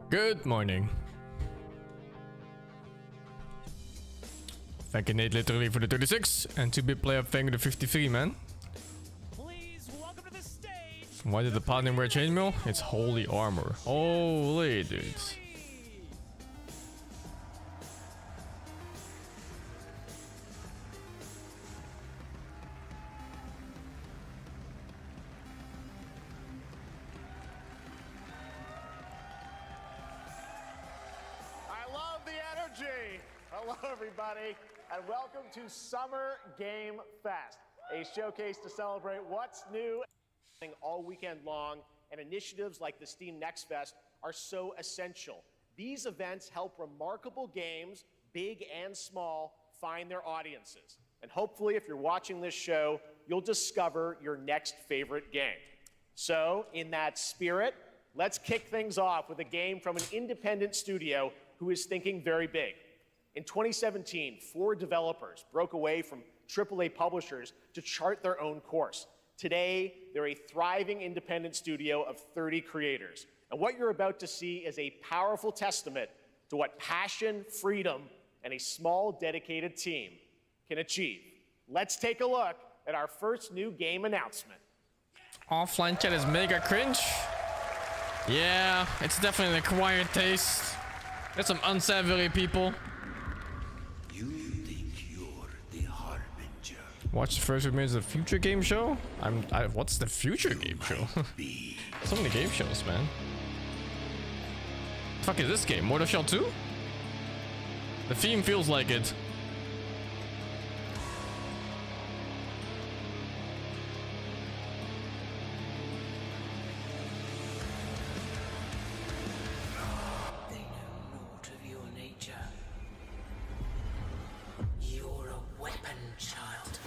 Good morning. Thank you, Nate, literally for the 36, and 2-bit player thank you the 53, man. Please welcome to the stage. Why did the paladin wear chainmail? It's holy armor. Holy dudes. I love the energy. Hello, everybody, and welcome to Summer Game Fest, a showcase to celebrate what's new all weekend long, and initiatives like the Steam Next Fest are so essential. These events help remarkable games, big and small, find their audiences. And hopefully, if you're watching this show, you'll discover your next favorite game. So, in that spirit, let's kick things off with a game from an independent studio who is thinking very big. In 2017, 4 developers broke away from AAA publishers to chart their own course. Today, they're a thriving independent studio of 30 creators. And what you're about to see is a powerful testament to what passion, freedom, and a small, dedicated team can achieve. Let's take a look at our first new game announcement. Offline chat is mega cringe. Yeah, it's definitely an acquired taste. There's some unsavory people. You think you're the harbinger? Watch the first few minutes of the future game show? What's the future game show? So many game shows, man. The fuck is this game? Mortal Shell 2? The theme feels like it. They know naught of your nature. You're a weapon, child.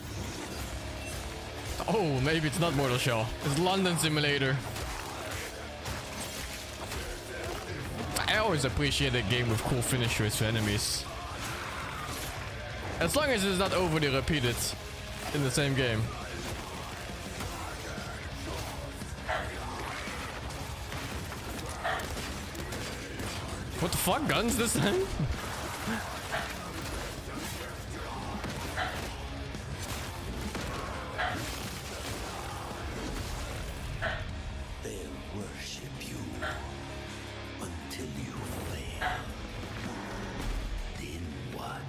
Oh, maybe it's not Mortal Shell. It's London Simulator. I always appreciate a game with cool finishers for enemies. As long as it's not overly repeated in the same game. What the fuck? Guns this time? They'll worship you until you fail. Then what?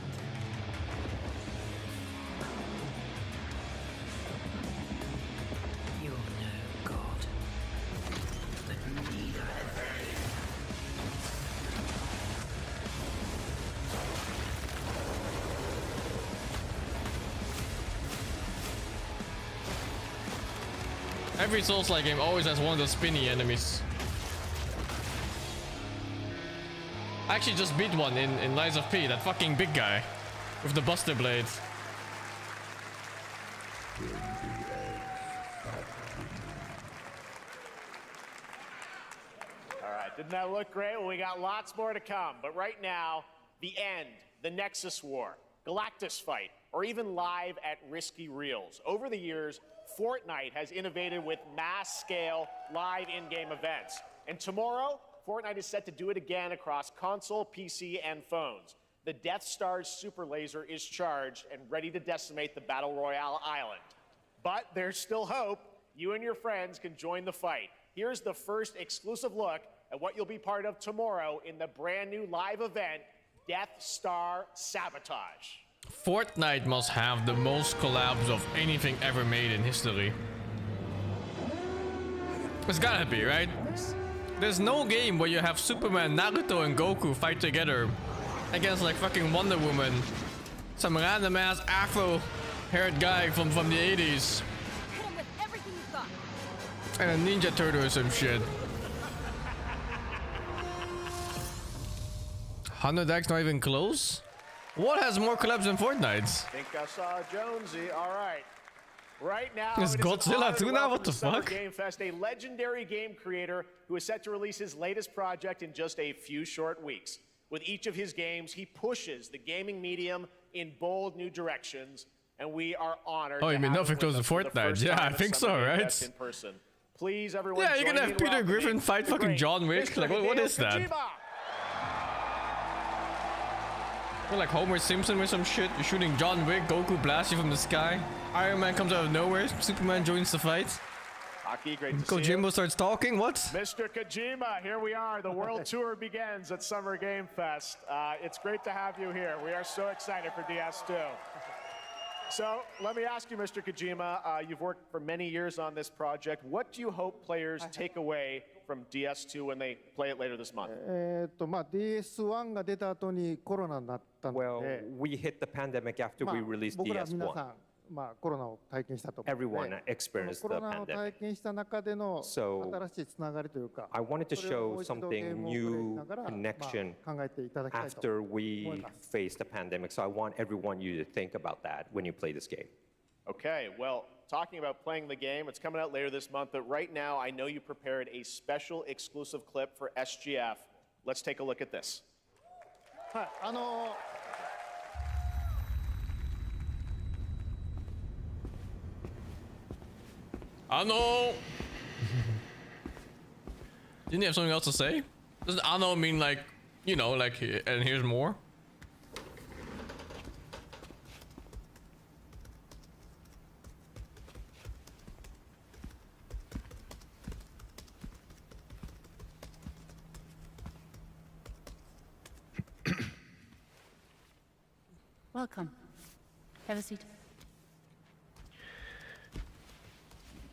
You're no god, but neither have they. Every Souls-like game always has one of those spinny enemies. I actually just beat one in Lies of P, that fucking big guy with the Buster Blades. All right, didn't that look great? Well, we got lots more to come, but right now, the end, the Nexus War, Galactus Fight, or even live at Risky Reels. Over the years, Fortnite has innovated with mass-scale live in-game events. And tomorrow, Fortnite is set to do it again across console, PC, and phones. The Death Star's super laser is charged and ready to decimate the Battle Royale island. But there's still hope. You and your friends can join the fight. Here's the first exclusive look at what you'll be part of tomorrow in the brand new live event, Death Star Sabotage. Fortnite must have the most collabs of anything ever made in history. It's gotta be, right? There's no game where you have Superman, Naruto, and Goku fight together against like fucking Wonder Woman, some random ass afro-haired guy from the 80s, Hit him with everything you've got. and a Ninja Turtle or some shit. 100x not even close? What has more collabs than Fortnite? Think I saw Jonesy. All right. Right now, Is it an Godzilla honor to too now? welcome What the to Summer fuck? Game Fest, a legendary game creator who is set to release his latest project in just a few short weeks. With each of his games, he pushes the gaming medium in bold new directions, and we are honored. Oh, you to mean have nothing him close with to us for the Fortnite? first Yeah, time I at think Summer so, Game right? Fest in person. Please, everyone. Yeah, you're join gonna me have in Peter welcoming Griffin fight the fucking great John Wick. Mr. Like, what is Hideo that? Kojima. Or like Homer Simpson with some shit. You're shooting John Wick, Goku blasts you from the sky. Iron Man comes out of nowhere. Superman joins the fight. Aki, great to see you. Kojima starts talking. What? Mr. Kojima, here we are. The World Tour begins at Summer Game Fest. It's great to have you here. We are so excited for DS2. So let me ask you, Mr. Kojima, you've worked for many years on this project. What do you hope players take away from DS2 when they play it later this month? DS1 が出た後にコロナになったの Well, で、we hit the pandemic after まあ we released 僕ら皆さ DS1. ん、コロナを体験したと思うの Everyone で、 experienced コ the ロナを体 pandemic. 験した中での So, 新しいつながりというか、 I wanted to それをも show う一度ゲー something ムをプレイし new ながら、 connection 考えていただきたいと after 思い we ます。 faced the pandemic. So I want everyone you to think about that when you play this game. Okay, well, talking about playing the game, it's coming out later this month, but right now I know you prepared a special exclusive clip for SGF. Let's take a look at this. はい、Ano! Didn't he have something else to say? Doesn't Ano mean like, you know, like, and here's more? Welcome. Have a seat.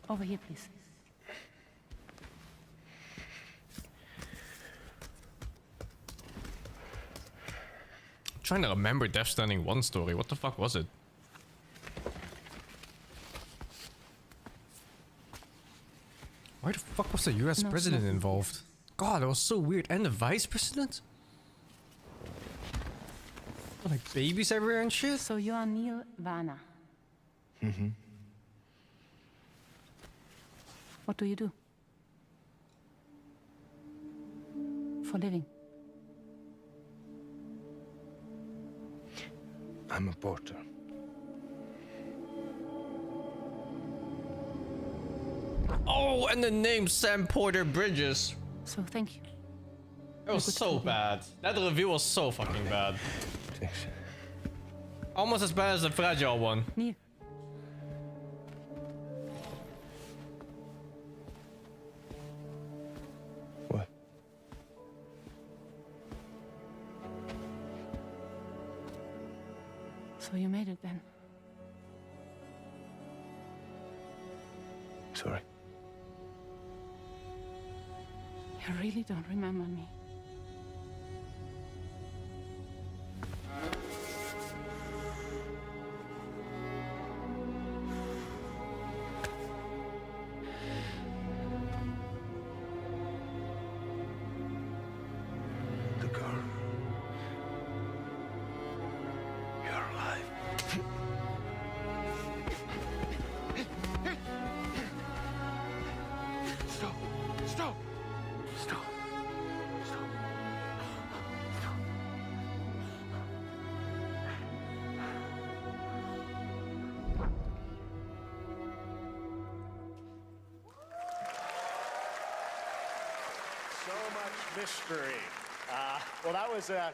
Over here, please. Trying to remember Death Stranding 1 story. What the fuck was it? Why the fuck was the US No president smoking, involved? God, that was so weird. And the vice president? Like babies everywhere and shit? So you are Neil Varner. Mm-hmm. What do you do? For a living? I'm a porter. Oh, and the name Sam Porter Bridges. So thank you. It was Good so call. bad. That review was so fucking bad. Almost as bad as the Fragile one. Neil. What? So you made it then? Sorry. You really don't remember me. The girl. You're alive. Stop! Stop! Stop! Stop! Stop! So much mystery. Well, that was a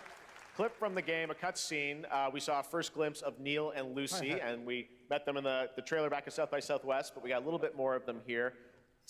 clip from the game, a cutscene. We saw a first glimpse of Neil and Lucy, and we met them in the trailer back at South by Southwest, but we got a little bit more of them here.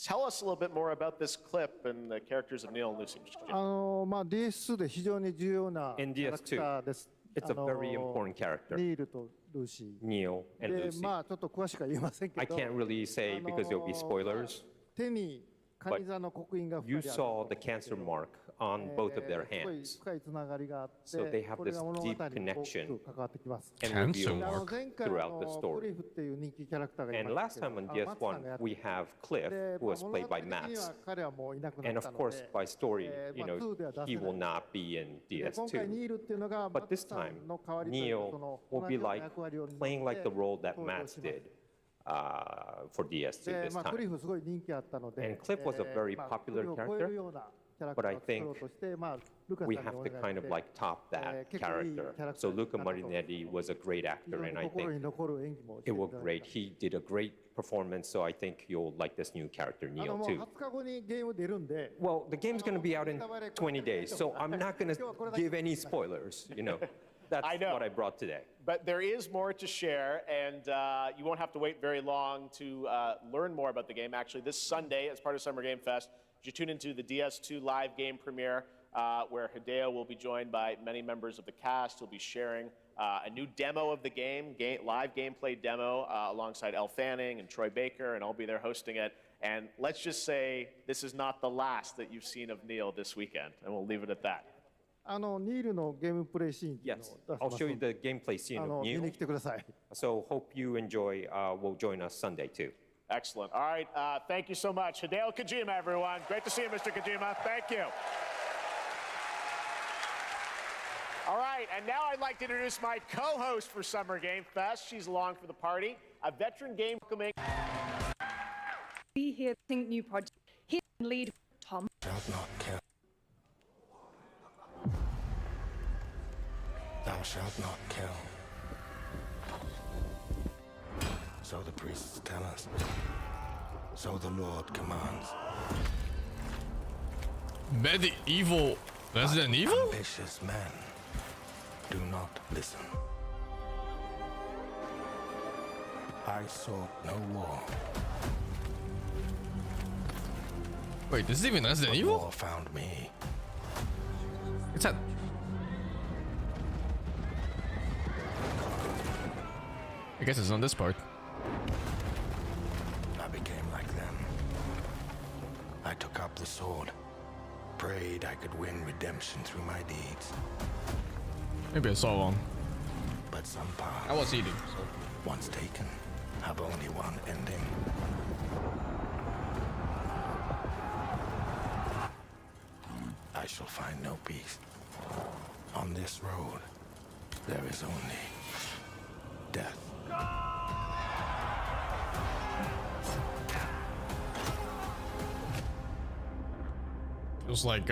Tell us a little bit more about this clip and the characters of Neil and Lucy. Mr. Kojima. DS2 で非常に重要なキ In ャラクターです。 It's a very important character, ニールとルーシ Neil ー。 and で、 Lucy. ちょっと詳しくは言えませんけ I ど、 can't really say because there'll be spoilers. 手にカニ座の刻印が You 2人ある saw the cancer mark on both of their すごい hands 深いつながりがあって So they have これが this 物語に deep 大き connection く関わってきます。 and Cancer reveal mark. 前回 throughout the ク story. リフっていう人気キャラクターがい And ま last したけ time ど on マツさんが DS1, やって we have Cliff, で who was 物 played 語 by 的には Max. 彼はもういなくな And った of の course, で、 by story, you まあ know, 2では出 he せ will ない。 not be in で今回 DS2. ニールっていうのが But マツ this さ time, んの代わりというかそ Neil の will 同 be じような like 役割を担って playing like the role that 登場 Max します did for DS2 で、 this クリ time. フすごい人気あったので、 And Cliff was a very クリ popular フを超えるようなキャラク But タ I ーを作ろうとして、ルカさん We に have お to 願い kind し of て like top that character. So Luca Marinetti was a great 非 actor, 常に and I 心に think 残る演技もして it いた was だき great. ました He did a great performance, so I think you'll like this new character, も Neil, う too. 20日後にゲーム出るんで、 Well, the game's going to be out in 20 days, so I'm not going to give any spoilers, you know. That's I know. what I brought today. But there is more to share, and you won't have to wait very long to learn more about the game. Actually, this Sunday, as part of Summer Game Fest, you tune into the DS2 live game premiere, where Hideo will be joined by many members of the cast. He'll be sharing a new demo of the game, live gameplay demo, alongside Elle Fanning and Troy Baker, and I'll be there hosting it. And let's just say this is not the last that you've seen of Neil this weekend, and we'll leave it at that. ニールのゲームプレイシーンっていうの Yes, を出し I'll ます show you ので the gameplay scene of 見 Neil. に来てください。 So hope you enjoy. Will join us Sunday too. Excellent. All right, thank you so much. Hideo Kojima, everyone. Great to see you, Mr. Kojima. Thank you. All right, and now I'd like to introduce my co-host for Summer Game Fest. She's along for the party, a veteran game welcoming. We here think new project. Here lead Tom. Shalt not kill. Thou shalt not kill. So the priests tell us. So the Lord commands. Medieval Resident Evil? Ambitious men do not listen. I sought no war. Wait, this is even Resident But Evil? war found me. It's that. I guess it's on this part. I became like them. I took up the sword. Prayed I could win redemption through my deeds. Maybe I saw wrong. But some paths, I was eating. once taken, have only one ending. I shall find no peace. On this road, there is only death. Feels like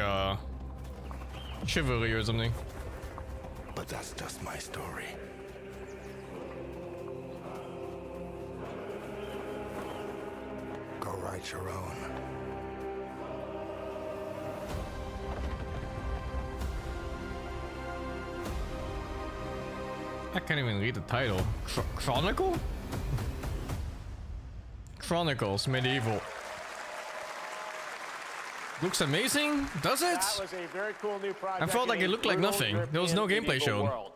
chivalry or something. But that's just my story. Go write your own. I can't even read the title. Chronicle? Chronicles Medieval. Looks amazing, does it? That was a very cool new project. I felt like in it a looked like brutal nothing. There was no European gameplay medieval shown. world.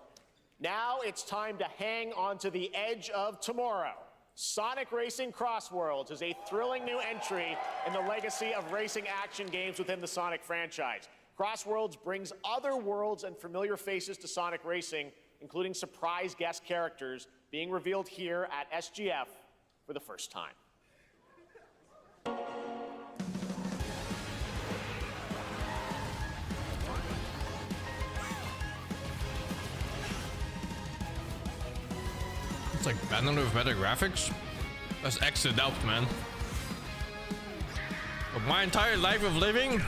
Now it's time to hang on to the edge of tomorrow. Sonic Racing Cross Worlds is a thrilling new entry in the legacy of racing action games within the Sonic franchise. Cross Worlds brings other worlds and familiar faces to Sonic Racing, including surprise guest characters being revealed here at SGF for the first time. It's like Bannerlord with better graphics. Let's exit out, man. Of my entire life of living,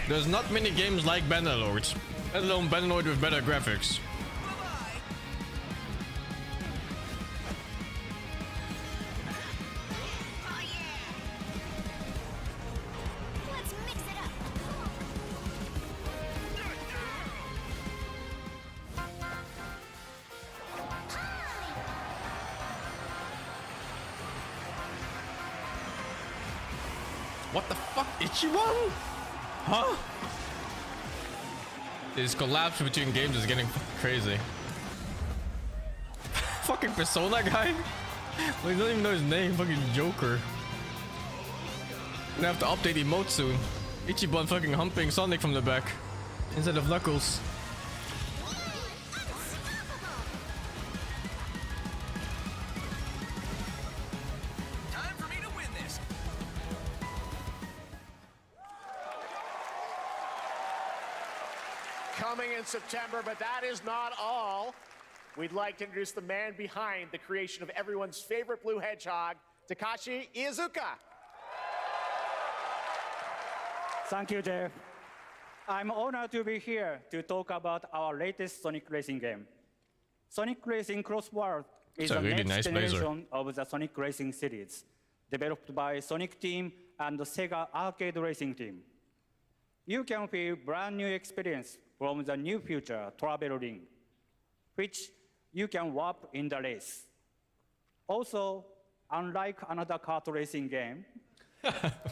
there's not many games like Bannerlord, let alone Bannerlord with better graphics. Let's mix it up. What the fuck? Ichiban? Huh? This collapse between games is getting crazy. Fucking Persona guy? Well, he doesn't even know his name. Fucking Joker. Gonna have to update emote soon. Ichiban fucking humping Sonic from the back instead of Knuckles. Time for me to win this. Coming in September, but that is not all. We'd like to introduce the man behind the creation of everyone's favorite blue hedgehog, Takashi Iizuka. Thank you, Jeff. I'm honored to be here to talk about our latest Sonic Racing game. Sonic Racing Cross World is It's a the really next nice blazer. generation of the Sonic Racing series, developed by Sonic Team and the Sega Arcade Racing Team. You can feel brand new experience from the new future Travel Ring, which you can warp in the race. Also, unlike another kart racing game,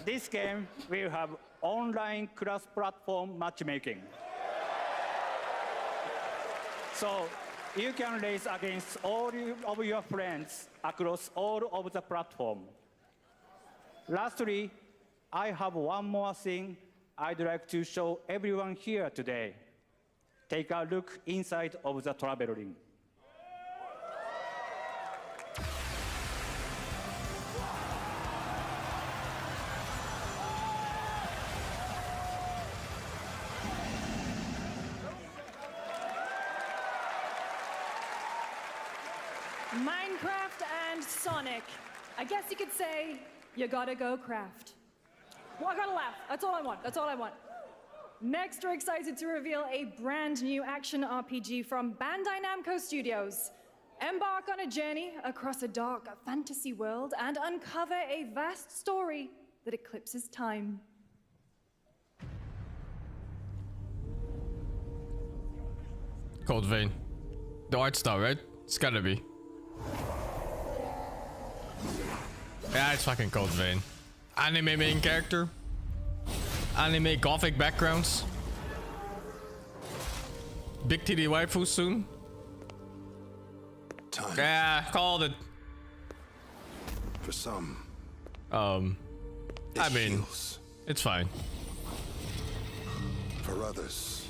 this game will have online cross-platform matchmaking. So you can race against all of your friends across all of the platform. Lastly, I have one more thing I'd like to show everyone here today. Take a look inside of the travel ring. Minecraft and Sonic. I guess you could say you gotta go craft. Well, I gotta laugh. That's all I want. That's all I want. Next, we're excited to reveal a brand new action RPG from Bandai Namco Studios. Embark on a journey across a dark fantasy world and uncover a vast story that eclipses time. Cold Vein. The art style, right? It's gotta be. Yeah, it's fucking Cold Vein. Anime main character. Anime gothic backgrounds. Big titty waifu soon. Time. Yeah, called it. For some, I mean, heals. it's fine. For others,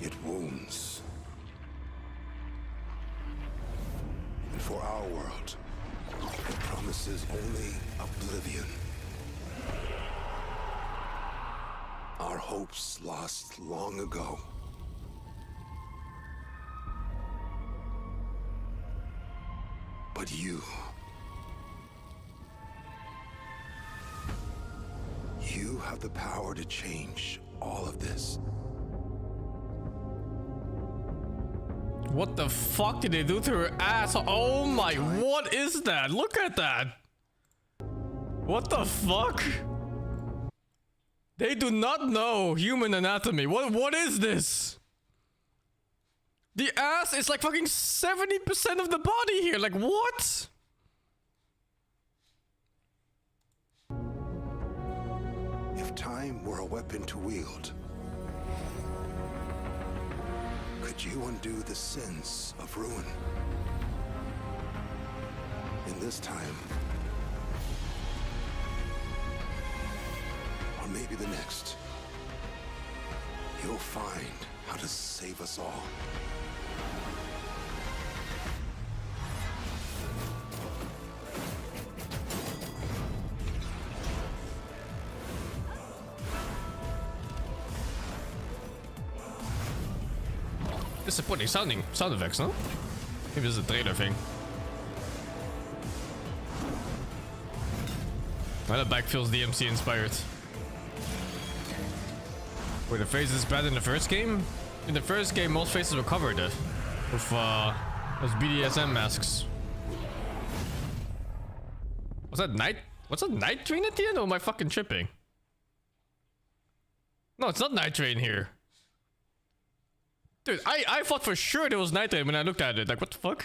it wounds. And for our world, it promises only oblivion. Our hopes lost long ago. But you have the power to change all of this. What the fuck did they do to her ass? Oh my, what is that? Look at that. What the fuck? They do not know human anatomy. What is this? The ass is like fucking 70% of the body here. Like what? If time were a weapon to wield, could you undo the sins of ruin? In this time, or maybe the next, you'll find how to save us all. Disappointing sound effects, no? Maybe this is a trailer thing. Well, the bike feels DMC inspired. Were the faces bad in the first game? In the first game, most faces were covered with those BDSM masks. Was that night? What's that night train at the end? Or am I fucking tripping? No, it's not night train here. Dude, I thought for sure there was night train when I looked at it. Like, what the fuck?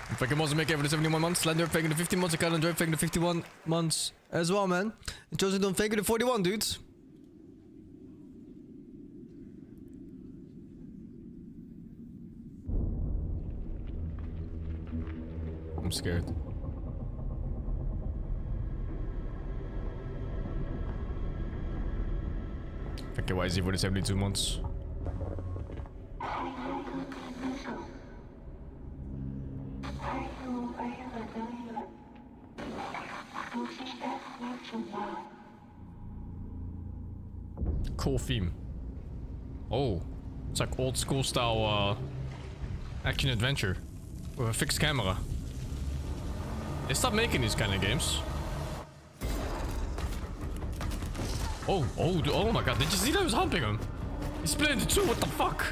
If I can also make it for the 71 months, Slender faking the 50 months, I can't enjoy faking the 51 months as well, man. And Joseph don't fake the 41, dudes. I'm scared. Okay, why is he for the 72 months? Cool theme. Oh, it's like old school style action adventure with a fixed camera. They stopped making these kind of games. Oh my god, did you see that? I was humping him. He split into two, what the fuck?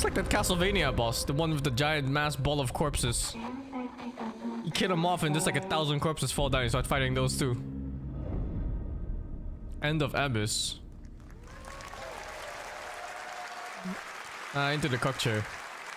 Looks like that Castlevania boss, the one with the giant mass ball of corpses. You kill him off and just like 1,000 corpses fall down. You start fighting those two. End of Abyss. Into the cock chair.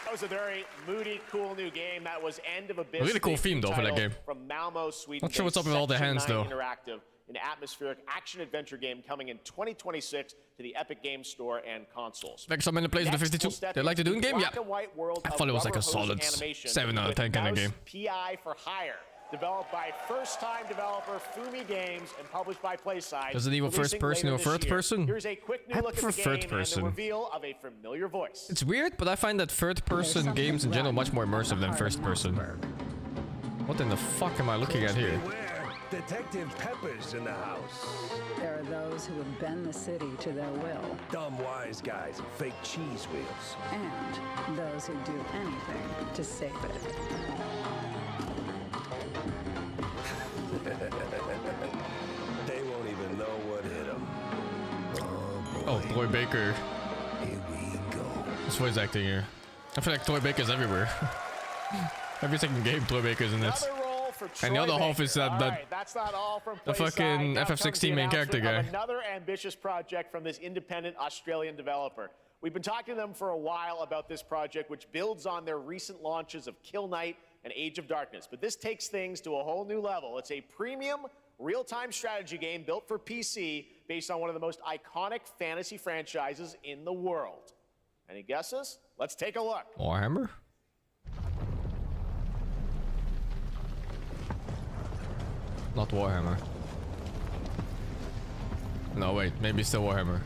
That was a very moody, cool new game. That was End of Abyss. Really cool theme though for that game. From Malmo, Sweden. Not sure what's up with all the hands though. Interactive, an atmospheric action-adventure game coming in 2026 to the Epic Games Store and consoles. Like someone plays the 52. They like to do in game, yeah. I thought it was like a solid 7 out of 10 kind of game. PI for Hire, developed by first-time developer Fumi Games and published by PlaySide. Does it even first person or third person? Here's a quick new I look at prefer the third game person. and the reveal of a familiar voice. It's weird, but I find that third person games in general much more immersive than first person. What in the fuck am I looking at here? Detective Pepper's in the house. There are those who would bend the city to their will. Dumb wise guys and fake cheese wheels. And those who do anything to save it. They won't even know what hit them. Oh, Troy Baker. Here we go. This voice acting here. I feel like Troy Baker's everywhere. Every second game, Troy Baker's in this. And the other half is that that's not all from the fucking FF16 main character guy. Another ambitious project from this independent Australian developer. We've been talking to them for a while about this project, which builds on their recent launches of Kill Knight and Age of Darkness. But this takes things to a whole new level. It's a premium, real-time strategy game built for PC based on one of the most iconic fantasy franchises in the world. Any guesses? Let's take a look. Warhammer? Not Warhammer. No, wait. Maybe still Warhammer.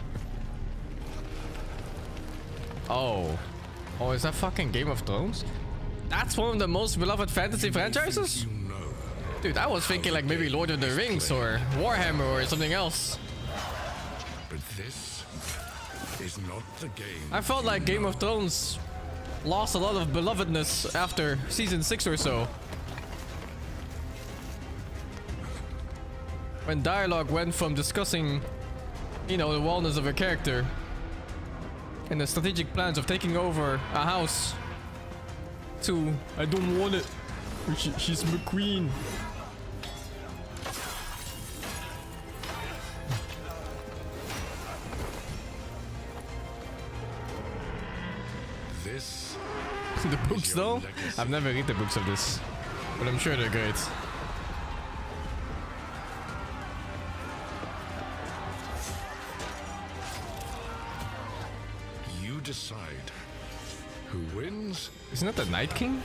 Oh. Oh, is that fucking Game of Thrones? That's one of the most beloved fantasy franchises? Dude, I was thinking like maybe Lord of the Rings or Warhammer or something else. But this is not the game. I felt like Game of Thrones lost a lot of belovedness after season 6 or so. When dialogue went from discussing, you know, the wellness of a character and the strategic plans of taking over a house to, I don't want it, she's my queen. This The books though? I've never read the books of this, but I'm sure they're great. Decide who wins. Isn't that the Night King?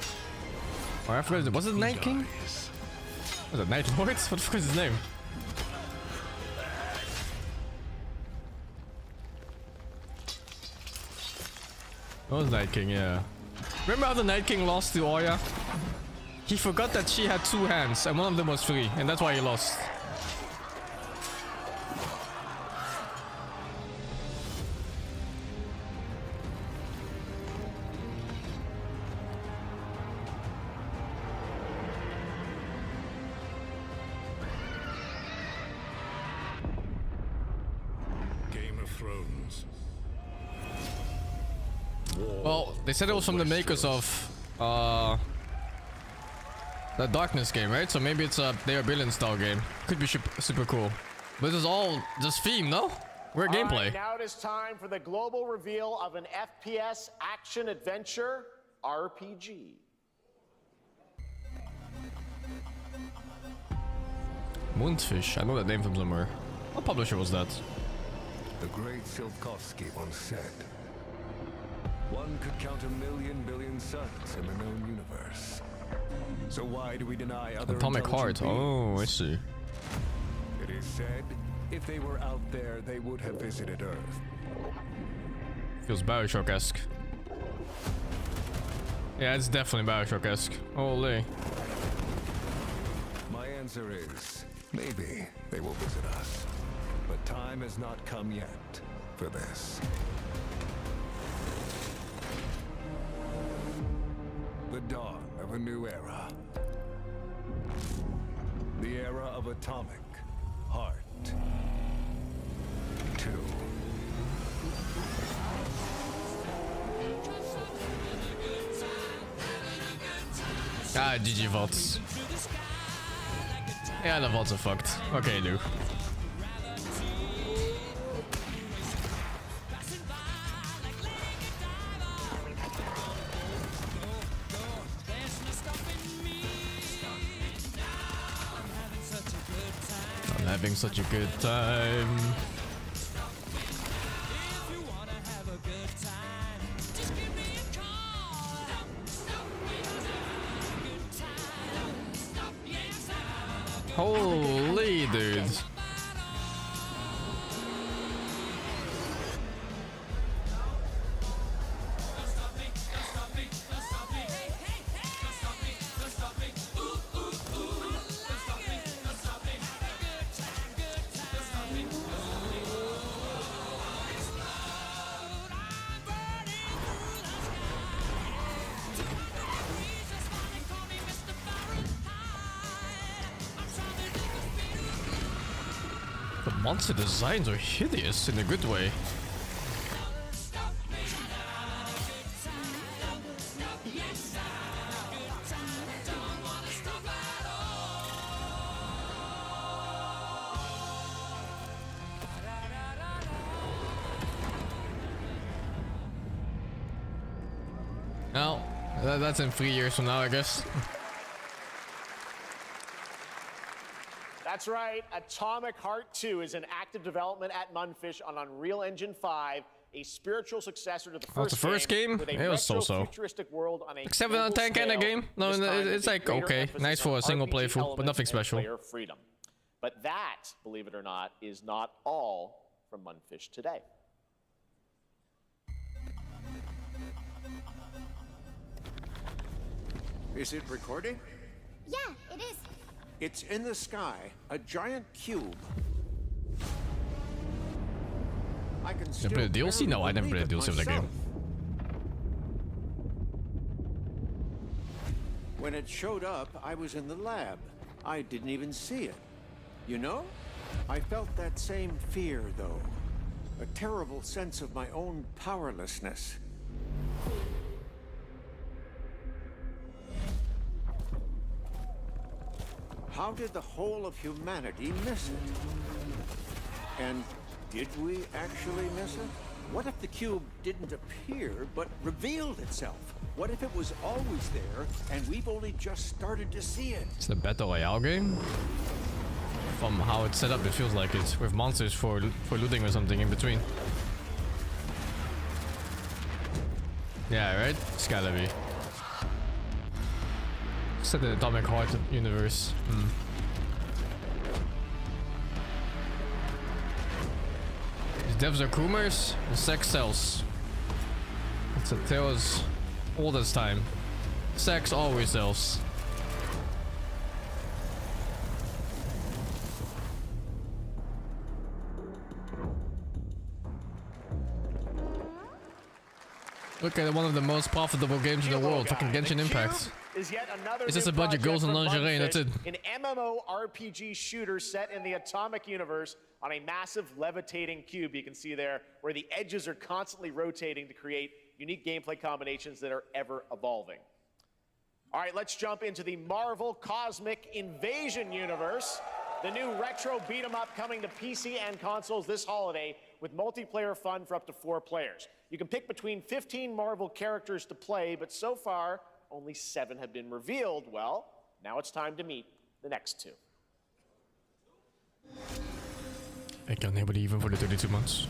Or I forgot, was it the Night King? Was it Night Lord? What the fuck is his name? That was Night King, yeah. Remember how the Night King lost to Oya? He forgot that she had 2 hands and one of them was free, and that's why he lost. Well, they said it was from the makers of the Darkness game, right? So maybe it's a They Are Billion style game. Could be super cool. But this is all just theme, no? We're gameplay. Right, now it is time for the global reveal of an FPS action adventure RPG. Moonfish. I know that name from somewhere. What publisher was that? The great Silkovsky once said, one could count 1,000,000 billion suns in the known universe. So why do we deny other Atomic Heart. Oh, I see. It is said, if they were out there, they would have visited Earth. Feels Bioshock-esque. Yeah, it's definitely Bioshock-esque. Holy. My answer is, maybe they will visit us. But time has not come yet for this. The dawn of a new era. The era of Atomic Heart 2. Ah, GG vaults. Yeah, the vaults are fucked. Okay, Luke. I'm having such a good time. Holy dude. The monster designs are hideous in a good way. Now, that's in 3 years from now, I guess. That's right. Atomic Heart 2 is in active development at Munfish on Unreal Engine 5, a spiritual successor to the first, the first game? with a It was so-so. retro-futuristic world on a Like 7 out of 10 kind of scale, game. No, this time it's with a like greater okay, emphasis nice for on a single RPG playthrough, but elements nothing and special. player freedom. But that, believe it or not, is not all from Munfish today. Is it recording? Yeah, it is. It's in the sky, a giant cube. I can You still played the DLC? No, I never barely played the DLC of the believe it game. When it showed up, I was in the lab. I didn't even see it. You know? I felt that same fear, though. A terrible sense of my own powerlessness. How did the whole of humanity miss it? And did we actually miss it? What if the cube didn't appear, but revealed itself? What if it was always there, and we've only just started to see it? It's the Battle Royale game. From how it's set up, it feels like it's with monsters for looting or something in between. Yeah, right? It's gotta be. Set in Atomic Heart universe. These devs are Kumers and sex sells. It's a tale's oldest time. Sex always sells. Look at one of the most profitable games in the world, fucking Genshin Impact. Is yet another It's just new a bunch of girls in project from lingerie and that's it. Munfish, an MMORPG shooter set in the Atomic universe on a massive levitating cube you can see there, where the edges are constantly rotating to create unique gameplay combinations that are ever evolving. All right, let's jump into the Marvel Cosmic Invasion universe. The new retro beat 'em up coming to PC and consoles this holiday with multiplayer fun for up to 4 players. You can pick between 15 Marvel characters to play, but so far, only 7 have been revealed. Well, now it's time to meet the next 2. I can't nobody even for the 32 months.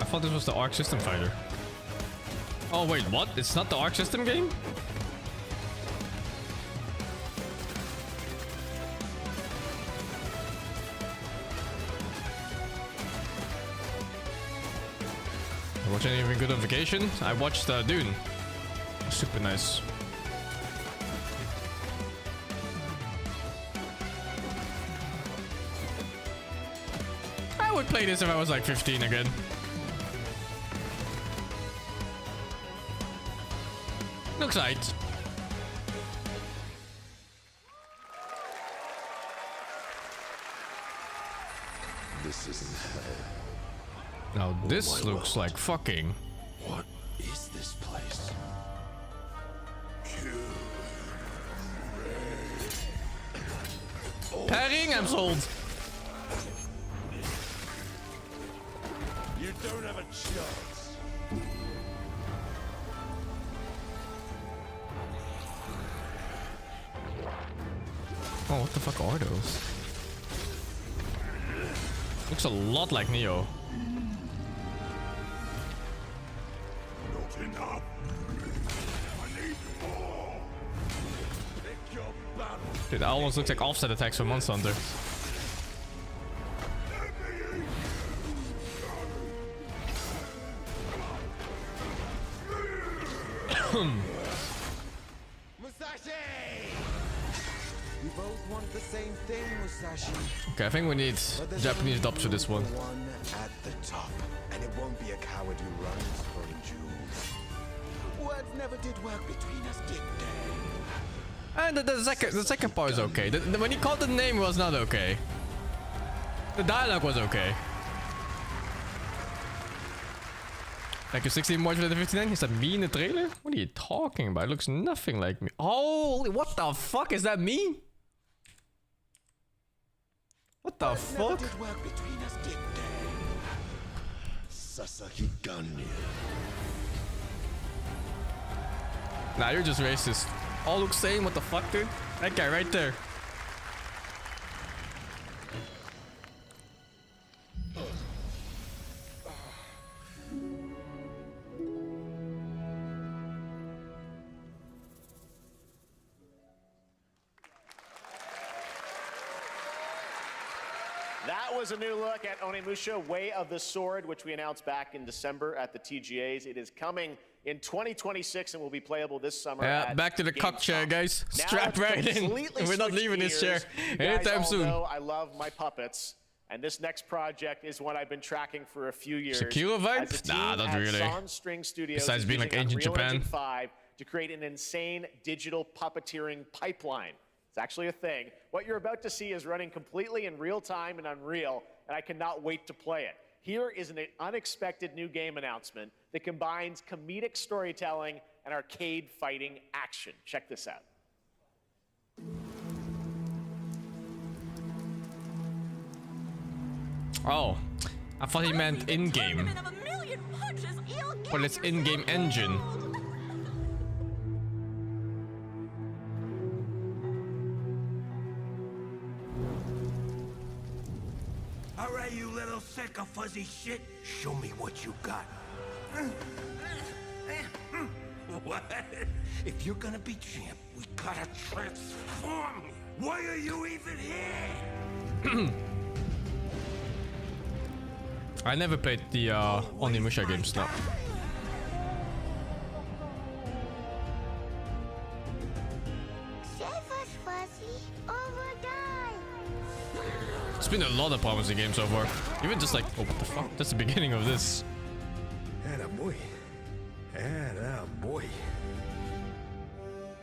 I thought this was the Arc System Fighter. Oh wait, what? It's not the Arc System game? Watch anything good on vacation? I watched Dune. Super nice. I would play this if I was like 15 again. Looks right. This isn't hell. Now this looks like fucking. What is this place? Pairing, I'm sold. You don't have a chance. Oh, what the fuck are those? Looks a lot like Neo. Not enough. I need more. Pick your battle. Dude, that almost looks like offset attacks from Monster Hunter. Musashi! We both want the same thing, Musashi. Okay, I think we need Japanese dubs for this one. One at the top, and it won't be a coward who runs for jewels. Words never did work between us, did they? And the second part is okay. When he called the name, it was not okay. The dialogue was okay. Thank you, 16 more for the 59. Is that me in the trailer? What are you talking about? It looks nothing like me. Oh, what the fuck? Is that me? What the fuck? Did work between us, did they? Sasaki Ganyu. Nah, you're just racist. All look same. What the fuck, dude? That guy right there. That was a new look at Onimusha Way of the Sword, which we announced back in December at the TGAs. It is coming in 2026 and will be playable this summer. Yeah, back to the cock chair, guys. Strap right in. We're not leaving this chair anytime soon. I love my puppets, and this next project is one I've been tracking for a few years. Secure vibe? Nah, not really. String Studios Besides being like ancient Japan. 5 to create an insane digital puppeteering pipeline. It's actually a thing. What you're about to see is running completely in real time in Unreal, and I cannot wait to play it. Here is an unexpected new game announcement that combines comedic storytelling and arcade fighting action. Check this out. Oh, I thought he meant in-game. Well, it's in-game engine. All right, you little sick of fuzzy shit. Show me what you got. What? If you're gonna be champ, we gotta transform you. Why are you even here? I never played the Onimusha games, no. It's been a lot of promising games so far. Even just like, oh, what the fuck? That's the beginning of this. Attaboy. Attaboy.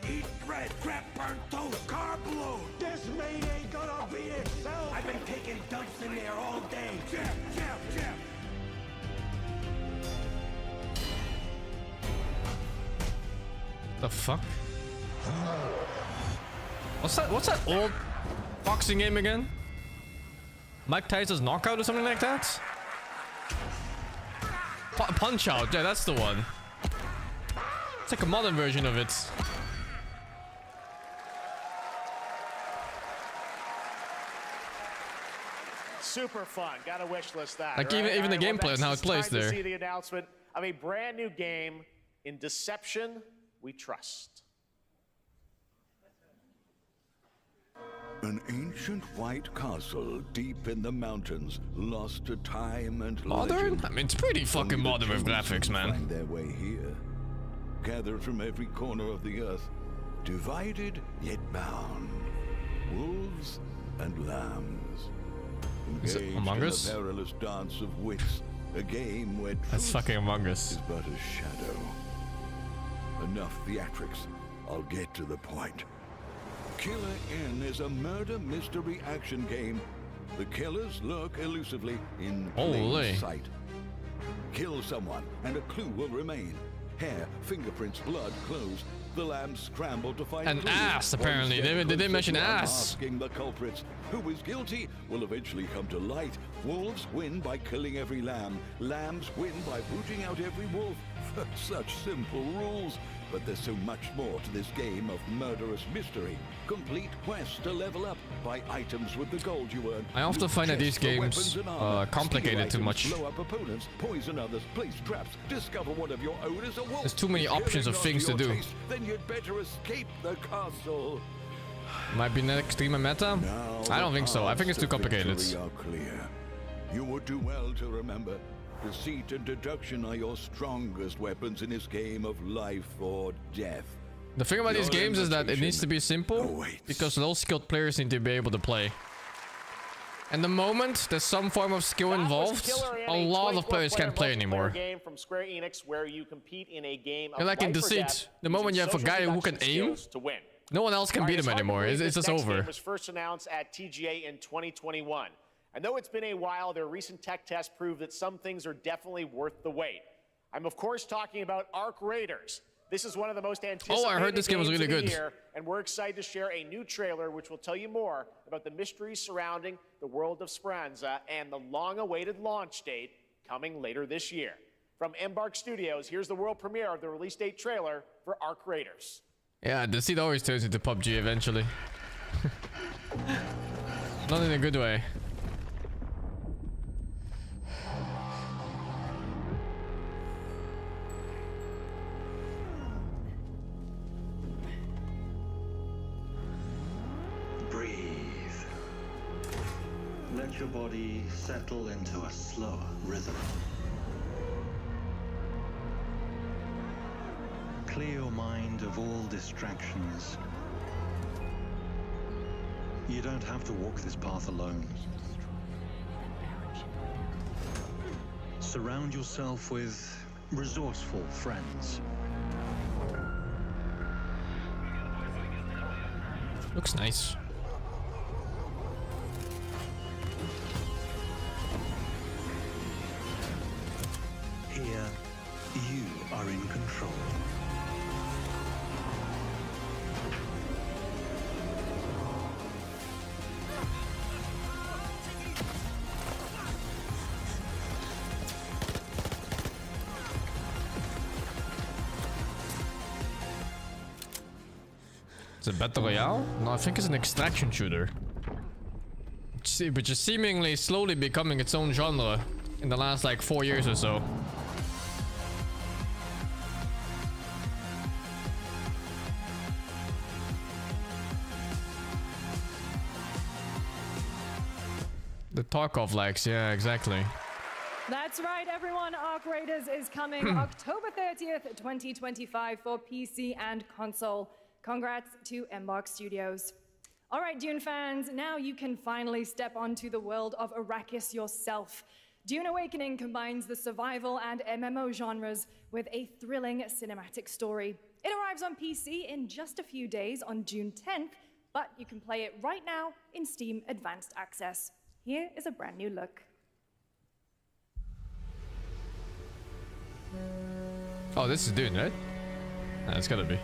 Eat bread, crap, burnt toast, carb load. This mate ain't gonna be itself. I've been taking dumps in there all day. Jeff. The fuck? What's that old boxing game again? Mike Tyson's Knockout or something like that? Punch Out, yeah, that's the one. It's like a modern version of it. Super fun. Gotta wish list that. Like right? even the gameplay and how it plays there. To see the announcement of a brand new game in Deception We Trust. An ancient white castle deep in the mountains, lost to time and modern? legend. I mean, it's pretty fucking modern with graphics, man. Find their way here, gathered from every corner of the earth, divided yet bound, wolves and lambs. Is it Among Us? In the perilous dance of wits, a game where that's fucking Among Us. Is but a shadow. Enough theatrics. I'll get to the point. Killer N is a murder mystery action game. The killers lurk elusively in plain sight. Kill someone, and a clue will remain. Hair, fingerprints, blood, clothes. The lambs scramble to find an clues. ass, apparently. They didn't mention ass. Asking the culprits. Who is guilty will eventually come to light. Wolves win by killing every lamb. Lambs win by rooting out every wolf. Such simple rules. But there's so much more to this game of murderous mystery. Complete quests to level up. Buy items with the gold you earn. I often find that these games complicated too much. Blow up opponents, poison others, place traps, discover one of your own is a wolf. There's too many options of things to do. Then you'd better escape the castle. Might be next stream meta? Now I don't think so. I think it's too complicated. Are clear. You would do well to remember, deceit and deduction are your strongest weapons in this game of life or death. The thing about these games is that it needs to be simple, because low skilled players need to be able to play. And the moment there's some form of skill involved, a lot of players can't play anymore. Game from Square Enix where you compete in a game of and like in Deceit, the moment you have a guy who can aim, no one else can beat him anymore. It's just over. It was first announced at TGA in 2021. And though it's been a while, their recent tech tests prove that some things are definitely worth the wait. I'm of course talking about Arc Raiders. This is one of the most anticipated I heard this game was really good. Year, and we're excited to share a new trailer which will tell you more about the mysteries surrounding the world of Speranza and the long-awaited launch date coming later this year. From Embark Studios, here's the world premiere of the release date trailer for Arc Raiders. Yeah, Deceit always turns into PUBG eventually. Not in a good way. Breathe. Let your body settle into a slower rhythm. Clear your mind of all distractions. You don't have to walk this path alone. Surround yourself with resourceful friends. Looks nice. Here, you are in control. Is it Battle Royale? No, I think it's an extraction shooter. Which is seemingly slowly becoming its own genre in the last like 4 years or so. The Tarkov likes, yeah, exactly. That's right, everyone. Arc Raiders is coming October 30th, 2025 for PC and console. Congrats to Embark Studios. All right, Dune fans, now you can finally step onto the world of Arrakis yourself. Dune Awakening combines the survival and MMO genres with a thrilling cinematic story. It arrives on PC in just a few days on June 10th, but you can play it right now in Steam Advanced Access. Here is a brand new look. Oh, this is Dune, right? Nah, it's gotta be.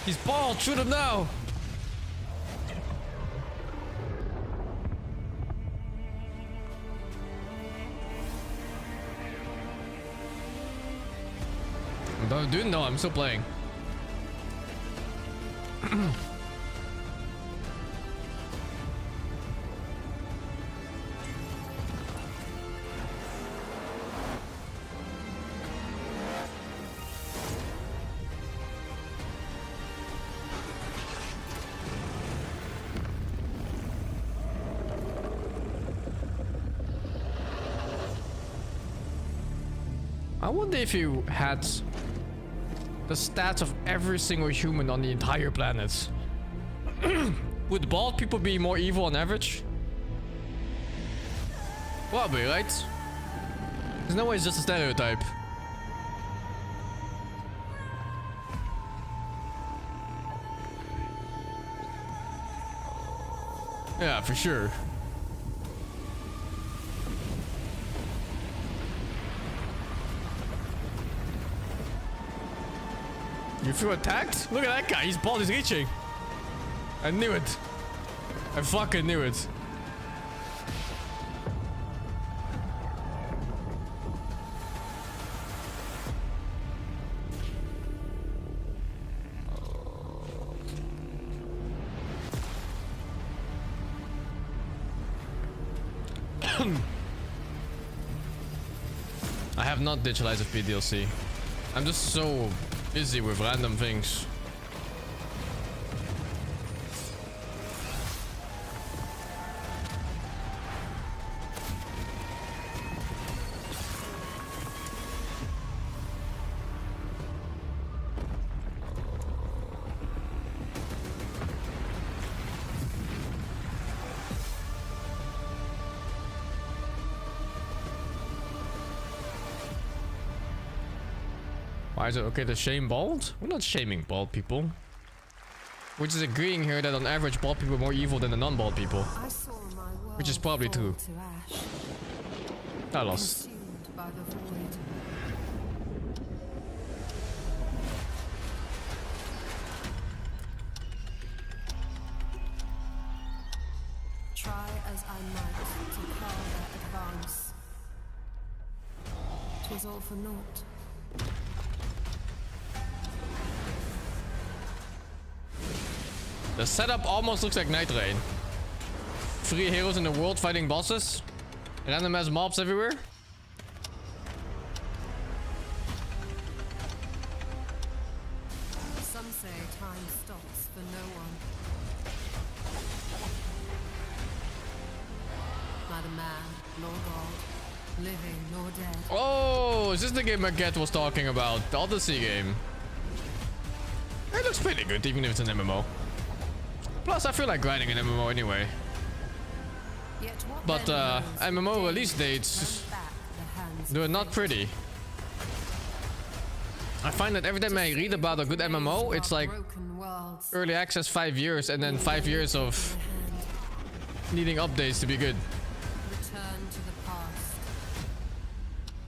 He's bald, shoot him now! I'm doing no, I'm still playing. I wonder if you had the stats of every single human on the entire planet. Would bald people be more evil on average? Probably, right? There's no way it's just a stereotype. Yeah, for sure. You feel attacked? Look at that guy, he's bald, he's reaching. I knew it. I fucking knew it. I have not digitalized FP DLC. I'm just so busy with random things. Why is it okay to shame bald? We're not shaming bald people. We're just agreeing here that on average bald people are more evil than the non-bald people. Which is probably true. I lost. Try as I might to quell their advance. 'Twas all for naught. The setup almost looks like Night Rain. 3 heroes in the world fighting bosses. Random ass mobs everywhere. Some say time stops for no one. Neither man nor god, living nor dead. Oh, is this the game Maget was talking about? The Odyssey game. It looks pretty good, even if it's an MMO. Plus, I feel like grinding an MMO anyway. But MMO release dates, they're not pretty. I find that every time I read about a good MMO, it's like early access 5 years and then 5 years of needing updates to be good. Return to the past,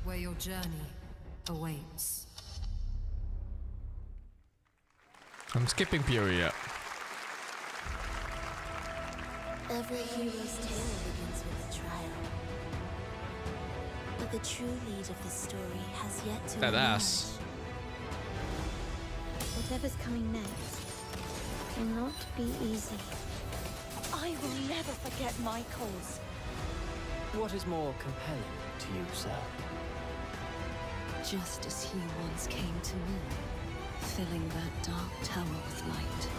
where your journey awaits. I'm skipping Peoria. Every hero's tale begins with a trial. But the true lead of the story has yet to That emerge. ass. Whatever's coming next cannot be easy. I will never forget my cause. What is more compelling to you, sir? Just as he once came to me, filling that dark tower with light.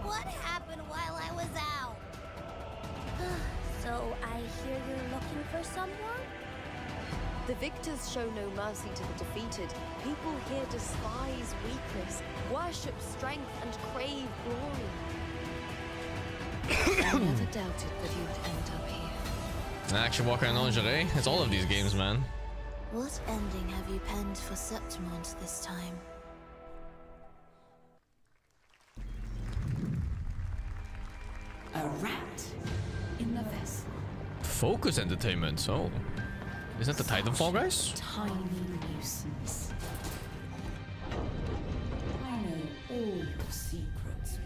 What happened while I was out? So I hear you're looking for someone? The victors show no mercy to the defeated. People here despise weakness, worship strength, and crave glory. I never doubted that you would end up here. Action Walker and Lingerie. It's all of these games, man. What ending have you penned for Septimont this time? A rat in the vessel. Focus Entertainment. Oh, is that the Titanfall guys? Tiny nuisance. I know all your secrets.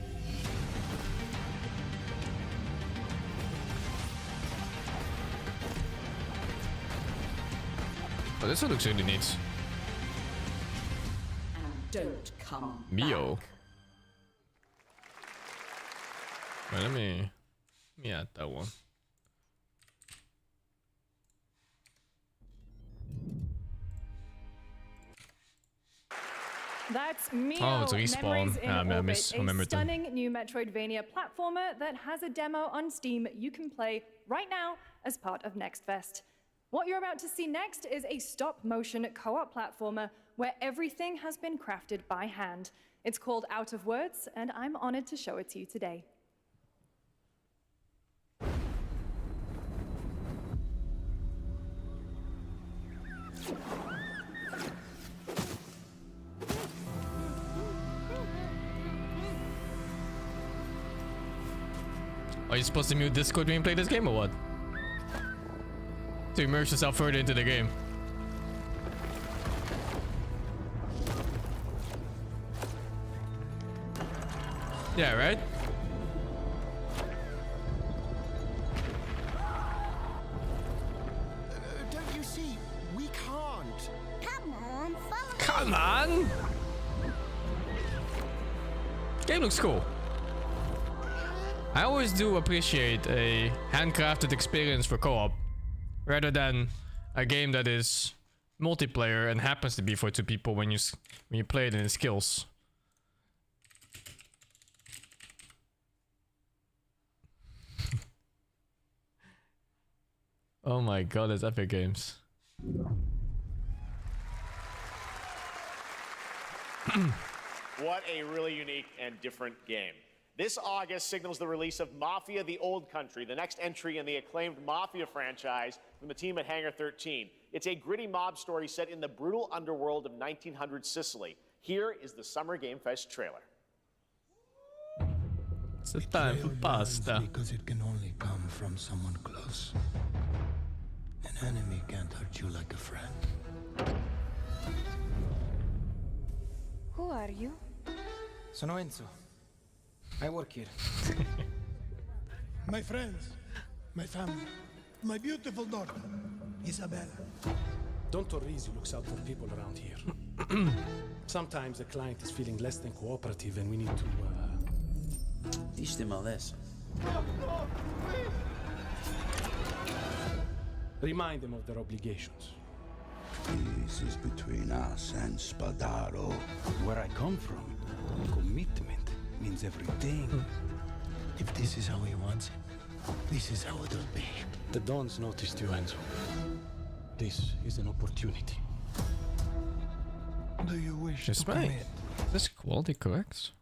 Oh, this one looks really neat. And don't come Mio. Wait, let me add that one. That's Mio, Oh, it's a respawn. Memories in I Orbit, miss- I a remembered them. stunning new Metroidvania platformer that has a demo on Steam you can play right now as part of Next Fest. What you're about to see next is a stop-motion co-op platformer where everything has been crafted by hand. It's called Out of Words, and I'm honored to show it to you today. Are you supposed to mute Discord when you play this game or what? To immerse yourself further into the game. Yeah, right? Don't you see? We can't. Come on, follow Come on! Game looks cool. I always do appreciate a handcrafted experience for co-op, rather than a game that is multiplayer and happens to be for 2 people when you play it in skills. Oh my god, it's Epic Games. What a really unique and different game. This August signals the release of Mafia: The Old Country, the next entry in the acclaimed Mafia franchise from the team at Hangar 13. It's a gritty mob story set in the brutal underworld of 1900 Sicily. Here is the Summer Game Fest trailer. It's the time for pasta. Because it can only come from someone close. An enemy can't hurt you like a friend. Who are you? Sono Enzo. I work here. My friends, my family, my beautiful daughter, Isabella. Don Torrisi looks out for people around here. Sometimes the client is feeling less than cooperative and we need to, Teach them a lesson. remind them of their obligations. This is between us and Spadaro. Where I come from, commitment means everything. If this is how he wants it, this is how it'll be. The Dons noticed you, Enzo. This is an opportunity. Do you wish This to way. commit Is this quality correct?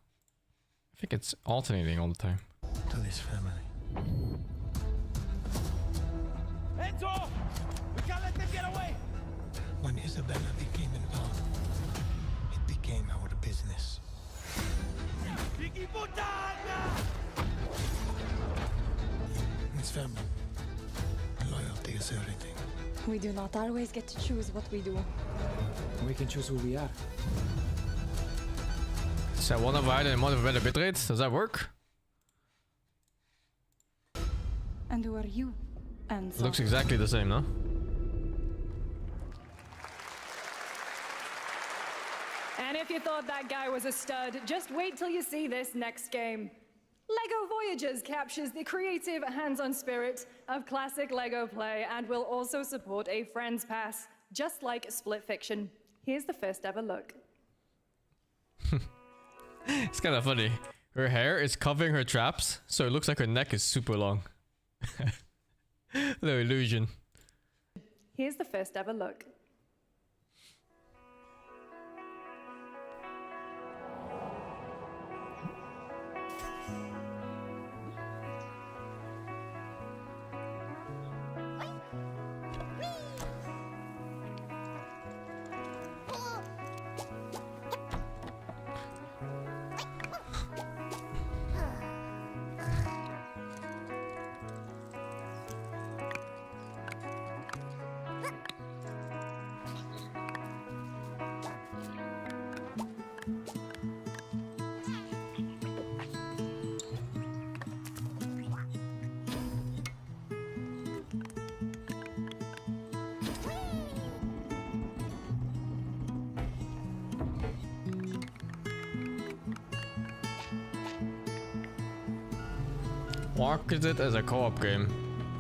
I think it's alternating all the time. to this family? Enzo! We can't let them get away! When Isabella became involved, it became our business. Piggy Puttana! It's family. Loyalty is everything. We do not always get to choose what we do. We can choose who we are. So one of either and one of better bitrate. Does that work? And who are you? And It looks exactly the same, no? And if you thought that guy was a stud, just wait till you see this next game. LEGO Voyages captures the creative, hands-on spirit of classic LEGO play and will also support a Friends Pass, just like Split Fiction. Here's the first ever look. It's kind of funny. Her hair is covering her traps, so it looks like her neck is super long. No illusion. Here's the first ever look. Marketed as a co-op game.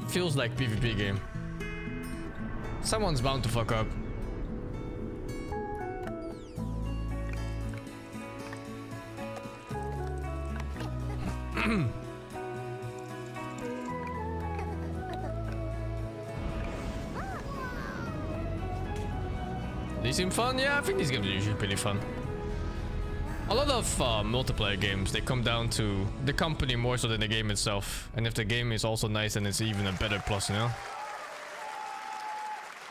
Feels like PvP game. Someone's bound to fuck up. These seem fun? Yeah, I think these games are usually pretty fun. A lot of multiplayer games, they come down to the company more so than the game itself. And if the game is also nice, then it's even a better plus, you know?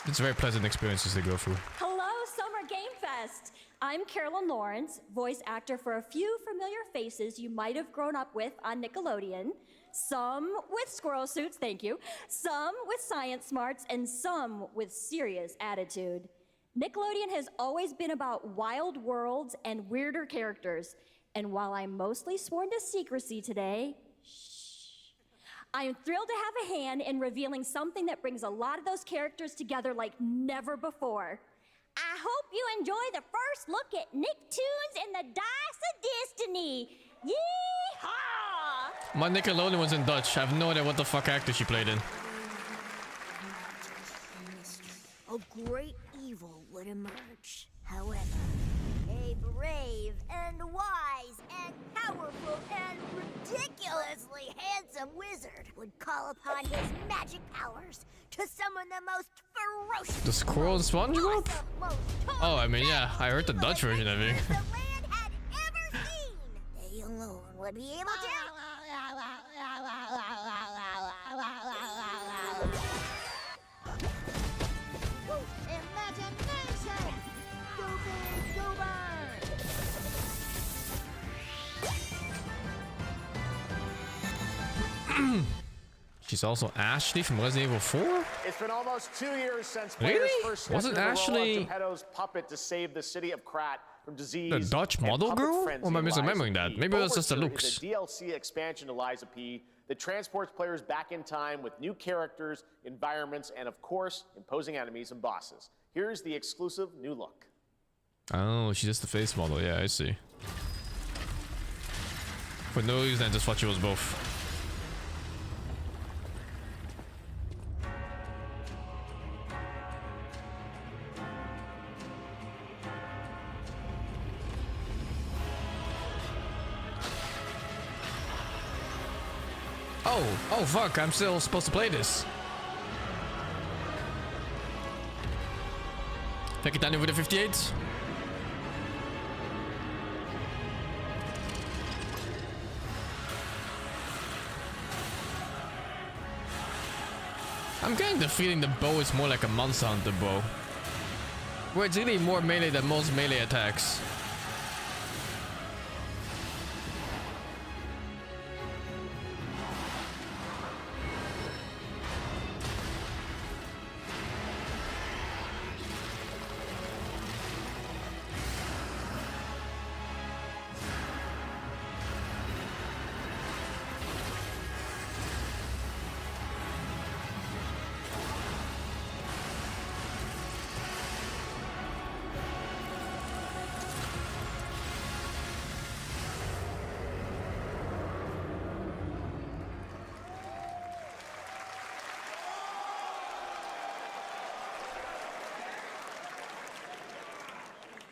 It's very pleasant experiences to go through. Hello, Summer Game Fest! I'm Carolyn Lawrence, voice actor for a few familiar faces you might have grown up with on Nickelodeon. Some with squirrel suits, thank you. Some with science smarts, and some with serious attitude. Nickelodeon has always been about wild worlds and weirder characters. And while I'm mostly sworn to secrecy today, I am thrilled to have a hand in revealing something that brings a lot of those characters together like never before. I hope you enjoy the first look at Nicktoons and the Dice of Destiny. Yeehaw! My Nickelodeon was in Dutch. I have no idea what the fuck actor she played in. A great evil would emerge. However, a brave and wise and powerful and ridiculously handsome wizard would call upon his magic powers to summon the most ferocious, The squirrel and SpongeBob? awesome, most Oh, I mean, yeah, I heard the Dutch version, I think. the land had ever seen. They alone would be able to. Imagination! Go big, go burn! She's also Ashley from Resident Evil 4? It's been almost 2 years since players Really? first stepped Wasn't into the role Ashley- of Geppetto's puppet to save the city of Krat from disease. The Dutch and model puppet girl? frenzy Or am I in Lies of misremembering that? P. Maybe it was just the Overture looks. is a DLC expansion to Lies of P that transports players back in time with new characters, environments, and of course, imposing enemies and bosses. Here's the exclusive new look. Oh, she's just the face model. Yeah, I see. For no reason, I just thought she was both. Oh fuck, I'm still supposed to play this. Take it down over the 58. I'm getting the feeling the bow is more like a Monster Hunter bow, where it's really more melee than most melee attacks.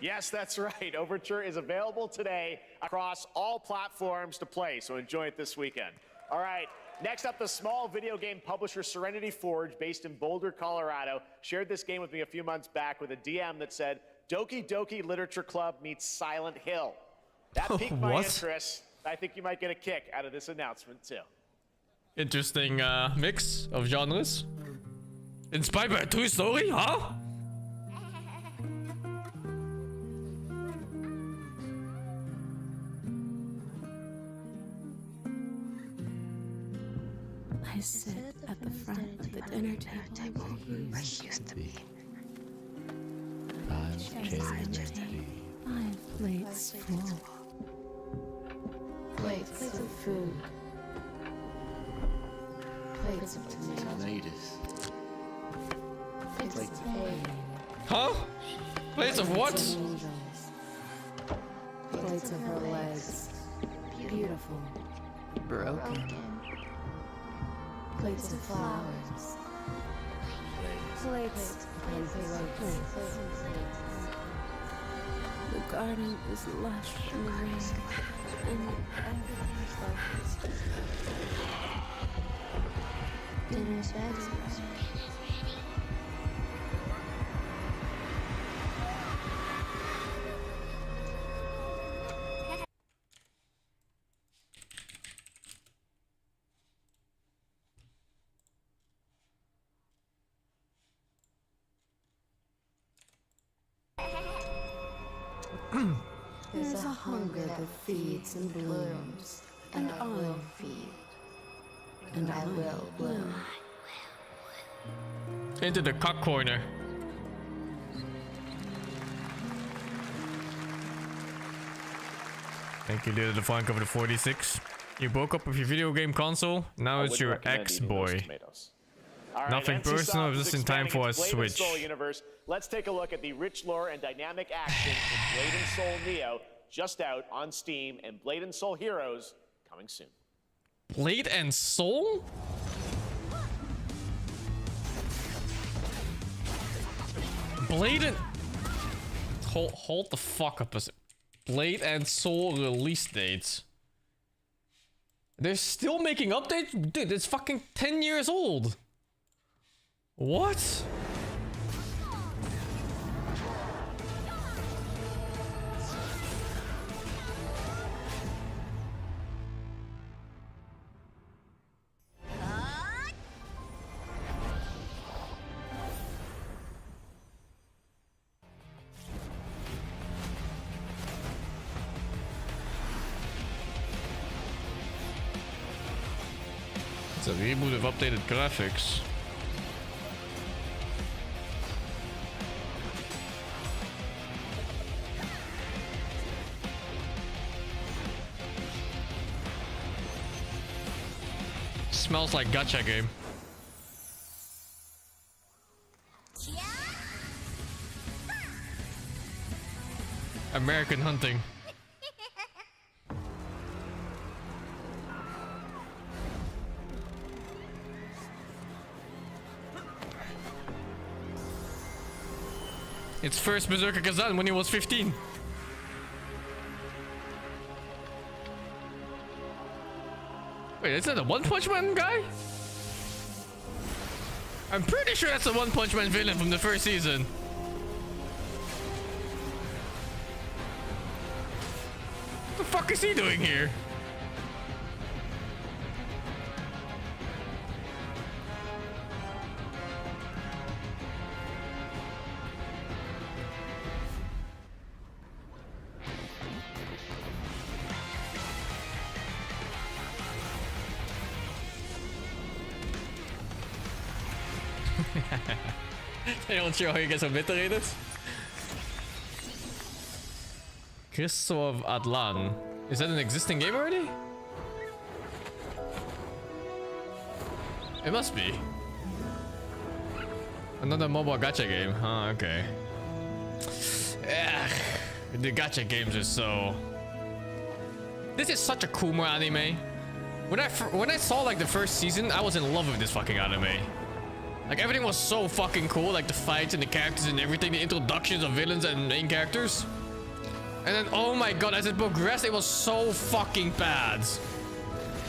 Yes, that's right. Overture is available today across all platforms to play, so enjoy it this weekend. All right, next up, the small video game publisher Serenity Forge, based in Boulder, Colorado, shared this game with me a few months back with a DM that said, Doki Doki Literature Club meets Silent Hill. That piqued my What? interest. I think you might get a kick out of this announcement, too. Interesting mix of genres. Inspired by a true story, huh? I sit at the front of the dinner table where he used to be. Five plates full. Plates of food. Plates of tomatoes. Plates of egg. Huh? Plates of what? Plates of her legs. Beautiful. Broken. Plates of flowers. Plates. The garden is lush and green, and everything's like dinner's ready. a hunger that feeds and blooms, and I'll feed, and I will bloom. Into the cock corner. Thank you, dude. The flank over the 46. You broke up with your video game console. Now it's your ex-boy. Nothing personal, just in time for a Switch. Soul universe. Let's take a look at the rich lore and dynamic action in Blade and Soul Neo, just out on Steam, and Blade and Soul Heroes coming soon. Blade and Soul? Blade and... Hold the fuck up a sec. Blade and Soul release dates. They're still making updates? Dude, it's fucking 10 years old. What? It's a reboot of updated graphics. Smells like gacha game. American hunting. It's first Berserker Kazan when he was 15. Wait, is that a One Punch Man guy? I'm pretty sure that's a One Punch Man villain from the first season. What the fuck is he doing here? They don't show how he gets obliterated. Crystal of Atlan. Is that an existing game already? It must be. Another mobile gacha game. Huh, okay. Ugh, the gacha games are so... This is such a Kuma anime. When I saw like the first season, I was in love with this fucking anime. Like everything was so fucking cool, like the fights and the characters and everything, the introductions of villains and main characters. And then, oh my god, as it progressed, it was so fucking bad.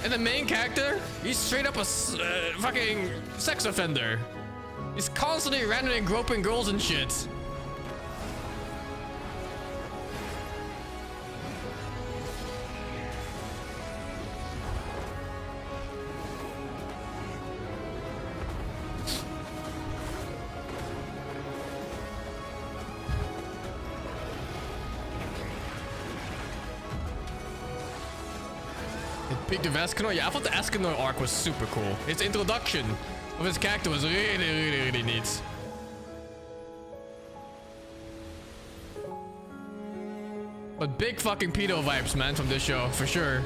And the main character, he's straight up a fucking sex offender. He's constantly randomly groping girls and shit. Pick the Vascanor? Yeah, I thought the Ascanor arc was super cool. His introduction of his character was really neat. But big fucking pedo vibes, man, from this show, for sure.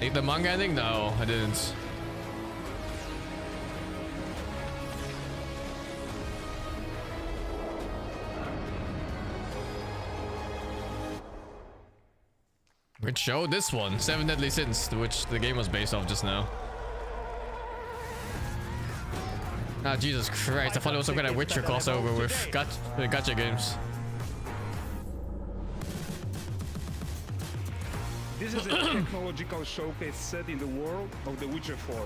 Need the manga ending? No, I didn't. Which show? This one, Seven Deadly Sins, which the game was based off just now. Ah, Jesus Christ, I thought it was some kind of Witcher crossover with gacha games. This is a technological showcase set in the world of The Witcher 4.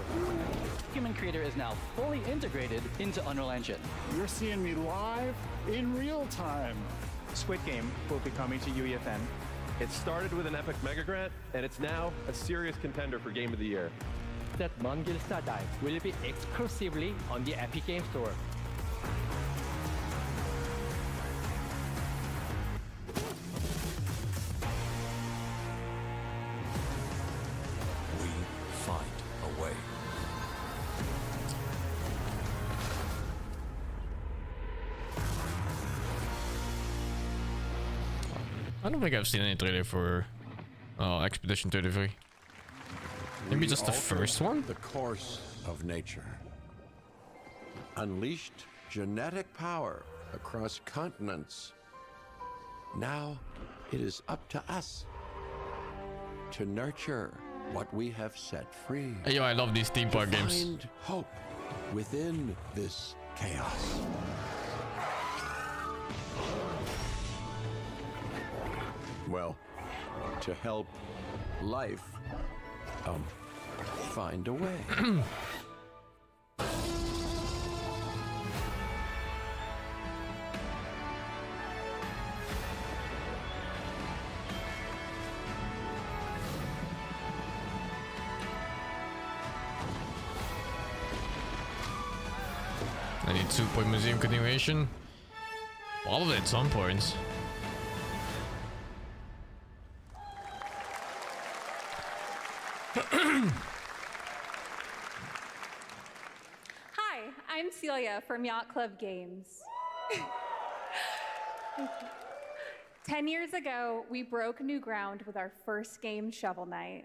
Human Creator is now fully integrated into Unreal Engine. You're seeing me live in real time. Squid Game will be coming to UEFN. It started with an epic mega grant, and it's now a serious contender for Game of the Year. That Mongilsta Dive will be exclusively on the Epic Game Store. I don't think I've seen any trailer for Expedition 33. Maybe just the first one? The course of nature. Unleashed genetic power across continents. Now it is up to us to nurture what we have set free. Hey, yo, I love these theme park games. Find hope within this chaos. Well, to help life find a way. I need 2-point museum continuation. All of it at some points. Hi, I'm Celia from Yacht Club Games. 10 years ago, we broke new ground with our first game, Shovel Knight.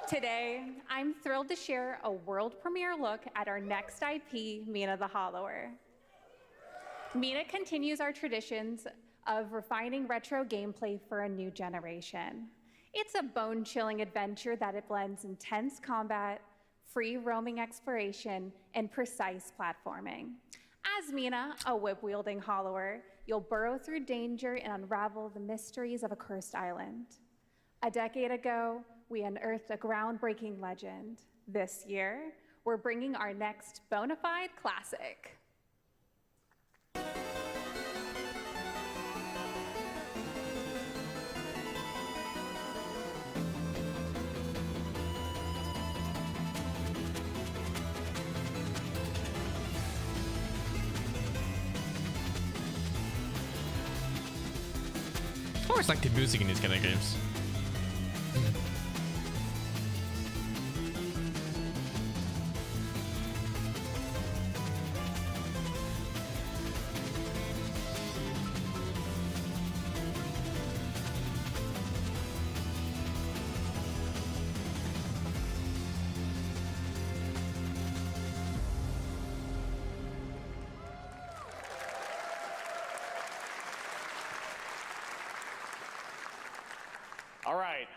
Today, I'm thrilled to share a world premiere look at our next IP, Mina the Hollower. Mina continues our traditions of refining retro gameplay for a new generation. It's a bone-chilling adventure that it blends intense combat, free roaming exploration, and precise platforming. As Mina, a whip-wielding hollower, you'll burrow through danger and unravel the mysteries of a cursed island. A decade ago, we unearthed a groundbreaking legend. This year, we're bringing our next bona fide classic. I always like the music in these kind of games. All right,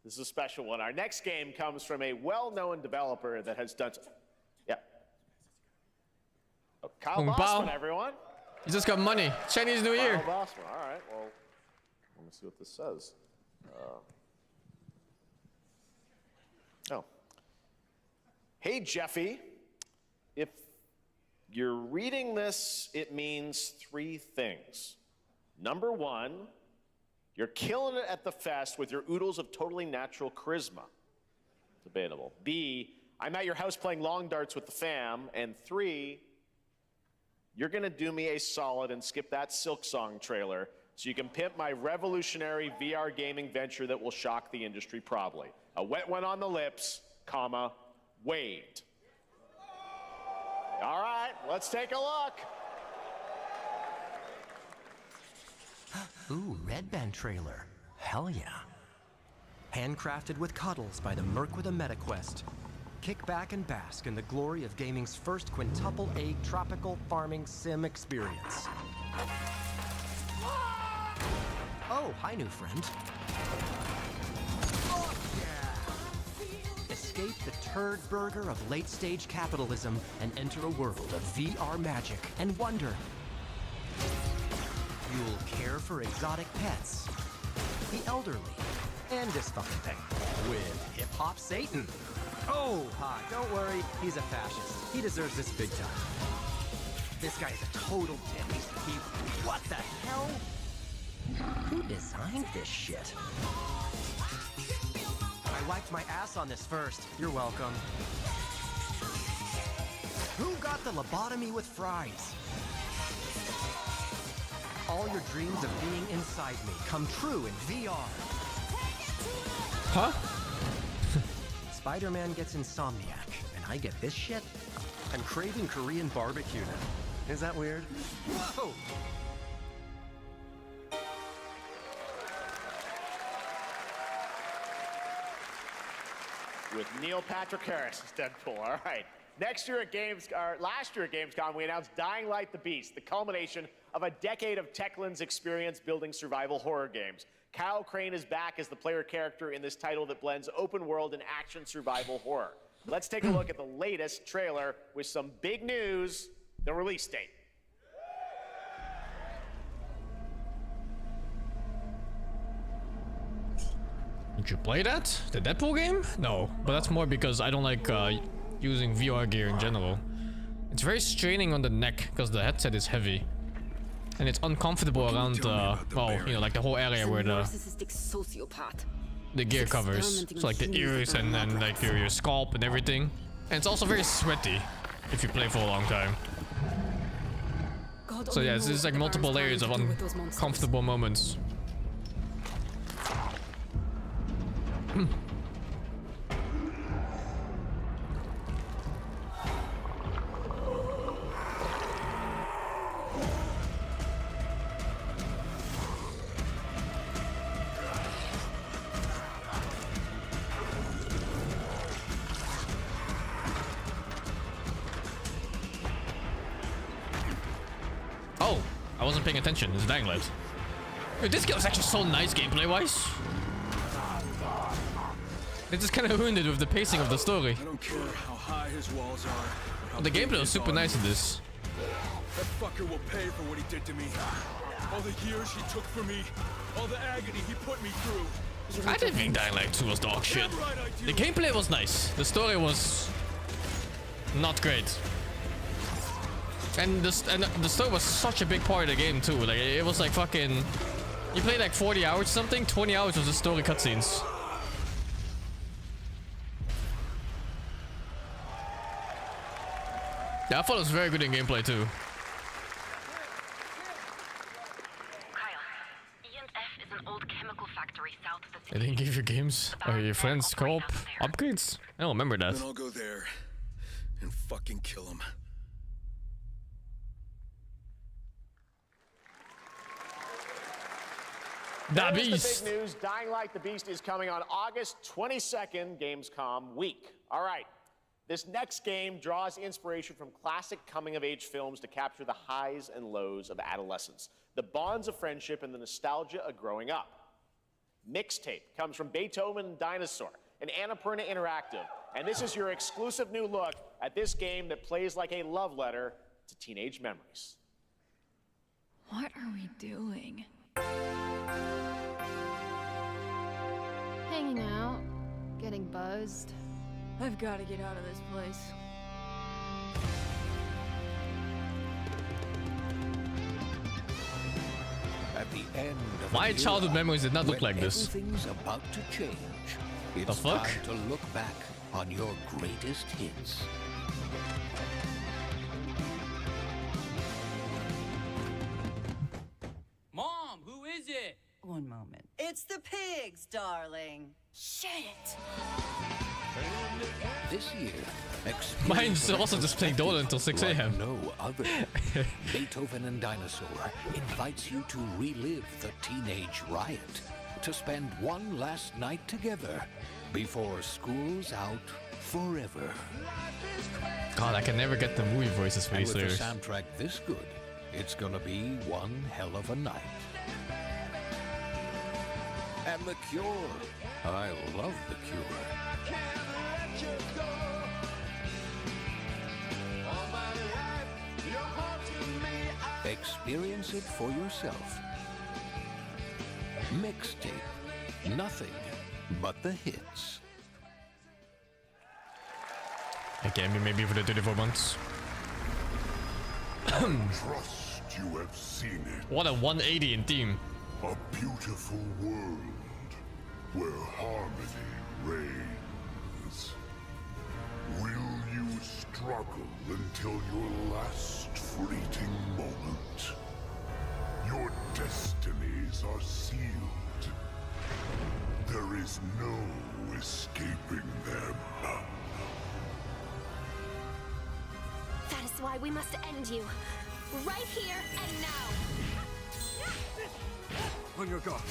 this is a special one. Our next game comes from a well-known developer that has done. Yeah. Oh, Kyle Bossman, everyone. You just got money. Chinese New Year. Kyle Bossman. All right. Well, let me see what this says. Hey, Jeffy. If you're reading this, it means 3 things. Number 1. You're killing it at the fest with your oodles of totally natural charisma. Debatable. B, I'm at your house playing long darts with the fam. And 3, you're gonna do me a solid and skip that Silk Song trailer so you can pimp my revolutionary VR gaming venture that will shock the industry probably. A wet one on the lips, comma, wait. All right, let's take a look. Ooh, Red Band trailer. Hell yeah. Handcrafted with cuddles by the Merc with a MetaQuest. Kick back and bask in the glory of gaming's first quintuple A tropical farming sim experience. Oh, hi, new friend. Oh, yeah. Escape the turd burger of late-stage capitalism and enter a world of VR magic and wonder. You'll care for exotic pets, the elderly, and dysfuncting with hip-hop Satan. Oh, hi, don't worry, he's a fascist. He deserves this big time. This guy's a total dick. What the hell? Who designed this shit? I wiped my ass on this first. You're welcome. Who got the lobotomy with fries? All your dreams of being inside me come true in VR. Huh? Spider-Man gets Insomniac, and I get this shit? I'm craving Korean barbecue now. Is that weird? Whoa! with Neil Patrick Harris as Deadpool. All right. Last year at Gamescom, we announced Dying Light the Beast, the culmination of a decade of Techland's experience building survival horror games. Kyle Crane is back as the player character in this title that blends open world and action survival horror. Let's take a look at the latest trailer with some big news, the release date. Did you play that? The Deadpool game? No, but that's more because I don't like using VR gear in general. It's very straining on the neck because the headset is heavy. And it's uncomfortable around, well, you know, like the whole area where the gear covers. So like the ears and then like your scalp and everything. And it's also very sweaty if you play for a long time. So yeah, it's like multiple layers of uncomfortable moments. Oh, I wasn't paying attention. It's Dying Light. Dude, this game was actually so nice gameplay-wise. They just kind of ruined it with the pacing of the story. I don't care how high his walls are. The gameplay was super nice in this. That fucker will pay for what he did to me. All the years he took from me. All the agony he put me through. I didn't think Dying Light 2 was dog shit. The gameplay was nice. The story was not great. And the story was such a big part of the game too. Like it was like fucking. You played like 40 hours or something. 20 hours was the story cutscenes. Yeah, I thought it was very good in gameplay too. They didn't give you games or your friends co-op upgrades? I don't remember that. Then I'll go there and fucking kill him. The There's Beast. the big news. Dying Light the Beast is coming on August 22nd, Gamescom week. All right. This next game draws inspiration from classic coming-of-age films to capture the highs and lows of adolescence, the bonds of friendship, and the nostalgia of growing up. Mixtape comes from Beethoven and Dinosaur, an Annapurna Interactive, and this is your exclusive new look at this game that plays like a love letter to teenage memories. What are we doing? Hanging out, getting buzzed. I've got to get out of this place. At the end of My childhood memories did not look like this. Everything's about to change. It's The fuck? time to look back on your greatest hits. Mom, who is it? One moment. It's the pigs, darling. Shit! This year, Mine's also just playing Dota until 6 a.m. No other. Beethoven and Dinosaur invites you to relive the teenage riot, to spend one last night together before school's out forever. God, I can never get the movie voices for And these with lyrics. a soundtrack this good, it's gonna be one hell of a night. And The Cure. I love The Cure. Experience it for yourself. Mixtape. Nothing but the hits. Okay, maybe for the 24 months. Trust you have seen it. What a 180 in theme. A beautiful world where harmony reigns. Will you struggle until your last fleeting moment? Your destinies are sealed. There is no escaping them. That is why we must end you. Right here and now. On your guard.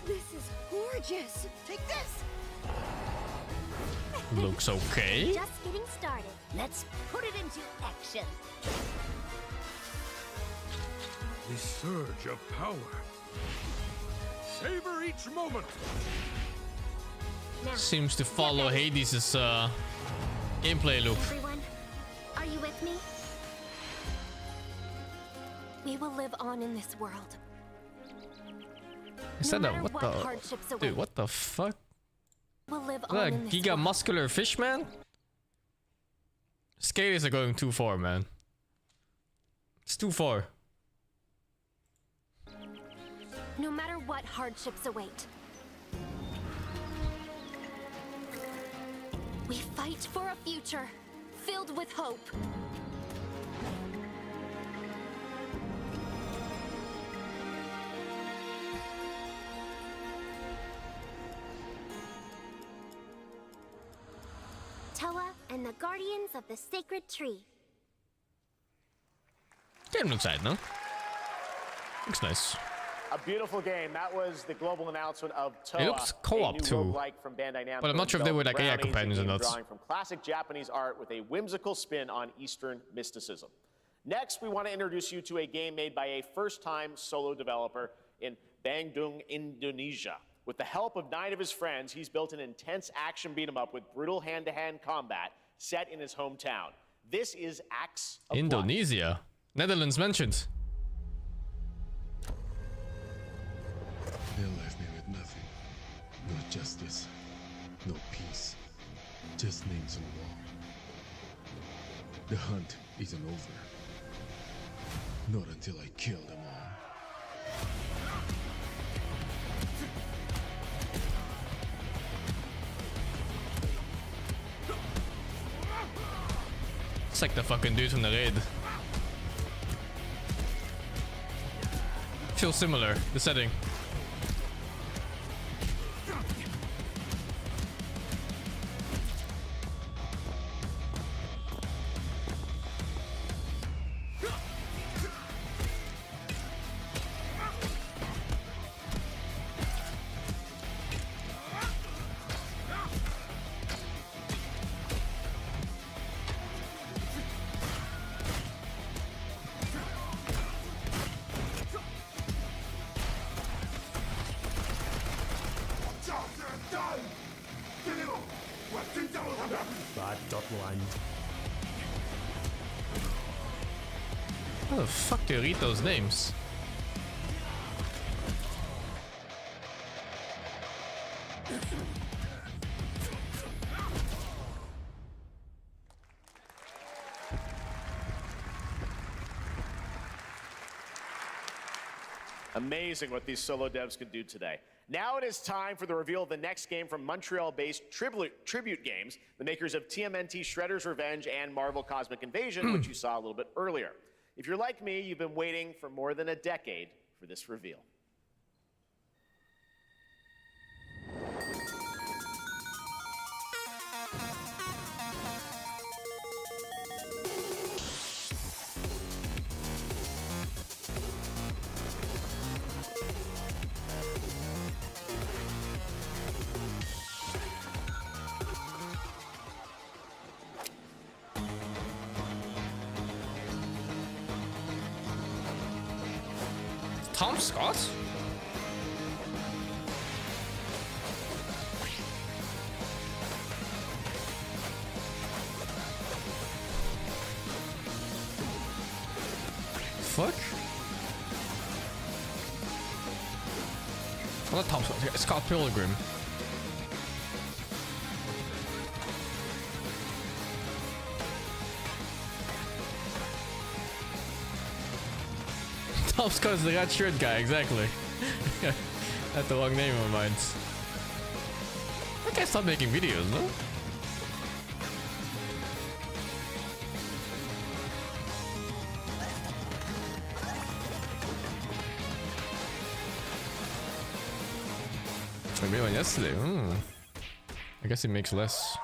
This is gorgeous. Take this! Looks okay. Just getting started. Let's put it into action. The surge of power. Savor each moment. Now, Seems to follow Hades' gameplay loop. everyone, are you with me? We will live on in this world. Is that No a matter what what the hardships await. dude? What the fuck? We'll live Is that on a in this giga world. muscular fish man? Skaters are going too far, man. It's too far. No matter what hardships await. We fight for a future filled with hope. Toa and the Guardians of the Sacred Tree. Game looks nice, no? Looks nice. A beautiful game. That was the global announcement of Toa. It looks co-op a new too. roguelike from Bandai Namco. But I'm not sure if they were like AI Brownies, a companions or game not. drawing from classic Japanese art with a whimsical spin on Eastern mysticism. Next, we want to introduce you to a game made by a first-time solo developer in Bandung, Indonesia. With the help of 9 of his friends, he's built an intense action beat-em-up with brutal hand-to-hand combat set in his hometown. This is Axe of Blood. Indonesia. Netherlands mentioned. They left me with nothing. No justice, no peace, just names on the wall. The hunt isn't over. Not until I kill them all. It's like the fucking dude from the raid. Feels similar, the setting. How the fuck do you read those names? Amazing what these solo devs can do today. Now it is time for the reveal of the next game from Montreal-based Tribute Games, the makers of TMNT Shredder's Revenge and Marvel Cosmic Invasion, which you saw a little bit earlier. If you're like me, you've been waiting for more than a decade for this reveal. Tom Scott? Fuck? Oh, not Tom Scott. It's Scott Pilgrim. Tom Scott is the red shirt guy, exactly. That's the wrong name of mine. That guy stopped making videos, no? I made one yesterday. I guess it makes less.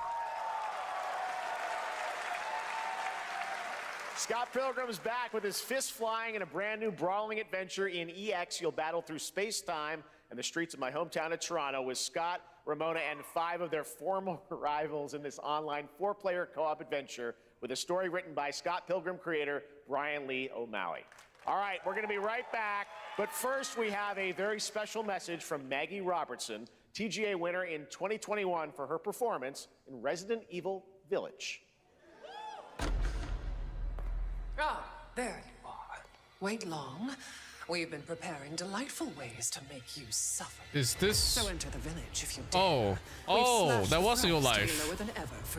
Scott Pilgrim's back with his fist flying in a brand new brawling adventure in EX. You'll battle through space-time and the streets of my hometown of Toronto with Scott, Ramona, and 5 of their former rivals in this online 4-player co-op adventure with a story written by Scott Pilgrim creator Brian Lee O'Malley. All right, we're going to be right back, but first we have a very special message from Maggie Robertson, TGA winner in 2021 for her performance in Resident Evil Village. Ah, there you are. Wait long. We've been preparing delightful ways to make you suffer. Is this? So enter the village if you dare. Oh, that was real life.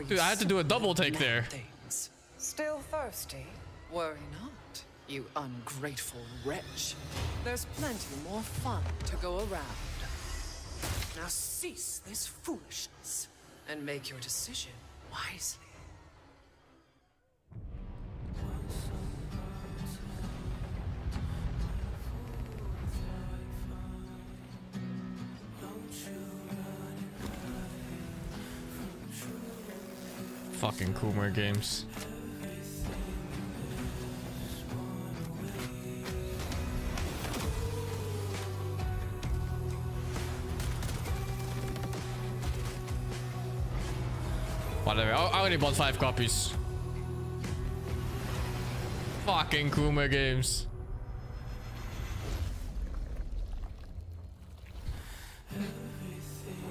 Dude, I had to do a double take there. Things. Still thirsty? Worry not, you ungrateful wretch. There's plenty more fun to go around. Now cease this foolishness and make your decision wisely. Fucking Coomer games. Whatever, I already bought 5 copies. Fucking Coomer games.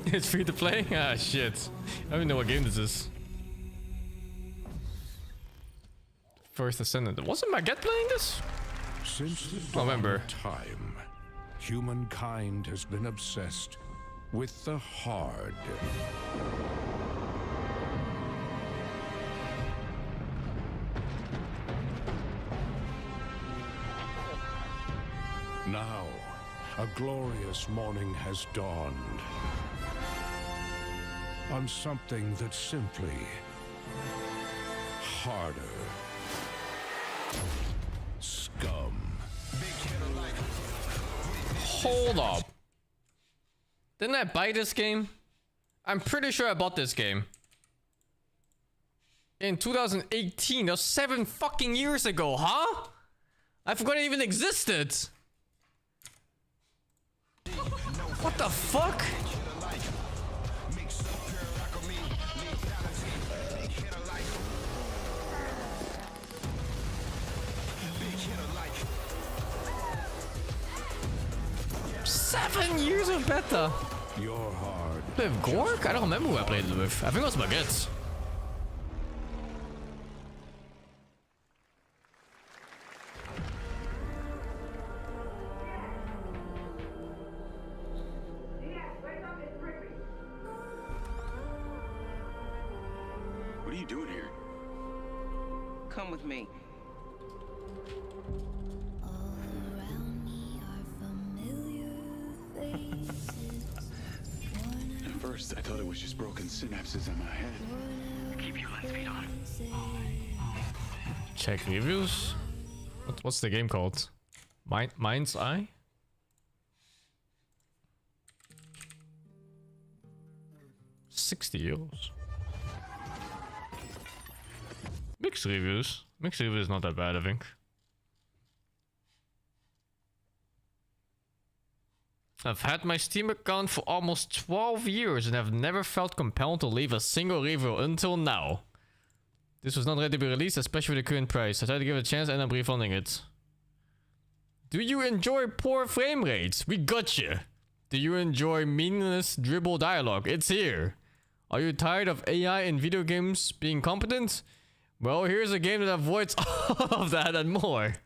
It's free to play? Ah, shit. I don't even know what game this is. First Ascendant. Wasn't Maget playing this? Since the dawn of time, humankind has been obsessed with the hard. Now, a glorious morning has dawned on something that's simply harder. Scum. Hold up. Didn't I buy this game? I'm pretty sure I bought this game. In 2018. That was 7 fucking years ago, huh? I forgot it even existed. What the fuck? Seven years of beta. You're hard. With Gork? I don't remember who I played it with. I think it was Baguettes. What are you doing here? Come with me. At first, I thought it was just broken synapses in my head. Keep your lens feed on. Check reviews. What's the game called? Mind's Eye? €60. Mixed reviews. Mixed reviews is not that bad, I think. I've had my Steam account for almost 12 years and have never felt compelled to leave a single review until now. This was not ready to be released, especially with the current price. I tried to give it a chance and I'm refunding it. Do you enjoy poor frame rates? We got you. Do you enjoy meaningless dribble dialogue? It's here. Are you tired of AI in video games being competent? Well, here's a game that avoids all of that and more.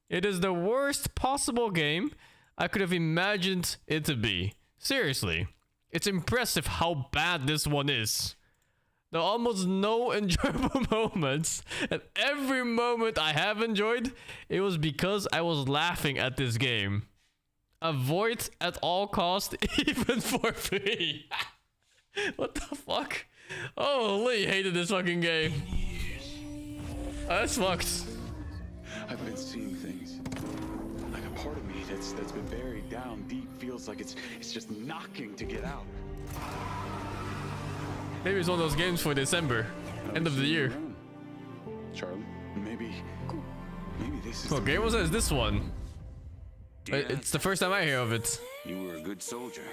It is the worst possible game I could have imagined it to be. Seriously, it's impressive how bad this one is. There are almost no enjoyable moments, and every moment I have enjoyed, it was because I was laughing at this game. Avoid at all costs, even for free. What the fuck? Holy, hated this fucking game. Oh, that's fucked. I've been seeing things. Like a part of me that's been buried down deep feels like it's just knocking to get out. Maybe it's one of those games for December, end of the year. Charlie, maybe this is. What game was this one? It's the first time I hear of it. You were a good soldier.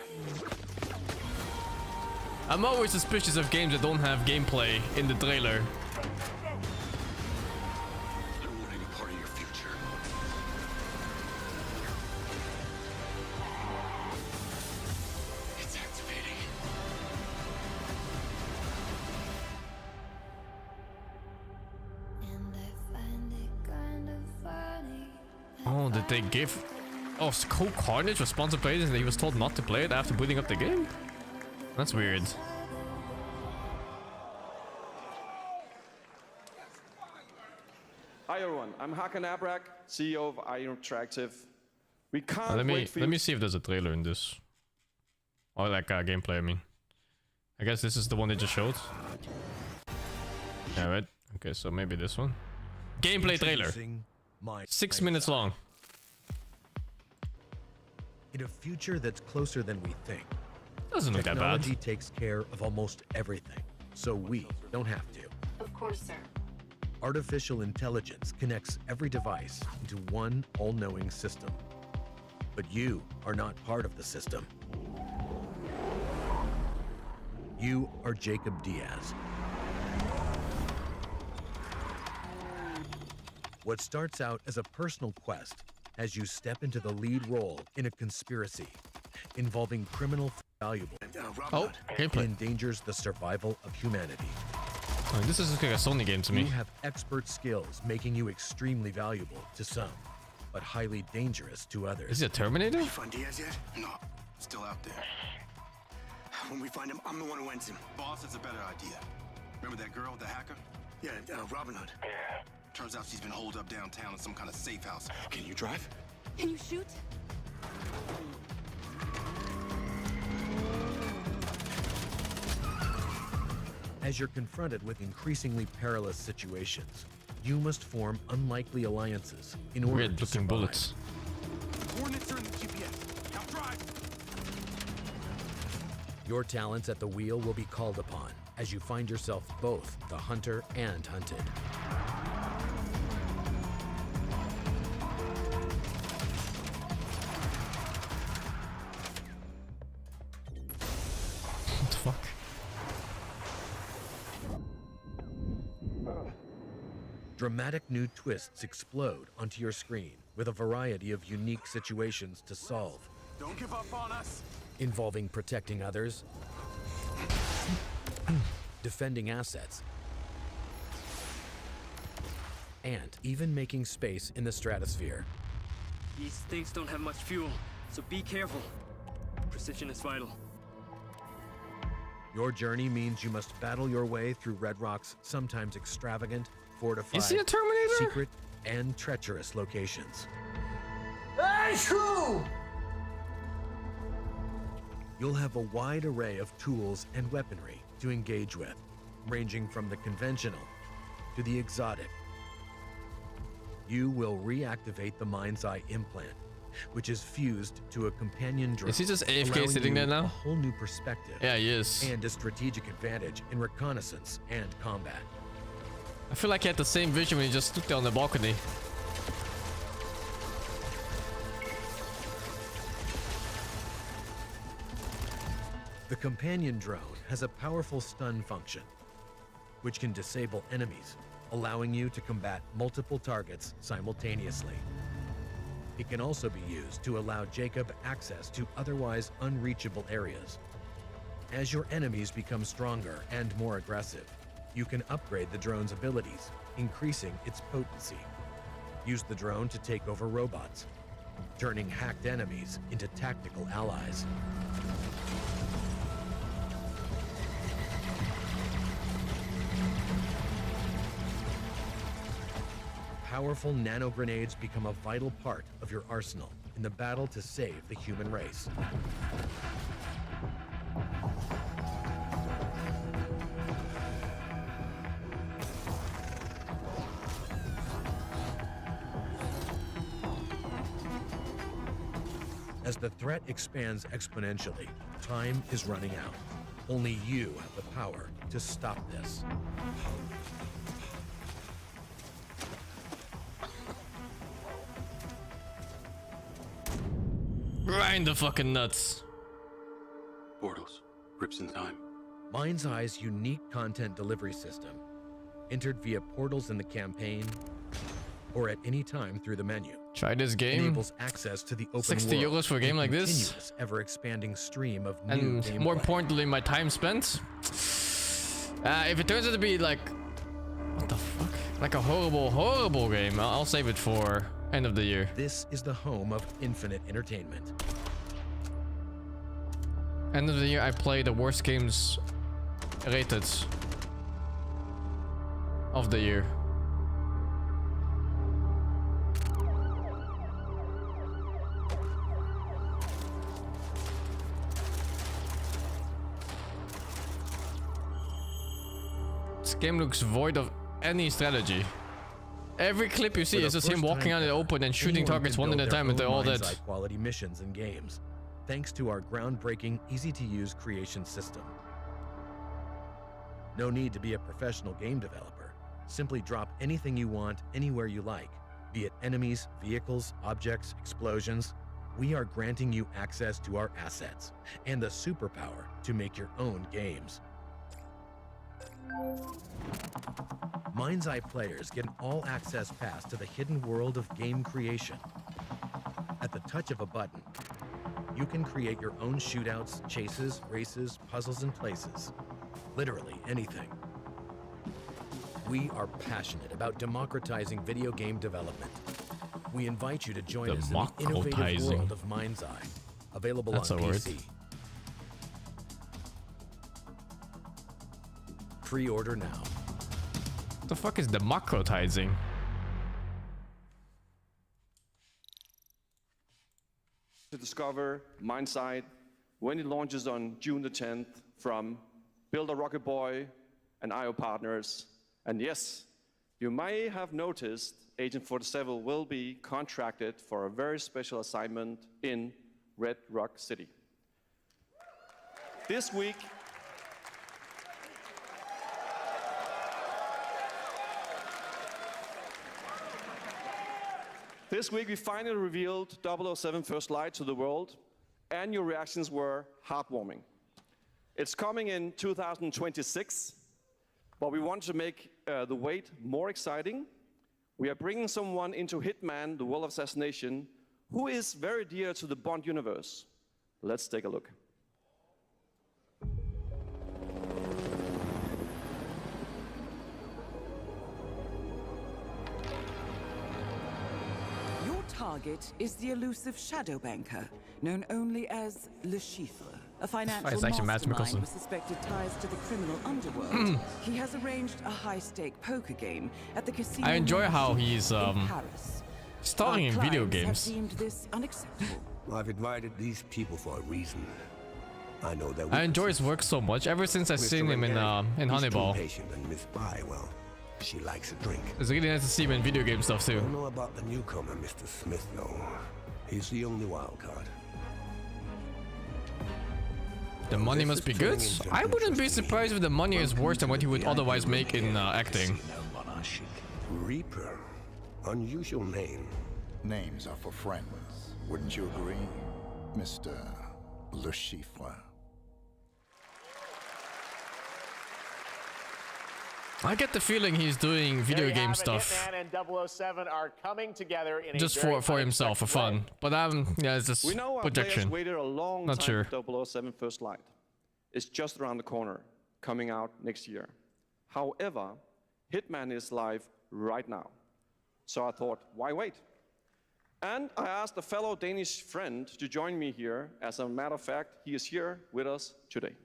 I'm always suspicious of games that don't have gameplay in the trailer. I don't want any part of your future. It's activating. Oh, did they give... Oh, Cold Carnage was sponsored play it and he was told not to play it after booting up the game? That's weird. Hi everyone, I'm Hakan Abrak, CEO of Iron Interactive. We can't Let wait for me you. see if there's a trailer in this. Or like gameplay, I mean. I guess this is the one they just showed. Yeah, right. Okay, so maybe this one. Gameplay trailer. 6 minutes long. In a future that's closer than we think, Doesn't look that bad. technology takes care of almost everything, so we don't have to. Of course, sir. Artificial intelligence connects every device into one all-knowing system. But you are not part of the system. You are Jacob Diaz. What starts out as a personal quest as you step into the lead role in a conspiracy involving criminal valuable gameplay. endangers the survival of humanity. Oh, this is like a Sony game to me. You have expert skills making you extremely valuable to some, but highly dangerous to others. Is it a Terminator? Did you find Diaz yet? No, still out there. When we find him, I'm the one who ends him. Boss has a better idea. Remember that girl, the hacker? Yeah, Robin Hood. Yeah. Turns out she's been holed up downtown in some kind of safe house. Can you drive? Can you shoot? As you're confronted with increasingly perilous situations, you must form unlikely alliances in order Weird to looking survive. bullets. Coordinates are in the GPS. Now drive! Your talents at the wheel will be called upon as you find yourself both the hunter and hunted. What the fuck? Dramatic new twists explode onto your screen with a variety of unique situations to solve, Don't give up on us! involving protecting others, defending assets, and even making space in the stratosphere. These things don't have much fuel, so be careful. Precision is vital. Your journey means you must battle your way through Red Rock's sometimes extravagant, fortified, Is he a Terminator? secret, and treacherous locations. You'll have a wide array of tools and weaponry to engage with, ranging from the conventional to the exotic. You will reactivate the Mind's Eye implant, which is fused to a companion drone. Is he just AFK allowing sitting you there now? A whole new perspective. Yeah, he is. And a strategic advantage in reconnaissance and combat. I feel like he had the same vision when he just stood there on the balcony. The companion drone has a powerful stun function, which can disable enemies, allowing you to combat multiple targets simultaneously. It can also be used to allow Jacob access to otherwise unreachable areas. As your enemies become stronger and more aggressive, you can upgrade the drone's abilities, increasing its potency. Use the drone to take over robots, turning hacked enemies into tactical allies. Powerful nano grenades become a vital part of your arsenal in the battle to save the human race. As the threat expands exponentially, time is running out. Only you have the power to stop this. kinda fucking nuts. Portals. Rips in time. Mind's Eye's unique content delivery system, entered via portals in the campaign or at any time through the menu. Try this game. Enables access to the open 60 world euros for a game like this. continuous, ever-expanding stream of new And gameplay. more importantly, my time spent. If it turns out to be like, what the fuck? Like a horrible game, I'll save it for end of the year. This is the home of infinite entertainment. End of the year, I play the worst games rated of the year. This game looks void of any strategy. Every clip you see is just him walking out in the open and shooting targets one at a time and they're all dead. Quality missions and games, thanks to our groundbreaking, easy-to-use creation system. No need to be a professional game developer. Simply drop anything you want anywhere you like, be it enemies, vehicles, objects, explosions. We are granting you access to our assets and the superpower to make your own games. Mind's Eye players get an all-access pass to the hidden world of game creation. At the touch of a button, you can create your own shootouts, chases, races, puzzles, and places. Literally anything. We are passionate about democratizing video game development. We invite you to join us in the innovative world of Mind's Eye, available on PC. Pre-order now. What the fuck is democratizing? To discover Mind's Eye when it launches on June the 10th from Builder Rocket Boy and IO partners. And yes, you may have noticed Agent 47 will be contracted for a very special assignment in Red Rock City. This week, we finally revealed 007 First Light to the world, and your reactions were heartwarming. It's coming in 2026, but we want to make the wait more exciting. We are bringing someone into Hitman, the World of Assassination, who is very dear to the Bond universe. Let's take a look. Target is the elusive shadow banker, known only as Le Chiffre, a financial mastermind with suspected ties to the criminal underworld. He has arranged a high-stake poker game at the casino. I enjoy how he's Paris. starring in video games. Have deemed this unacceptable. I've invited these people for a reason. I know that. I enjoy his work so much ever since I've seen him in Hannibal. Patient and Miss Spy, well, she likes a drink. It's really nice to see him in video game stuff too. I don't know about the newcomer, Mr. Smith, though. He's the only wild card. The money must be good? I wouldn't be surprised if the money is worse than what he would otherwise make in acting. Reaper. Unusual name. Names are for friends. Wouldn't you agree, Mr. Le Chiffre? I get the feeling he's doing video game stuff. Hitman and 007 are coming together in just a for himself, for fun. But yeah, it's just we know our projection. Players waited a long Not time sure. for 007 First Light. It's just around the corner, coming out next year. However, Hitman is live right now. So I thought, why wait? And I asked a fellow Danish friend to join me here. As a matter of fact, he is here with us today.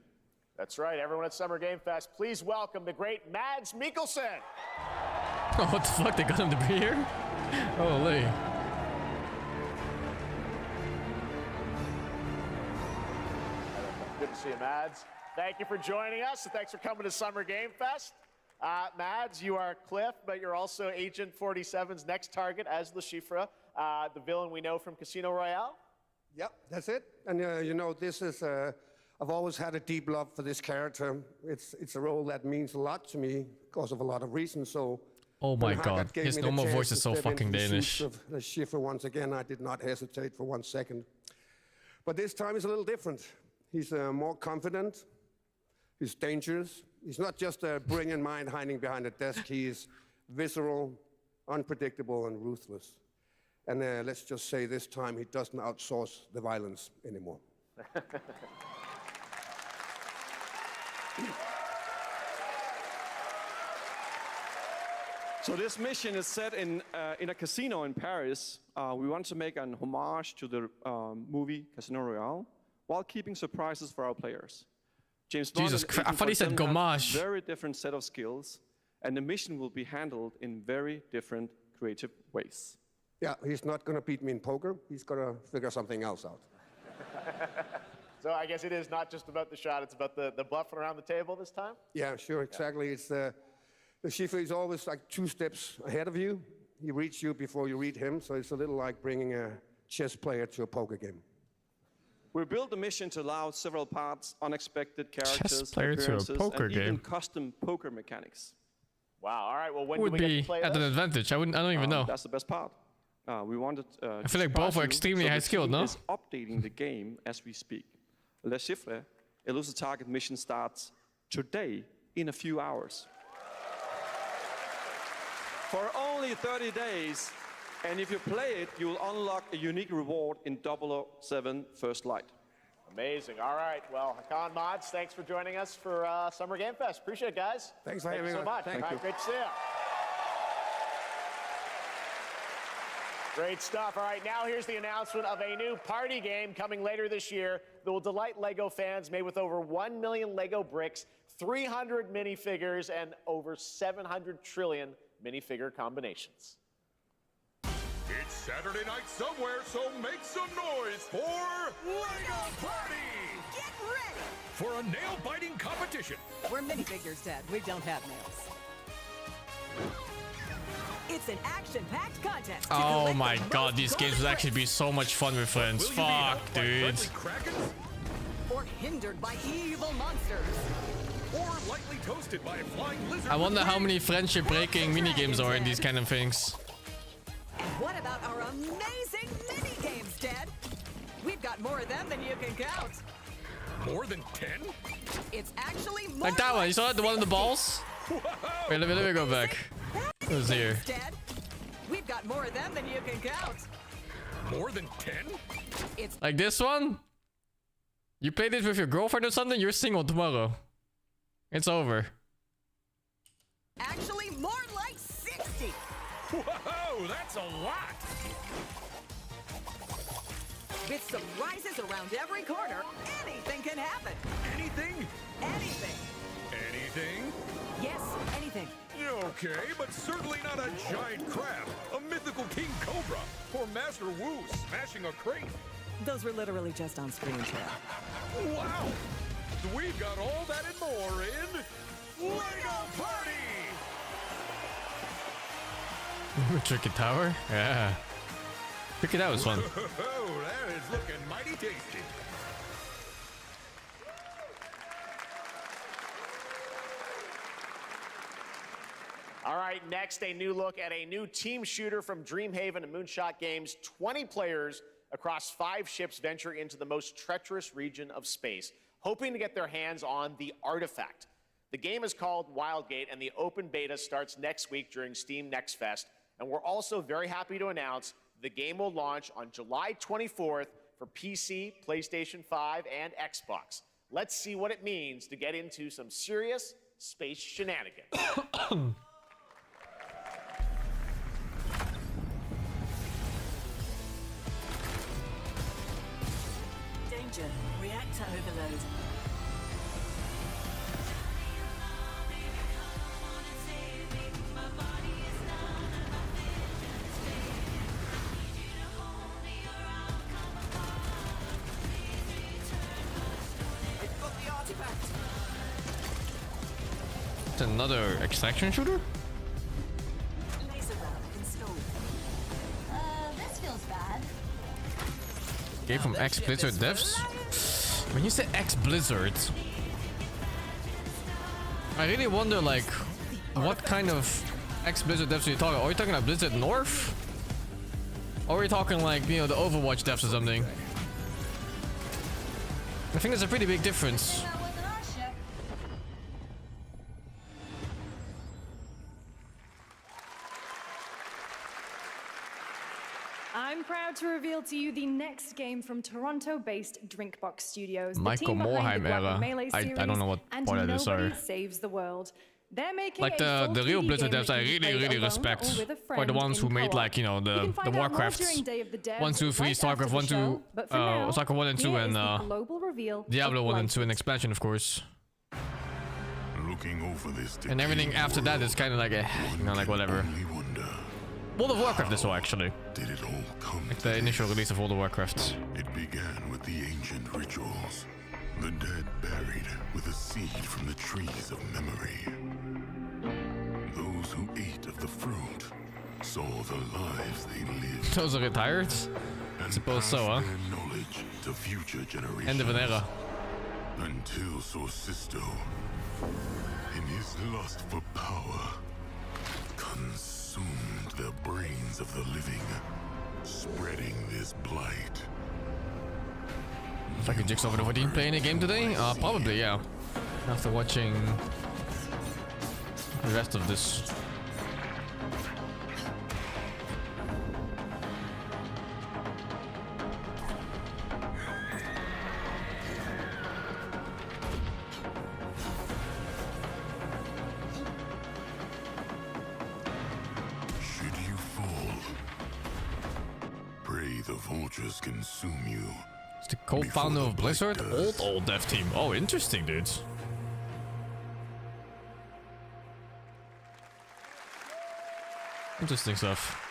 That's right, everyone at Summer Game Fest, please welcome the great Mads Mikkelsen. Oh, what the fuck, they got him to be here? Holy. Good to see you, Mads. Thank you for joining us, and thanks for coming to Summer Game Fest. Mads, you are Cliff, but you're also Agent 47's next target as Le Chiffre, the villain we know from Casino Royale. Yep, that's it. And you know, this is I've always had a deep love for this character. It's a role that means a lot to me because of a lot of reasons. So, oh my god, his normal voice is so fucking Danish. The Chiffre once again, I did not hesitate for 1 second. But this time is a little different. He's more confident. He's dangerous. He's not just a brilliant mind hiding behind a desk. He is visceral, unpredictable, and ruthless. And let's just say this time he doesn't outsource the violence anymore. So this mission is set in a casino in Paris. We want to make an homage to the movie Casino Royale while keeping surprises for our players. James Bond Jesus Christ, I thought he said gommage. Very different set of skills, and the mission will be handled in very different creative ways. Yeah, he's not going to beat me in poker. He's going to figure something else out. So I guess it is not just about the shot, it's about the bluffing around the table this time? Yeah, sure, exactly. It's the Schiffer is always like 2 steps ahead of you. He reads you before you read him, so it's a little like bringing a chess player to a poker game. We built the mission to allow several parts, unexpected characters, Chess player to a poker and game. even custom poker mechanics. Wow, all right, well, when Would do we get be to play at this? an advantage. I don't even know. That's the best part. We wanted. I feel like both are extremely high skilled, no? Is updating the game as we speak. Le Chiffre, Elusive Target mission starts today in a few hours. For only 30 days, and if you play it, you will unlock a unique reward in 007 First Light. Amazing. All right. Well, Hakan Mods, thanks for joining us for Summer Game Fest. Appreciate it, guys. Thanks for having me. Thank you so much. Thank All you. right, great to see you. Great stuff. All right, now here's the announcement of a new party game coming later this year that will delight LEGO fans, made with over 1 million LEGO bricks, 300 minifigures, and over 700 trillion minifigure combinations. It's Saturday night somewhere, so make some noise for LEGO Party! Get ready! For a nail-biting competition. We're minifigures, Dad. We don't have nails. It's an action-packed contest. Oh my god, these games would actually be so much fun with friends. Fuck, dude. Or hindered by evil monsters. Or lightly toasted by a flying lizard. I wonder how many friendship-breaking minigames are in these kind of things. And what about our amazing mini-games, Dad? We've got more of them than you can count. More than 10? It's actually more Like that one, you saw that? The one in the balls? Wait, let me go back. It was here. Dad, we've got more of them than you can count. More than 10? It's Like this one? You played it with your girlfriend or something? You're single tomorrow. It's over. actually more like 60. Whoa, that's a lot. With surprises around every corner, anything can happen. Anything? Anything. Anything? Yes, anything. Okay, but certainly not a giant crab, a mythical king cobra, or Master Wu smashing a crate. Those were literally just on screen, Chad. Wow! We've got all that and more in LEGO Party! Tricky Tower? Yeah. Tricky, that was fun. Oh, that is looking mighty tasty. All right, next, a new look at a new team shooter from Dreamhaven and Moonshot Games. 20 players across 5 ships venture into the most treacherous region of space, hoping to get their hands on the artifact. The game is called Wildgate, and the open beta starts next week during Steam Next Fest. And we're also very happy to announce the game will launch on July 24th for PC, PlayStation 5, and Xbox. Let's see what it means to get into some serious space shenanigans. Danger. Reactor overload. It's another extraction shooter? Laser round installed. This feels bad. Game from X Blizzard devs? When you say X Blizzard, I really wonder, like, what kind of X Blizzard devs are you talking? Are you talking about Blizzard North? Or are we talking like, you know, the Overwatch devs or something? I think there's a pretty big difference. I'm proud to reveal to you the next game from Toronto-based Drinkbox Studios. Michael the team behind Morhaime the era. Guacamelee series, I don't know what and part that is, sorry. Nobody Saves the World. They're making Like a the real 4K Blizzard game devs that I can be really played respect. alone or with a Or the friend ones who in made co-op. like, you know, You the can find out more Warcrafts. during Day of the Devs 1, 2, 3, right StarCraft after 1, the 2, show, but for now, StarCraft 1 and 2 here is and the global reveal Diablo of 1 and Blight. 2 and expansion of course. Looking over this And everything after that is kind of like, you know, like whatever. World of Warcraft is so actually. Did it all come like the initial release of World of Warcraft. It began with the ancient rituals. The dead buried with a seed from the trees of memory. Those who ate of the fruit saw the lives they lived. Those are retired? I suppose so, huh? Their knowledge to future generations. End of an era. Until Sorcisto, in his lust for power, consumed the brains of the living, spreading this blight. Fucking Jigsaw over the playing a game today? Probably, yeah. After watching the rest of this. Should you fall, pray the vultures consume you. It's the co-founder of Blizzard? Old dev team. Oh, interesting, dudes. Interesting stuff.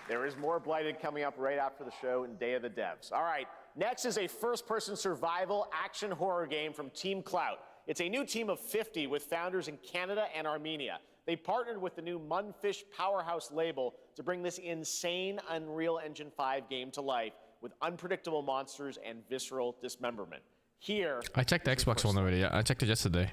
There is more Blighted coming up right after the show in Day of the Devs. All right, next is a first-person survival action horror game from Team Clout. It's a new team of 50 with founders in Canada and Armenia. They partnered with the new Munfish Powerhouse label to bring this insane Unreal Engine 5 game to life with unpredictable monsters and visceral dismemberment. Here, I checked the Xbox one already. Yeah, I checked it yesterday.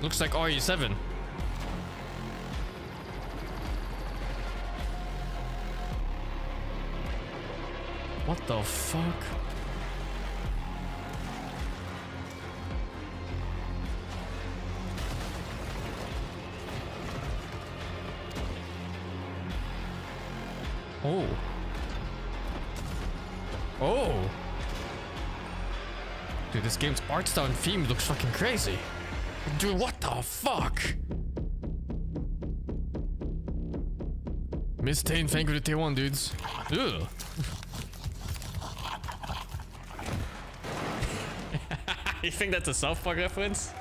Looks like RE7. What the fuck? Oh. Oh. Dude, this game's art style and theme looks fucking crazy. Dude, what the fuck? Miss Tane, thank you to tier 1, dudes. Ugh. You think that's a South Park reference?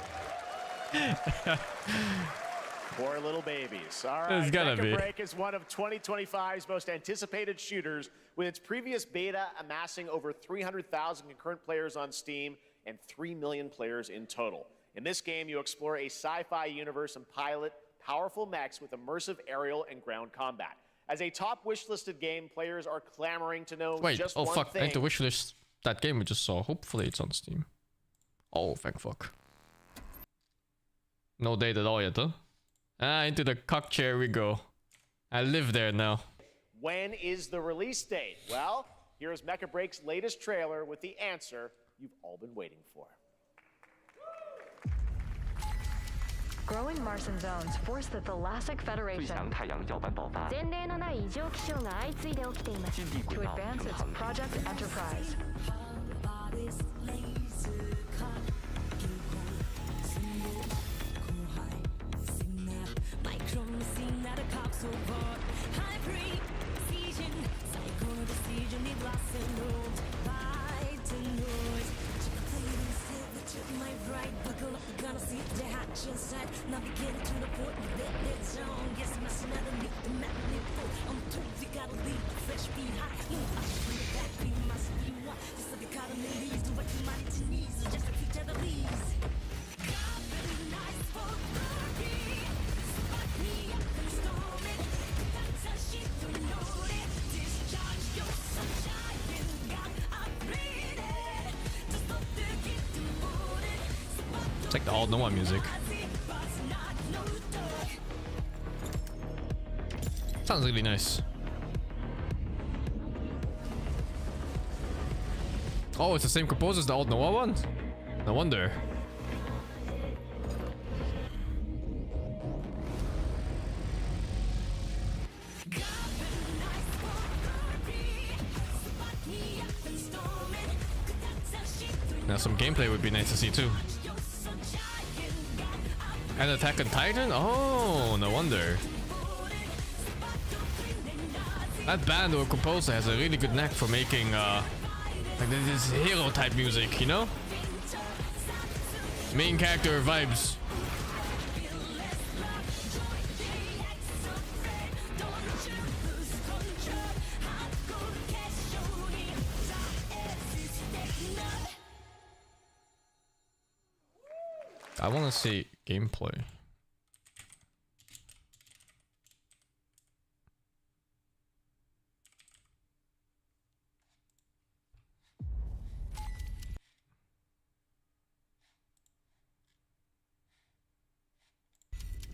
Poor little babies. All It's right, gotta be. Mecha Break is one of 2025's most anticipated shooters, with its previous beta amassing over 300,000 concurrent players on Steam and 3 million players in total. In this game, you explore a sci-fi universe and pilot powerful mechs with immersive aerial and ground combat. As a top wishlisted game, players are clamoring to know Wait, just oh one fuck, I thing. need to wishlist that game we just saw. Hopefully it's on Steam. Oh, thank fuck. No date at all yet, huh? Ah, into the cock chair we go. I live there now. When is the release date? Well, here's Mecha Break's latest trailer with the answer you've all been waiting for. Growing Martian zones force the Thalassic Federation to advance its Project Enterprise. Gonna see like the old Noah music. Sounds really nice. Oh, it's the same composer as the old Noah one? No wonder. Now some gameplay would be nice to see too. And Attack on Titan? Oh, no wonder. That band or composer has a really good knack for making like this hero type music, you know? Main character vibes. I want to see gameplay.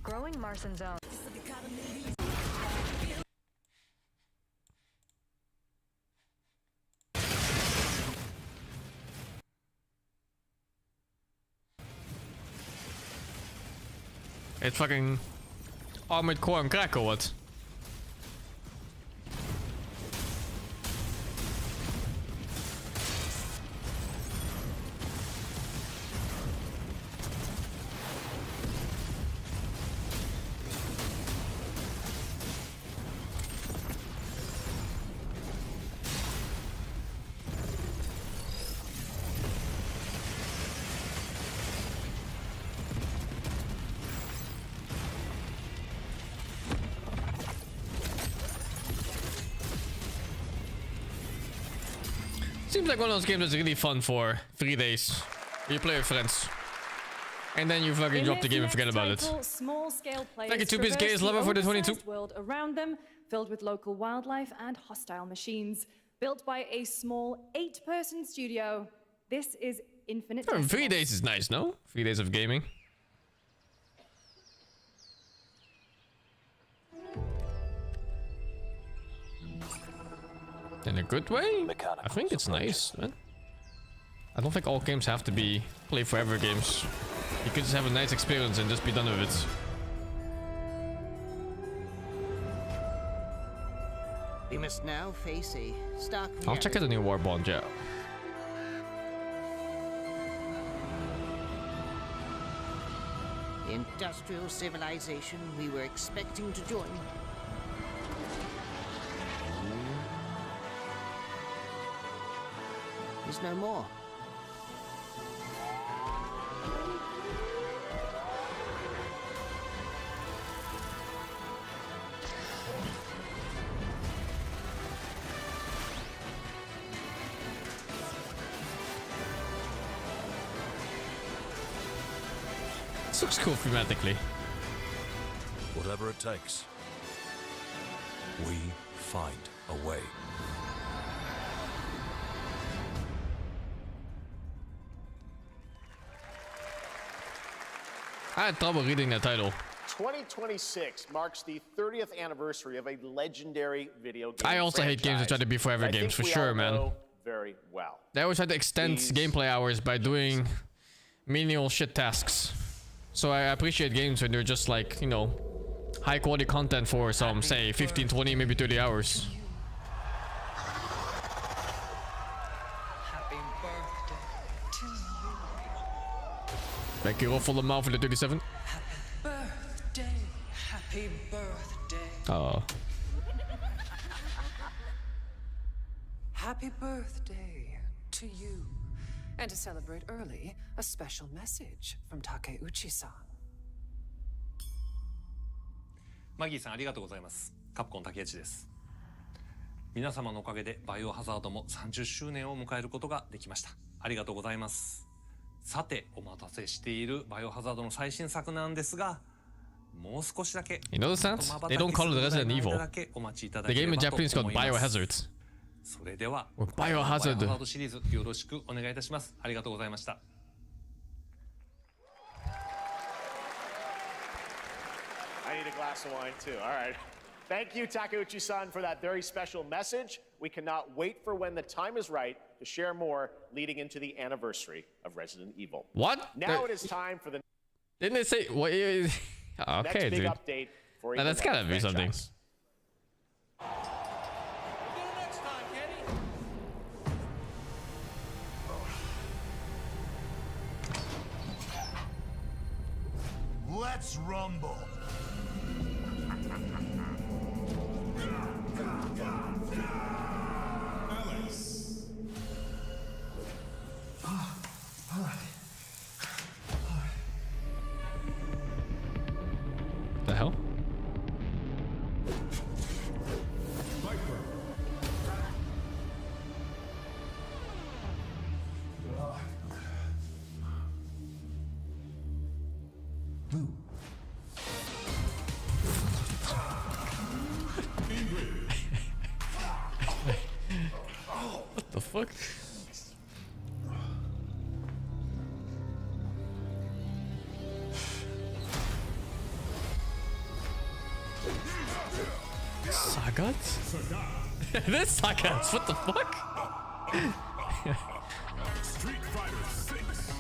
Growing Martian zone. It's fucking Armored Core and crack or what? Seems like one of those games that's really fun for 3 days. You play with friends. And then you fucking drop the game and forget about it. Small-scale players Thank you, 2-piece Gaze Lover, for the 22. World around them, filled with local wildlife and hostile machines. Built by a small 8-person studio. This is Infinite. 3 days is nice, no? 3 days of gaming. In a good way? I think it's nice, man. I don't think all games have to be play forever games. You could just have a nice experience and just be done with it. We must now face a stark I'll check out the new War Bond, yeah. The industrial civilization we were expecting to join is no more. This looks cool thematically. Whatever it takes, we find a way. I had trouble reading the title. 2026 marks the 30th anniversary of a legendary video game I also hate games that try to be forever games, for sure, man. Very well. They always try to extend gameplay hours by doing menial shit tasks. So I appreciate games when they're just like, you know, high quality content for some, say, 15, 20, maybe 30 hours. Happy birthday to you. Thank you all for the mouth for the 37. Happy birthday. Oh. Happy birthday to you. And to celebrate early, a special message from Takeuchi-san. マギーさんありがとうございます。カプコン竹内です。皆様のおかげでバイオハザードも30周年を迎えることができました。ありがとうございます。さて、お待たせしているバイオハザードの最新作なんですが、もう少しだけ You know the sense? They don't call it Resident Evil. The game in Japanese is called Biohazard. それでは、バイオハザードシリーズよろしくお願いいたします。ありがとうございました。need a glass of wine too. All right. Thank you, Takeuchi-san, for that very special message. We cannot wait for when the time is right to share more leading into the anniversary of Resident Evil. What? Now it is time for the Didn't they say what? Okay, next big dude. update for Now, that's gotta be something. Let's rumble. Alex. All right. The hell? What the fuck? Sagat? This Sagat? What the fuck? Street Fighter 6.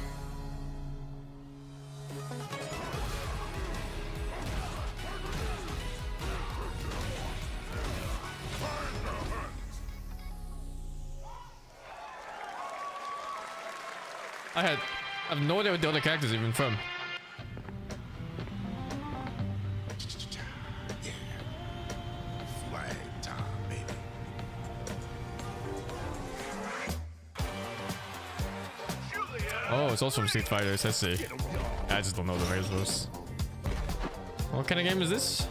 I have no idea what the other characters are even from. Flag time, baby. Oh, it's also from Street Fighter. Let's see. I just don't know the variables. What kind of game is this?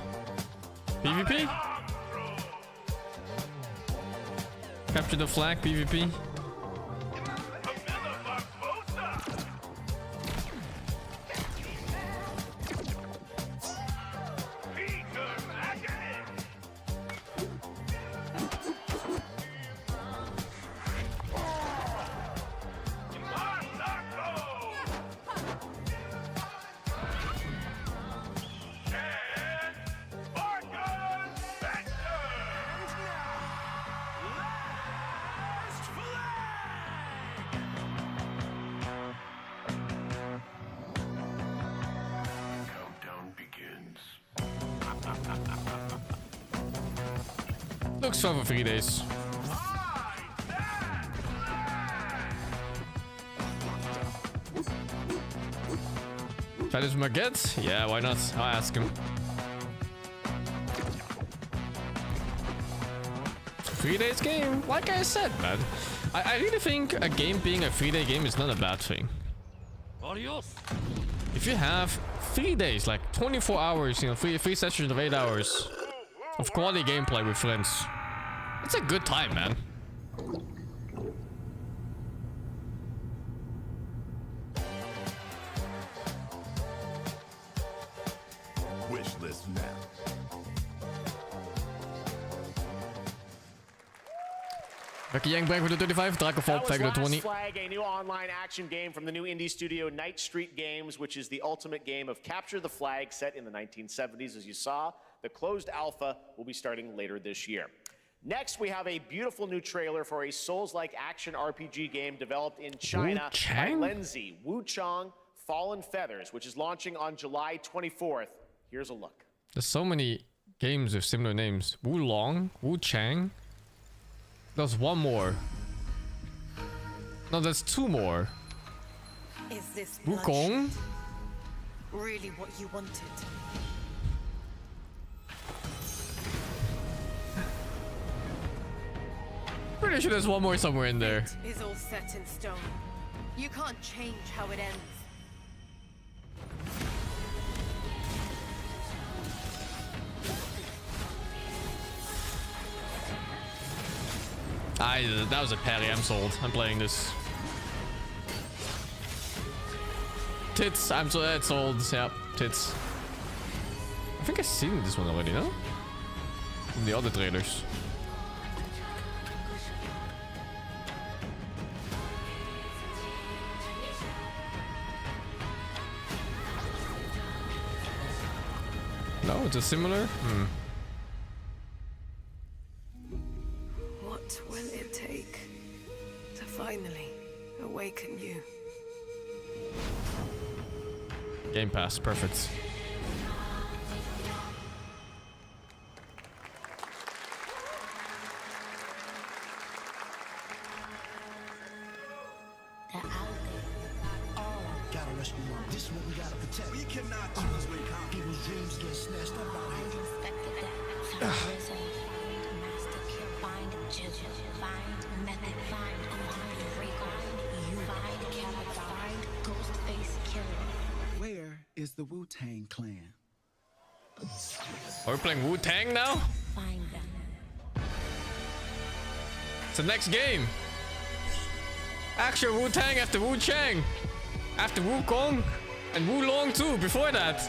PvP? Capture the flag, PvP. Looks fun for 3 days. Try this Maget? Yeah, why not? I'll ask him. 3 days game, like I said, man. I really think a game being a 3-day game is not a bad thing. Adios. If you have 3 days, like 24 hours, you know, three sessions of 8 hours of quality gameplay with friends, it's a good time, man. Wish list now. Becky Yang back with the 35, Dragonfall back with the 20. Flag, a new online action game from the new indie studio Night Street Games, which is the ultimate game of capture the flag set in the 1970s. As you saw, the closed alpha will be starting later this year. Next, we have a beautiful new trailer for a Souls-like action RPG game developed in China by Lenzi, Wuchang Fallen Feathers, which is launching on July 24th. Here's a look. There's so many games with similar names. Wulong, Wuchang. There's one more. No, there's two more. Is this Wukong? really what you wanted? Pretty sure there's one more somewhere in there. It is all set in stone. You can't change how it ends. That was a parry. I'm sold. I'm playing this. Tits. I'm so sold. Yep, tits. I think I've seen this one already, no? In the other trailers. No, Is it similar? What will it take to finally awaken you? Game Pass, perfect. Gotta rescue them. This is what we gotta protect. We cannot choose when people's dreams get snatched up out here. Find Jill, find method, find you find capital, find Ghostface Killer. Where is the Wu-Tang Clan? Are we playing Wu-Tang now? Find them. It's the next game. Actual Wu-Tang after Wu-Chang. After Wukong. And Wulong too, before that.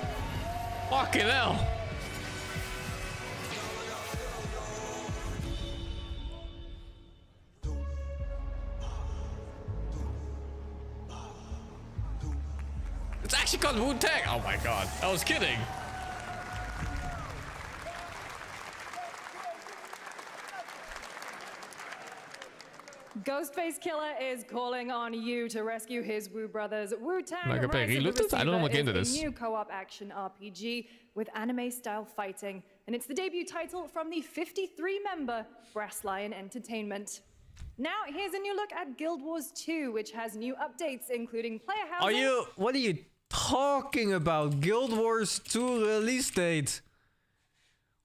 Fucking hell. It's actually called Wu-Tang. Oh my god. I was kidding. Ghostface Killer is calling on you to rescue his Wu brothers. Wu-Tang Am I gonna play Rise of the Reloaded? I don't know what game Receiver that is is. a new co-op action RPG with anime-style fighting, and it's the debut title from the 53-member Brass Lion Entertainment. Now, here's a new look at Guild Wars 2, which has new updates, including player housing. What are you talking about? Guild Wars 2 release date.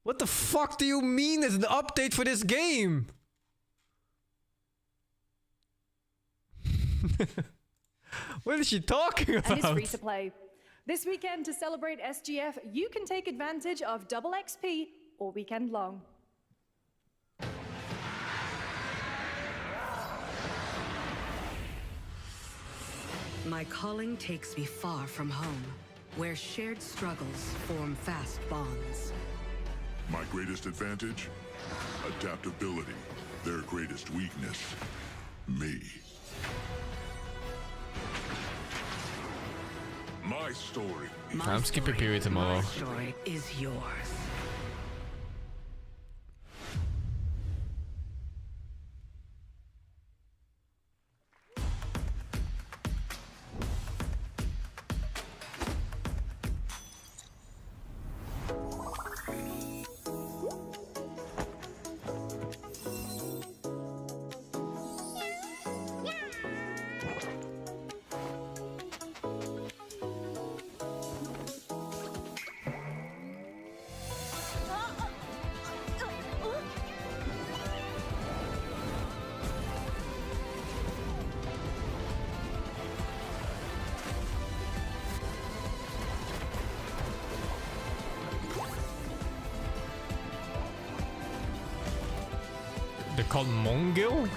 What the fuck do you mean it's an update for this game? What is she talking about? And it's free to play. This weekend, to celebrate SGF, you can take advantage of double XP all weekend long. My calling takes me far from home, where shared struggles form fast bonds. My greatest advantage? Adaptability. Their greatest weakness? Me. My story. I'm skipping period tomorrow. My story is yours. They're called Mongil?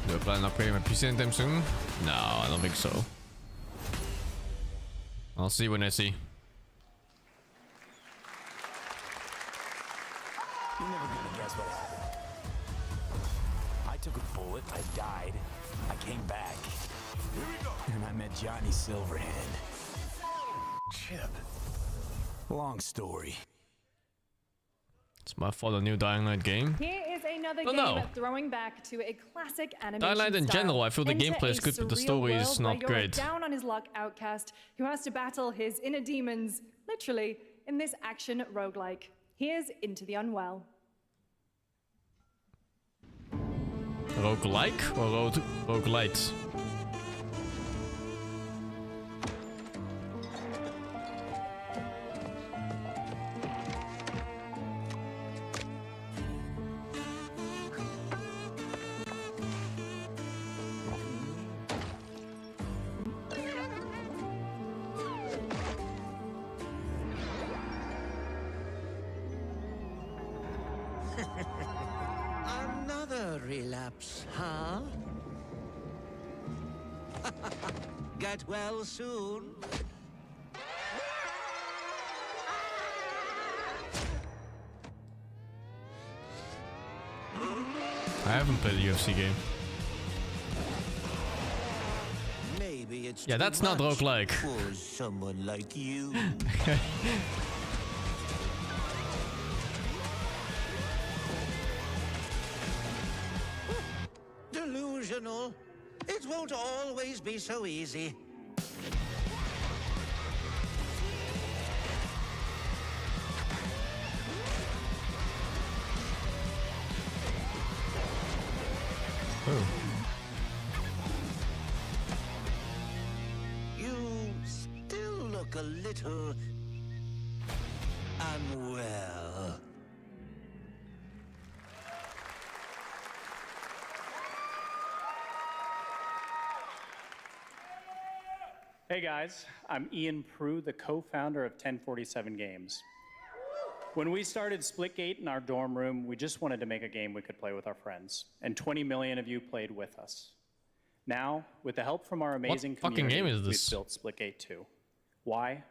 Do I plan on upgrading my PC anytime soon? No, I don't think so. I'll see when I see. You're never gonna guess what happened. I took a bullet, I died, I came back. Here we go. And I met Johnny Silverhand. Chip. Long story. It's my fault, a new Dying Light game. Here is another Oh, game no. throwing back to a classic animation Dying Light in style. general, I feel the Enter gameplay is a good, but the surreal story is world not where you're a great. down on his luck outcast who has to battle his inner demons, literally, in this action roguelike. Here's Into the Unwell. Roguelike or roguelite? memory lapse, huh? Get well soon. I haven't played a UFC game. Maybe it's Yeah, that's not roguelike. for someone like you. Delusional. It won't always be so easy. You still look a little unwell. Hey guys, I'm Ian Prue, the co-founder of 1047 Games. When we started Splitgate in our dorm room, we just wanted to make a game we could play with our friends, and 20 million of you played with us. Now, with the help from our amazing What fucking community, game is this? we've built Splitgate 2. Why?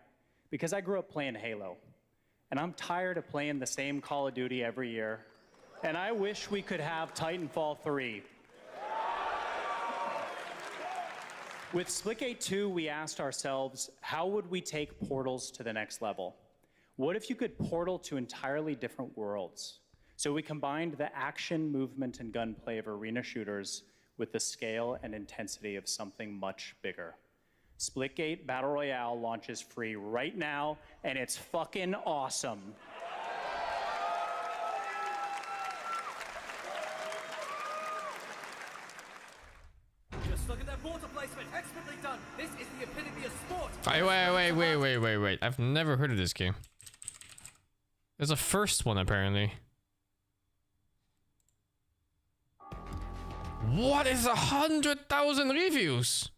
Because I grew up playing Halo, and I'm tired of playing the same Call of Duty every year, and I wish we could have Titanfall 3. With Splitgate 2, we asked ourselves, how would we take portals to the next level? What if you could portal to entirely different worlds? So we combined the action, movement, and gunplay of arena shooters with the scale and intensity of something much bigger. Splitgate Battle Royale launches free right now, and it's fucking awesome. Just look at that water placement. Expertly done. This is the epitome of sport. Wait. I've never heard of this game. There's a first one, apparently. What is 100,000 reviews?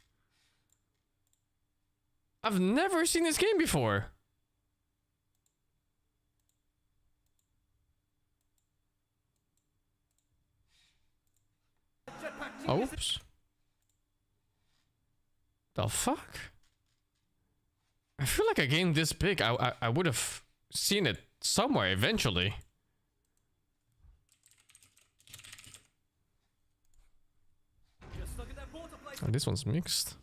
I've never seen this game before. Oops. The fuck? I feel like a game this big, I would have seen it somewhere eventually. Oh, this one's mixed.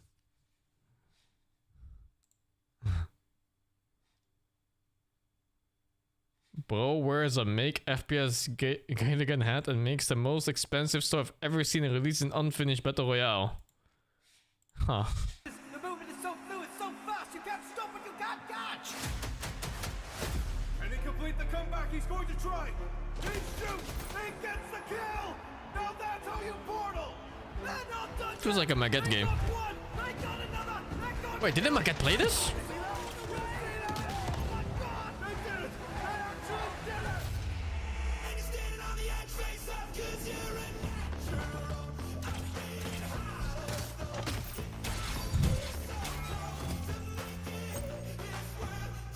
Bro wears a make FPS Gaeligan hat and makes the most expensive store I've ever seen release an unfinished Battle Royale. Huh. The movement is so fluid, so fast, you can't stop it, you can't catch! Can he complete the comeback? He's going to try! He shoots! He gets the kill! Now that's how you portal! They're not done. Feels like a Maget game. Wait, didn't Maget play this?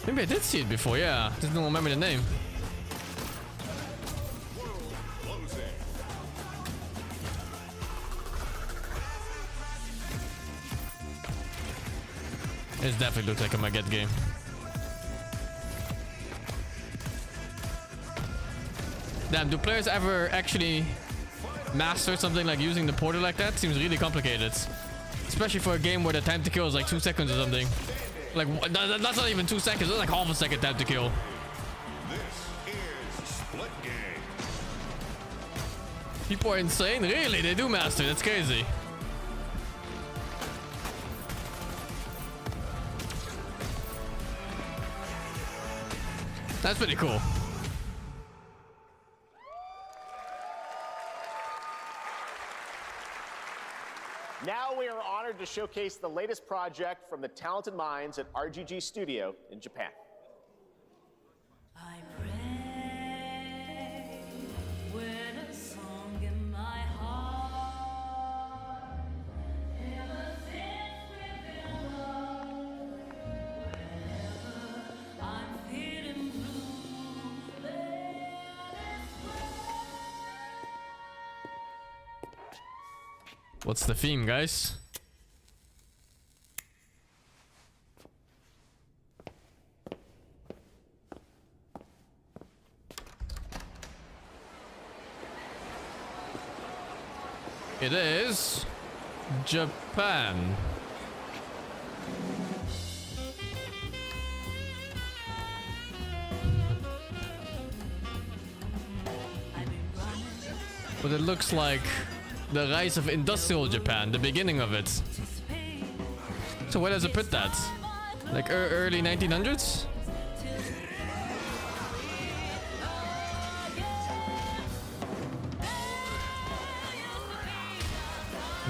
Maybe I did see it before, yeah. Just don't remember the name. It definitely looks like a Maget game. Damn, do players ever actually master something like using the portal like that? Seems really complicated. Especially for a game where the time to kill is like 2 seconds or something. Like, that's not even 2 seconds, that's like half a second time to kill. This is Splitgate. People are insane? Really? They do master, that's crazy. That's pretty cool. Now we are honored to showcase the latest project from the talented minds at RGG Studio in Japan. What's the theme, guys? It is Japan. But it looks like the rise of industrial Japan, the beginning of it. So where does it put that? Like early 1900s?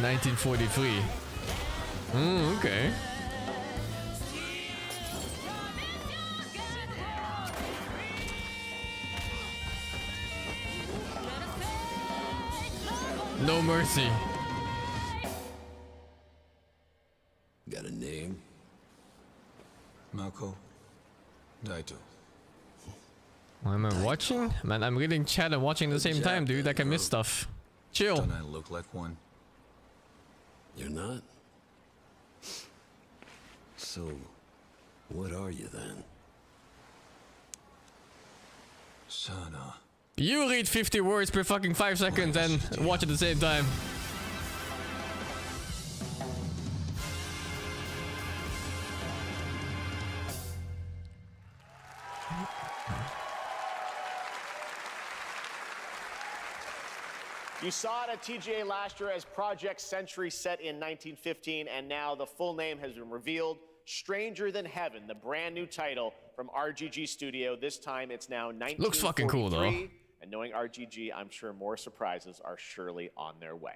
$1943. Okay. No mercy. Got a name? Mako Daito. Why am I watching? Man, I'm reading chat and watching at the same time, dude. I can miss stuff. Chill. Don't I look like one? You're not? So, what are you then? Sana. You read 50 words per fucking 5 seconds and watch at the same time. You saw it at TGA last year as Project Century set in 1915, and now the full name has been revealed. Stranger Than Heaven, the brand new title from RGG Studio. This time it's now 1943. Looks fucking cool, though. And knowing RGG, I'm sure more surprises are surely on their way.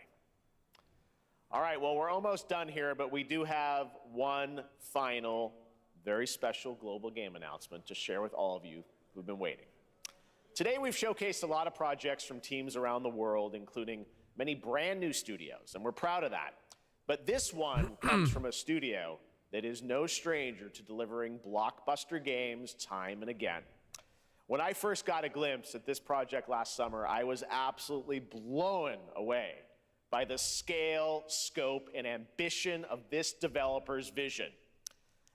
All right, well, we're almost done here, but we do have one final, very special global game announcement to share with all of you who've been waiting. Today, we've showcased a lot of projects from teams around the world, including many brand new studios, and we're proud of that. But this one comes from a studio that is no stranger to delivering blockbuster games time and again. When I first got a glimpse at this project last summer, I was absolutely blown away by the scale, scope, and ambition of this developer's vision.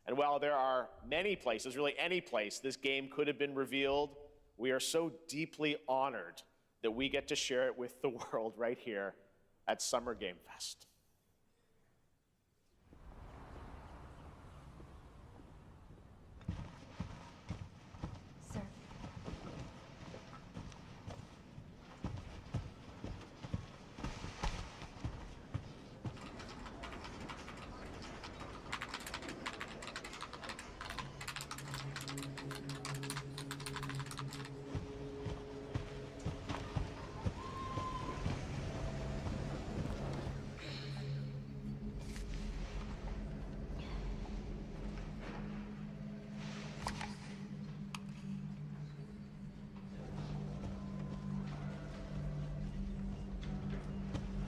And while there are many places, really any place, this game could have been revealed, we are so deeply honored that we get to share it with the world right here at Summer Game Fest.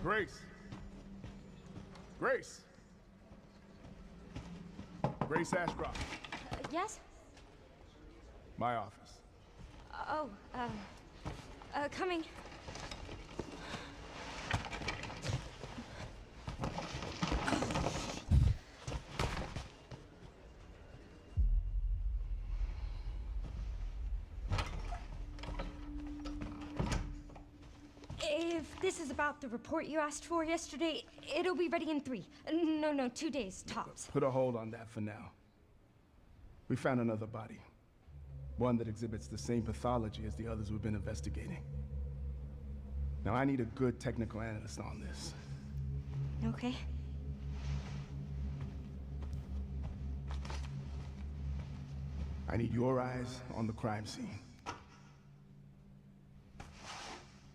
Grace. Grace. Grace Ashcroft. Yes? My office. Oh, coming. If this is about the report you asked for yesterday, it'll be ready in 3. No, 2 days, tops. Put a hold on that for now. We found another body. One that exhibits the same pathology as the others we've been investigating. Now, I need a good technical analyst on this. Okay. I need your eyes on the crime scene.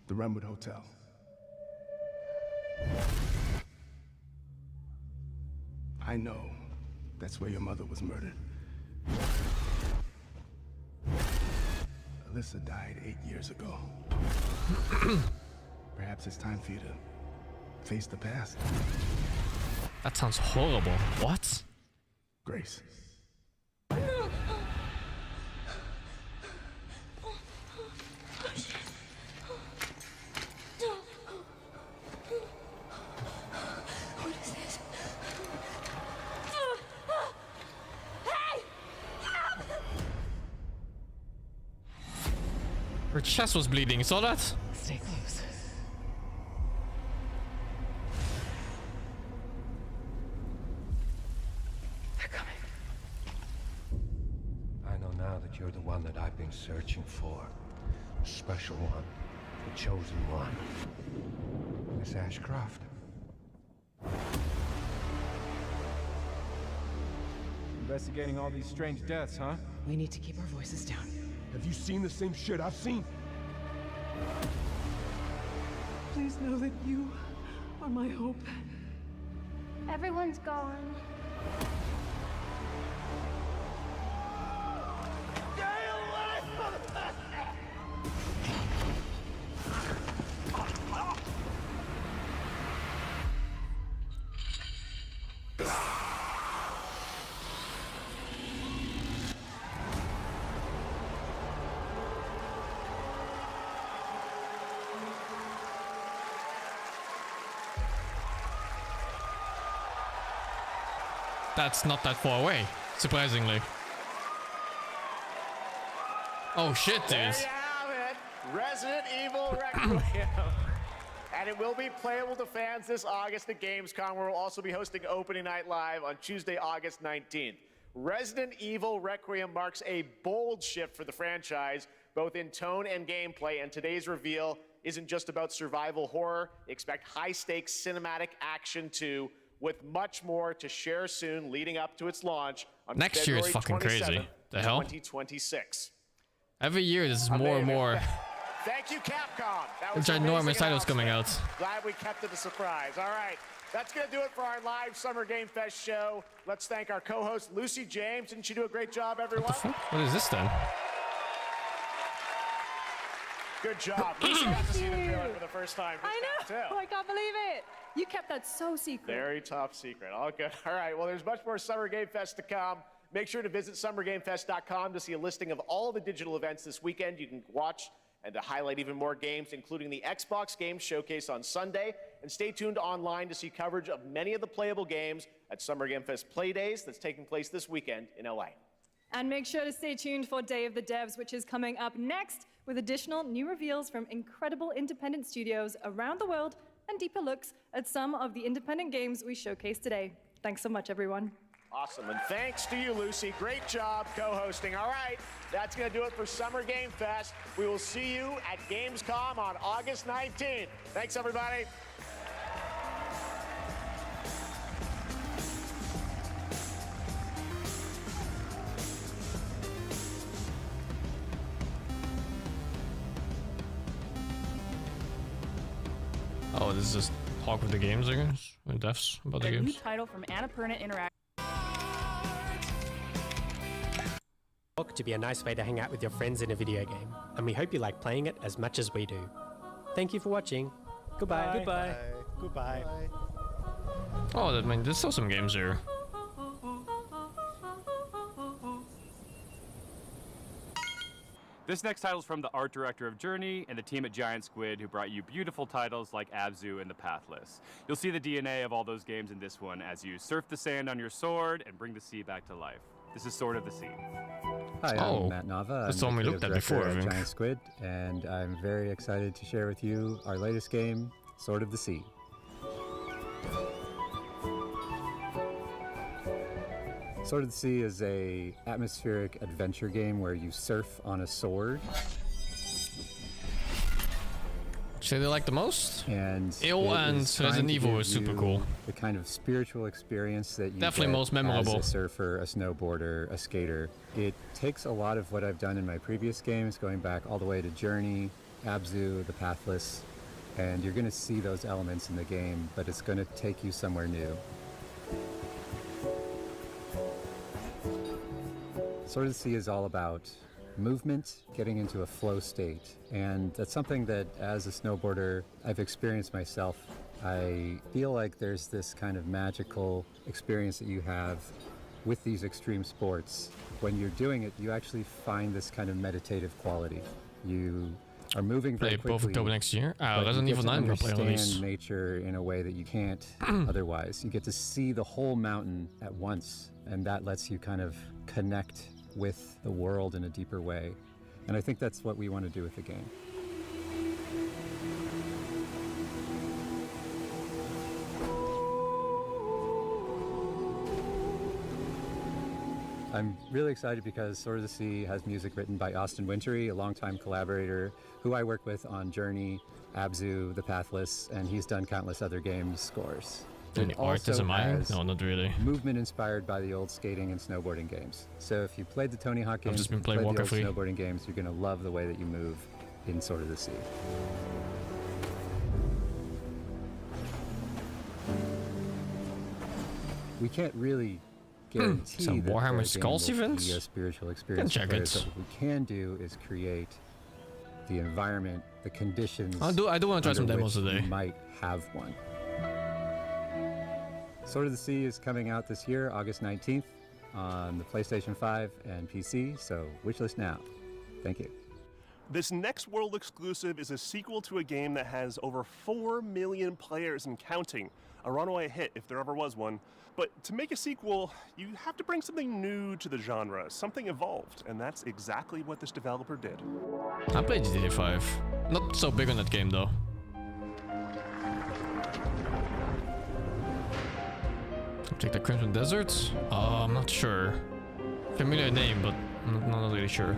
The Renwood Hotel. I know that's where your mother was murdered. Alyssa died 8 years ago. Perhaps it's time for you to face the past. That sounds horrible. What? Grace. Her chest was bleeding. You saw that? Stay close. They're coming. I know now that you're the one that I've been searching for. The special one. The chosen one. Miss Ashcroft. Investigating all these strange deaths, huh? We need to keep our voices down. Have you seen the same shit I've seen? Please know that you are my hope. Everyone's gone. That's not that far away, surprisingly. Oh shit, dude. There you have it. Resident Evil Requiem. And it will be playable to fans this August at Gamescom, where we'll also be hosting Opening Night Live on Tuesday, August 19th. Resident Evil Requiem marks a bold shift for the franchise, both in tone and gameplay, and today's reveal isn't just about survival horror. Expect high-stakes cinematic action too, with much more to share soon leading up to its launch on Next year is fucking crazy. The hell? 2026. Every year this is more and more. Thank you, Capcom. That was ginormous amazing titles coming announcement. out. Glad we kept it a surprise. All right, that's going to do it for our live Summer Game Fest show. Let's thank our co-host, Lucy James. Didn't she do a great job, everyone? What is this then? Good job. Lucy got to see the trailer for the first time. I know. Oh, I can't believe it. You kept that so secret. Very top secret. All good. All right. Well, there's much more Summer Game Fest to come. Make sure to visit summergamefest.com to see a listing of all the digital events this weekend. You can watch and to highlight even more games, including the Xbox Games Showcase on Sunday. And stay tuned online to see coverage of many of the playable games at Summer Game Fest Play Days that's taking place this weekend in LA. And make sure to stay tuned for Day of the Devs, which is coming up next with additional new reveals from incredible independent studios around the world and deeper looks at some of the independent games we showcased today. Thanks so much, everyone. Awesome, and thanks to you, Lucy. Great job co-hosting. All right, that's going to do it for Summer Game Fest. We will see you at Gamescom on August 19th. Thanks, everybody. Oh, this is just talk with the games, I guess? With devs about the A new games? title from Annapurna Interactive. To be a nice way to hang out with your friends in a video game, and we hope you like playing it as much as we do. Thank you for watching. Goodbye. Bye. Goodbye. Goodbye. Oh, that, I mean, there's still some games here. This next title is from the art director of Journey and the team at Giant Squid, who brought you beautiful titles like Abzu and The Pathless. You'll see the DNA of all those games in this one as you surf the sand on your sword and bring the sea back to life. This is Sword of the Sea. Hi, Oh, I'm Matt Nava. that's I'm the one we creative looked at before, director I think. Giant Squid, and I'm very excited to share with you our latest game, Sword of the Sea. Sword of the Sea is a atmospheric adventure game where you surf on a sword. Which they like the most? And Ill it and is trying Resident to Evil give was super you cool. The kind of spiritual experience that you Definitely get most memorable. as a surfer, a snowboarder, a skater. It takes a lot of what I've done in my previous games, going back all the way to Journey, Abzu, The Pathless, and you're going to see those elements in the game, but it's going to take you somewhere new. Sword of the Sea is all about movement, getting into a flow state, and that's something that as a snowboarder I've experienced myself. I feel like there's this kind of magical experience that you have with these extreme sports. When you're doing it, you actually find this kind of meditative quality. You are moving very Play both quickly. October next year. but you Resident get Evil to 9 will play understand release. nature in a way that you can't otherwise. You get to see the whole mountain at once, and that lets you kind of connect with the world in a deeper way. And I think that's what we want to do with the game. I'm really excited because Sword of the Sea has music written by Austin Wintory, a longtime collaborator who I work with on Journey, Abzu, The Pathless, and he's done countless other games scores. Any art is mine? No, not really. Movement inspired by the old skating and snowboarding games. So if you played the Tony Hawk games, just been if you playing played the Walker old Free. snowboarding games, you're going to love the way that you move in Sword of the Sea. We can't really guarantee Some that Warhammer the Skulls game will events? be a spiritual experience for check players, it. but what we can do is create the environment, the conditions. I do want to try some under demos which today. you might have one. Sword of the Sea is coming out this year, August 19th, on the PlayStation 5 and PC, so wishlist now. Thank you. This next world exclusive is a sequel to a game that has over 4 million players and counting. A runaway hit if there ever was one. But to make a sequel, you have to bring something new to the genre, something evolved, and that's exactly what this developer did. I played GTA 5. Not so big on that game though. Take the Crimson Deserts? I'm not sure. Familiar name, but I'm not really sure.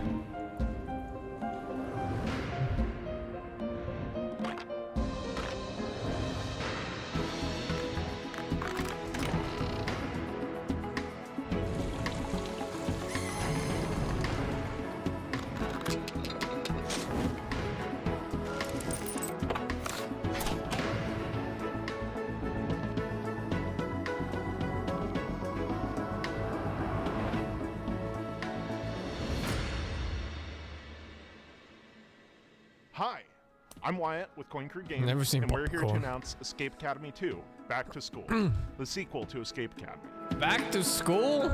Hi, I'm Wyatt with Coin Crew Games, Never seen and we're here to popcorn. announce Escape Academy 2, Back to School, the sequel to Escape Academy. Back to school?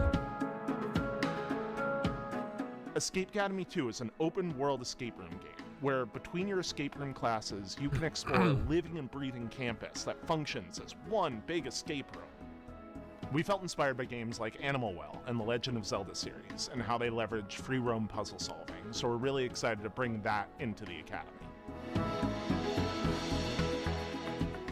Escape Academy 2 is an open-world escape room game, where between your escape room classes, you can explore a living and breathing campus that functions as one big escape room. We felt inspired by games like Animal Well and the Legend of Zelda series, and how they leverage free roam puzzle solving, so we're really excited to bring that into the Academy.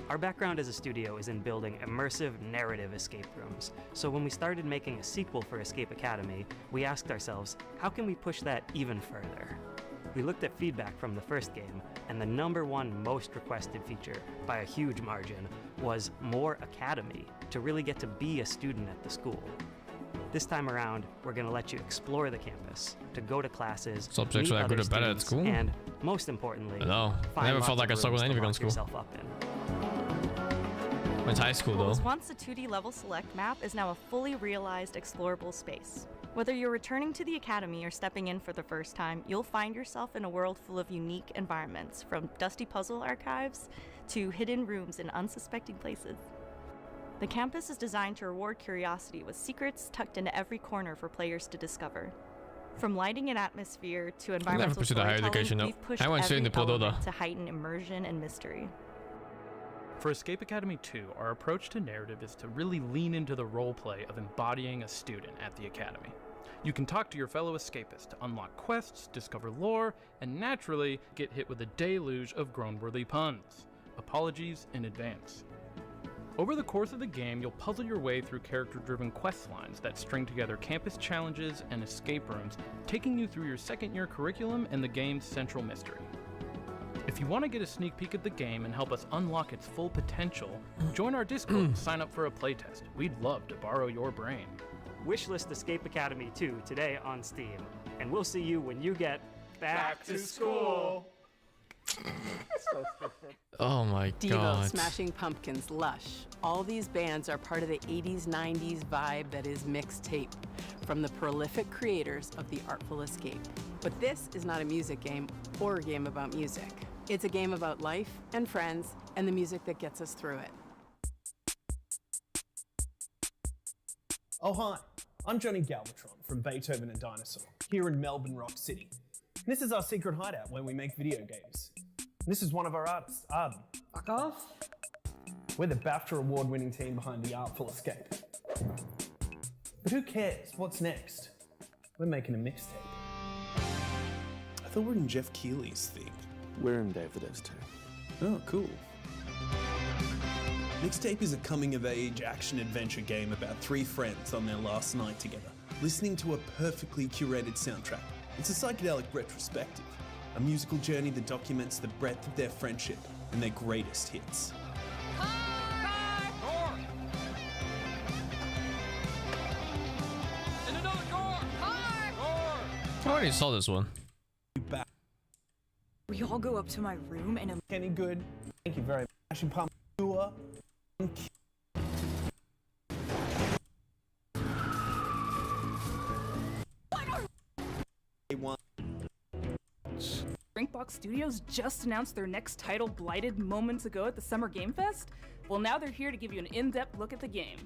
Our background as a studio is in building immersive narrative escape rooms. So when we started making a sequel for Escape Academy, we asked ourselves, how can we push that even further? We looked at feedback from the first game, and the #1 most requested feature, by a huge margin, was more Academy, to really get to be a student at the school. This time around, we're going to let you explore the campus, to go to classes, Subjects meet are that good other or bad at students, school? and most importantly, I know. I find never lots felt like I of struggled rooms with to anything on lock school. yourself up in. Went to high school What though. was once a 2D level select map is now a fully realized explorable space. Whether you're returning to the Academy or stepping in for the first time, you'll find yourself in a world full of unique environments, from dusty puzzle archives to hidden rooms in unsuspecting places. The campus is designed to reward curiosity with secrets tucked into every corner for players to discover. From lighting and atmosphere to environmental pursued a higher storytelling, education, no. we've pushed I went straight every into Podota. element to heighten immersion and mystery. For Escape Academy 2, our approach to narrative is to really lean into the roleplay of embodying a student at the Academy. You can talk to your fellow escapists to unlock quests, discover lore, and naturally get hit with a deluge of groan-worthy puns. Apologies in advance. Over the course of the game, you'll puzzle your way through character-driven quest lines that string together campus challenges and escape rooms, taking you through your second-year curriculum and the game's central mystery. If you want to get a sneak peek at the game and help us unlock its full potential, join our Discord and sign up for a playtest. We'd love to borrow your brain. Wishlist Escape Academy 2 today on Steam, and we'll see you when you get back to school. Oh my Devo, god. Smashing Pumpkins, Lush. All these bands are part of the 80s, 90s vibe that is mixtape, from the prolific creators of The Artful Escape. But this is not a music game or a game about music. It's a game about life and friends and the music that gets us through it. Oh hi, I'm Johnny Galvatron from Beethoven and Dinosaur, here in Melbourne Rock City. This is our secret hideout where we make video games. This is one of our artists, Arden. Fuck off. We're the BAFTA award-winning team behind The Artful Escape. But who cares? What's next? We're making a mixtape. thought we're in Jeff Keighley's theme. We're in Day for Devs too. Oh, cool. Mixtape is a coming-of-age action-adventure game about three friends on their last night together, listening to a perfectly curated soundtrack. It's a psychedelic retrospective, a musical journey that documents the breadth of their friendship and their greatest hits. I already saw this one. We all go up to my room and Any good? Thank you very much. And pump tour. Drinkbox Studios just announced their next title, Blighted, moments ago at the Summer Game Fest. Well, now they're here to give you an in-depth look at the game.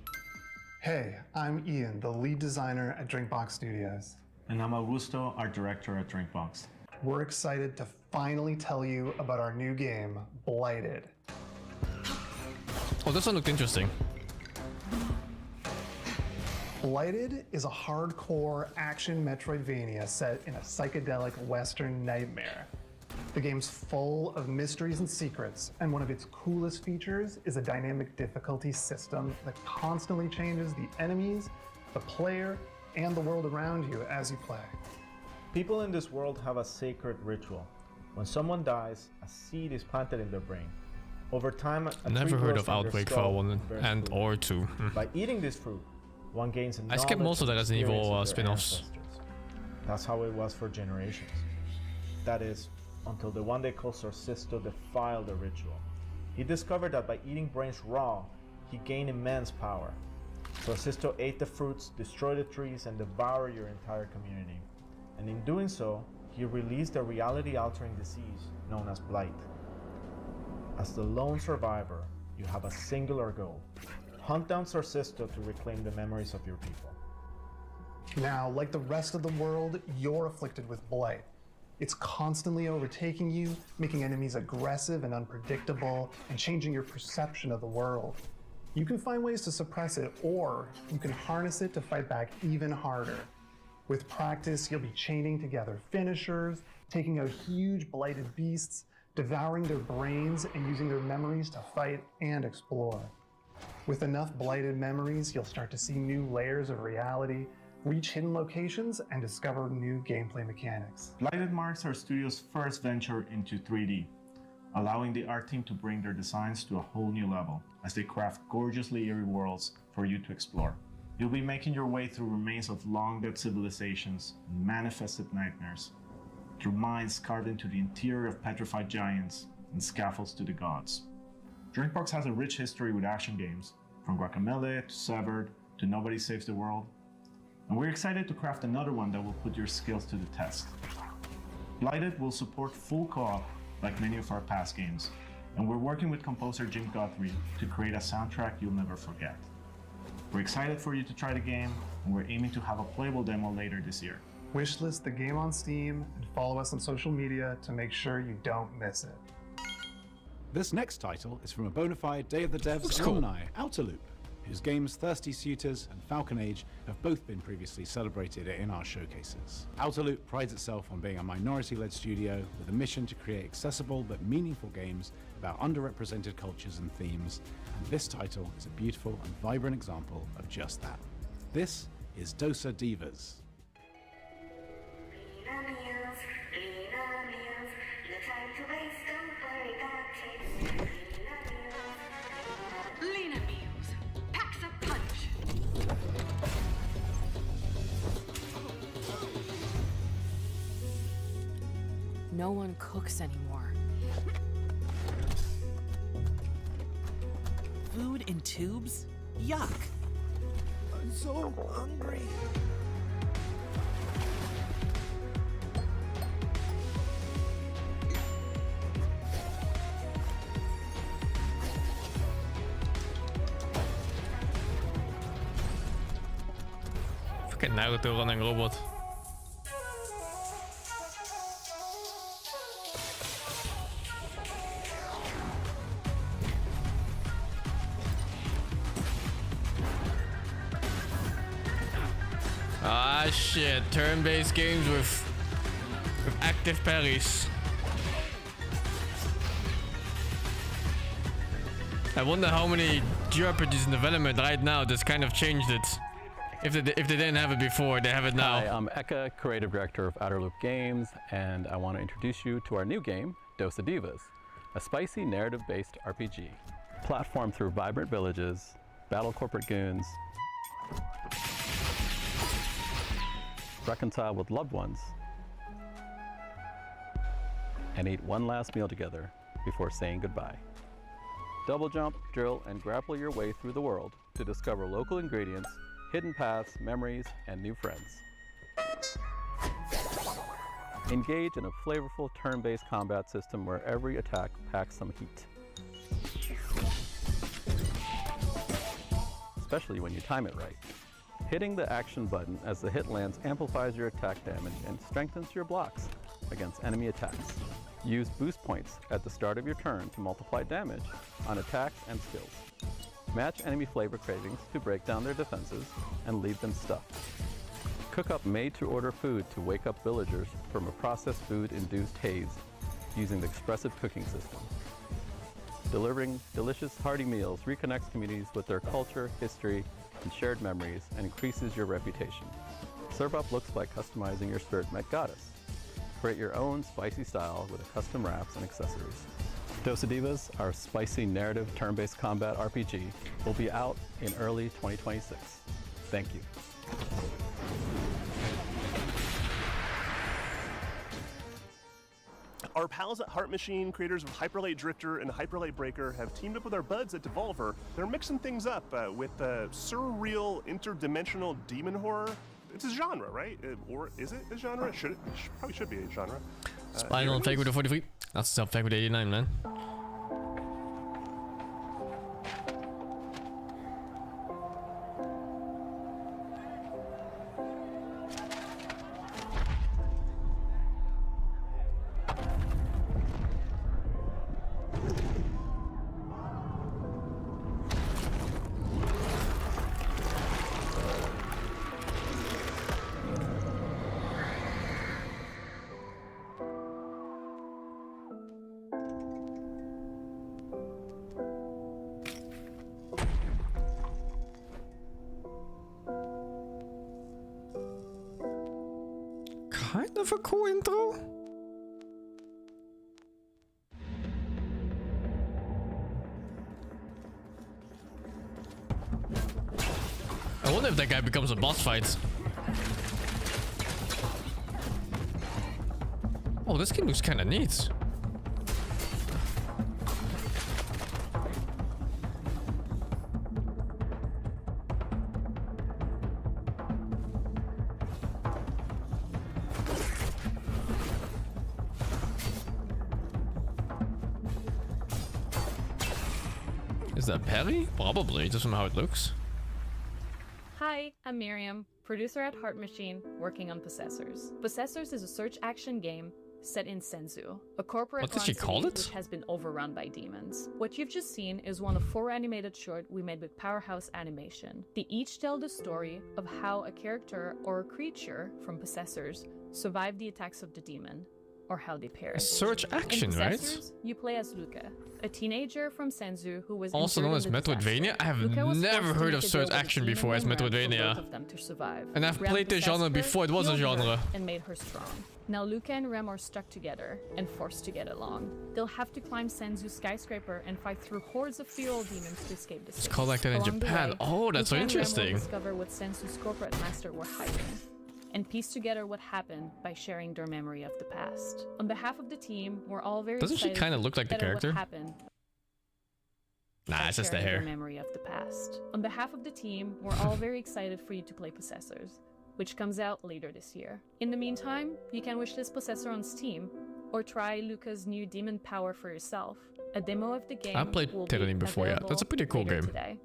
Hey, I'm Ian, the lead designer at Drinkbox Studios. And I'm Augusto, art director at Drinkbox. We're excited to finally tell you about our new game, Blighted. Oh, this one looked interesting. Blighted is a hardcore action Metroidvania set in a psychedelic Western nightmare. The game's full of mysteries and secrets, and one of its coolest features is a dynamic difficulty system that constantly changes the enemies, the player, and the world around you as you play. People in this world have a sacred ritual. When someone dies, a seed is planted in their brain. Over time, a Never tree heard grows of from their Outbreak skull for 1 bears and fruit. or 2. By eating this fruit, one gains I skipped most of the Resident Evil spin-offs. That's how it was for generations. That is, until the one they called Sorcisto defiled the ritual. He discovered that by eating brains raw, he gained immense power. Sorcisto ate the fruits, destroyed the trees, and devoured your entire community. And in doing so, he released a reality-altering disease known as Blight. As the lone survivor, you have a singular goal. Hunt down Sorcisto to reclaim the memories of your people. Now, like the rest of the world, you're afflicted with Blight. It's constantly overtaking you, making enemies aggressive and unpredictable, and changing your perception of the world. You can find ways to suppress it, or you can harness it to fight back even harder. With practice, you'll be chaining together finishers, taking out huge blighted beasts, devouring their brains, and using their memories to fight and explore. With enough blighted memories, you'll start to see new layers of reality, reach hidden locations, and discover new gameplay mechanics. Blighted marks our studio's first venture into 3D, allowing the art team to bring their designs to a whole new level as they craft gorgeously eerie worlds for you to explore. You'll be making your way through remains of long-dead civilizations and manifested nightmares, through mines carved into the interior of petrified giants and scaffolds to the gods. Drinkbox has a rich history with action games, from Guacamelee to Severed to Nobody Saves the World, and we're excited to craft another one that will put your skills to the test. Blighted will support full co-op like many of our past games, and we're working with composer Jim Guthrie to create a soundtrack you'll never forget. We're excited for you to try the game, and we're aiming to have a playable demo later this year. Wishlist the game on Steam and follow us on social media to make sure you don't miss it. This next title is from a bona fide Day of the Devs Looks cool. alumni, Outer Loop, whose games Thirsty Suitors and Falcon Age have both been previously celebrated in our showcases. Outer Loop prides itself on being a minority-led studio with a mission to create accessible but meaningful games about underrepresented cultures and themes, and this title is a beautiful and vibrant example of just that. This is Dosa Divas. Lena Muse, packs a punch. No one cooks anymore. Food in tubes? Yuck. I'm so hungry. Fucking Naruto running robot. Ah shit, turn-based games with with active parries. I wonder how many JRPGs in development right now that's kind of changed it. If they didn't have it before, they have it now. Hi, I'm Eka, Creative Director of Outer Loop Games, and I want to introduce you to our new game, Dos Divas, a spicy narrative-based RPG. Platform through vibrant villages, battle corporate goons, reconcile with loved ones, and eat one last meal together before saying goodbye. Double jump, drill, and grapple your way through the world to discover local ingredients, hidden paths, memories, and new friends. Engage in a flavorful turn-based combat system where every attack packs some heat. Especially when you time it right. Hitting the action button as the hit lands amplifies your attack damage and strengthens your blocks against enemy attacks. Use boost points at the start of your turn to multiply damage on attacks and skills. Match enemy flavor cravings to break down their defenses and leave them stuffed. Cook up made-to-order food to wake up villagers from a processed food-induced haze using the expressive cooking system. Delivering delicious, hearty meals reconnects communities with their culture, history, and shared memories and increases your reputation. Serve up looks like customizing your spirit Met Goddess. Create your own spicy style with custom wraps and accessories. Dos Divas, our spicy narrative turn-based combat RPG, will be out in early 2026. Thank you. Our pals at Heart Machine, creators of Hyperlight Drifter and Hyperlight Breaker, have teamed up with our buds at Devolver. They're mixing things up with surreal, interdimensional demon horror. It's a genre, right? Or is it a genre? Probably should be a genre. Spinal Fake with the 43. That's self Fake with 89, man. Kind of a cool intro. I wonder if that guy becomes a boss fight. Oh, this skin looks kind of neat. Is that Perry? Probably, just from how it looks. Hi, I'm Miriam, producer at Heart Machine, working on Possessors. Possessors is a search action game set in Senzu, a corporate What did she call city it? which has been overrun by demons. What you've just seen is one of 4 animated short we made with Powerhouse Animation. They each tell the story of how a character or a creature from Possessors survived the attacks of the demon, or how they perished. Search action, in right? Possessors, you play as Luca, a teenager from Senzu who was Also injured known as in the Metroidvania? disaster. I have Luca was never forced to heard make of a deal search with a action demon before as named Ram for Metroidvania. both of them to survive. And I've Ram played the possessed genre her, before, it was a healed her, genre. and made her strong. Now Luca and Ram are stuck together and forced to get along. They'll have to climb Senzu's skyscraper and fight through hordes of feral demons to escape the city. It's called like that in Along the Japan. way, Oh, that's so Luca and Ram will interesting. discover what Senzu's corporate master were hiding and piece together what happened by sharing their memory of the past. On behalf of the team, we're all very Doesn't she excited kinda to look like the better what character? happened Nah, it's just the sharing hair. their memory of the past. On behalf of the team, we're all very excited for you to play Possessors, which comes out later this year. In the meantime, you can wishlist Possessor on Steam, or try Luca's new demon power for yourself. A demo of the game I played will Tyranny be before, yeah. available That's a pretty cool later game. Today.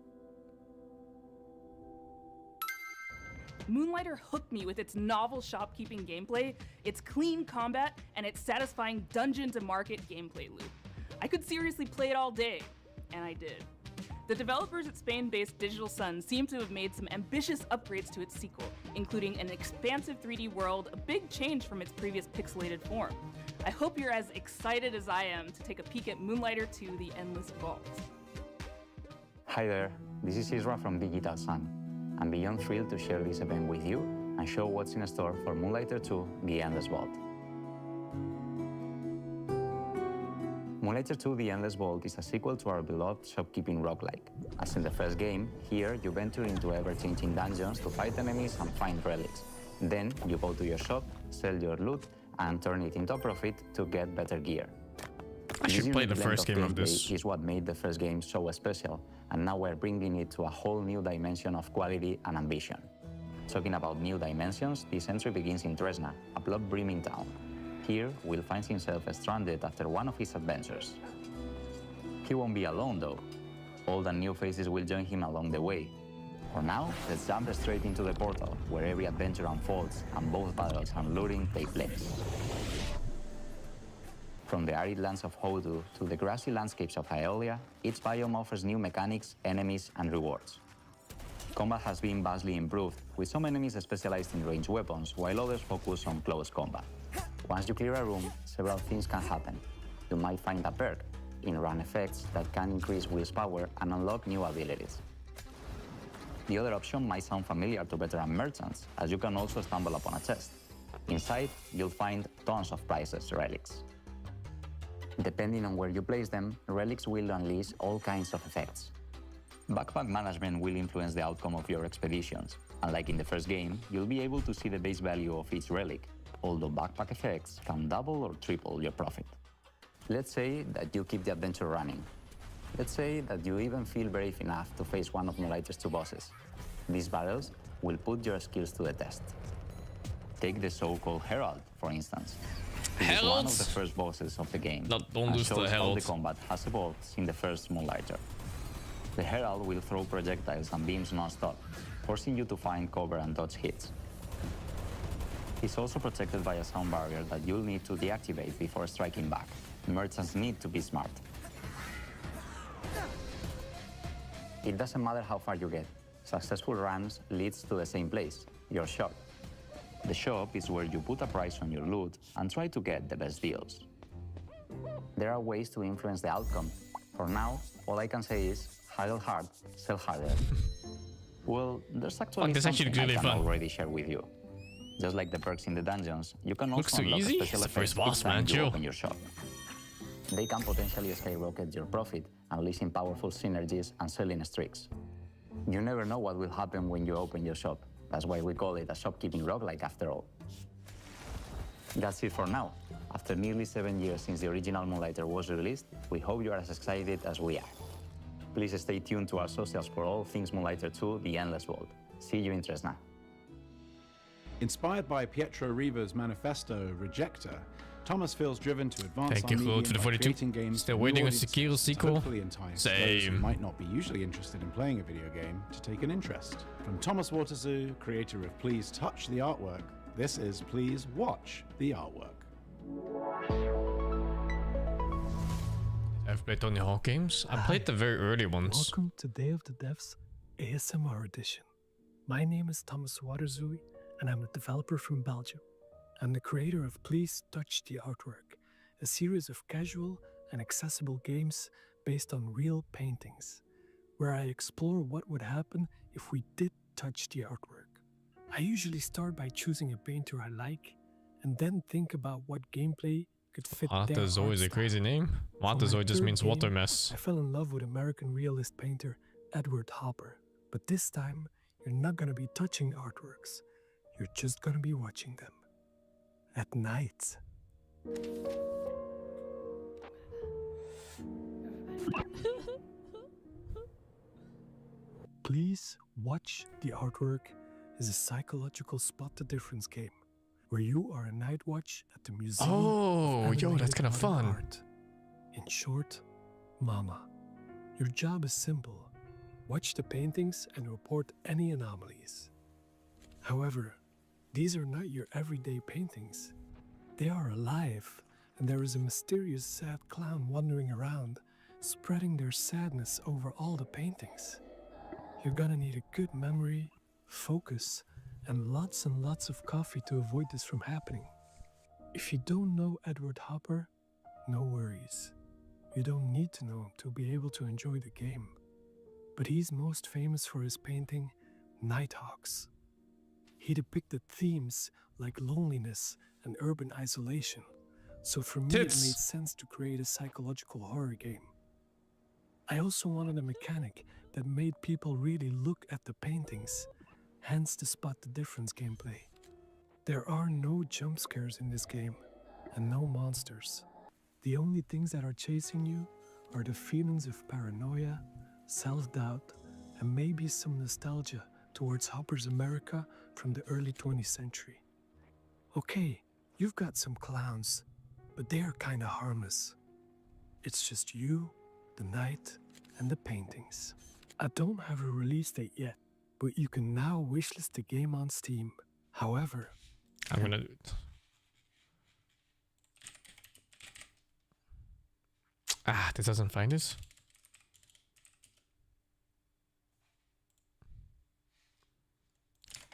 Moonlighter hooked me with its novel shopkeeping gameplay, its clean combat, and its satisfying dungeon to market gameplay loop. I could seriously play it all day, and I did. The developers at Spain-based Digital Sun seem to have made some ambitious upgrades to its sequel, including an expansive 3D world, a big change from its previous pixelated form. I hope you're as excited as I am to take a peek at Moonlighter 2: The Endless Vault. Hi there, this is Isra from Digital Sun. I'm beyond thrilled to share this event with you and show what's in store for Moonlighter 2: The Endless Vault. Moonlighter 2: The Endless Vault is a sequel to our beloved shopkeeping roguelike. As in the first game, here you venture into ever-changing dungeons to fight enemies and find relics. Then you go to your shop, sell your loot, and turn it into a profit to get better gear. I should play the first game of this. Is what made the first game so special, and now we're bringing it to a whole new dimension of quality and ambition. Talking about new dimensions, this entry begins in Tresna, a plot-brimming town. Here, Will finds himself stranded after one of his adventures. He won't be alone, though. Old and new faces will join him along the way. For now, let's jump straight into the portal, where every adventure unfolds and both battles and looting take place. From the arid lands of Hodu to the grassy landscapes of Aeolia, each biome offers new mechanics, enemies, and rewards. Combat has been vastly improved, with some enemies specialized in ranged weapons, while others focus on close combat. Once you clear a room, several things can happen. You might find a perk, in-run effects that can increase Will's power and unlock new abilities. The other option might sound familiar to veteran merchants, as you can also stumble upon a chest. Inside, you'll find tons of priceless relics. Depending on where you place them, relics will unleash all kinds of effects. Backpack management will influence the outcome of your expeditions. Unlike in the first game, you'll be able to see the base value of each relic, although backpack effects can double or triple your profit. Let's say that you keep the adventure running. Let's say that you even feel brave enough to face one of Moonlighter's 2 bosses. These battles will put your skills to the test. Take the so-called Herald, for instance. It is one of the first bosses of the game, don't and lose the shows how Herald. the combat has evolved since the first Moonlighter. The Herald will throw projectiles and beams non-stop, forcing you to find cover and dodge hits. He's also protected by a sound barrier that you'll need to deactivate before striking back. Merchants need to be smart. It doesn't matter how far you get. Successful runs leads to the same place, your shop. The shop is where you put a price on your loot and try to get the best deals. There are ways to influence the outcome. For now, all I can say is haggle hard, sell harder. Well, there's actually something I can already share with you. Just like the perks in the dungeons, you can Looks also too unlock easy? special It's the first effects boss, each time man, you chill. open your shop. They can potentially skyrocket your profit, unleashing powerful synergies and selling streaks. You never know what will happen when you open your shop. That's why we call it a shopkeeping roguelike after all. That's it for now. After nearly 7 years since the original Moonlighter was released, we hope you are as excited as we are. Please stay tuned to our socials for all things Moonlighter 2: The Endless Vault. See you in Tresna. Inspired by Pietro Riva's manifesto Rejector, Thomas feels driven to advance Thank our you, medium Claude, for the by 42. creating games Still for new waiting on audiences Sekiro's to sequel. hopefully entice those who Same. might not be usually interested in playing a video game to take an interest. From Thomas Waterzoo, creator of Please Touch the Artwork, this is Please Watch the Artwork. I've played Tony Hawk games. I played the very early ones. Welcome to Day of the Devs ASMR edition. My name is Thomas Waterzoo, and I'm a developer from Belgium. I'm the creator of Please Touch the Artwork, a series of casual and accessible games based on real paintings, where I explore what would happen if we did touch the artwork. I usually start by choosing a painter I like, and then think about what gameplay could fit their Waterzoo art is a style. crazy name. For my Waterzoo just third means game, water mess. I fell in love with American realist painter Edward Hopper, but this time you're not gonna be touching artworks. You're just gonna be watching them. At night. Please Watch the Artwork is a psychological spot the difference game, where you are a night watch at the museum. Oh, of yo, that's Animated kind of Modern fun. Art. In short, Mama. Your job is simple. Watch the paintings and report any anomalies. However, these are not your everyday paintings. They are alive, and there is a mysterious sad clown wandering around, spreading their sadness over all the paintings. You're gonna need a good memory, focus, and lots of coffee to avoid this from happening. If you don't know Edward Hopper, no worries. You don't need to know him to be able to enjoy the game. But he's most famous for his painting, Nighthawks. He depicted themes like loneliness and urban isolation, so for me it made sense to create a psychological horror game. I also wanted a mechanic that made people really look at the paintings, hence the spot the difference gameplay. There are no jump scares in this game, and no monsters. The only things that are chasing you are the feelings of paranoia, self-doubt, and maybe some nostalgia towards Hopper's America from the early 20th century. Okay, you've got some clowns, but they are kinda harmless. It's just you, the night, and the paintings. I don't have a release date yet, but you can now wishlist the game on Steam. However, I'm gonna do it. Ah, this doesn't find this.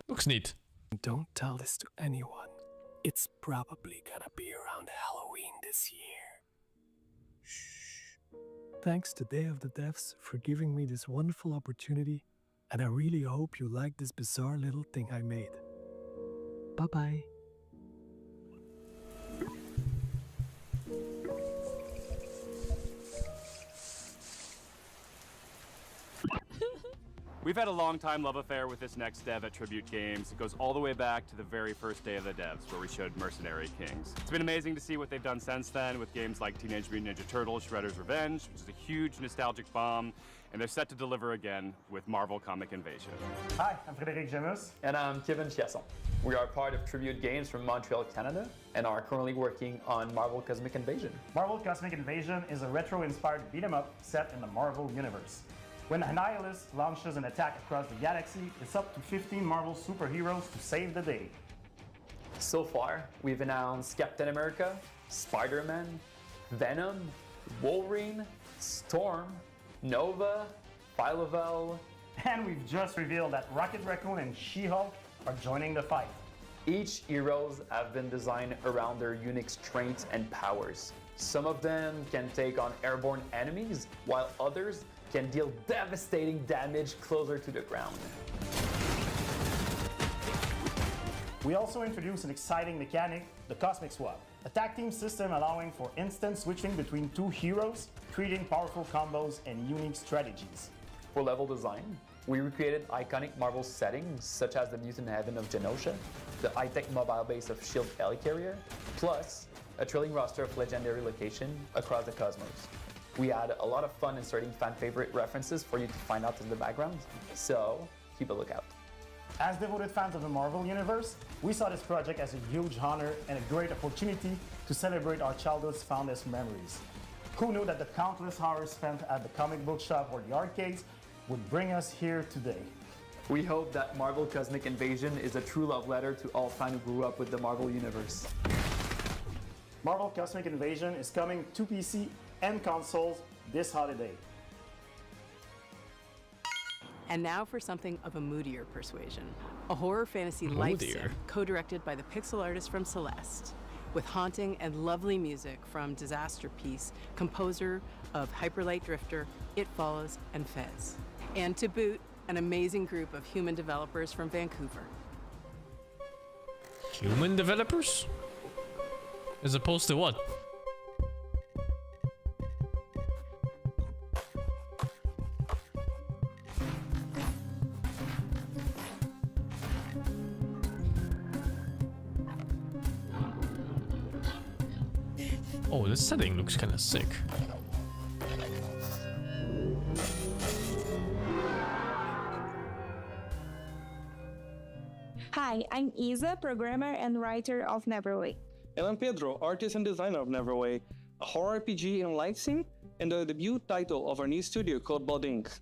Looks neat. Don't tell this to anyone. It's probably gonna be around Halloween this year. Shh. Thanks to Day of the Devs for giving me this wonderful opportunity, and I really hope you like this bizarre little thing I made. Bye-bye. We've had a long-time love affair with this next dev at Tribute Games. It goes all the way back to the very first Day of the Devs, where we showed Mercenary Kings. It's been amazing to see what they've done since then with games like Teenage Mutant Ninja Turtles Shredder's Revenge, which is a huge nostalgic bomb, and they're set to deliver again with Marvel Comic Invasion. Hi, I'm Frédéric Gemus. And I'm Kevin Chiasson. We are part of Tribute Games from Montreal, Canada, and are currently working on Marvel Cosmic Invasion. Marvel Cosmic Invasion is a retro-inspired beat-em-up set in the Marvel Universe. When Annihilus launches an attack across the galaxy, it's up to 15 Marvel superheroes to save the day. So far, we've announced Captain America, Spider-Man, Venom, Wolverine, Storm, Nova, Phyla-Vell, and we've just revealed that Rocket Raccoon and She-Hulk are joining the fight. Each heroes have been designed around their unique strengths and powers. Some of them can take on airborne enemies, while others can deal devastating damage closer to the ground. We also introduced an exciting mechanic, the Cosmic Swap, a tag team system allowing for instant switching between two heroes, creating powerful combos and unique strategies. For level design, we recreated iconic Marvel settings such as the Mutant Heaven of Genosha, the high-tech mobile base of S.H.I.E.L.D. Helicarrier, plus a thrilling roster of legendary locations across the cosmos. We had a lot of fun inserting fan-favorite references for you to find out in the background, so keep a lookout. As devoted fans of the Marvel Universe, we saw this project as a huge honor and a great opportunity to celebrate our childhood's fondest memories. Who knew that the countless hours spent at the comic book shop or the arcades would bring us here today? We hope that Marvel Cosmic Invasion is a true love letter to all fans who grew up with the Marvel Universe. Marvel Cosmic Invasion is coming to PC and consoles this holiday. And now for something of a moodier persuasion. A horror fantasy life sim co-directed by the pixel artist from Celeste, with haunting and lovely music from Disaster Piece, composer of Hyperlight Drifter, It Follows, and Fez. And to boot, an amazing group of human developers from Vancouver. Human developers? As opposed to what? Oh, this setting looks kind of sick. Hi, I'm Isa, programmer and writer of Neverway. And I'm Pedro, artist and designer of Neverway, a horror RPG in WehSing, and the debut title of our new studio called Blood Inc.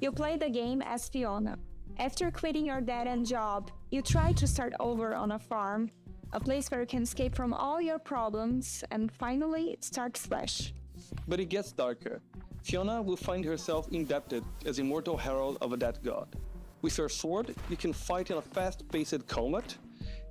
You play the game as Fiona. After quitting your dead-end job, you try to start over on a farm, a place where you can escape from all your problems and finally start fresh. But it gets darker. Fiona will find herself indebted as immortal herald of a dead god. With your sword, you can fight in a fast-paced combat,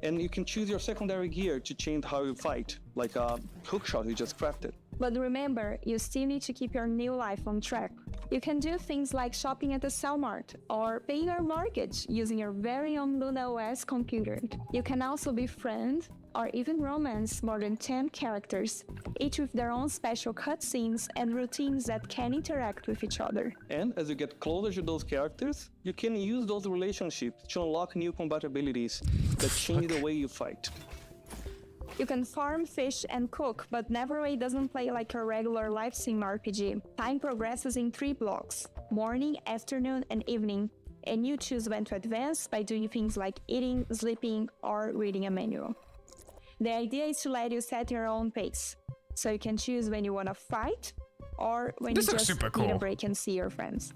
and you can choose your secondary gear to change how you fight, like a hookshot you just crafted. But remember, you still need to keep your new life on track. You can do things like shopping at the Cellmart or paying your mortgage using your very own Luna OS computer. You can also befriend or even romance more than 10 characters, each with their own special cutscenes and routines that can interact with each other. And as you get closer to those characters, you can use those relationships to unlock new combat abilities that change the way you fight. You can farm, fish, and cook, but Neverway doesn't play like a regular WehSing RPG. Time progresses in 3 blocks: morning, afternoon, and evening, and you choose when to advance by doing things like eating, sleeping, or reading a manual. The idea is to let you set your own pace, so you can choose when you want to fight, or when you just need a break and see your friends.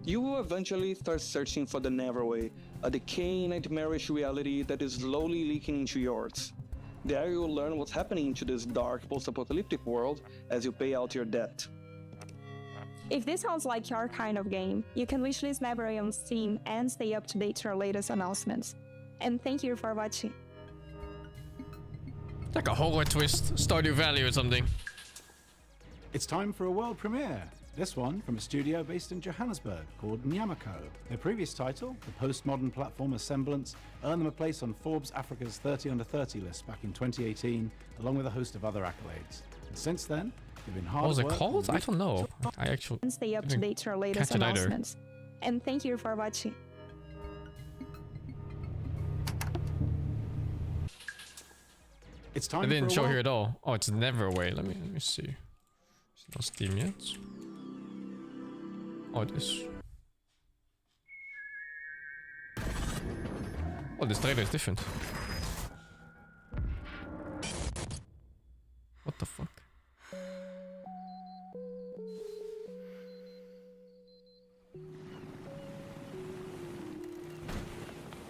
You will eventually start searching for the Neverway, a decaying, nightmarish reality that is slowly leaking into yours. There you will learn what's happening to this dark, post-apocalyptic world as you pay out your debt. If this sounds like your kind of game, you can wishlist Neverway on Steam and stay up to date with our latest announcements. And thank you for watching. Like a horror twist, Stardew Valley or something. It's time for a world premiere. This one from a studio based in Johannesburg called Nyamako. Their previous title, the postmodern platformer Semblance, earned them a place on Forbes Africa's 30 Under 30 list back in 2018, along with a host of other accolades. And since then, they've been hard What was at it work called? I don't know. I actually and stay up to date with our latest catch it either. announcements. And thank you for watching. It's time It didn't for a show world- here at all. Oh, it's Neverway. Let me see. It's not Steam yet. Oh, it is. Oh, this trailer is different. What the fuck?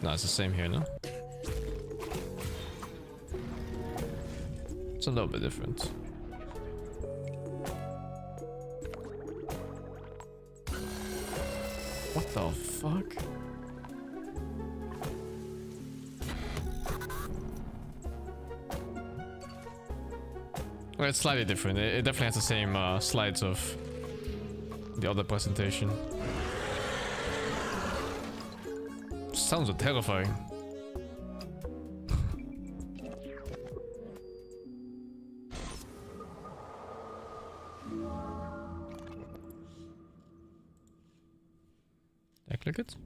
No, it's the same here, no? It's a little bit different. What the fuck? Well, it's slightly different. It definitely has the same slides of the other presentation. Sounds terrifying. Did I click it?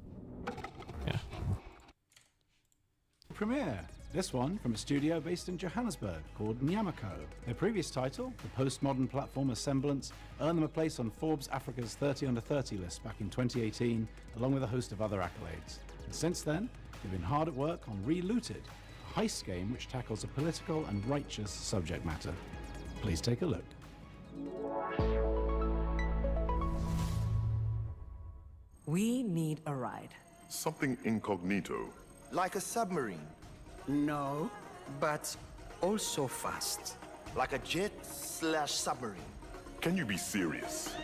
Yeah. Premiere. This one from a studio based in Johannesburg called Nyamako. Their previous title, the postmodern platformer Semblance, earned them a place on Forbes Africa's 30 Under 30 list back in 2018, along with a host of other accolades. And since then, they've been hard at work on Relooted, a heist game which tackles a political and righteous subject matter. Please take a look. We need a ride. Something incognito. Like a submarine? No, but also fast. Like a jet/submarine. Can you be serious?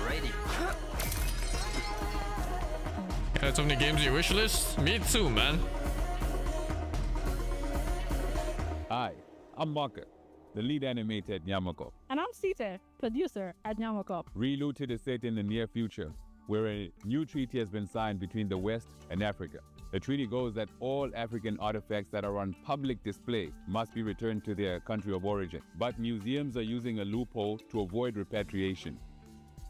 Ready. Yeah, that's so many games on your wish list. Me too, man. Hi, I'm Maka, the lead animator at Nyamako. And I'm Sita, producer at Nyamako. Relooted is set in the near future, where a new treaty has been signed between the West and Africa. The treaty goes that all African artifacts that are on public display must be returned to their country of origin. But museums are using a loophole to avoid repatriation.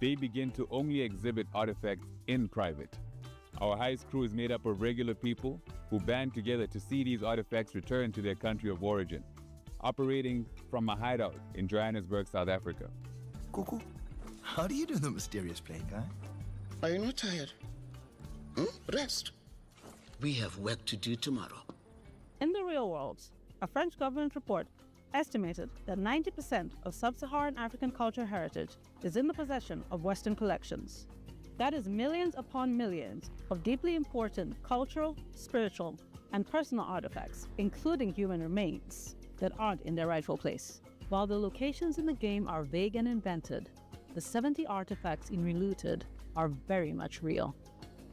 They begin to only exhibit artifacts in private. Our heist crew is made up of regular people who band together to see these artifacts returned to their country of origin, operating from a hideout in Johannesburg, South Africa. Cuckoo, how do you do the mysterious playing, huh? Are you not tired? Rest. We have work to do tomorrow. In the real world, a French government report estimated that 90% of sub-Saharan African cultural heritage is in the possession of Western collections. That is millions upon millions of deeply important cultural, spiritual, and personal artifacts, including human remains, that aren't in their rightful place. While the locations in the game are vague and invented, the 70 artifacts in Relooted are very much real,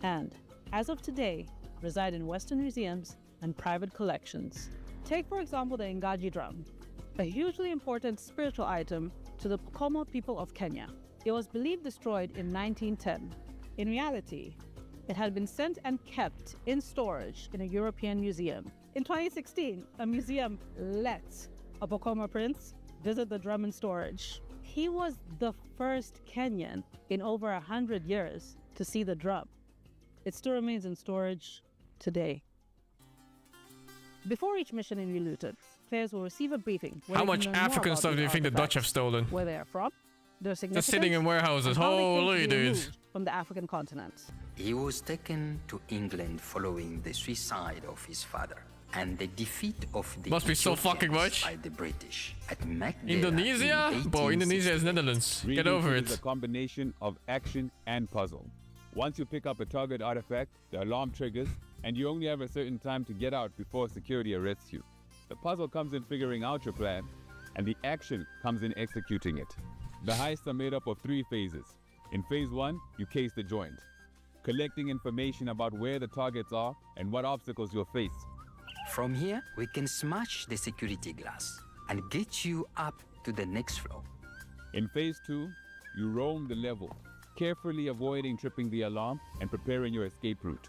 and, as of today, reside in Western museums and private collections. Take, for example, the Ngaji drum, a hugely important spiritual item to the Pokomo people of Kenya. It was believed destroyed in 1910. In reality, it had been sent and kept in storage in a European museum. In 2016, a museum let a Pokomo prince visit the drum in storage. He was the first Kenyan in over 100 years to see the drum. It still remains in storage today. Before each mission in Relooted, players will receive a briefing. How much African stuff do you think the Dutch have stolen? Where they are from, their significance, just sitting in warehouses. Holy dude. From the African continent. He was taken to England following the suicide of his father and the defeat of the must be so fucking much by the British at Magdala. Indonesia? Bro, Indonesia is Netherlands. Get over it. It's a combination of action and puzzle. Once you pick up a target artifact, the alarm triggers, and you only have a certain time to get out before security arrests you. The puzzle comes in figuring out your plan, and the action comes in executing it. The heists are made up of 3 phases. In phase 1, you case the joint, collecting information about where the targets are and what obstacles you'll face. From here, we can smash the security glass and get you up to the next floor. In phase 2, you roam the level, carefully avoiding tripping the alarm and preparing your escape route.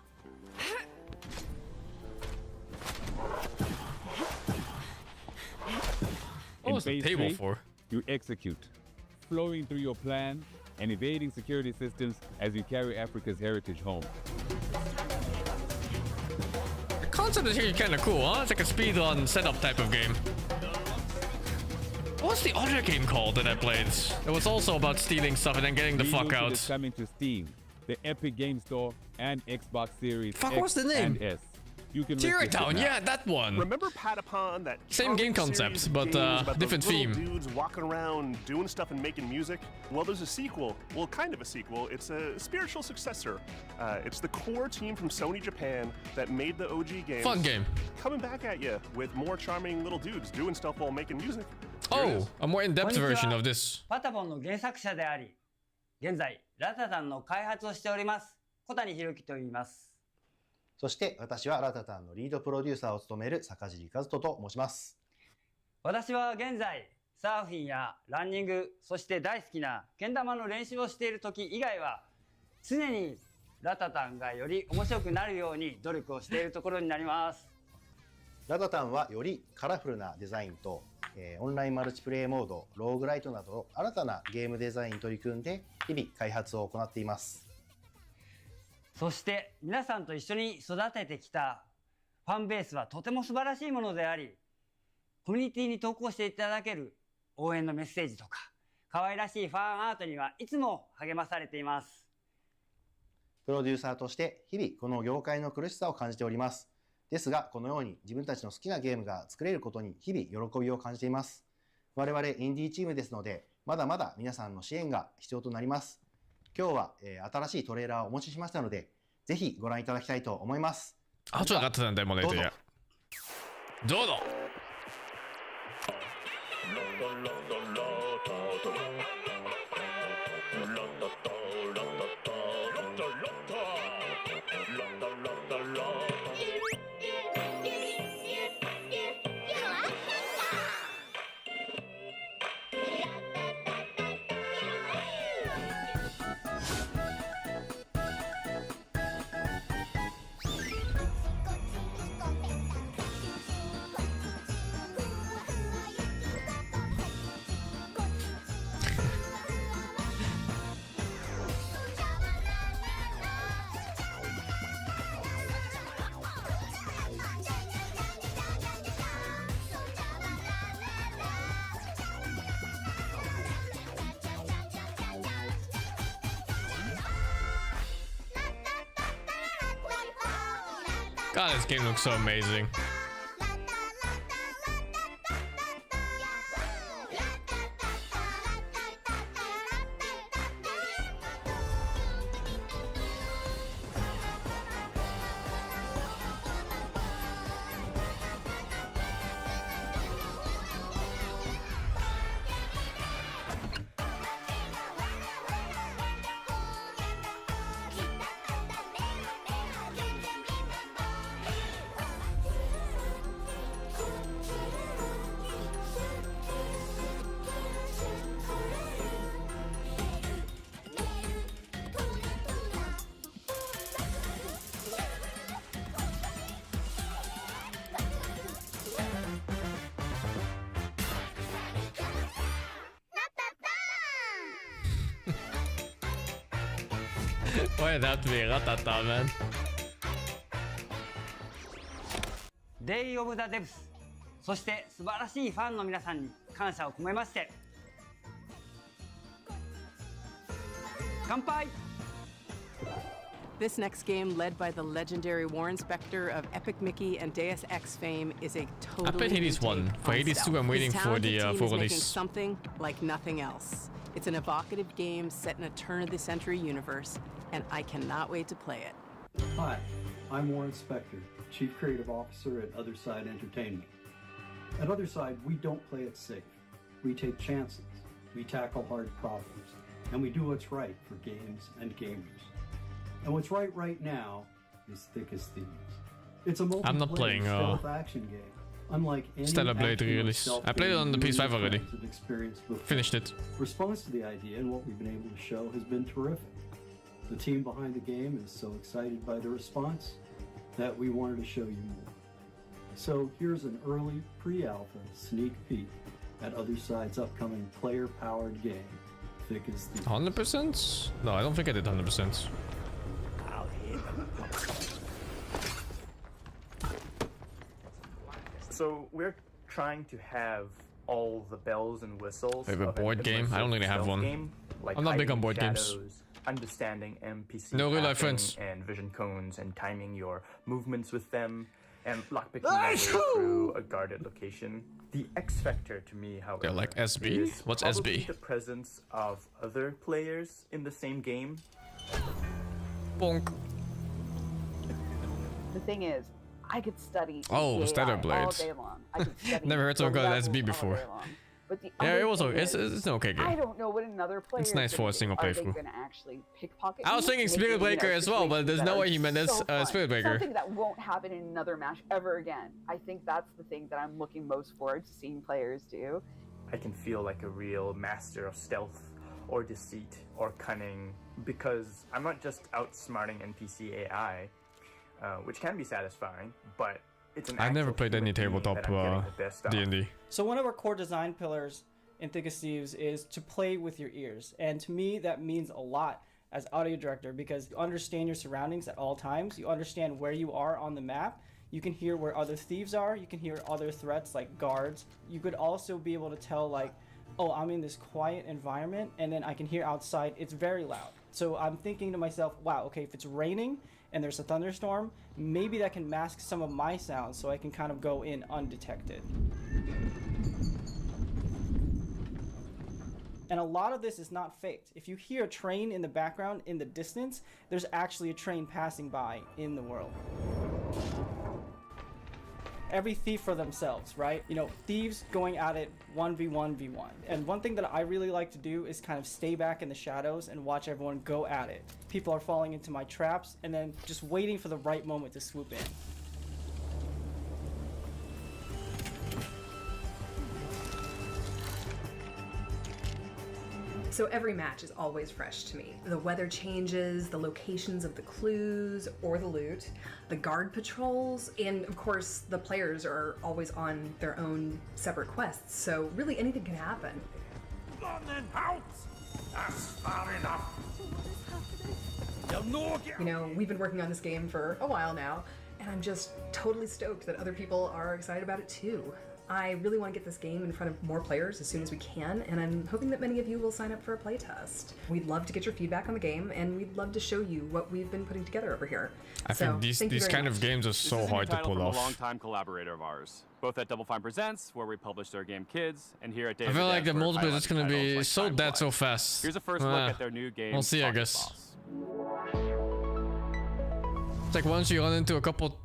What was the table for? You execute, flowing through your plan and evading security systems as you carry Africa's heritage home. The concept is here kind of cool, huh? It's like a speedrun setup type of game. What's the other game called that I played? It was also about stealing stuff and then getting the fuck out. Is coming to Steam, the Epic Game Store, and Xbox Series Fuck, X what's the name? and S. You can Tear It Down, yeah, that one. Remember Patapon, that same game concept, but different theme. Dudes walking around doing stuff and making music. Well, there's a sequel. Well, kind of a sequel. It's a spiritual successor. It's the core team from Sony Japan that made the OG game. Fun game. Coming back at you with more charming little dudes doing stuff while making music. Oh, a more in-depth version of this. パタポンの原作者であり、現在ラタタンの開発をしております小谷博樹と言います。そして私はラタタンのリードプロデューサーを務める坂尻和人と申します。私は現在サーフィンやランニング、そして大好きなけん玉の練習をしている時以外は常にラタタンがより面白くなるように努力をしているところになります。ラタタンはよりカラフルなデザインと、オンラインマルチプレイモード、ローグライトなど新たなゲームデザインに取り組んで日々開発を行っています。そして皆さんと一緒に育ててきたファンベースはとても素晴らしいものであり、コミュニティに投稿していただける応援のメッセージとか可愛らしいファンアートにはいつも励まされています。プロデューサーとして日々この業界の苦しさを感じております。ですがこのように自分たちの好きなゲームが作れることに日々喜びを感じています。我々インディーチームですのでまだまだ皆さんの支援が必要となります。今日は、新しいトレーラーをお持ちしましたのでぜひご覧いただきたいと思います。あ、ちょっと上がってたんだよ、もうね。どうぞ。どうぞ。God, this game looks so amazing. Why did that have to be Ratata, man? Day of the Devs そして素晴らしいファンの皆さんに感謝を込めまして乾杯 This next game, led by the legendary Warren Spector of Epic Mickey and Deus Ex fame, is a totally I played Hades 1. For Hades 2, I'm waiting for the full making release. something like nothing else. It's an evocative game set in a turn-of-the-century universe, and I cannot wait to play it. Hi, I'm Warren Spector, Chief Creative Officer at Otherside Entertainment. At Otherside, we don't play it safe. We take chances, we tackle hard problems, and we do what's right for games and gamers. And what's right now is Thick as Thieves. It's a I'm not playing stealth action game. Unlike any Stellar Blade action or release. stealth I played it game on the you and PS5 your already. friends have experienced before. Finished it. Response to the idea and what we've been able to show has been terrific. The team behind the game is so excited by the response that we wanted to show you more. So here's an early pre-alpha sneak peek at Otherside's upcoming player-powered game, Thick as Thieves. 100%? No, I don't think I did 100%. So we're trying to have all the bells and whistles. Wait, a of an board game? I don't immersive really have stealth one. game, like I'm not big hiding on board games. shadows, understanding NPC No real life pathing friends. and vision cones and timing your movements with them and lockpicking your way through a guarded location. The X factor to me, however, They're like SB? is What's probably SB? the presence of other players in the same game. Bonk. The thing is, I could study Oh, AI Stellar Blade. all day long. I could study Never heard someone the call it SB levels before. all day long. But the Yeah, other it was thing it's is, it's an okay I game. don't know what another player It's is nice for gonna a do. single Are they playthrough. gonna actually pickpocket I was me, thinking making, Spirit Breaker as well, but there's no way he meant situations this that are so Spirit fun. Breaker. Something that won't happen in another match ever again. I think that's the thing that I'm looking most forward to seeing players do. I can feel like a real master of stealth or deceit or cunning because I'm not just outsmarting NPC AI, which can be satisfying, but it's an I've never actual played any human being tabletop that I'm getting the best of. D&D. So one of our core design pillars in Thick as Thieves is to play with your ears. And to me, that means a lot as audio director because you understand your surroundings at all times. You understand where you are on the map. You can hear where other thieves are. You can hear other threats like guards. You could also be able to tell like, oh, I'm in this quiet environment and then I can hear outside it's very loud. So I'm thinking to myself, wow, okay, if it's raining and there's a thunderstorm, maybe that can mask some of my sounds so I can kind of go in undetected. And a lot of this is not faked. If you hear a train in the background in the distance, there's actually a train passing by in the world. Every thief for themselves, right? You know, thieves going at it 1v1v1. And one thing that I really like to do is kind of stay back in the shadows and watch everyone go at it. People are falling into my traps and then just waiting for the right moment to swoop in. So every match is always fresh to me. The weather changes, the locations of the clues or the loot, the guard patrols, and of course the players are always on their own separate quests, so really anything can happen. That's far enough. You know, we've been working on this game for a while now, and I'm just totally stoked that other people are excited about it too. I really want to get this game in front of more players as soon as we can, and I'm hoping that many of you will sign up for a playtest. We'd love to get your feedback on the game, and we'd love to show you what we've been putting together over here. I think these kind of games are so hard to pull from off. A longtime collaborator of ours, both at Double Fine Presents, where we published our game Kids, and here at Day I of feel the like the Devs, where we multiplayer is highlight gonna titles be like so Time dead Flies. so fast. Here's a first look at their new game. We'll see, I Pocket guess. Boss. It's like once you run into a couple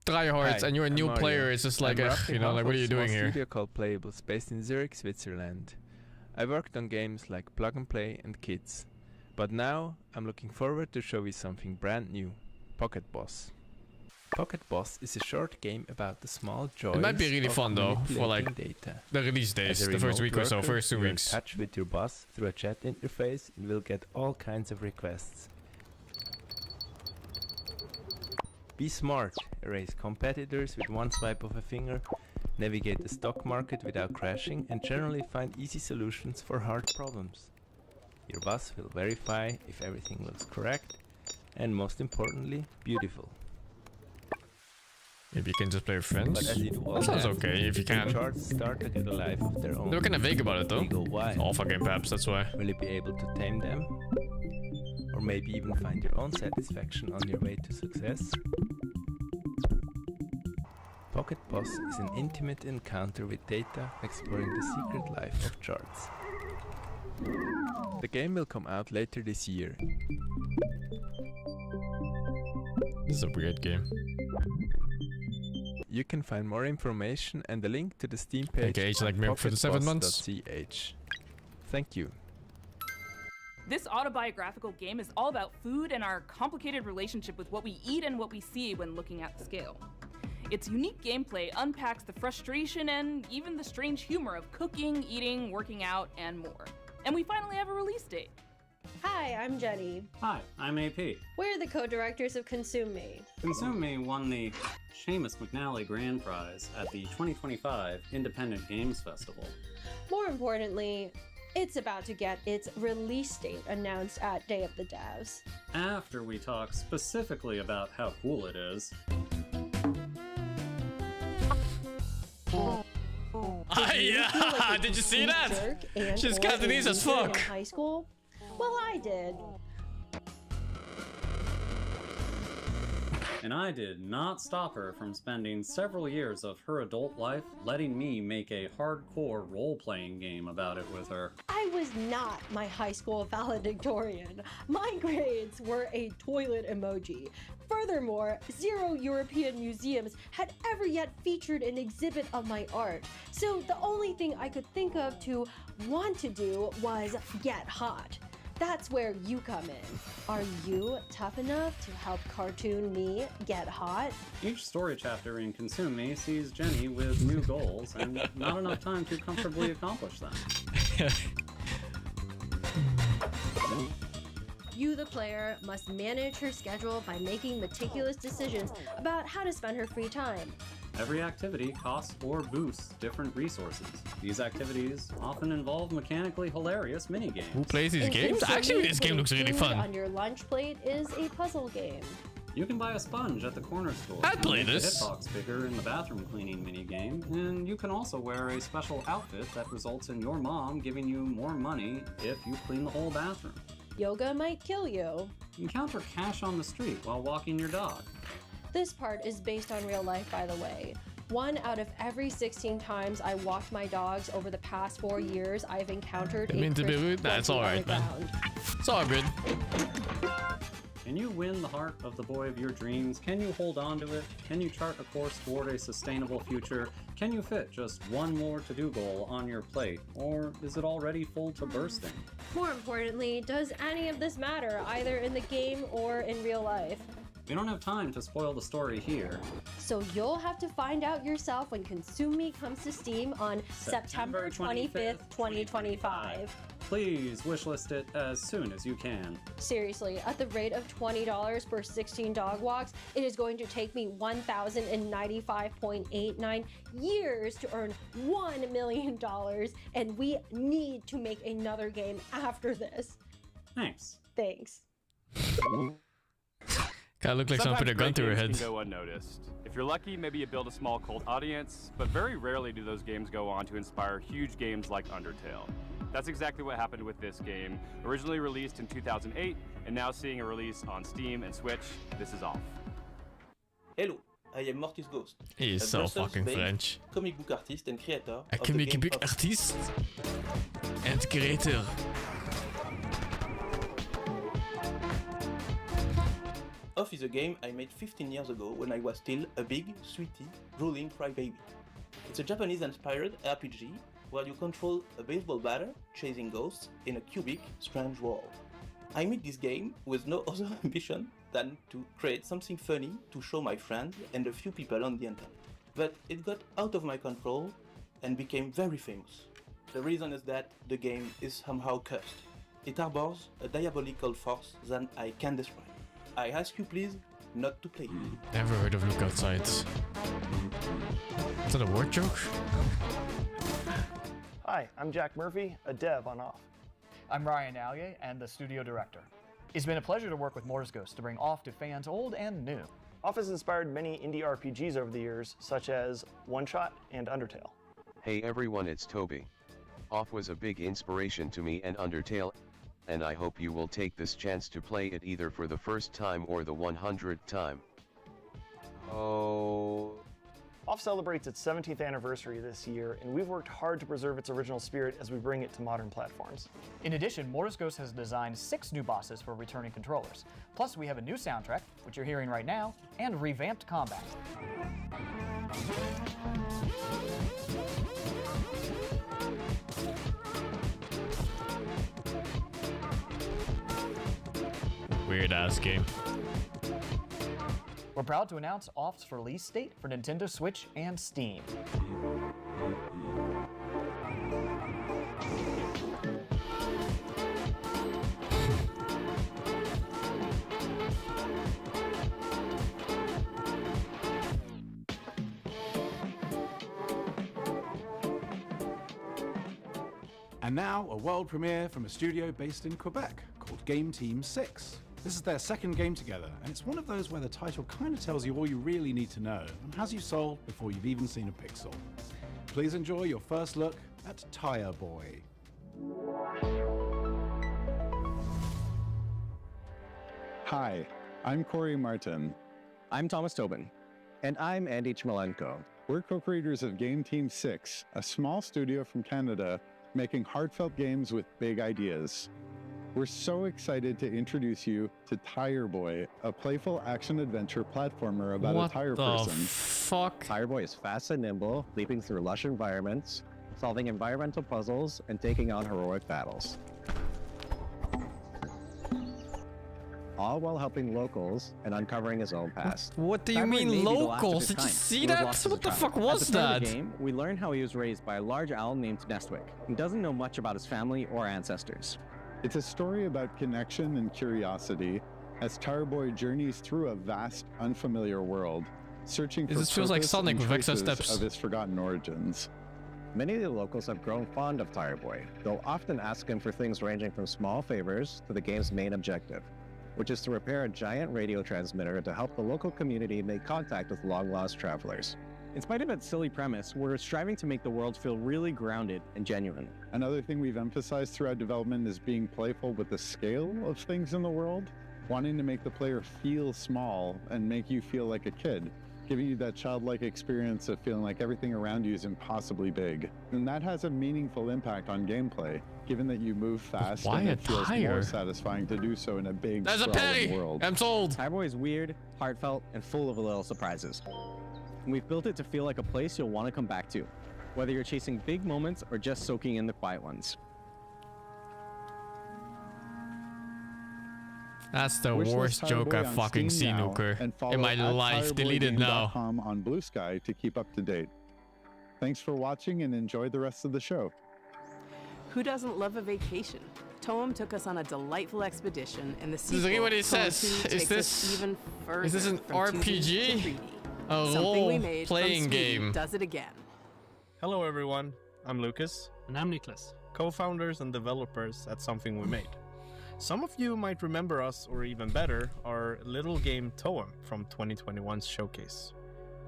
tryhards Hi, and you're a I'm new Mario. player, it's just like, I'm ugh, roughly you know, half like of what are you a small doing here? studio called Playables, based in Zurich, Switzerland. I worked on games like Plug and Play and Kids, but now I'm looking forward to show you something brand new, Pocket Boss. Pocket Boss is a short game about the small joys It might be really of fun though, for like manipulating data. the release days, As a the first remote week or so, worker, first 2 you're weeks. in touch with your boss through a chat interface and will get all kinds of requests. Be smart, erase competitors with one swipe of a finger, navigate the stock market without crashing, and generally find easy solutions for hard problems. Your boss will verify if everything looks correct, and most importantly, beautiful. Maybe you can just play with friends? But as you do all That sounds that, okay, if you can. Charts start to get a life of their own. They were kinda vague about it though. They go wild. Alpha game perhaps, that's why. Will you be able to tame them? Or maybe even find your own satisfaction on your way to success? Pocket Boss is an intimate encounter with data exploring the secret life of charts. The game will come out later this year. This is a weird game. You can find more information and a link to the Steam page Okay, it's like at maybe for the 7 months. pocketboss.ch. Thank you. This autobiographical game is all about food and our complicated relationship with what we eat and what we see when looking at the scale. Its unique gameplay unpacks the frustration and even the strange humor of cooking, eating, working out, and more. And we finally have a release date. Hi, I'm Jenny. Hi, I'm AP. We're the co-directors of Consume Me. Consume Me won the Seamus McNally Grand Prize at the 2025 Independent Games Festival. More importantly, it's about to get its release date announced at Day of the Devs. After we talk specifically about how cool it is. Did you see that? She's Cantonese as fuck. In high school? Well, I did. And I did not stop her from spending several years of her adult life letting me make a hardcore role-playing game about it with her. I was not my high school valedictorian. My grades were a toilet emoji. Furthermore, 0 European museums had ever yet featured an exhibit of my art. So the only thing I could think of to want to do was get hot. That's where you come in. Are you tough enough to help cartoon me get hot? Each story chapter in Consume Me sees Jenny with new goals and not enough time to comfortably accomplish them. You, the player, must manage her schedule by making meticulous decisions about how to spend her free time. Every activity costs or boosts different resources. These activities often involve mechanically hilarious minigames. Who plays these games? Actually, this game looks really fun. On your lunch plate is a puzzle game. You can buy a sponge at the corner store. I'd play this. The hitbox bigger in the bathroom cleaning minigame, and you can also wear a special outfit that results in your mom giving you more money if you clean the whole bathroom. Yoga might kill you. Encounter cash on the street while walking your dog. This part is based on real life, by the way. 1 out of every 16 times I walked my dogs over the past 4 years, I've encountered a to be rude? Nah, it's alright, man. It's all good. Can you win the heart of the boy of your dreams? Can you hold on to it? Can you chart a course toward a sustainable future? Can you fit just one more to-do goal on your plate? Or is it already full to bursting? More importantly, does any of this matter, either in the game or in real life? We don't have time to spoil the story here. So you'll have to find out yourself when Consume Me comes to Steam on September 25th, 2025. Please wishlist it as soon as you can. Seriously, at the rate of $20 per 16 dog walks, it is going to take me 1,095.89 years to earn $1 million, and we need to make another game after this. Thanks. Thanks. Kinda look like someone put a gun through her head. Sometimes great games can go unnoticed. If you're lucky, maybe you build a small cult audience, but very rarely do those games go on to inspire huge games like Undertale. That's exactly what happened with this game. Originally released in 2008, and now seeing a release on Steam and Switch, this is off. Hello, I am Mortis Ghost. He is so fucking French. Comic book artist and creator A comic book artist and creator. Off is a game I made 15 years ago when I was still a big, sweetie, drooling crybaby. It's a Japanese-inspired RPG where you control a baseball batter chasing ghosts in a cubic, strange world. I made this game with no other ambition than to create something funny to show my friends and a few people on the internet. But it got out of my control and became very famous. The reason is that the game is somehow cursed. It harbors a diabolical force that I can't describe. I ask you please not to play it. Never heard of Look Outside. Is that a word joke? Hi, I'm Jack Murphy, a dev on Off. I'm Ryan Allier and the studio director. It's been a pleasure to work with Morse Ghost to bring Off to fans old and new. Off has inspired many indie RPGs over the years, such as One Shot and Undertale. Hey everyone, it's Toby. Off was a big inspiration to me and Undertale, and I hope you will take this chance to play it either for the first time or the 100th time. Oh. Off celebrates its 17th anniversary this year, and we've worked hard to preserve its original spirit as we bring it to modern platforms. In addition, Morse Ghost has designed 6 new bosses for returning controllers. Plus, we have a new soundtrack, which you're hearing right now, and revamped combat. Weird ass game. We're proud to announce Off's release date for Nintendo Switch and Steam. And now, a world premiere from a studio based in Quebec called Game Team 6. This is their second game together, and it's one of those where the title kind of tells you all you really need to know and has you sold before you've even seen a pixel. Please enjoy your first look at Tire Boy. Hi, I'm Corey Martin. I'm Thomas Tobin. And I'm Andy Chmelenko. We're co-creators of Game Team 6, a small studio from Canada making heartfelt games with big ideas. We're so excited to introduce you to Tire Boy, a playful action-adventure platformer about a tire person. Fuck? Tire Boy is fast and nimble, leaping through lush environments, solving environmental puzzles, and taking on heroic battles. All while helping locals and uncovering his own past. What do you Tire Boy may mean be the last of locals? his Did you kind. see He was that? lost as a What the child. fuck was At the start that? of the game, we learn how he was raised by a large owl named Nestwick, and doesn't know much about his family or ancestors. It's a story about connection and curiosity as Tire Boy journeys through a vast, unfamiliar world, searching for This feels like purpose Sonic and with extra traces steps. of his forgotten origins. Many of the locals have grown fond of Tire Boy. They'll often ask him for things ranging from small favors to the game's main objective, which is to repair a giant radio transmitter to help the local community make contact with long-lost travelers. In spite of its silly premise, we're striving to make the world feel really grounded and genuine. Another thing we've emphasized throughout development is being playful with the scale of things in the world, wanting to make the player feel small and make you feel like a kid, giving you that childlike experience of feeling like everything around you is impossibly big. And that has a meaningful impact on gameplay, given that you move fast Why and a it feels tire? more satisfying to do so in a big, There's a sprawling penny! world. I'm sold! Tire Boy is weird, heartfelt, and full of little surprises. And we've built it to feel like a place you'll want to come back to, whether you're chasing big moments or just soaking in the quiet ones. That's the Wishlist worst Tire joke Boy I've on fucking Steam seen, now, Uker. and follow In my at life. Delete it now. tireboygame.com on Blue Sky to keep up to date. Thanks for watching and enjoy the rest of the show. Who doesn't love a vacation? Toem took us on a delightful expedition, and the This is sequel, what it Toem says. 2, Is takes this- us even further. is this an from 2D to RPG? 3D. A Something we made from role-playing Sweden game. does it again. Hello everyone, I'm Lucas. And I'm Niklas, co-founders and developers at Something We Made. Some of you might remember us, or even better, our little game Toem from 2021's showcase.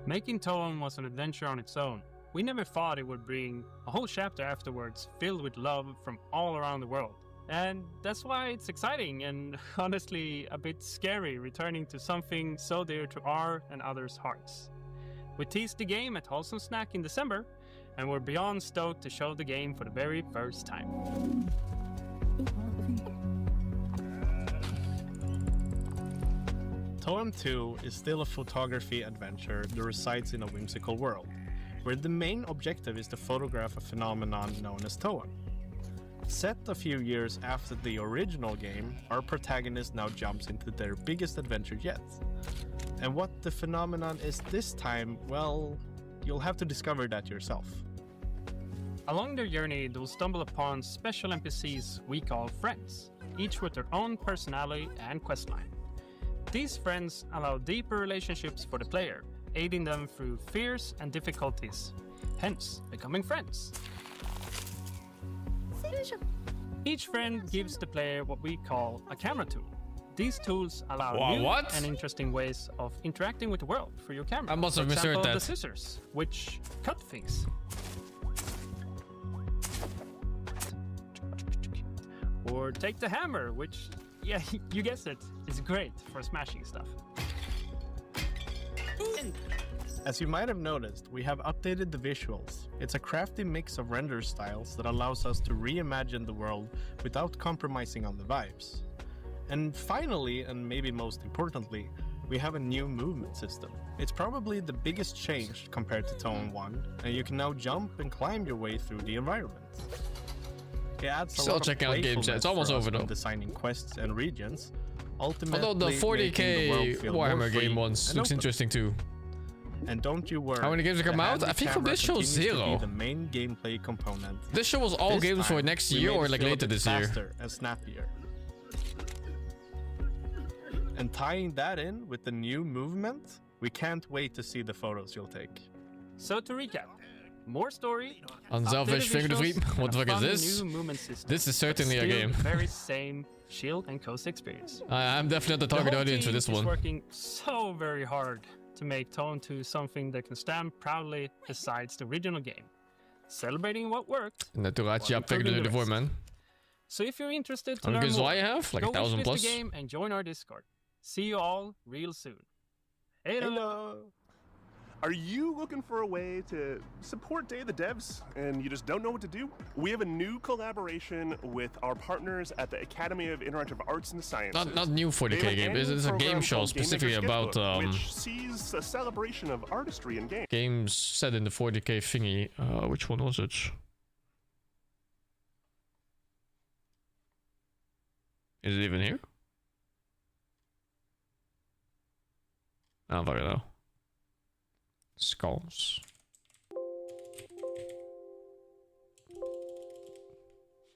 Making Toem was an adventure on its own. We never thought it would bring a whole chapter afterwards filled with love from all around the world. And that's why it's exciting and honestly a bit scary returning to something so dear to our and others' hearts. We teased the game at Wholesome Snack in December, and we're beyond stoked to show the game for the very first time. Toem 2 is still a photography adventure that resides in a whimsical world, where the main objective is to photograph a phenomenon known as Toem. Set a few years after the original game, our protagonist now jumps into their biggest adventure yet. And what the phenomenon is this time, well, you'll have to discover that yourself. Along their journey, they'll stumble upon special NPCs we call friends, each with their own personality and questline. These friends allow deeper relationships for the player, aiding them through fears and difficulties, hence becoming friends. Each friend gives the player what we call a camera tool. These tools allow new and interesting ways of interacting with the world for your camera. I must have For misheard example, that. the scissors, which cut things. Or take the hammer, which, yeah, you guessed it, is great for smashing stuff. As you might have noticed, we have updated the visuals. It's a crafty mix of render styles that allows us to reimagine the world without compromising on the vibes. And finally, and maybe most importantly, we have a new movement system. It's probably the biggest change compared to Tone 1, and you can now jump and climb your way through the environment. It adds a Still lot of checking out games, yeah, it's almost playfulness over for us when though. designing quests and regions. Ultimately, Although the making 40k world feel more Warhammer free game ones and looks open. interesting too. And don't you worry. How many games have come the out? I handy think from camera this show continues to be 0. the main gameplay component. This show was all This games for time, next we year made or it like feel a later bit this year. faster and snappier. And tying that in with the new movement, we can't wait to see the photos you'll take. So to recap, more story, Unselfish updated finger visuals, sweep. What the and fuck a is fun this? new movement system, This is but certainly a still game. the very same shield and coast experience. I'm definitely the target whole audience for team this is one. working so very hard to make Tone 2 something that can stand proudly besides the original game, celebrating what worked. Naturally uppvägde du får man. So if you're interested to How many learn games do more, I have? Like go 1,000 wishlist plus? the game and join our Discord. See you all real soon. Hello. Are you looking for a way to support Day of the Devs and you just don't know what to do? We have a new collaboration with our partners at the Academy of Interactive Arts and Sciences. Not new 40k game. This is a game show specifically about which sees a celebration of artistry in games. games set in the 40k thingy. Which one was it? Is it even here? I don't fucking know. Skulls.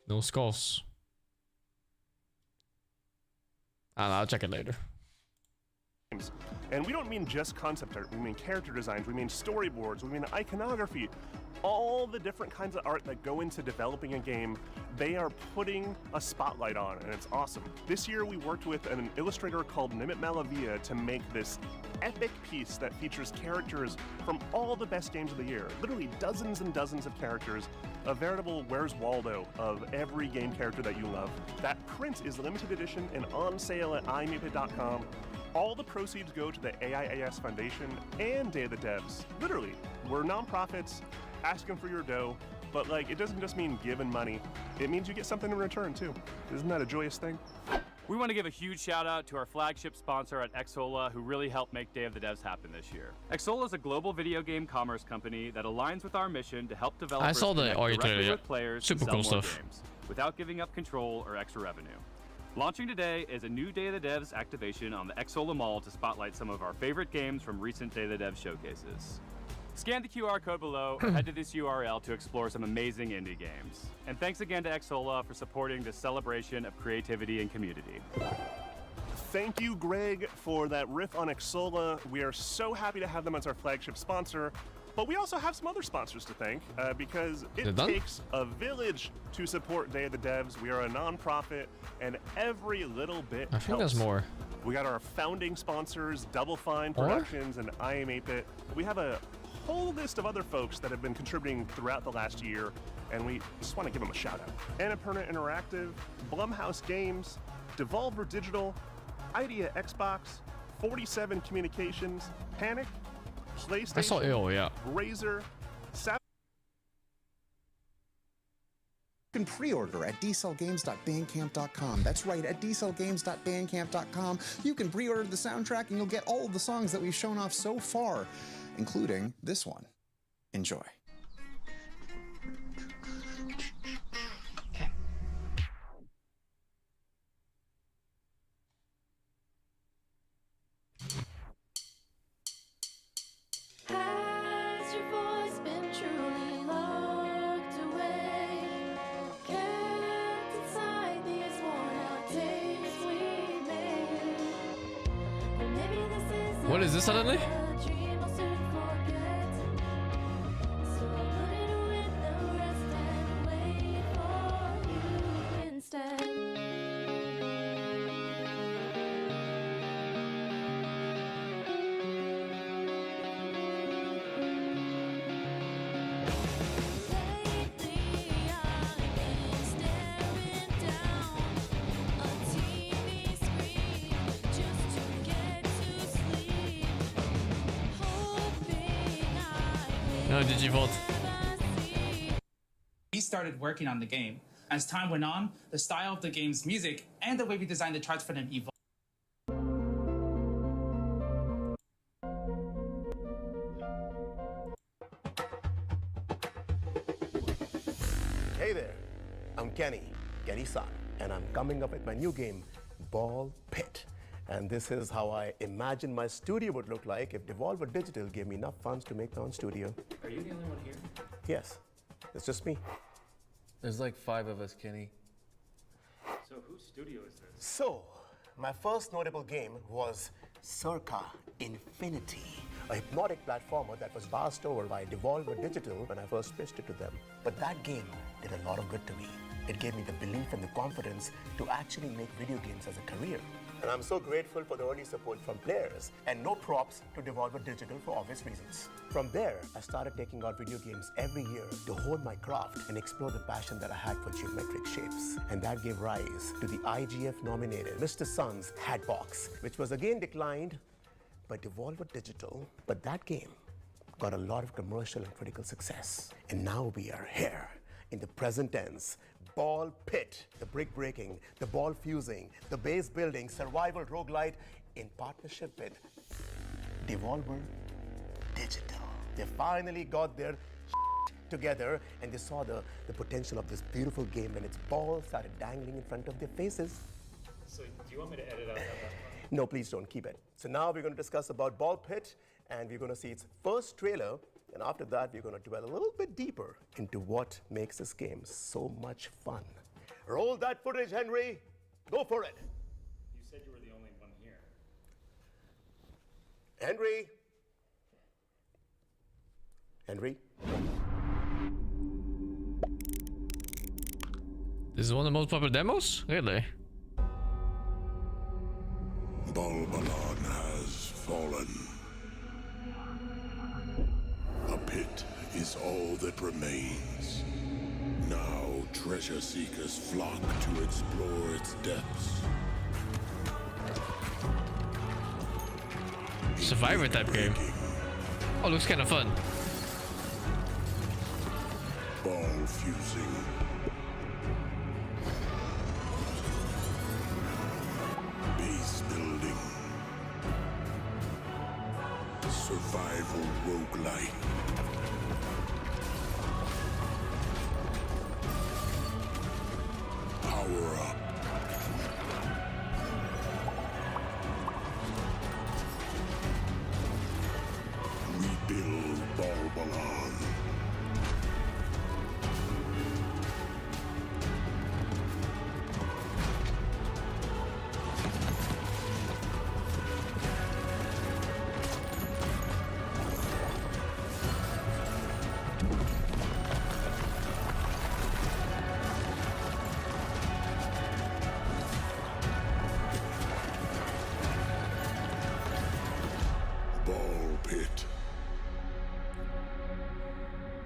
No skulls. I don't know, I'll check it later. And we don't mean just concept art, we mean character designs, we mean storyboards, we mean iconography. All the different kinds of art that go into developing a game, they are putting a spotlight on, and it's awesome. This year we worked with an illustrator called Nimit Malavia to make this epic piece that features characters from all the best games of the year. Literally dozens and dozens of characters, a veritable Where's Waldo of every game character that you love. That print is limited edition and on sale at iMeepit.com. All the proceeds go to the AIAS Foundation and Day of the Devs. Literally, we're nonprofits asking for your dough, but like, it doesn't just mean giving money. It means you get something in return too. Isn't that a joyous thing? We want to give a huge shout out to our flagship sponsor at Xsola, who really helped make Day of the Devs happen this year. Xsola is a global video game commerce company that aligns with our mission to help developers I saw the connect audio directly trailer, yeah. with players Super and sell cool more stuff. games without giving up control or extra revenue. Launching today is a new Day of the Devs activation on the Xsola Mall to spotlight some of our favorite games from recent Day of the Devs showcases. Scan the QR code below or head to this URL to explore some amazing indie games. And thanks again to Xsola for supporting this celebration of creativity and community. Thank you, Greg, for that riff on Xsola. We are so happy to have them as our flagship sponsor. But we also have some other sponsors to thank because it takes a village to support Day of the Devs. We are a nonprofit, and every little bit I think helps. there's more. We got our founding sponsors, Double Fine Productions and I Am 8-Bit. We have a whole list of other folks that have been contributing throughout the last year, and we just want to give them a shout out. Annapurna Interactive, Blumhouse Games, Devolver Digital, Idea Xbox, 47 Communications, Panic, PlayStation, I saw ill, yeah. Razer, You can pre-order at dcellgames.bandcamp.com. That's right, at dcellgames.bandcamp.com. You can pre-order the soundtrack and you'll get all of the songs that we've shown off so far, including this one. Enjoy. Has your voice been truly locked away? Kept inside these worn-out tapes we made? Well, maybe this is What is this suddenly? a dream I'll soon forget. So I'll put it with the rest and wait for you instead. No, Digivolt. We started working on the game. As time went on, the style of the game's music and the way we designed the charts for them evolved. Hey there, I'm Kenny-san, and I'm coming up with my new game, Ball Pit. And this is how I imagine my studio would look like if Devolver Digital gave me enough funds to make my own studio. Are you the only one here? Yes, it's just me. There's like 5 of us, Kenny. So whose studio is this? So, my first notable game was Circa Infinity, a hypnotic platformer that was passed over by Devolver Digital when I first pitched it to them. But that game did a lot of good to me. It gave me the belief and the confidence to actually make video games as a career. And I'm so grateful for the early support from players, and no props to Devolver Digital for obvious reasons. From there, I started taking out video games every year to hone my craft and explore the passion that I had for geometric shapes. And that gave rise to the IGF-nominated Mr. Sun's Hatbox, which was again declined by Devolver Digital. But that game got a lot of commercial and critical success. And now we are here in the present tense. Ball Pit, the brick breaking, the ball fusing, the base building, survival roguelite in partnership with Devolver Digital. They finally got their together and they saw the potential of this beautiful game when its ball started dangling in front of their faces. So do you want me to edit out that last part? No, please don't, keep it. So now we're going to discuss about Ball Pit, and we're going to see its first trailer. And after that, we're going to dwell a little bit deeper into what makes this game so much fun. Roll that footage, Henry. Go for it. You said you were the only one here. Henry. Henry. This is one of the most popular demos? Really? Balbalon has fallen. A pit is all that remains. Now treasure seekers flock to explore its depths. Survivor type game. Oh, looks kind of fun. Ball fusing. Base building. Survival roguelite. Power up. Rebuild Balbalon.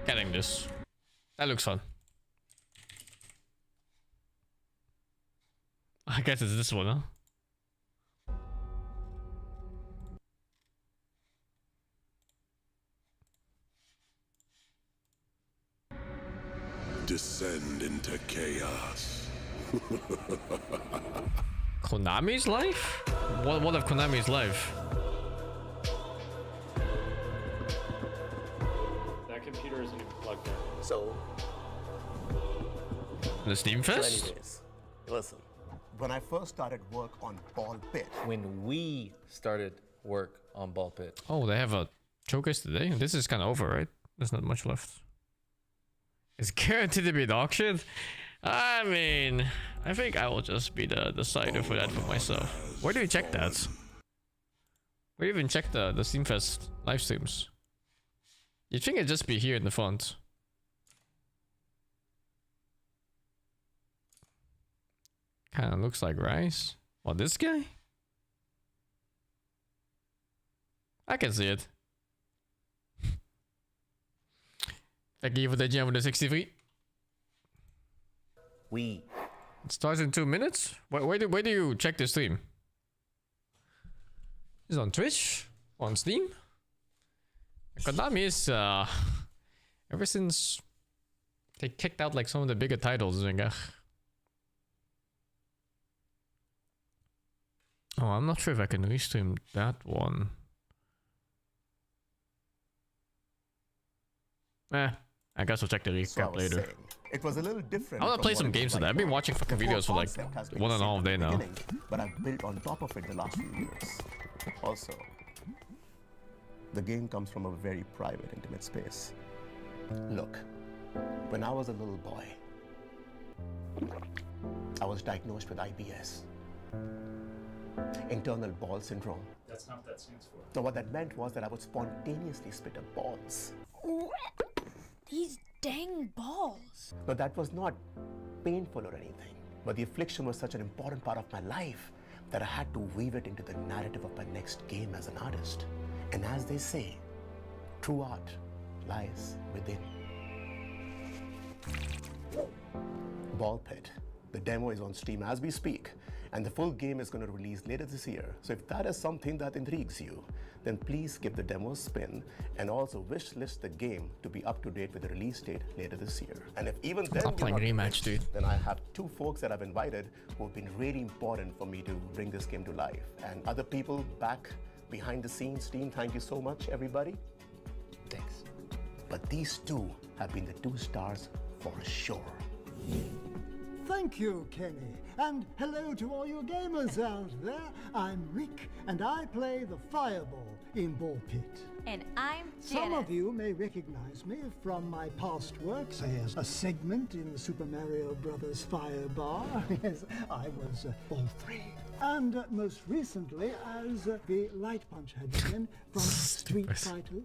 Getting this. That looks fun. I guess it's this one, huh? Descend into chaos. Konami's life? What of Konami's life? That computer isn't even plugged in. So, the Steam Fest? So anyways, listen. When I first started work on Ball Pit. When we started work on Ball Pit. Oh, they have a showcase today? This is kind of over, right? There's not much left. It's guaranteed to be an auction? I mean, I think I will just be the decider for that for myself. Where do you check that? Where do you even check the Steam Fest live streams? You'd think it'd just be here in the font. Kinda looks like rice. What, this guy? I can see it. Thank you for the gem for the 63. We. It starts in 2 minutes? Where do you check the stream? Is it on Twitch? On Steam? Konami is Ever since they kicked out like some of the bigger titles, like, oh, I'm not sure if I can restream that one. I guess we'll check the recap later. Saying, it was a little different. I want to play some games today. I've been watching fucking videos for like 1.5 days now. But I've built on top of it the last few years. Also, the game comes from a very private, intimate space. Look, when I was a little boy, I was diagnosed with IBS. Internal ball syndrome. That's not what that stands for. So what that meant was that I would spontaneously spit up balls. These dang balls. No, that was not painful or anything. But the affliction was such an important part of my life that I had to weave it into the narrative of my next game as an artist. And as they say, true art lies within. Ball Pit. The demo is on Steam as we speak, and the full game is going to release later this year. So if that is something that intrigues you, then please give the demo a spin and also wish list the game to be up to date with the release date later this year. And if even then I'm playing rematch, dude. Then I have two folks that I've invited who have been really important for me to bring this game to life. And other people back behind the scenes, team, thank you so much, everybody. Thanks. But these two have been the two stars for sure. Thank you, Kenny. And hello to all you gamers out there. I'm Rick, and I play the Fireball in Ball Pit. And I'm Janice. Some of you may recognize me from my past work, say as a segment in the Super Mario Bros. Fire Bar. Yes, I was Ball 3. And most recently as the Light Punch headman from Street Fighter.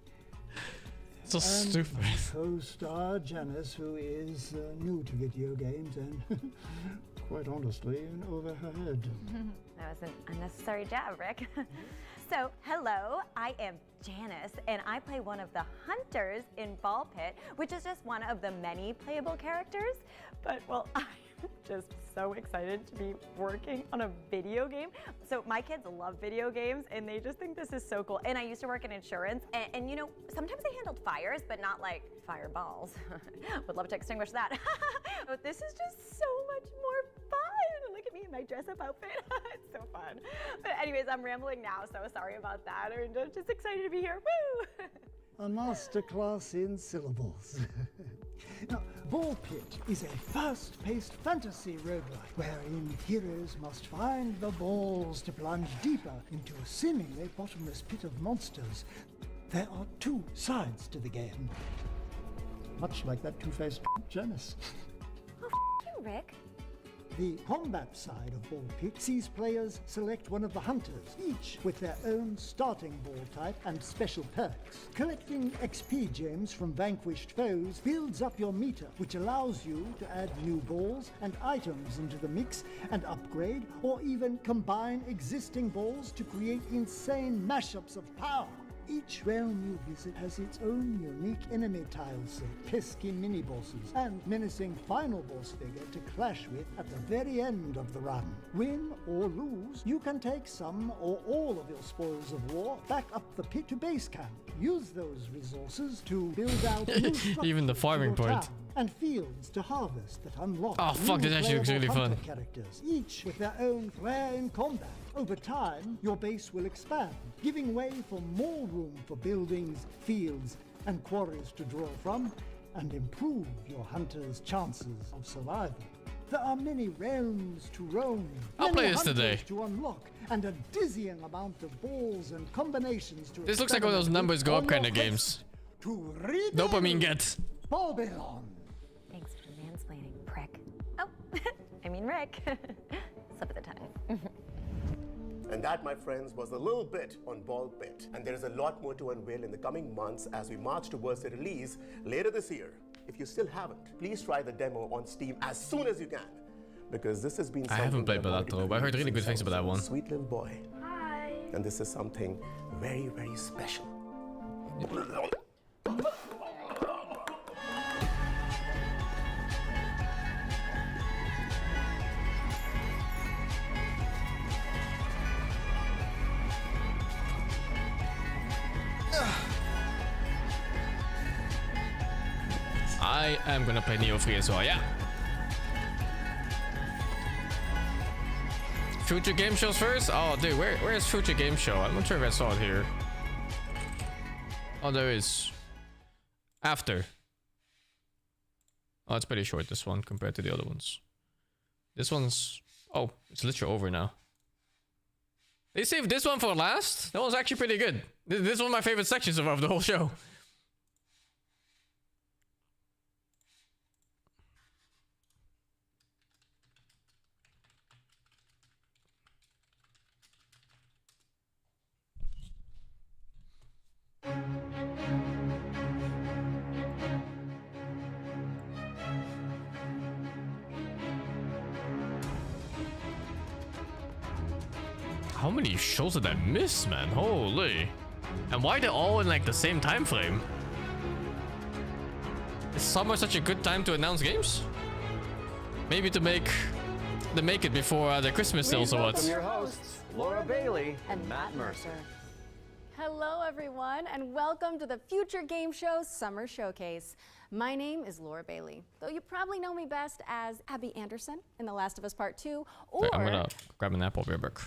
So stupid. My co-star Janice, who is new to video games and quite honestly in over her head. That was an unnecessary jab, Rick. So, hello, I am Janice, and I play one of the hunters in Ball Pit, which is just one of the many playable characters. But, well, I'm just so excited to be working on a video game. So my kids love video games, and they just think this is so cool. And I used to work in insurance, and you know, sometimes I handled fires, but not like fireballs. Would love to extinguish that. But this is just so much more fun. Look at me in my dress-up outfit. It's so fun. But anyways, I'm rambling now, so sorry about that. I'm just excited to be here. Woo! A masterclass in syllables. Now, Ball Pit is a fast-paced fantasy roguelike wherein heroes must find the balls to plunge deeper into a seemingly bottomless pit of monsters. There are two sides to the game, much like that two-faced Janice. Oh, you, Rick. The combat side of Ball Pit sees players select one of the hunters, each with their own starting ball type and special perks. Collecting XP gems from vanquished foes builds up your meter, which allows you to add new balls and items into the mix and upgrade or even combine existing balls to create insane mashups of power. Each realm you visit has its own unique enemy tile set, pesky mini-bosses, and menacing final boss figure to clash with at the very end of the run. Win or lose, you can take some or all of your spoils of war back up the pit to base camp. Use those resources to build out new even the farming for your part. town and fields to harvest that unlock Oh, fuck, new this actually looks playable really hunter fun. characters, each with their own flair in combat. Over time, your base will expand, giving way for more room for buildings, fields, and quarries to draw from, and improve your hunters' chances of survival. There are many realms to roam, I'll play many this today. hunters to unlock, and a dizzying amount of balls and combinations to This looks like one of those numbers go up kind of games. To Dopamine gets. Babylon. Thanks for mansplaining, prick. Oh, I mean Rick. Slip of the tongue. And that, my friends, was a little bit on Ball Pit. And there is a lot more to unveil in the coming months as we march towards the release later this year. If you still haven't, please try the demo on Steam as soon as you can. Because this has been I haven't played Balatro, but I heard really good things about that one. Sweet little boy. Hi. And this is something very, very special. I am gonna play Neo 3 as well, yeah. Future game shows first? Oh, dude, where is Future game show? I'm not sure if I saw it here. Oh, there is. After. Oh, it's pretty short, this one, compared to the other ones. This one's... Oh, it's literally over now. They saved this one for last? That was actually pretty good. This is one of my favorite sections of the whole show. How many shows did I miss, man? Holy. And why they're all in like the same time frame? Is summer such a good time to announce games? Maybe to make it before the Christmas sales or what? Your hosts, Laura Bailey and Matt Mercer. Hello, everyone, and welcome to the Future Game Show Summer Showcase. My name is Laura Bailey, though you probably know me best as Abby Anderson in The Last of Us Part 2, or... Wait, I'm gonna grab an apple real quick.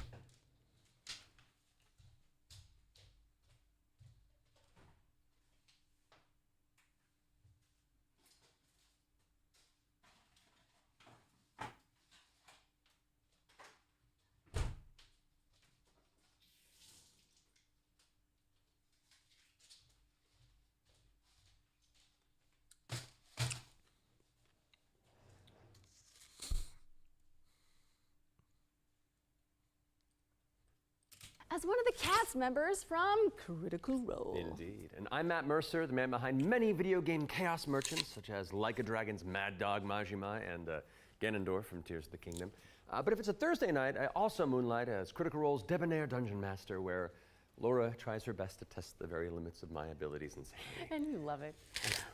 as one of the cast members from Critical Role. Indeed. And I'm Matt Mercer, the man behind many video game chaos merchants, such as Like a Dragon's Mad Dog Majima and Ganondorf from Tears of the Kingdom. But if it's a Thursday night, I also moonlight as Critical Role's debonair dungeon master, where Laura tries her best to test the very limits of my abilities and sanity. And you love it.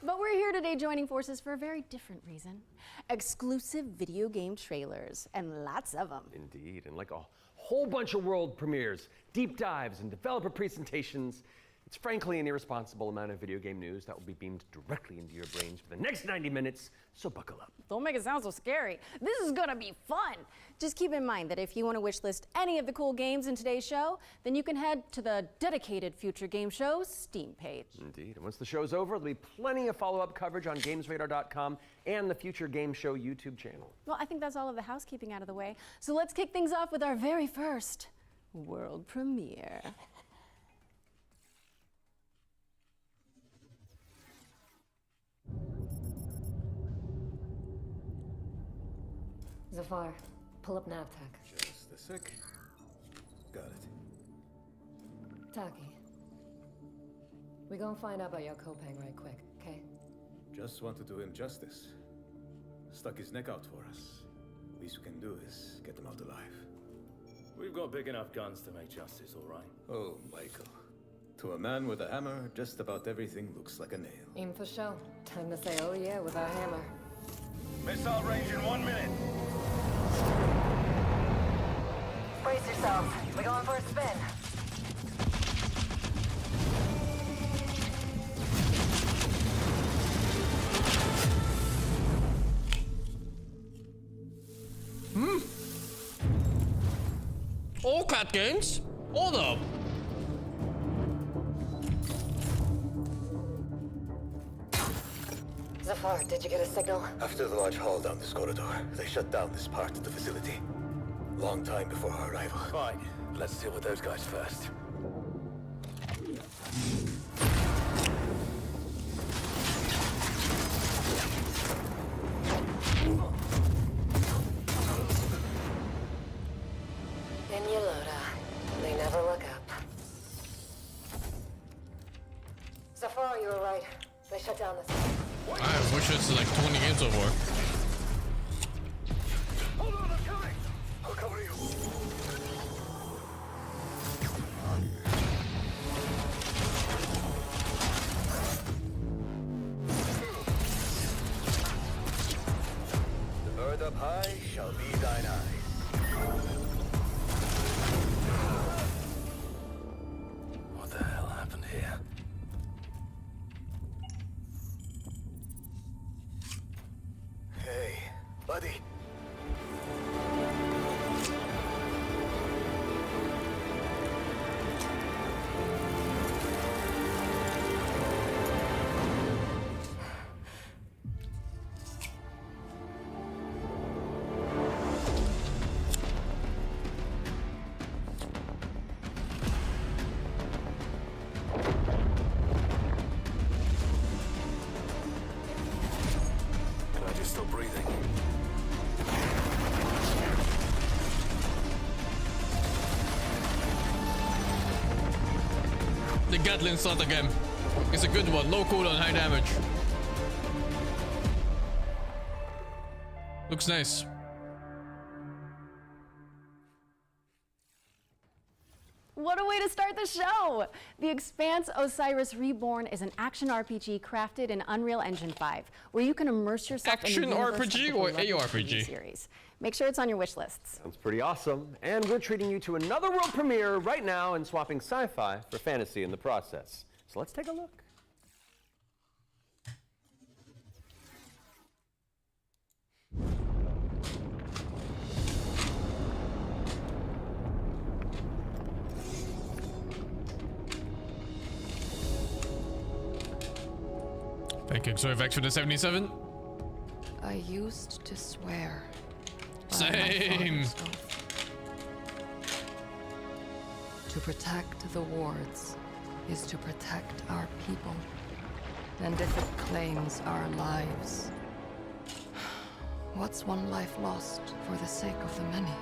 But we're here today joining forces for a very different reason. Exclusive video game trailers, and lots of them. Indeed, and like a whole bunch of world premieres, deep dives, and developer presentations. It's frankly an irresponsible amount of video game news that will be beamed directly into your brains for the next 90 minutes, so buckle up. Don't make it sound so scary. This is gonna be fun. Just keep in mind that if you want to wishlist any of the cool games in today's show, then you can head to the dedicated Future Game Show's Steam page. Indeed, and once the show's over, there'll be plenty of follow-up coverage on GamesRadar.com and the Future Game Show YouTube channel. Well, I think that's all of the housekeeping out of the way. So let's kick things off with our very first world premiere. Zafar, pull up NavTech. Just a sec. Got it. Taki, we gonna find out about your Kopang right quick, okay? Just want to do him justice. Stuck his neck out for us. Least we can do is get him out alive. We've got big enough guns to make justice, all right? Oh, Michael. To a man with a hammer, just about everything looks like a nail. Aim for show. Time to say oh yeah with our hammer. Missile range in 1 minute. Brace yourselves. We're going for a spin. All cat games? All of them. Zafar, did you get a signal? After the large haul down this corridor, they shut down this part of the facility. Long time before our arrival. Fine. Let's deal with those guys first. In Yelota. They never look up. Zafar, you were right. They shut down this. I wish it's like 20 games so far. Hold on, I'm coming! I'll cover you. The bird up high shall be thine eyes. What the hell happened here? still breathing. The Gatling slot again. It's a good one. Low cooldown, high damage. Looks nice. What a way to start the show! The Expanse Osiris Reborn is an action RPG crafted in Unreal Engine 5, where you can immerse yourself in the universe of the RPG or beloved ARPG? TV series. Make sure it's on your wish lists. Sounds pretty awesome. And we're treating you to another world premiere right now and swapping sci-fi for fantasy in the process. So let's take a look. Thank you, XOFX for the 77. I used to swear. Same. To protect the wards is to protect our people. And if it claims our lives, what's one life lost for the sake of the many?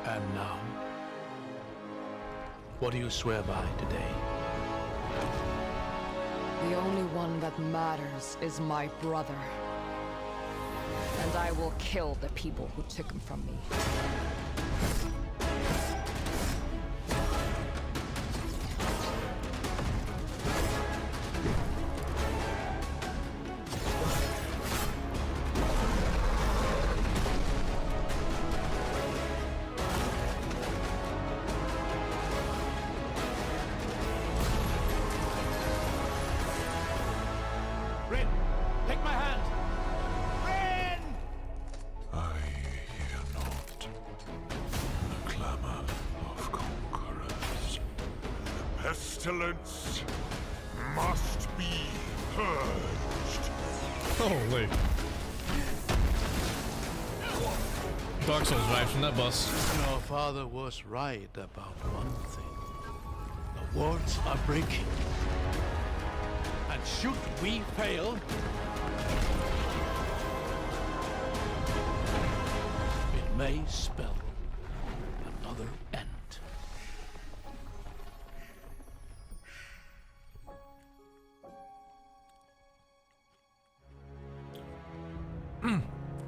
And now, what do you swear by today? The only one that matters is my brother. And I will kill the people who took him from me. Rin, take my hand! I hear not the clamor of conquerors. The pestilence must be purged. Holy. Dark Souls vibes from that boss. Your father was right about one thing. The wards are breaking. And should we fail, it may spell another end.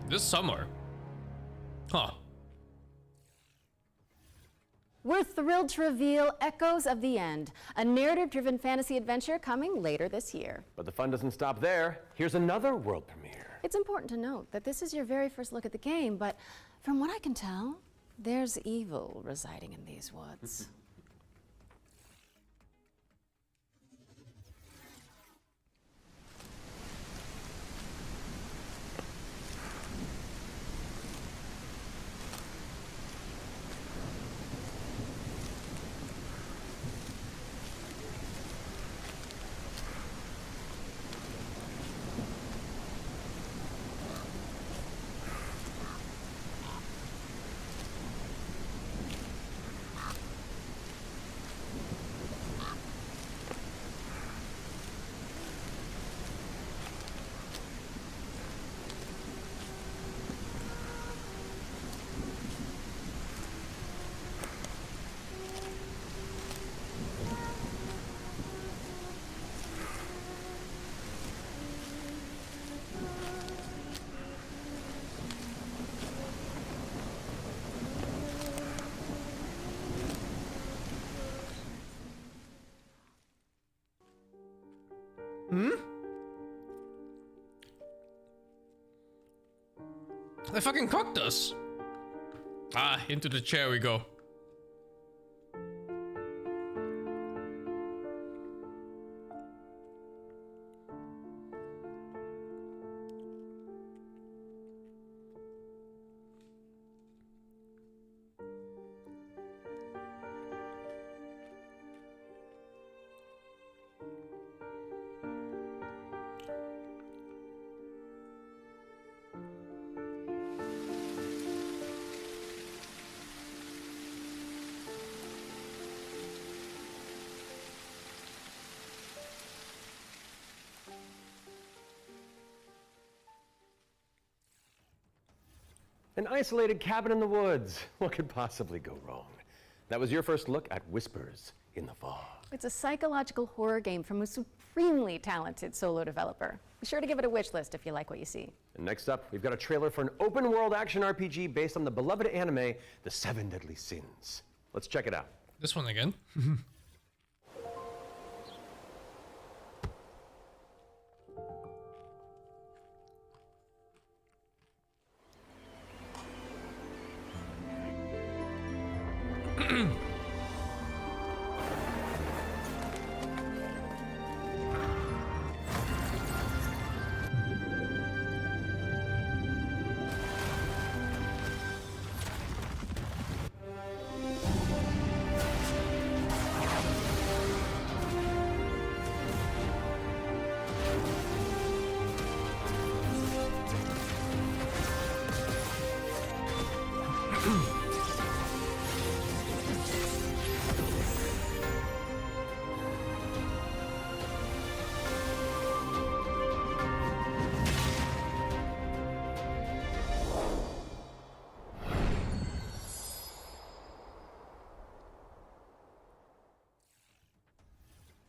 This summer. Huh. We're thrilled to reveal Echoes of the End, a narrative-driven fantasy adventure coming later this year. But the fun doesn't stop there. Here's another world premiere. It's important to note that this is your very first look at the game, but from what I can tell, there's evil residing in these woods. Hmm? They fucking cooked us. Ah, into the chair we go. An isolated cabin in the woods. What could possibly go wrong? That was your first look at Whispers in the Fog. It's a psychological horror game from a supremely talented solo developer. Be sure to give it a wish list if you like what you see. And next up, we've got a trailer for an open-world action RPG based on the beloved anime, The 7 Deadly Sins. Let's check it out. This one again?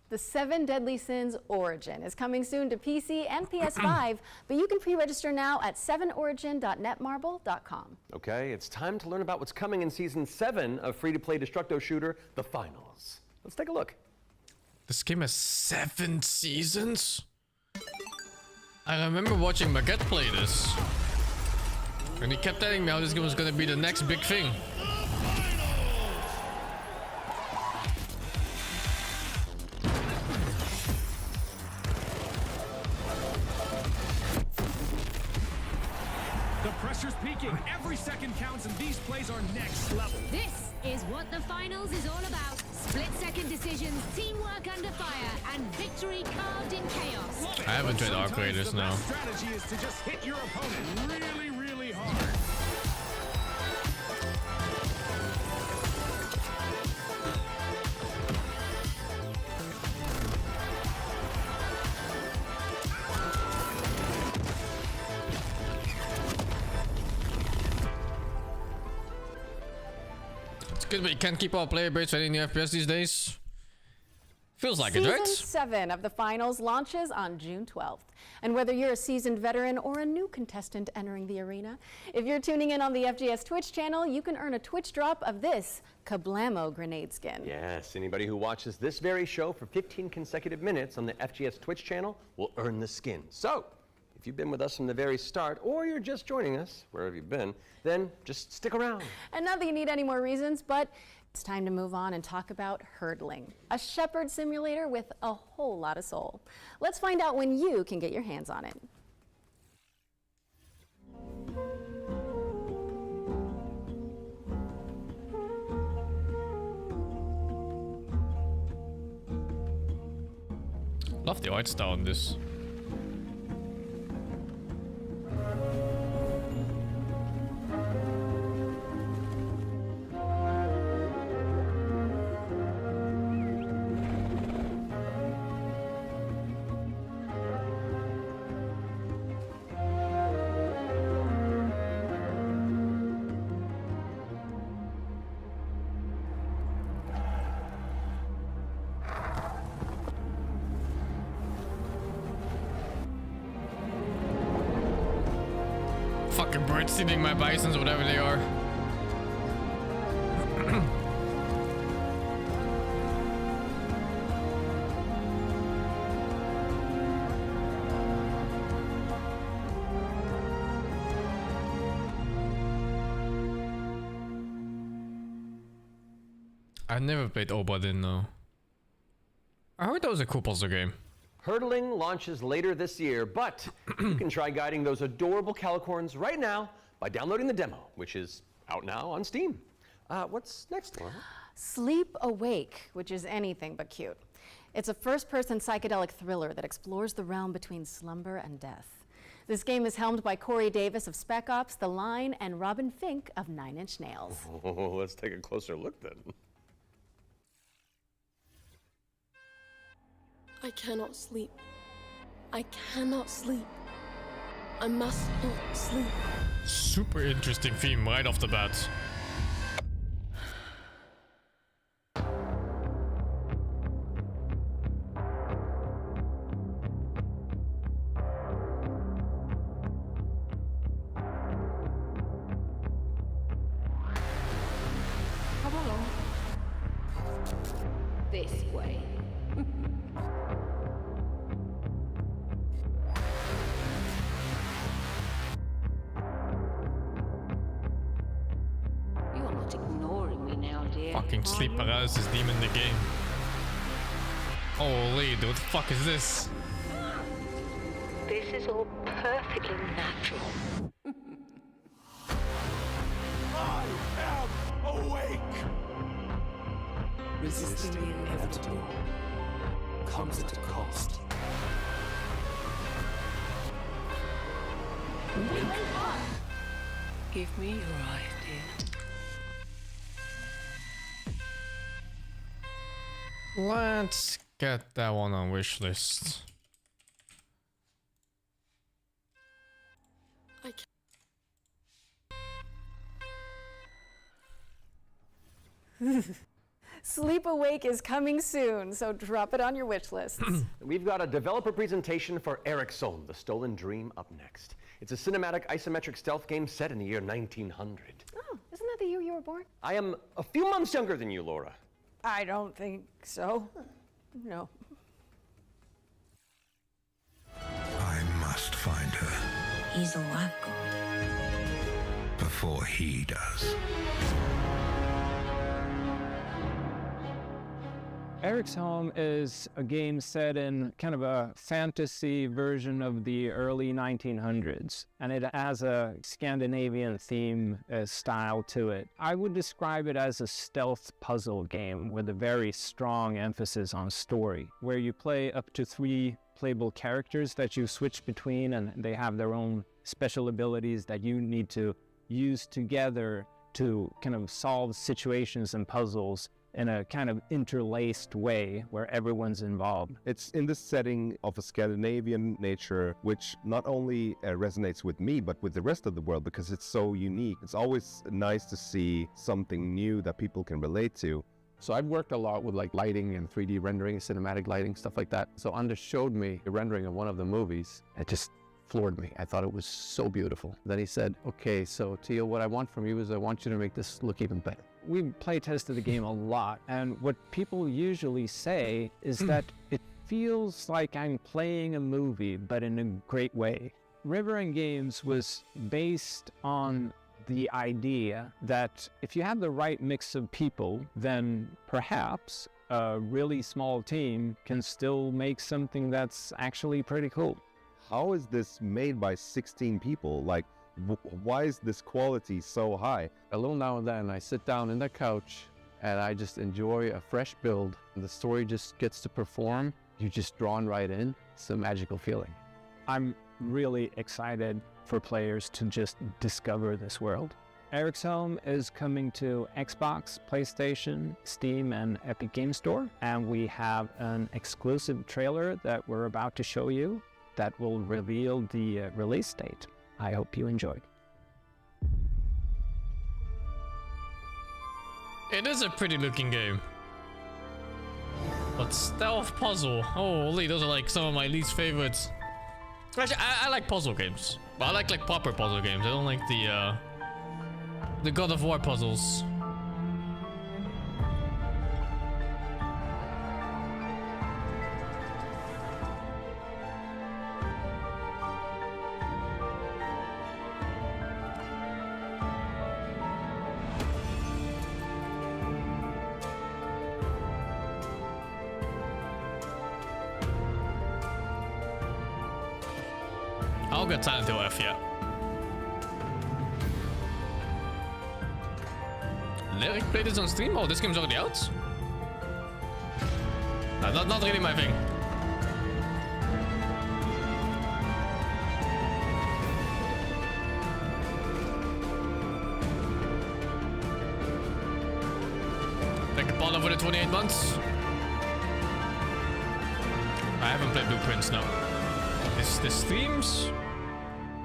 The 7 Deadly Sins Origin is coming soon to PC and PS5, but you can pre-register now at 7origin.netmarble.com. Okay, it's time to learn about what's coming in Season 7 of free-to-play Destructo shooter, The Finals. Let's take a look. This game has 7 seasons? I remember watching Baguette play this. And he kept telling me how this game was gonna be the next big thing. The pressure's peaking. Every second counts, and these plays are next level. This is what the finals is all about. Split-second decisions, teamwork under fire, and victory carved in chaos. I haven't tried Arc Raiders now. The strategy is to just hit your opponent really, really hard. Good, but you can't keep all player base for any new FPS these days. Feels like it, right? Season 7 of the finals launches on June 12th. And whether you're a seasoned veteran or a new contestant entering the arena, if you're tuning in on the FGS Twitch channel, you can earn a Twitch drop of this Kablamo grenade skin. Yes, anybody who watches this very show for 15 consecutive minutes on the FGS Twitch channel will earn the skin. So, if you've been with us from the very start, or you're just joining us, wherever you've been, then just stick around. And not that you need any more reasons, but it's time to move on and talk about hurdling, a shepherd simulator with a whole lot of soul. Let's find out when you can get your hands on it. Love the art style on this. Fucking birds stealing my bisons, whatever they are. I never played Obadin though. I heard that was a cool puzzle game. Hurdling launches later this year, but you can try guiding those adorable calicorns right now by downloading the demo, which is out now on Steam. What's next, Laura? Sleep Awake, which is anything but cute. It's a first-person psychedelic thriller that explores the realm between slumber and death. This game is helmed by Corey Davis of Spec Ops, The Line, and Robin Fink of 9 Inch Nails. Oh, let's take a closer look then. I cannot sleep. I cannot sleep. I must not sleep. Super interesting theme right off the bat. Come along. This way. You're not ignoring me now, dear. Fucking sleep paralysis demon in the game. Holy, dude, what the fuck is this? This is all perfectly natural. I am awake! Resisting the inevitable comes at a cost. Give me your idea. Let's get that one on wish list. Sleep Awake is coming soon, so drop it on your wish list. We've got a developer presentation for Ericsson, The Stolen Dream, up next. It's a cinematic isometric stealth game set in the year 1900. Oh, isn't that the year you were born? I am a few months younger than you, Laura. I don't think so. No. I must find her He's a lab god. before he does. Eric's Home is a game set in kind of a fantasy version of the early 1900s, and it has a Scandinavian theme style to it. I would describe it as a stealth puzzle game with a very strong emphasis on story, where you play up to 3 playable characters that you switch between, and they have their own special abilities that you need to use together to kind of solve situations and puzzles in a kind of interlaced way where everyone's involved. It's in the setting of a Scandinavian nature, which not only resonates with me, but with the rest of the world because it's so unique. It's always nice to see something new that people can relate to. So I've worked a lot with like lighting and 3D rendering, cinematic lighting, stuff like that. So Anders showed me a rendering of one of the movies. It just floored me. I thought it was so beautiful. Then he said, okay, so Tio, what I want from you is I want you to make this look even better. We play tested the game a lot, and what people usually say is that it feels like I'm playing a movie, but in a great way. River End Games was based on the idea that if you have the right mix of people, then perhaps a really small team can still make something that's actually pretty cool. How is this made by 16 people? Like, why is this quality so high? A little now and then I sit down in the couch and I just enjoy a fresh build. The story just gets to perform. You're just drawn right in. It's a magical feeling. I'm really excited for players to just discover this world. Eric's Home is coming to Xbox, PlayStation, Steam, and Epic Game Store. And we have an exclusive trailer that we're about to show you that will reveal the release date. I hope you enjoy. It is a pretty looking game. But stealth puzzle, holy, those are like some of my least favorites. Actually, I like puzzle games. But I like proper puzzle games. I don't like the God of War puzzles. I'll get Silent Hill F, yeah. Lyric played this on stream? Oh, this game's already out? Not really my thing. Like a ball over the 28 months? I haven't played Blueprints, no. The streams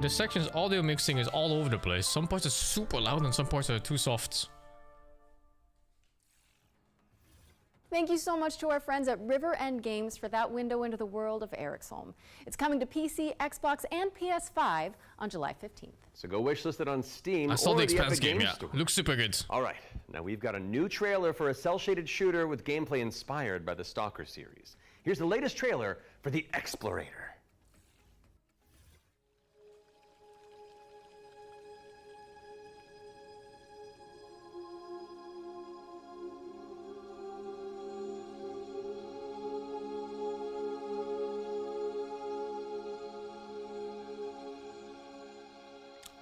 This section's audio mixing is all over the place. Some parts are super loud and some parts are too soft. Thank you so much to our friends at River End Games for that window into the world of Eric's-Holm. It's coming to PC, Xbox, and PS5 on July 15th. So go wishlist it on Steam. I saw or the Expanse Epic game, Games yeah. Store. Looks super good. All right, now we've got a new trailer for a cel-shaded shooter with gameplay inspired by the Stalker series. Here's the latest trailer for The Explorator.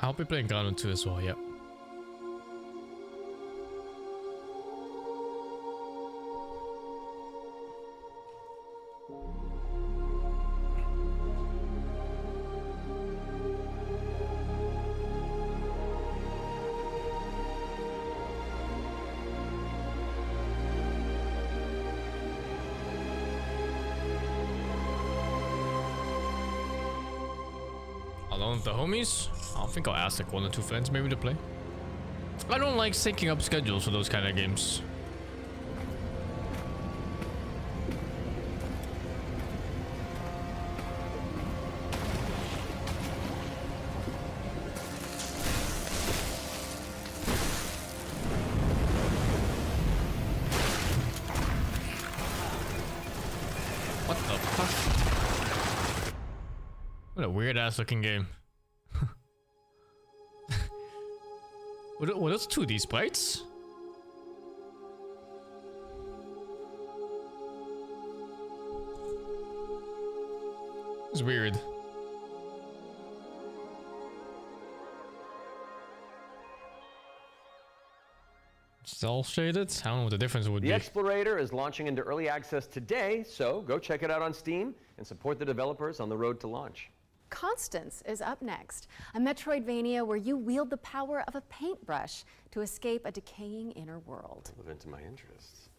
I'll be playing Grounded 2 as well, yeah. Alone with the homies? I don't think I'll ask like 1 or 2 friends maybe to play. I don't like syncing up schedules for those kind of games. What the fuck? What a weird ass looking game. Were those 2D sprites? It's weird. Cell shaded? I don't know what the difference would be. The Explorator is launching into early access today, so go check it out on Steam and support the developers on the road to launch. Constance is up next, a Metroidvania where you wield the power of a paintbrush to escape a decaying inner world. Relevant to my interests.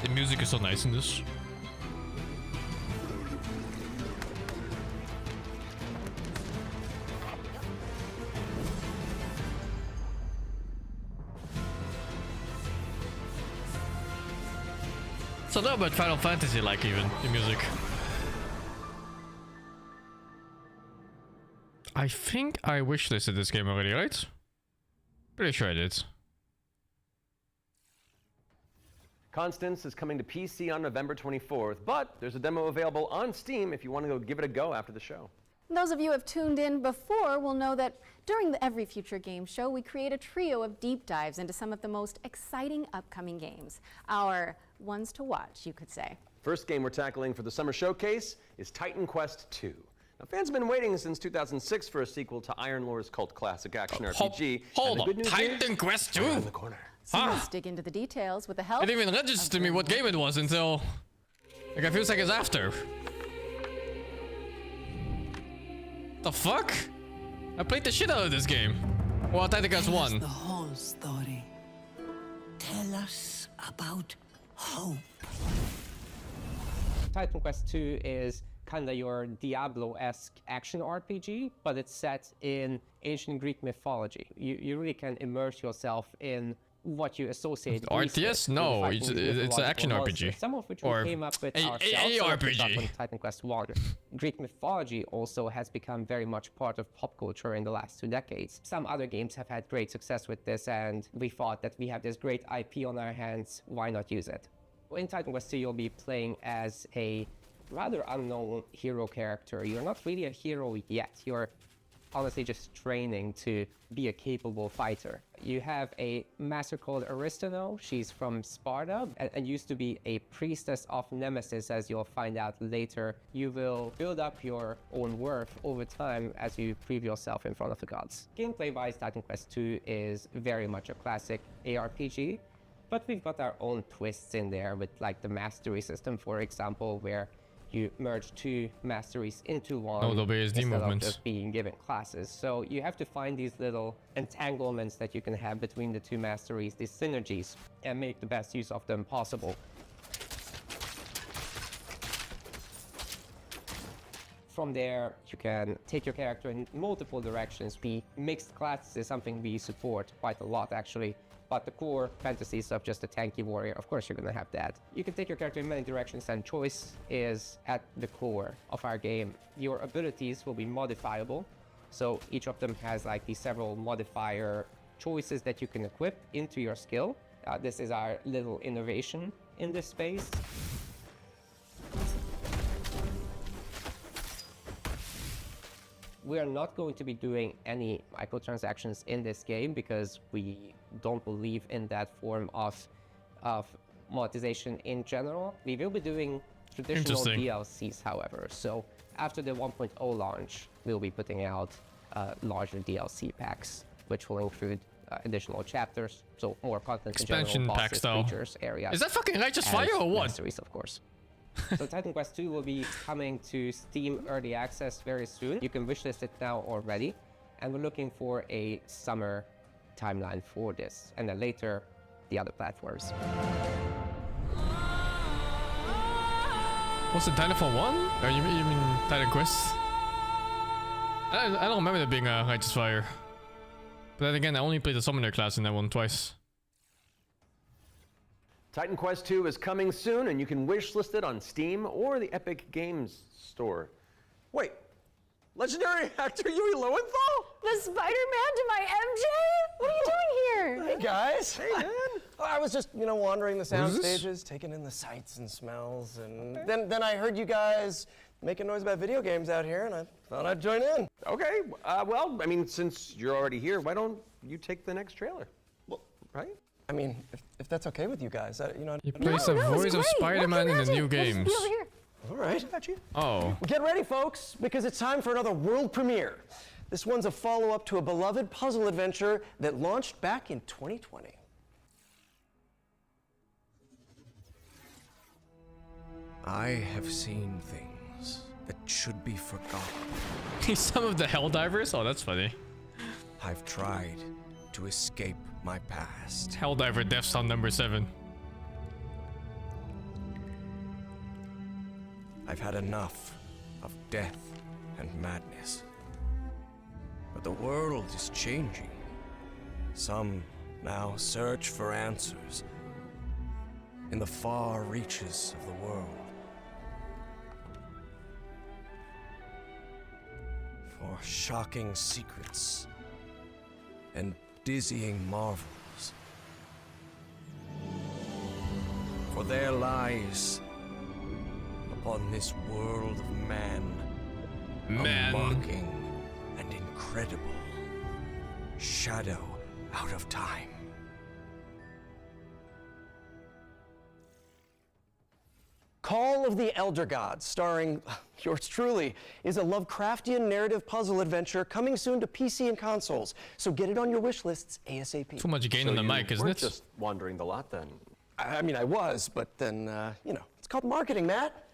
The music is so nice in this. It's a little bit Final Fantasy like even, the music. I think I wishlisted this game already, right? Pretty sure I did. Constance is coming to PC on November 24th, but there's a demo available on Steam if you want to go give it a go after the show. Those of you who have tuned in before will know that during the Every Future Game Show, we create a trio of deep dives into some of the most exciting upcoming games. Our ones to watch, you could say. First game we're tackling for the summer showcase is Titan Quest II. Now, fans have been waiting since 2006 for a sequel to Iron Lore's cult classic action RPG. Hold up, Titan Quest 2? Around the corner. So let's dig into the details with the help. It didn't even register to me what game it was until like a few seconds after. The fuck? I played the shit out of this game. Well, Titan Quest 1. The whole story. Tell us about hope. Titan Quest 2 is kind of your Diablo-esque action RPG, but it's set in ancient Greek mythology. You really can immerse yourself in what you associate RTS? No, it's an action RPG. Some of which or we came up with a ourselves. RPG. On Titan Quest 1. Greek mythology also has become very much part of pop culture in the last 2 decades. Some other games have had great success with this, and we thought that we have this great IP on our hands, why not use it? In Titan Quest 2, you'll be playing as a rather unknown hero character. You're not really a hero yet. You're honestly just training to be a capable fighter. You have a master called Aristono. She's from Sparta and used to be a priestess of Nemesis, as you'll find out later. You will build up your own worth over time as you prove yourself in front of the gods. Gameplay-wise, Titan Quest II is very much a classic ARPG, but we've got our own twists in there with like the mastery system, for example, where you merge two masteries into one instead of just being given classes. So you have to find these little entanglements that you can have between the two masteries, these synergies, and make the best use of them possible. From there, you can take your character in multiple directions. The mixed classes is something we support quite a lot, actually. But the core fantasy stuff, just a tanky warrior, of course you're gonna have that. You can take your character in many directions, and choice is at the core of our game. Your abilities will be modifiable, so each of them has like these several modifier choices that you can equip into your skill. This is our little innovation in this space. We are not going to be doing any microtransactions in this game because we don't believe in that form of monetization in general. We will be doing traditional DLCs, however. So after the 1.0 launch, we'll be putting out larger DLC packs, which will include additional chapters, so more content, expansion in general, pack bosses, style. Creatures, areas. Is that fucking Righteous Fire or what? Masteries, of course. So Titan Quest II will be coming to Steam Early Access very soon. You can wishlist it now already. And we're looking for a summer timeline for this. And then later, the other platforms. What's it, Titanfall 1? Or you mean Titan Quest? I don't remember there being a Righteous Fire. But then again, I only played the Summoner class in that one twice. Titan Quest II is coming soon, and you can wishlist it on Steam or the Epic Games Store. Wait, legendary actor Yui Lowenthal? The Spider-Man to my MJ? What are you doing here? Hey guys. Hey man. I was just, wandering the sound stages, taking in the sights and smells, and then I heard you guys making noise about video games out here, and I thought I'd join in. Okay, well, I mean, since you're already here, why don't you take the next trailer? Well, right? I mean, if that's okay with you guys, He plays the voice of Spider-Man in the new games. All right. I got you. Oh. Well, get ready, folks, because it's time for another world premiere. This one's a follow-up to a beloved puzzle adventure that launched back in 2020. I have seen things that should be forgotten. He's some of the Helldivers? Oh, that's funny. I've tried to escape my past. Helldiver Death Sound number 7. I've had enough of death and madness. But the world is changing. Some now search for answers in the far reaches of the world. For shocking secrets and dizzying marvels. For there lies upon this world of man a mocking and incredible shadow out of time. Call of the Elder Gods, starring yours truly, is a Lovecraftian narrative puzzle adventure coming soon to PC and consoles. So get it on your wish lists ASAP. Too much gain on the mic, isn't it? Just wandering the lot then. I mean, I was, but then, it's called marketing, Matt.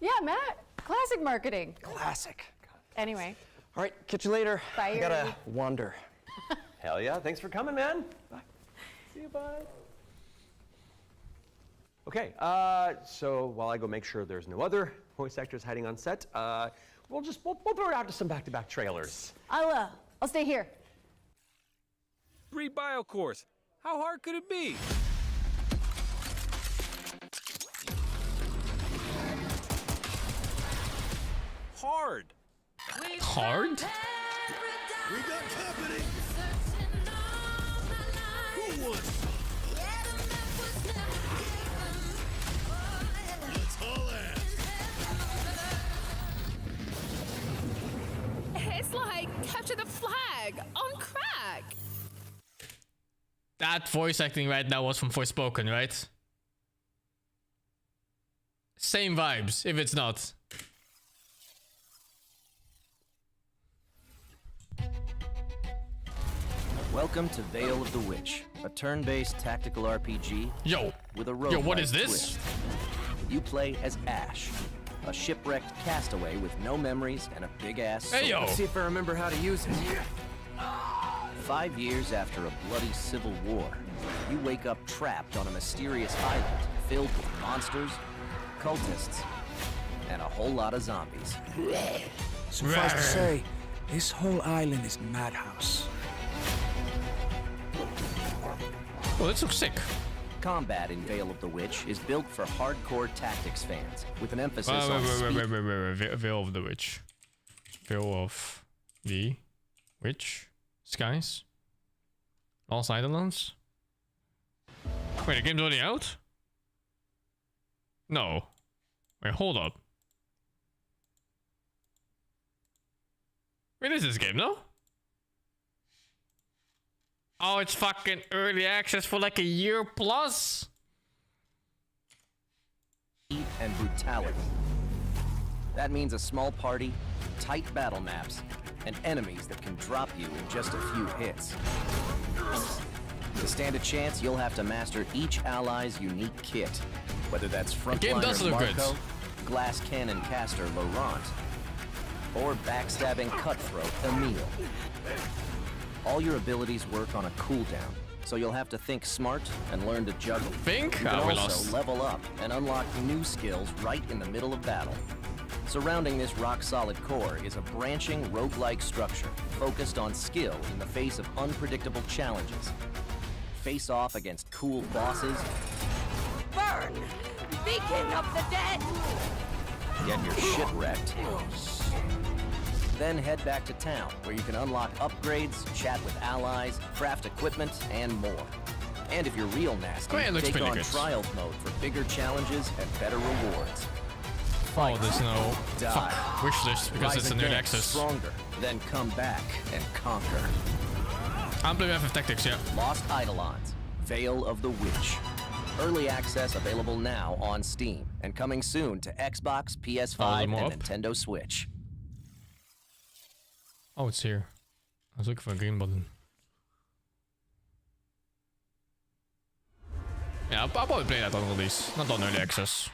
Yeah, Matt. Classic marketing. Classic. Anyway. All right, catch you later. Bye, I gotta wander. Hell yeah, thanks for coming, man. Bye. See you, bye. Okay, so while I go make sure there's no other voice actors hiding on set, we'll throw it out to some back-to-back trailers. I'll stay here. Read bio course. How hard could it be? Hard. Hard? We got company. Who wants some? Let's haul ass. like capture the flag on crack. That voice acting right now was from Forspoken, right? Same vibes, if it's not. Welcome to Veil of the Witch, a turn-based tactical RPG. Yo, with a yo, what is this? twist. You play as Ash, a shipwrecked castaway with no memories and a big-ass sword. Hey, yo. Let's see if I remember how to use it. 5 years after a bloody civil war, you wake up trapped on a mysterious island filled with monsters, cultists, and a whole lot of zombies. Suffice to say, this whole island is madhouse. Oh, this looks sick. Combat in Veil of the Witch is built for hardcore tactics fans, with an emphasis on speed. Wait. Veil of the Witch. Veil of the Witch. Skies. Lost Islands. Wait, the game's already out? No. Wait, hold up. Wait, is this game, no? Oh, it's fucking early access for like a year plus? And brutality. That means a small party, tight battle maps, and enemies that can drop you in just a few hits. To stand a chance, you'll have to master each ally's unique kit, whether that's frontliner Marco, glass cannon caster Laurent, or backstabbing cutthroat Emile. All your abilities work on a cooldown, so you'll have to think smart and learn to juggle. Think? You can also level up and unlock new skills right in the middle of battle. Surrounding this rock-solid core is a branching roguelike structure focused on skill in the face of unpredictable challenges. Face off against cool bosses. Burn! Beacon of the dead! Get your shit wrecked. Then head back to town, where you can unlock upgrades, chat with allies, craft equipment, and more. And if you're real nasty, take on trial mode for bigger challenges and better rewards. Oh, there's no wish list because it's a new access. Stronger, then come back and conquer. I'm playing FF Tactics, yeah. Lost Eidolons, Veil of the Witch. Early access available now on Steam, and coming soon to Xbox, PS5, and Nintendo Switch. Oh, it's here. I was looking for a green button. Yeah, I'll probably play that on release, not on early access.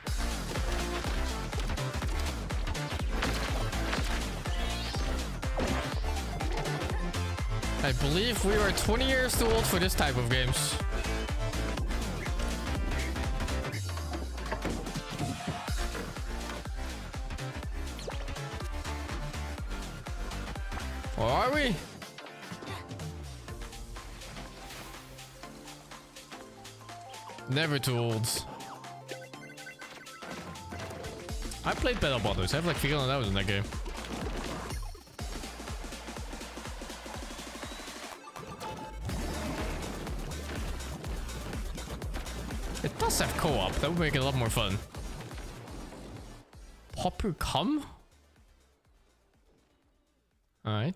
I believe we are 20 years too old for this type of games. Or are we? Never too old. I played Battle Brothers. I have like 300 hours in that game. It does have co-op. That would make it a lot more fun. Hopper come? Alright.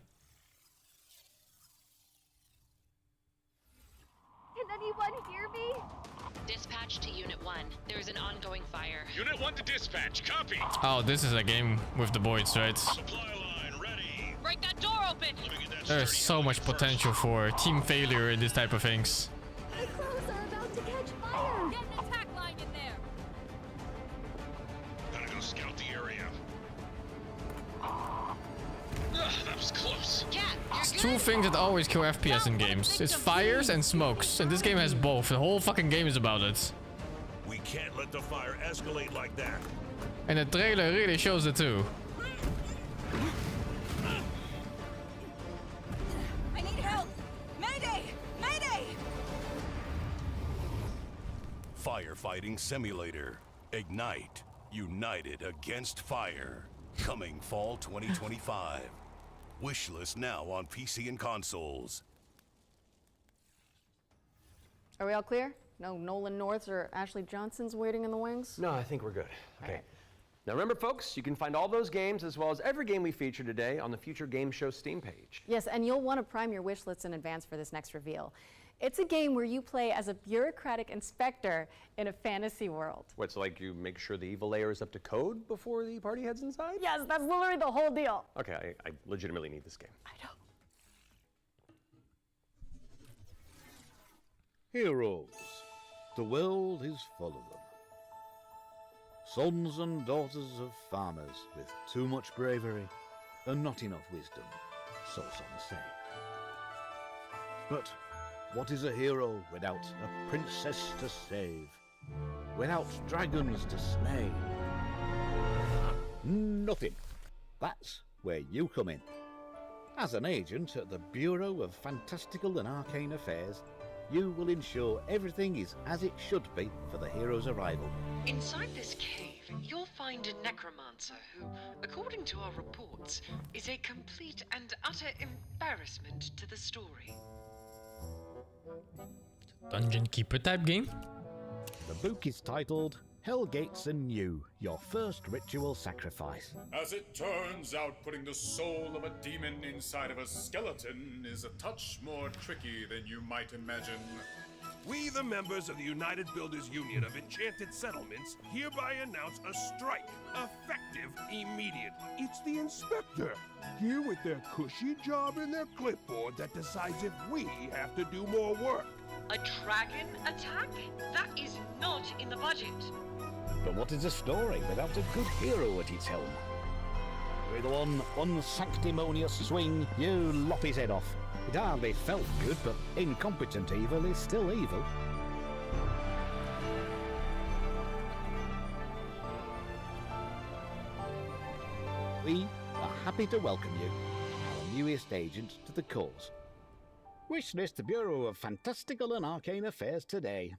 Can anyone hear me? Dispatch to Unit 1. There is an ongoing fire. Unit 1 to dispatch. Copy. Oh, this is a game with the boys, right? Supply line ready. Break that door open. There's so much potential for team failure in this type of things. The clothes are about to catch fire. Get an attack line in there. Gotta go scout the area. That was close. Cat, There's two things that always kill FPS in games. It's fires and smokes, and this game has both. The whole fucking game is about it. We can't let the fire escalate like that. And the trailer really shows it too. I need help! Mayday! Mayday! Firefighting simulator. Ignite. United against fire. Coming fall 2025. Wishlist now on PC and consoles. Are we all clear? No Nolan Norths or Ashley Johnsons waiting in the wings? No, I think we're good. Okay. Now remember, folks, you can find all those games as well as every game we feature today on the Future Game Show Steam page. Yes, and you'll want to prime your wish lists in advance for this next reveal. It's a game where you play as a bureaucratic inspector in a fantasy world. What, so like you make sure the evil layer is up to code before the party heads inside? Yes, that's literally the whole deal. Okay, I legitimately need this game. I know. Heroes. The world is full of them. Sons and daughters of farmers with too much bravery and not enough wisdom, so some say. But what is a hero without a princess to save? Without dragons to slay? Nothing. That's where you come in. As an agent at the Bureau of Fantastical and Arcane Affairs, you will ensure everything is as it should be for the hero's arrival. Inside this cave, you'll find a necromancer who, according to our reports, is a complete and utter embarrassment to the story. Dungeon Keeper type game? The book is titled Hellgates Anew, Your First Ritual Sacrifice. As it turns out, putting the soul of a demon inside of a skeleton is a touch more tricky than you might imagine. We, the members of the United Builders Union of Enchanted Settlements, hereby announce a strike, effective immediate. It's the inspector, here with their cushy job and their clipboard that decides if we have to do more work. A dragon attack? That is not in the budget. But what is a story without a good hero at its helm? With one unsanctimonious swing, you lop his head off. It hardly felt good, but incompetent evil is still evil. We are happy to welcome you, our newest agent to the cause. Wishlist Bureau of Fantastical and Arcane Affairs today.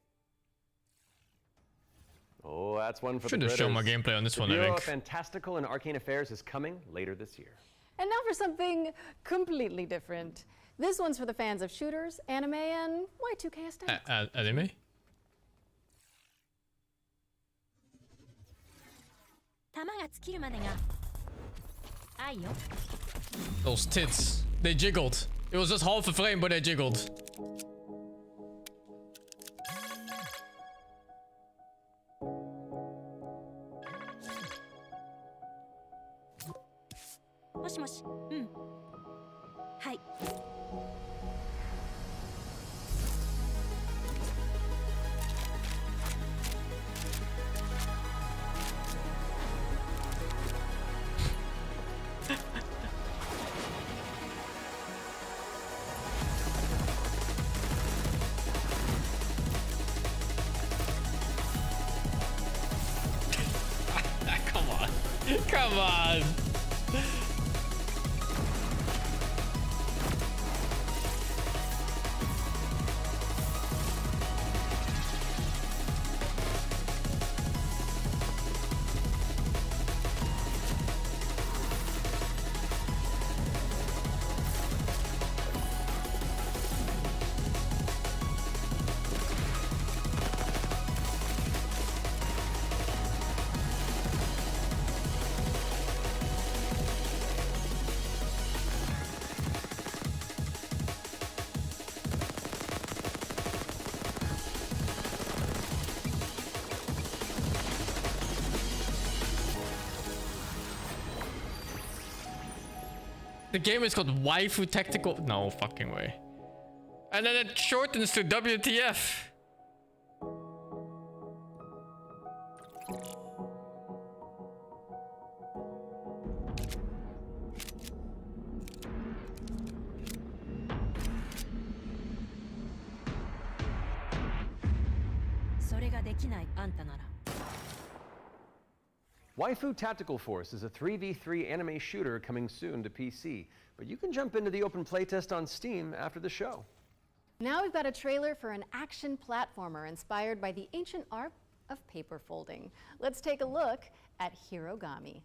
Oh, that's one for Should the have shown my critters. gameplay on this The one, I Bureau think. of Fantastical and Arcane Affairs is coming later this year. And now for something completely different. This one's for the fans of shooters, anime, and Y2K aesthetics. Anime? Those tits. They jiggled. It was just half a frame, but they jiggled. Come on. Come on. The game is called Waifu Tactical. No fucking way. And then it shortens to WTF. Waifu Tactical Force is a 3v3 anime shooter coming soon to PC, but you can jump into the open playtest on Steam after the show. Now we've got a trailer for an action platformer inspired by the ancient art of paper folding. Let's take a look at Hirogami.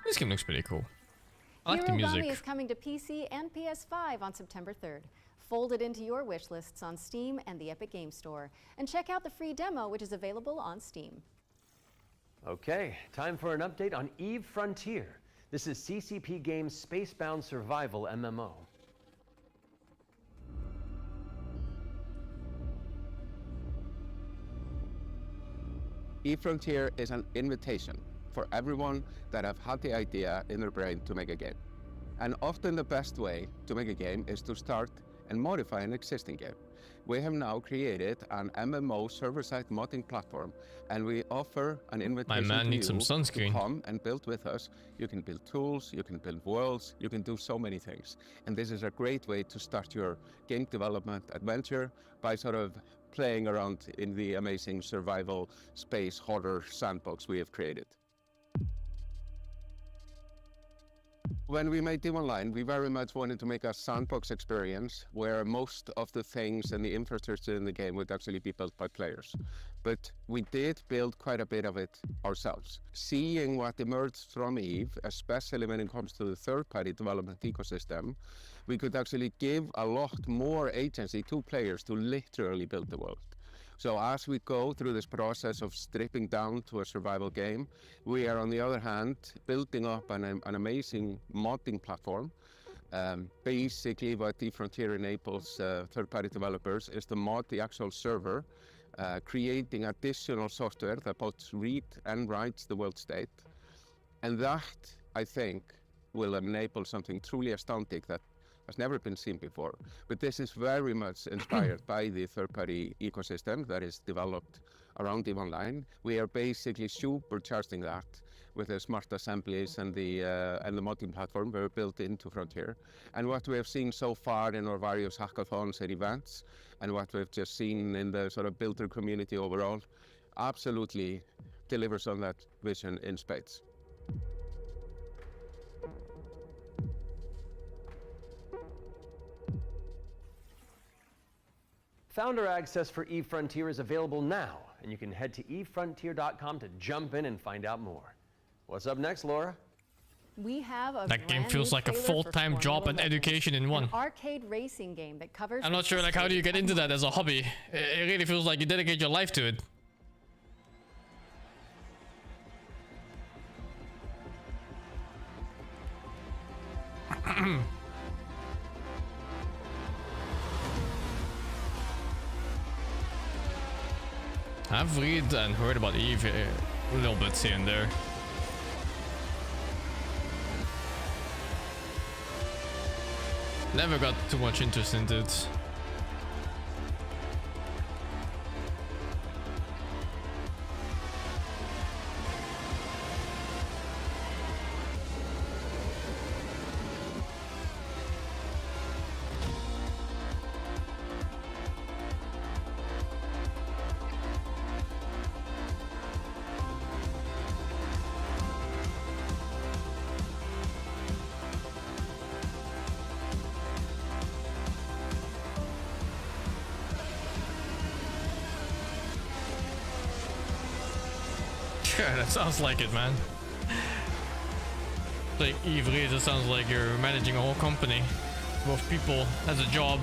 This game looks pretty cool. I like the Hero music. Gummy is coming to PC and PS5 on September 3rd. Fold it into your wish lists on Steam and the Epic Games Store. And check out the free demo, which is available on Steam. Okay, time for an update on Eve Frontier. This is CCP Games' Spacebound Survival MMO. eFrontier is an invitation for everyone that have had the idea in their brain to make a game. And often the best way to make a game is to start and modify an existing game. We have now created an MMO server-side modding platform, and we offer an invitation My man to needs you some sunscreen. to come and build with us. You can build tools, you can build worlds, you can do so many things. And this is a great way to start your game development adventure by sort of playing around in the amazing survival space horror sandbox we have created. When we made Eve Online, we very much wanted to make a sandbox experience where most of the things and the infrastructure in the game would actually be built by players. But we did build quite a bit of it ourselves. Seeing what emerged from Eve, especially when it comes to the third-party development ecosystem, we could actually give a lot more agency to players to literally build the world. So as we go through this process of stripping down to a survival game, we are on the other hand building up an amazing modding platform. Basically what eFrontier enables third-party developers is to mod the actual server, creating additional software that both read and writes the world state. And that, I think, will enable something truly astounding that has never been seen before. But this is very much inspired by the third-party ecosystem that is developed around Eve Online. We are basically supercharging that with the smart assemblies and the modding platform we're built into Frontier. And what we have seen so far in our various hackathons and events, and what we've just seen in the sort of builder community overall, absolutely delivers on that vision in spades. Founder access for Eve Frontier is available now, and you can head to evefrontier.com to jump in and find out more. What's up next, Laura? We have a That game brand feels new like a trailer full-time for job Formula and Legends, education in one. an arcade racing game that covers. I'm not sure, like, how do you get into that as a hobby? It really feels like you dedicate your life to it. I've read and heard about Eve a little bit here and there. Never got too much interest in it. Yeah, that sounds like it, man. Like Eve really sounds like you're managing a whole company with people as a job,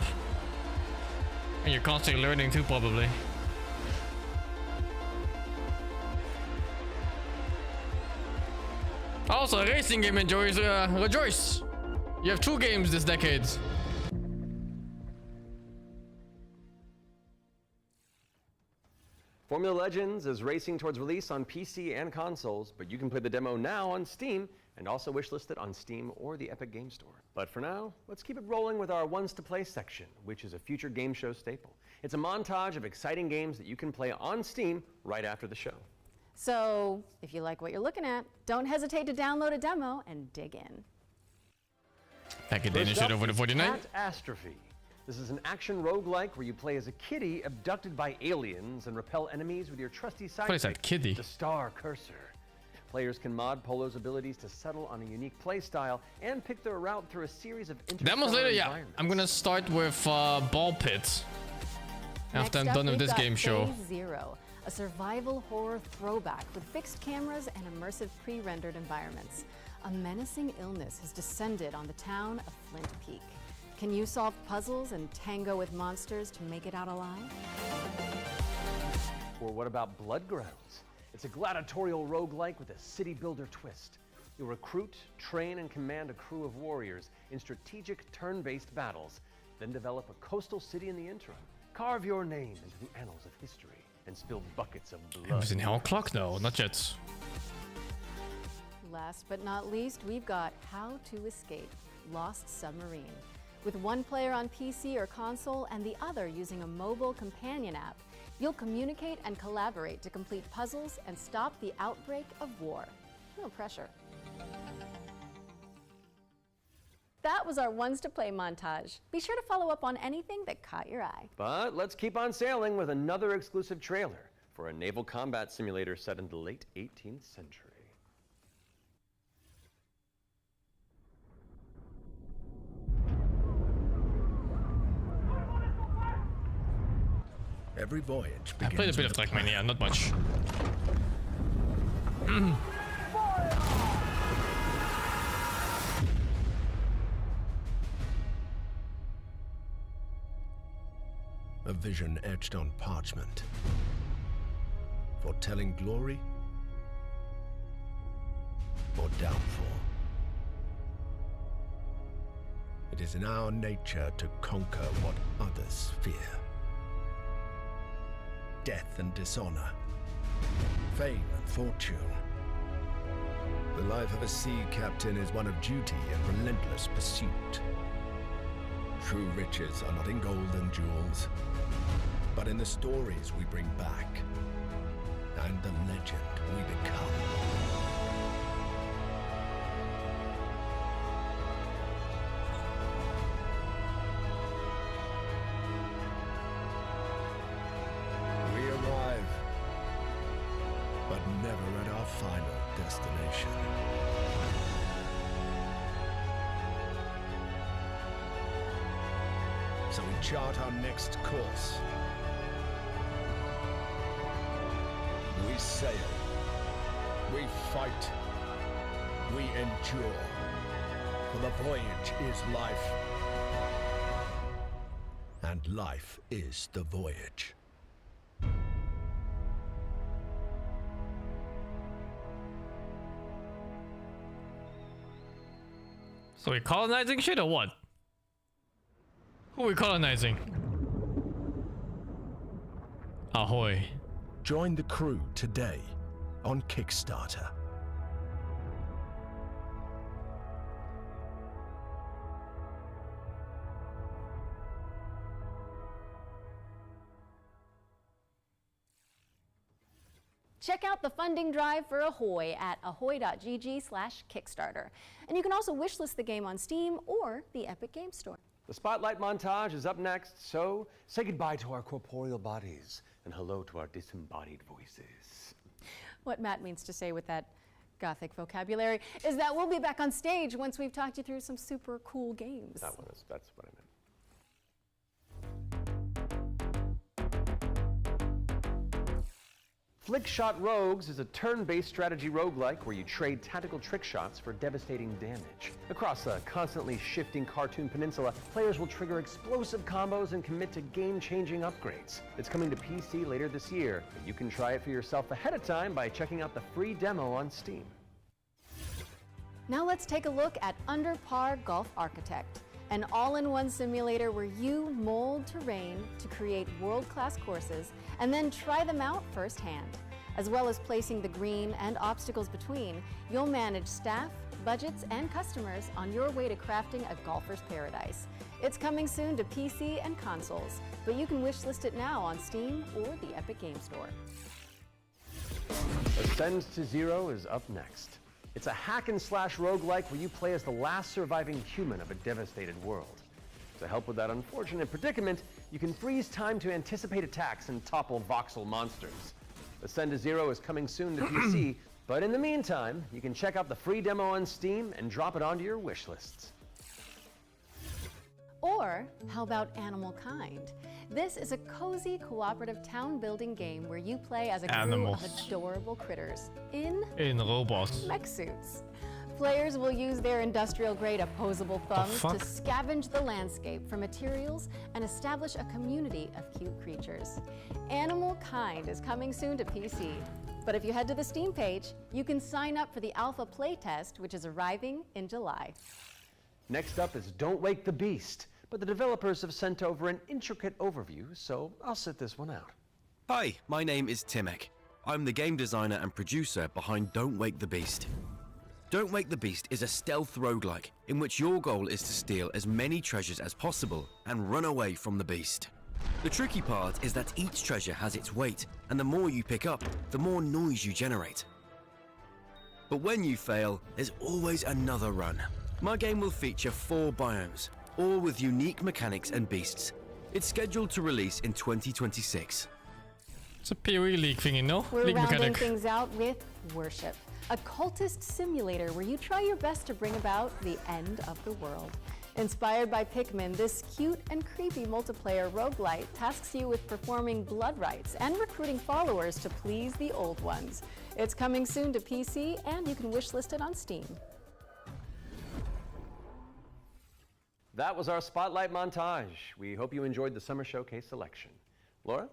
and you're constantly learning too, probably. Also, a racing game enjoys rejoice. You have 2 games this decade. Formula Legends is racing towards release on PC and consoles, but you can play the demo now on Steam and also wishlist it on Steam or the Epic Games Store. But for now, let's keep it rolling with our Ones to Play section, which is a future game show staple. It's a montage of exciting games that you can play on Steam right after the show. So, if you like what you're looking at, don't hesitate to download a demo and dig in. Back in Danish over the 49. Catastrophe. This is an action roguelike where you play as a kitty abducted by aliens and repel enemies with your trusty What is that, sidekick, kitty? the Star Cursor. Players can mod Polo's abilities to settle on a unique playstyle and pick their route through a series of Demos later, yeah. environments. I'm gonna start with Ball Pit after I'm Next up, done with we've this got game show. Phase Zero, a survival horror throwback with fixed cameras and immersive pre-rendered environments. A menacing illness has descended on the town of Flint Peak. Can you solve puzzles and tango with monsters to make it out alive? Or what about Bloodgrounds? It's a gladiatorial roguelike with a city builder twist. You'll recruit, train, and command a crew of warriors in strategic turn-based battles, then develop a coastal city in the interim. Carve your name into the annals of history and spill buckets of blood. It was in Hell Clock? No, not yet. Last but not least, we've got How to Escape, Lost Submarine. With one player on PC or console and the other using a mobile companion app, you'll communicate and collaborate to complete puzzles and stop the outbreak of war. No pressure. That was our Ones to Play montage. Be sure to follow up on anything that caught your eye. But let's keep on sailing with another exclusive trailer for a naval combat simulator set in the late 18th century. Every voyage I played a bit of Trackmania, not much. A vision etched on parchment, foretelling glory or downfall. It is in our nature to conquer what others fear. Death and dishonor, fame and fortune. The life of a sea captain is one of duty and relentless pursuit. True riches are not in gold and jewels, but in the stories we bring back and the legend we become. We arrive, but never at our final destination. So we chart our next course. We sail. We fight. We endure. For the voyage is life. And life is the voyage. So we colonizing shit or what? Who are we colonizing? Ahoy. Join the crew today on Kickstarter. Check out the funding drive for Ahoy at ahoy.gg/Kickstarter. And you can also wishlist the game on Steam or the Epic Game Store. The Spotlight montage is up next, so say goodbye to our corporeal bodies and hello to our disembodied voices. What Matt means to say with that gothic vocabulary is that we'll be back on stage once we've talked you through some super cool games. That's what I meant. Flickshot Rogues is a turn-based strategy roguelike where you trade tactical trick shots for devastating damage. Across a constantly shifting cartoon peninsula, players will trigger explosive combos and commit to game-changing upgrades. It's coming to PC later this year, but you can try it for yourself ahead of time by checking out the free demo on Steam. Now let's take a look at Under Par Golf Architect, an all-in-one simulator where you mold terrain to create world-class courses and then try them out firsthand. As well as placing the green and obstacles between, you'll manage staff, budgets, and customers on your way to crafting a golfer's paradise. It's coming soon to PC and consoles, but you can wishlist it now on Steam or the Epic Game Store. Ascend to Zero is up next. It's a hack and slash roguelike where you play as the last surviving human of a devastated world. To help with that unfortunate predicament, you can freeze time to anticipate attacks and topple voxel monsters. Ascend to Zero is coming soon to PC, but in the meantime, you can check out the free demo on Steam and drop it onto your wish lists. Or how about Animal Kind? This is a cozy cooperative town building game where you play as a crew of adorable critters in robots. mech suits. Players will use their industrial-grade opposable thumbs to scavenge the landscape for materials and establish a community of cute creatures. Animal Kind is coming soon to PC. But if you head to the Steam page, you can sign up for the alpha playtest, which is arriving in July. Next up is Don't Wake the Beast, but the developers have sent over an intricate overview, so I'll sit this one out. Hi, my name is Timek. I'm the game designer and producer behind Don't Wake the Beast. Don't Wake the Beast is a stealth roguelike in which your goal is to steal as many treasures as possible and run away from the beast. The tricky part is that each treasure has its weight, and the more you pick up, the more noise you generate. But when you fail, there's always another run. My game will feature 4 biomes, all with unique mechanics and beasts. It's scheduled to release in 2026. It's a PoE League thingy, no? We're League rounding mechanic. things out with Worship, a cultist simulator where you try your best to bring about the end of the world. Inspired by Pikmin, this cute and creepy multiplayer roguelite tasks you with performing blood rites and recruiting followers to please the old ones. It's coming soon to PC, and you can wishlist it on Steam. That was our Spotlight montage. We hope you enjoyed the Summer Showcase selection. Laura?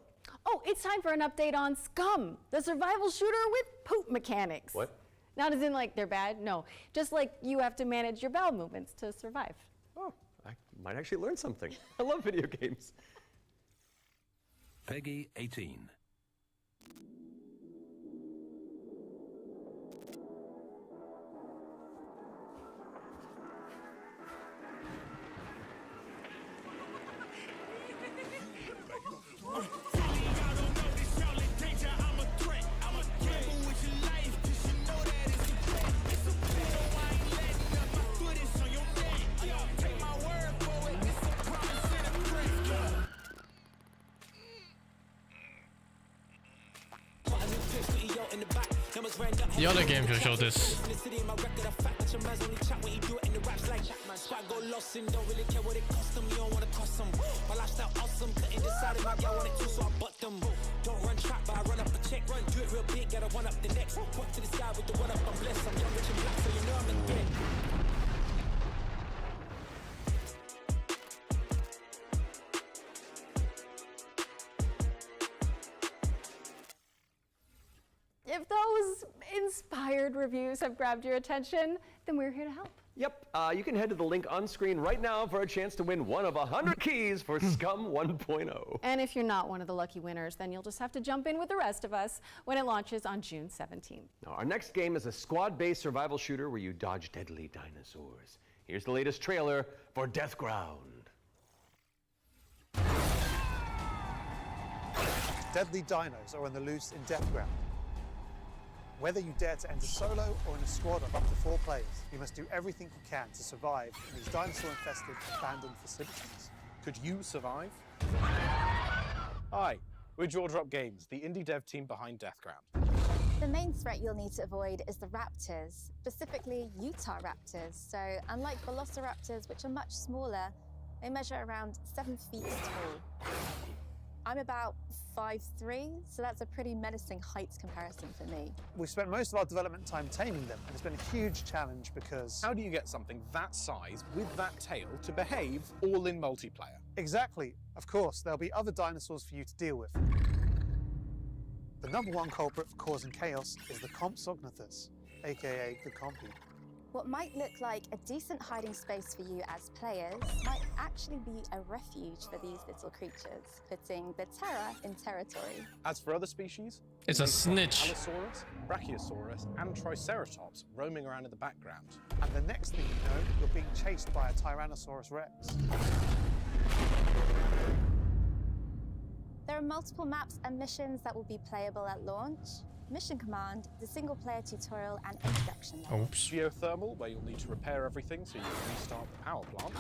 Oh, it's time for an update on Scum, the survival shooter with poop mechanics. What? Not as in like they're bad, no. Just like you have to manage your bowel movements to survive. Oh, I might actually learn something. I love video games. Peggy 18. The other game should show this. If those inspired reviews have grabbed your attention, then we're here to help. Yep, you can head to the link on screen right now for a chance to win one of 100 keys for Scum 1.0. And if you're not one of the lucky winners, then you'll just have to jump in with the rest of us when it launches on June 17th. Now, our next game is a squad-based survival shooter where you dodge deadly dinosaurs. Here's the latest trailer for Death Ground. Deadly dinos are on the loose in Death Ground. Whether you dare to enter solo or in a squad of up to 4 players, you must do everything you can to survive in these dinosaur-infested, abandoned facilities. Could you survive? Hi, we're Jaw Drop Games, the indie dev team behind Deathground. The main threat you'll need to avoid is the raptors, specifically Utah raptors. So unlike velociraptors, which are much smaller, they measure around 7 feet tall. I'm about 5'3", so that's a pretty menacing heights comparison for me. We've spent most of our development time taming them, and it's been a huge challenge because... How do you get something that size with that tail to behave all in multiplayer? Exactly. Of course, there'll be other dinosaurs for you to deal with. The #1 culprit for causing chaos is the Compsognathus, aka the Compy. What might look like a decent hiding space for you as players might actually be a refuge for these little creatures, putting the terror in territory. As for other species, it's a snitch. Allosaurus, Brachiosaurus, and Triceratops roaming around in the background. And the next thing you know, you're being chased by a Tyrannosaurus Rex. There are multiple maps and missions that will be playable at launch. Mission Command, the single-player tutorial and introduction level. Oops. Geothermal, where you'll need to repair everything so you can restart the power plant.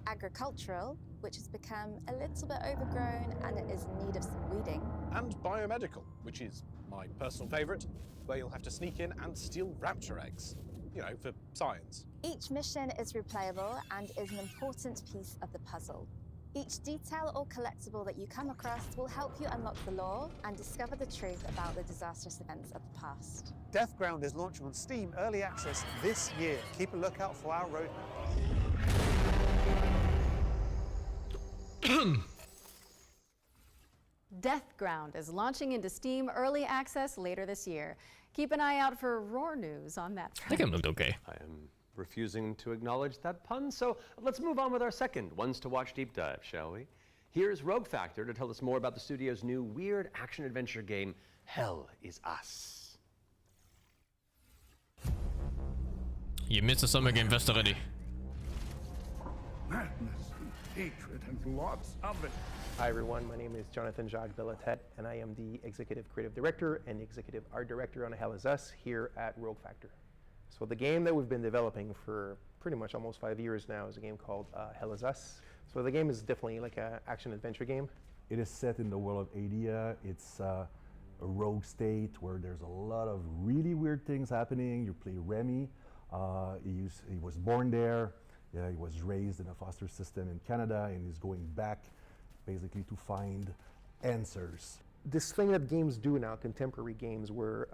Agricultural, which has become a little bit overgrown and it is in need of some weeding. And biomedical, which is my personal favourite, where you'll have to sneak in and steal raptor eggs. You know, for science. Each mission is replayable and is an important piece of the puzzle. Each detail or collectible that you come across will help you unlock the lore and discover the truth about the disastrous events of the past. Deathground is launching on Steam Early Access this year. Keep a lookout for our roadmap. Deathground is launching into Steam Early Access later this year. Keep an eye out for Roar news on that front. I think it looked okay. I am refusing to acknowledge that pun, so let's move on with our second Ones to Watch deep dive, shall we? Here's Rogue Factor to tell us more about the studio's new weird action-adventure game, Hell Is Us. You missed the Summer Game Fest already. Madness and hatred and lots of it. Hi everyone, my name is Jonathan Jacques Belatet, and I am the Executive Creative Director and Executive Art Director on Hell Is Us here at Rogue Factor. So the game that we've been developing for pretty much almost 5 years now is a game called Hell Is Us. So the game is definitely like an action-adventure game. It is set in the world of Adia. It's a rogue state where there's a lot of really weird things happening. You play Remy. He was born there. He was raised in a foster system in Canada, and he's going back basically to find answers. This thing that games do now, contemporary games, where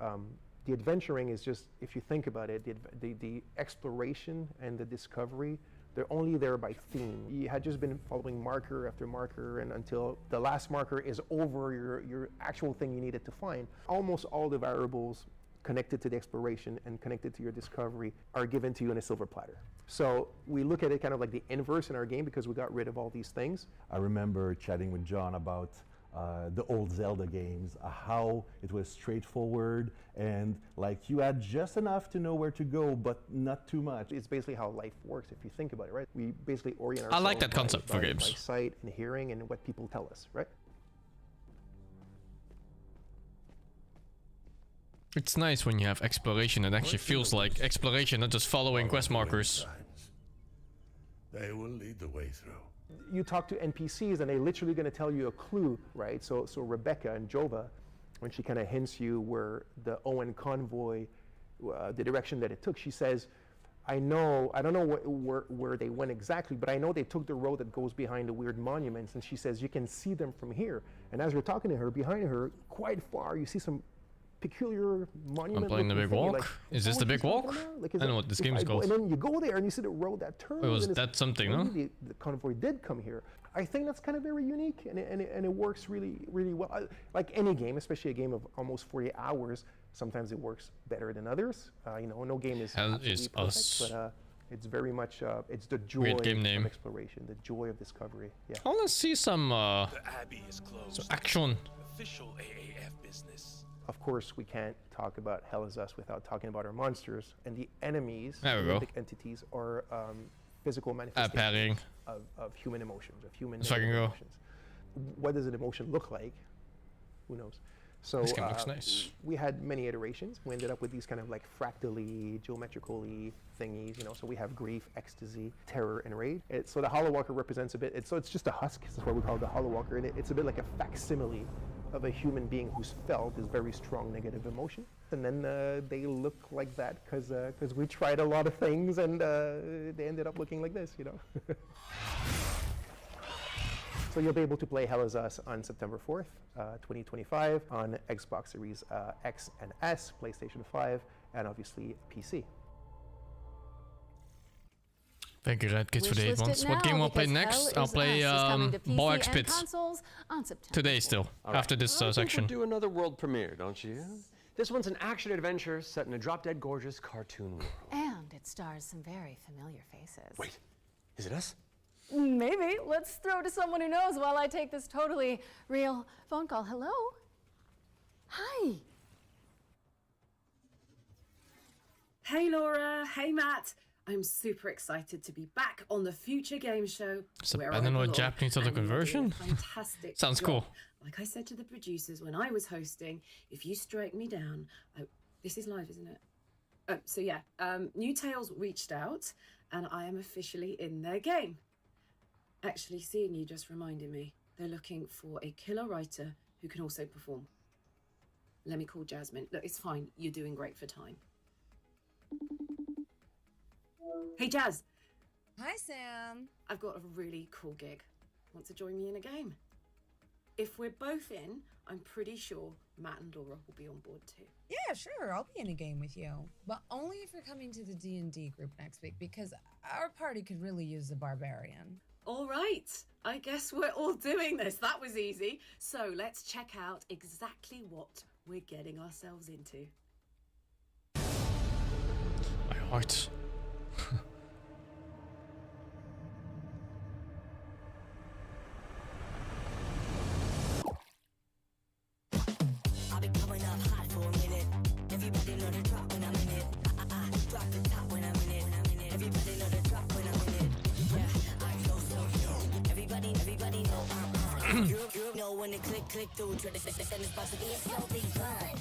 the adventuring is just, if you think about it, the exploration and the discovery, they're only there by theme. You had just been following marker after marker, and until the last marker is over your actual thing you needed to find. Almost all the variables connected to the exploration and connected to your discovery are given to you in a silver platter. So we look at it kind of like the inverse in our game because we got rid of all these things. I remember chatting with John about the old Zelda games, how it was straightforward and like you had just enough to know where to go, but not too much. It's basically how life works if you think about it, right? We basically orient ourselves I like that concept for games. By sight and hearing and what people tell us, right? It's nice when you have exploration. It actually feels like exploration, not just following quest markers. They will lead the way through. You talk to NPCs and they're literally going to tell you a clue, right? So Rebecca and Jova, when she kind of hints you where the Owen convoy, the direction that it took, she says, I don't know where they went exactly, but I know they took the road that goes behind the weird monuments. And she says, you can see them from here. And as we're talking to her, behind her, quite far, you see some peculiar monument. I'm playing the big walk. Like, is this the big walk? Like, I don't know what this game is called. And then you go there and you see the road that turns. Wait, was that something, no? The convoy did come here. I think that's kind of very unique, and it works really, really well. Like any game, especially a game of almost 40 hours, sometimes it works better than others. No game is absolutely perfect, but it's very much it's the joy of exploration, the joy of discovery. Yeah. I want to see some The Abbey is closed. some action. Official AAF business. Of course, we can't talk about Hell Is Us without talking about our monsters, and the enemies, there we go. the entities, are physical manifestations of human emotions, of human emotions. What does an emotion look like? Who knows? So this game looks nice. We had many iterations. We ended up with these kind of like fractally, geometrically thingies, So we have grief, ecstasy, terror, and rage. So the Hollow Walker represents a bit. It's just a husk. That's why we call it the Hollow Walker. And it's a bit like a facsimile of a human being who's felt this very strong negative emotion. And then they look like that because we tried a lot of things and they ended up looking like this, So you'll be able to play Hell Is Us on September 4th, 2025 on Xbox Series X and S, PlayStation 5, and obviously PC. Thank you, Red Kids, for the 8 months. What game I'll play next? I'll play Ball X Pits. Today still, after this section. We'll do another world premiere, don't you? This one's an action-adventure set in a drop-dead gorgeous cartoon world. And it stars some very familiar faces. Wait, is it us? Maybe. Let's throw to someone who knows while I take this totally real phone call. Hello? Hi. Hey Laura, hey Matt. I'm super excited to be back on the Future Game Show. So where I don't know belong, Japanese auto and you're doing a conversion. Fantastic. Sounds job. cool. Like I said to the producers when I was hosting, if you strike me down, this is live, isn't it? So yeah, New Tales reached out, and I am officially in their game. Actually, seeing you just reminded me, they're looking for a killer writer who can also perform. Let me call Jasmine. Look, it's fine. You're doing great for time. Hey, Jazz. Hi, Sam. I've got a really cool gig. Want to join me in a game? If we're both in, I'm pretty sure Matt and Laura will be on board too. Yeah, sure. I'll be in a game with you, but only if you're coming to the D&D group next week, because our party could really use a barbarian. All right. I guess we're all doing this. That was easy. So let's check out exactly what we're getting ourselves into. My heart. I've been coming up hot for a minute. Everybody know the drop when I'm in it. Drop the top when I'm in it. Everybody know the drop when I'm in it. Yeah, I go so yo. Everybody know you know when it click through to the system is supposed to be a so big fun.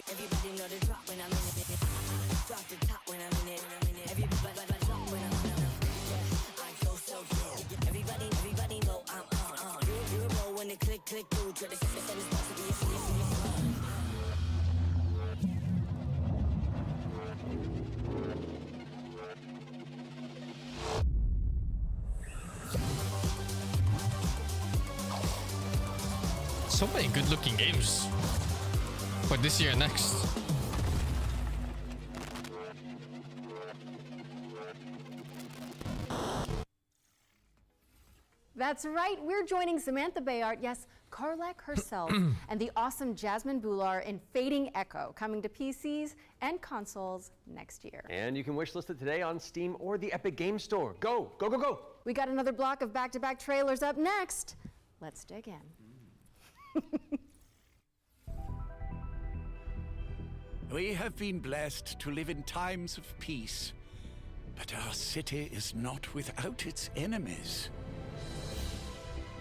Everybody know the drop when I'm in it. Drop the top when I'm in it. Everybody drop when I'm in it. Yeah, I go so yo. Everybody know I'm on. You know when it click through to the system is supposed to be a fun. So many good-looking games for this year and next. That's right, we're joining Samantha Bayard, yes, Karlak herself, and the awesome Jasmine Bular in Fading Echo, coming to PCs and consoles next year. And you can wishlist it today on Steam or the Epic Game Store. Go, go, go, go! We got another block of back-to-back trailers up next. Let's dig in. We have been blessed to live in times of peace, but our city is not without its enemies.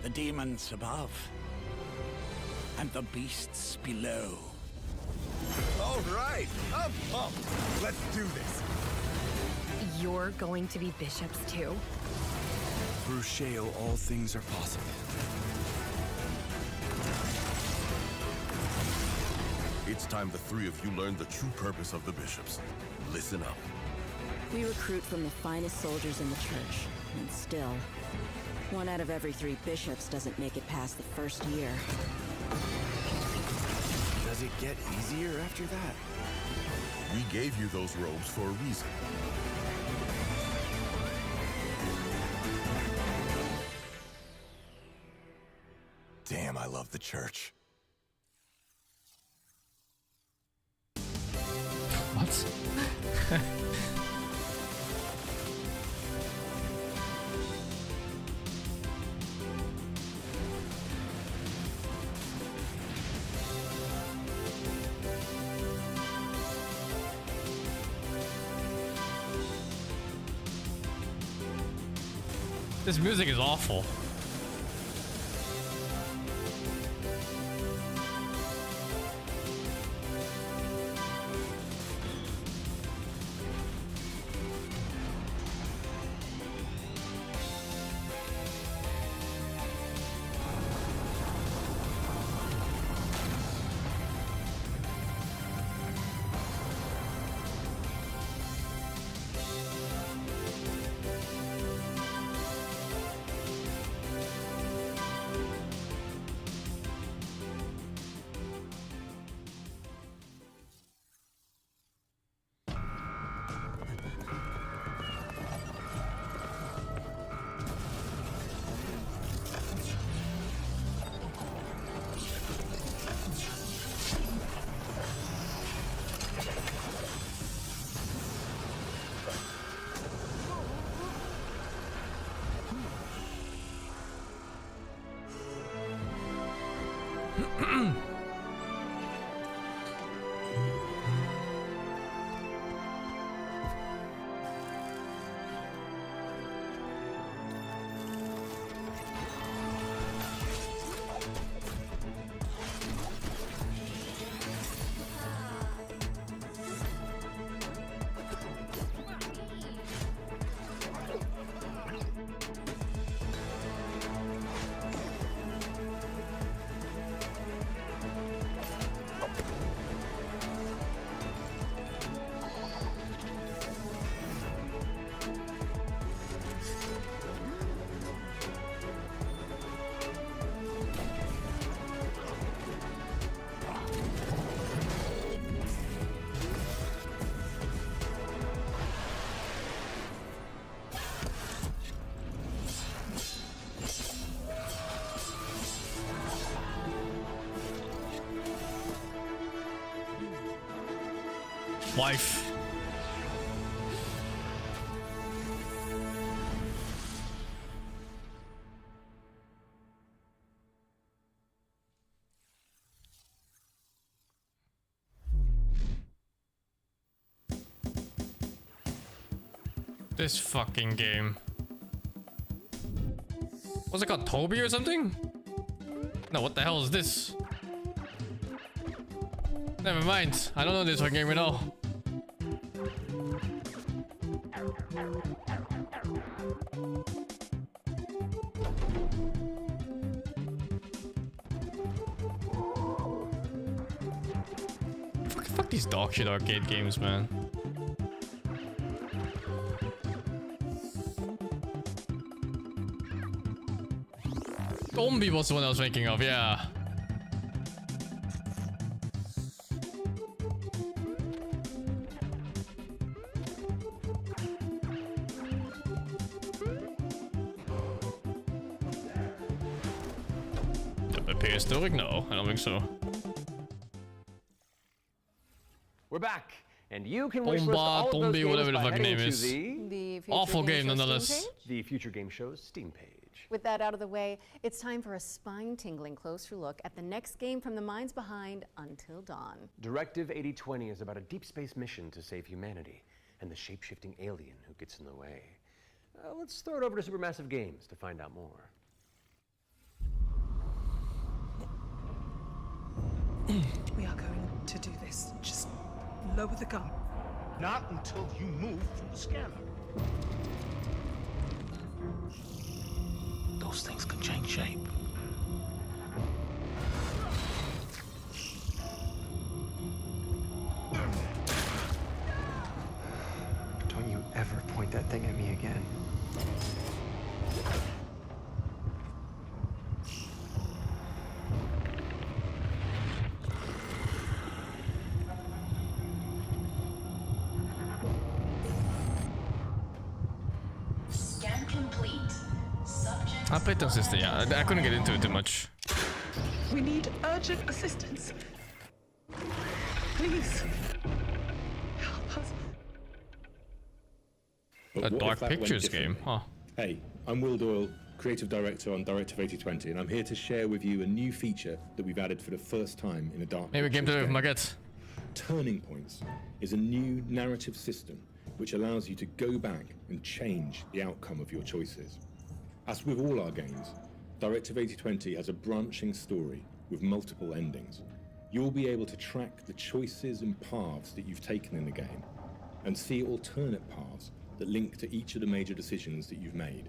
The demons above, and the beasts below. All right, I'm pumped. Let's do this. You're going to be bishops too? Through Shale, all things are possible. It's time the three of you learn the true purpose of the bishops. Listen up. We recruit from the finest soldiers in the church, and still, 1 out of every 3 bishops doesn't make it past the first year. Does it get easier after that? We gave you those robes for a reason. Damn, I love the church. What? This music is awful. wife. This fucking game. What's it called? Toby or something? No, what the hell is this? Never mind. I don't know this fucking game at all. Fuck these dog shit arcade games, man. Zombie was the one I was thinking of, yeah. Prehistoric? No, I don't think so. We're back, and you can wish list all of those games whatever the by fucking heading name to is. The Future Awful game Game Show nonetheless. Steam page? The Future Game Show's Steam page. With that out of the way, it's time for a spine-tingling closer look at the next game from the minds behind Until Dawn. Directive 8020 is about a deep space mission to save humanity and the shape-shifting alien who gets in the way. Let's throw it over to Supermassive Games to find out more. We are going to do this. Just lower the gun. Not until you move from the scanner. Those things can change shape. Don't you ever point that thing at me again. Scan complete. Subject. I played those sister, yeah. I couldn't get into it too much. We need urgent assistance. Please. Help us. A Dark Pictures game, huh? Hey, I'm Will Doyle, Creative Director on Directive 8020, and I'm here to share with you a new feature that we've added for the first time in a Dark Maybe game Pictures to Maggot. Turning Points is a new narrative system which allows you to go back and change the outcome of your choices. As with all our games, Directive 8020 has a branching story with multiple endings. You'll be able to track the choices and paths that you've taken in the game and see alternate paths that link to each of the major decisions that you've made.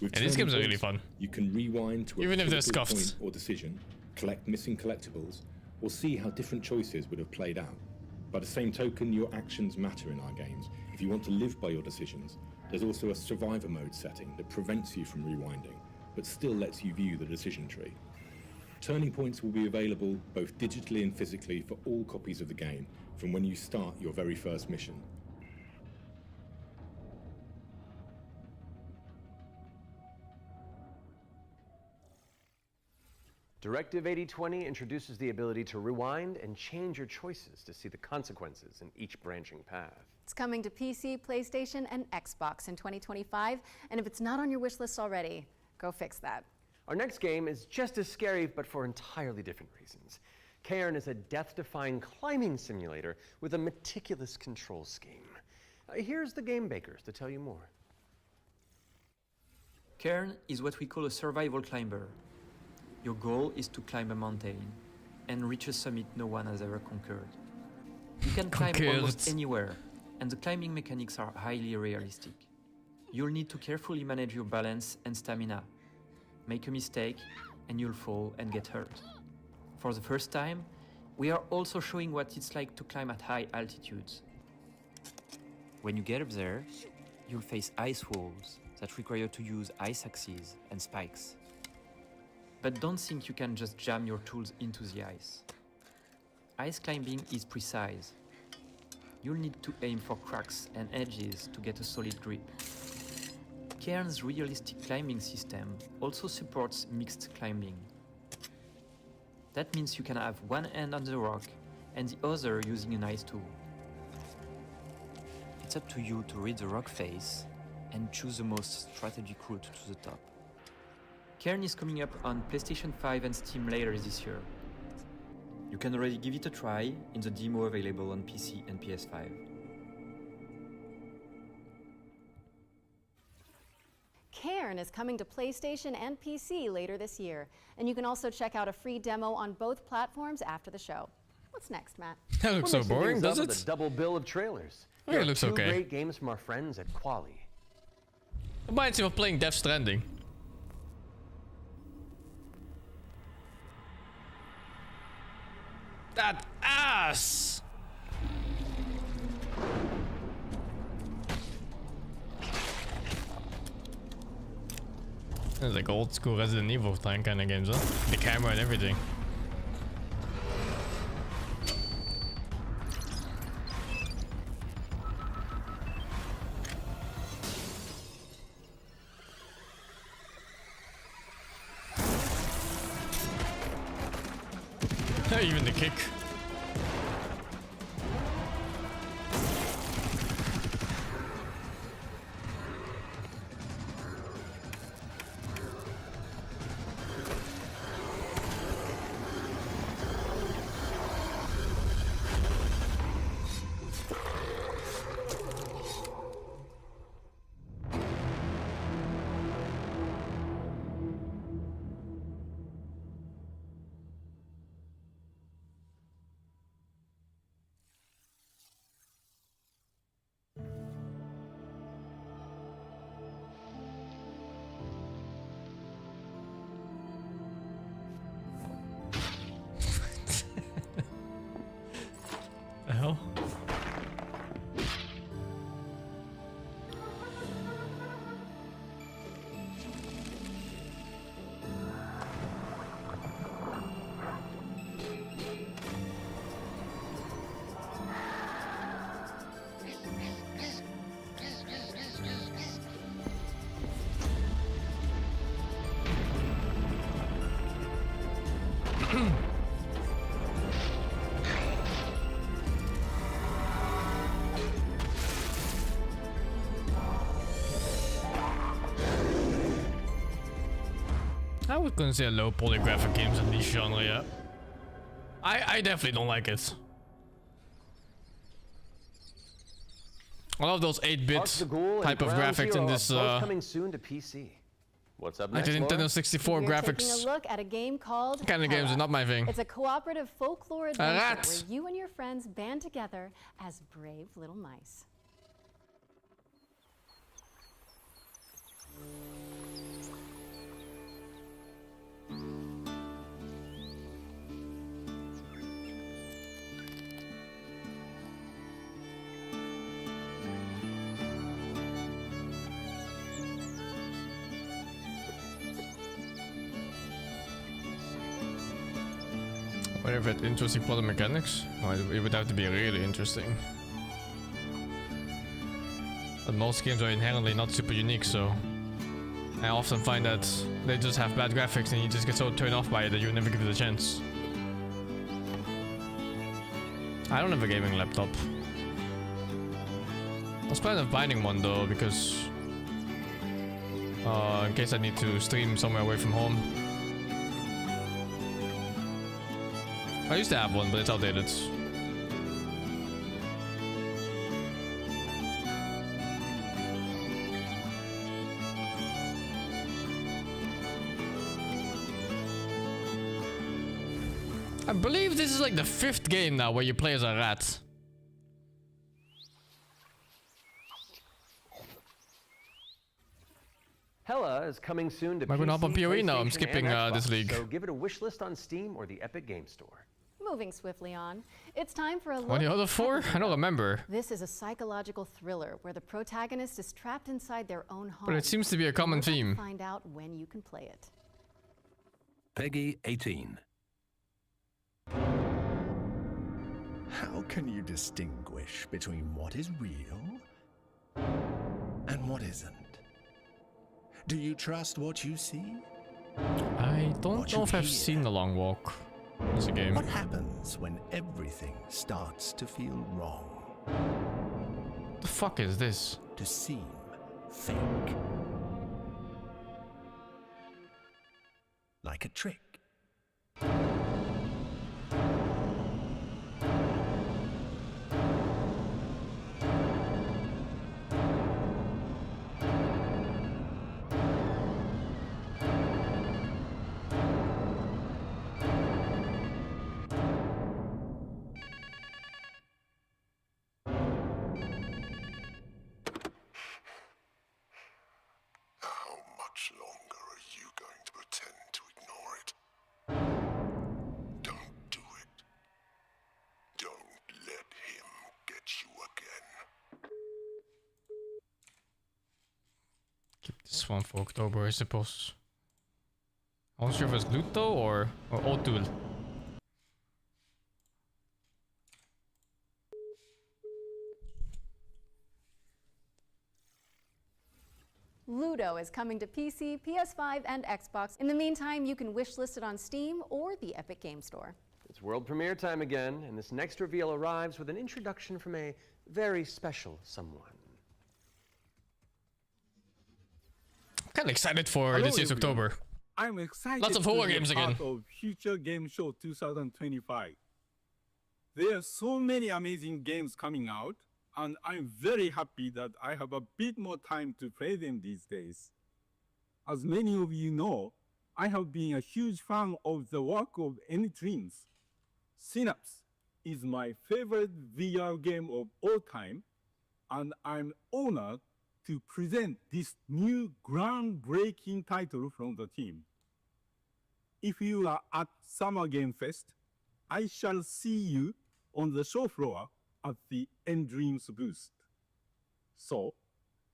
With Yeah, these Turning games are really Points, fun. You can rewind to a Even if they're critical scuffed. point or decision, collect missing collectibles, or see how different choices would have played out. By the same token, your actions matter in our games. If you want to live by your decisions, there's also a survivor mode setting that prevents you from rewinding, but still lets you view the decision tree. Turning Points will be available both digitally and physically for all copies of the game from when you start your very first mission. Directive 8020 introduces the ability to rewind and change your choices to see the consequences in each branching path. It's coming to PC, PlayStation, and Xbox in 2025, and if it's not on your wish list already, go fix that. Our next game is just as scary, but for entirely different reasons. Cairn is a death-defying climbing simulator with a meticulous control scheme. Here's the game bakers to tell you more. Cairn is what we call a survival climber. Your goal is to climb a mountain and reach a summit no one has ever conquered. You can climb almost anywhere, and the climbing mechanics are highly realistic. You'll need to carefully manage your balance and stamina. Make a mistake, and you'll fall and get hurt. For the first time, we are also showing what it's like to climb at high altitudes. When you get up there, you'll face ice walls that require you to use ice axes and spikes. But don't think you can just jam your tools into the ice. Ice climbing is precise. You'll need to aim for cracks and edges to get a solid grip. Cairn's realistic climbing system also supports mixed climbing. That means you can have one hand on the rock and the other using an ice tool. It's up to you to read the rock face and choose the most strategic route to the top. Cairn is coming up on PlayStation 5 and Steam later this year. You can already give it a try in the demo available on PC and PS5. Cairn is coming to PlayStation and PC later this year, and you can also check out a free demo on both platforms after the show. What's next, Matt? That looks so boring, does it? A double bill of trailers. Yeah, it looks two okay. Great games from our friends at Quali. Reminds me of playing Death Stranding. That ass! It's like old school Resident Evil kind of games, huh? The camera and everything. Even the kick. The hell? I would consider low polygraphic games in this genre, yeah. I definitely don't like it. I love those 8-bit type of graphics in this coming soon to PC. What's up next, like the Nintendo Laura? 64 We're graphics. taking a look at a game called Kind of games are not my thing. It's a cooperative folklore adventure where you and your friends band together as brave little mice. Whatever, interesting plot and mechanics? No, it would have to be really interesting. But most games are inherently not super unique, so I often find that they just have bad graphics and you just get so turned off by it that you never give it a chance. I don't have a gaming laptop. I was planning on finding one though, because in case I need to stream somewhere away from home. I used to have one, but it's outdated. I believe this is like the 5th game now where you play as a rat. Hella is coming soon to I'm going PC, up on PoE now. I'm PlayStation, skipping and this Xbox, league. So give it a wish list on Steam or the Epic Game Store. Moving swiftly on, it's time for a look. What are the other 4? I don't remember. This is a psychological thriller where the protagonist is trapped inside their own home. But it seems to be a common theme. Find out when you can play it. Peggy 18. How can you distinguish between what is real and what isn't? Do you trust what you see? I don't know if I've seen The Long Walk as a game. What happens when everything starts to feel wrong? The fuck is this? To seem fake. Like a trick. This one for October, I suppose. I'm not sure if it's loot though or O'Toole. Ludo is coming to PC, PS5, and Xbox. In the meantime, you can wishlist it on Steam or the Epic Game Store. It's world premiere time again, and this next reveal arrives with an introduction from a very special someone. I'm kind of excited for this year's October. I'm excited. Lots of to horror be games part again. of Future Game Show 2025. There are so many amazing games coming out, and I'm very happy that I have a bit more time to play them these days. As many of you know, I have been a huge fan of the work of N-Dreams. Synapse is my favorite VR game of all time, and I'm honored to present this new groundbreaking title from the team. If you are at Summer Game Fest, I shall see you on the show floor at the N-Dreams booth. So,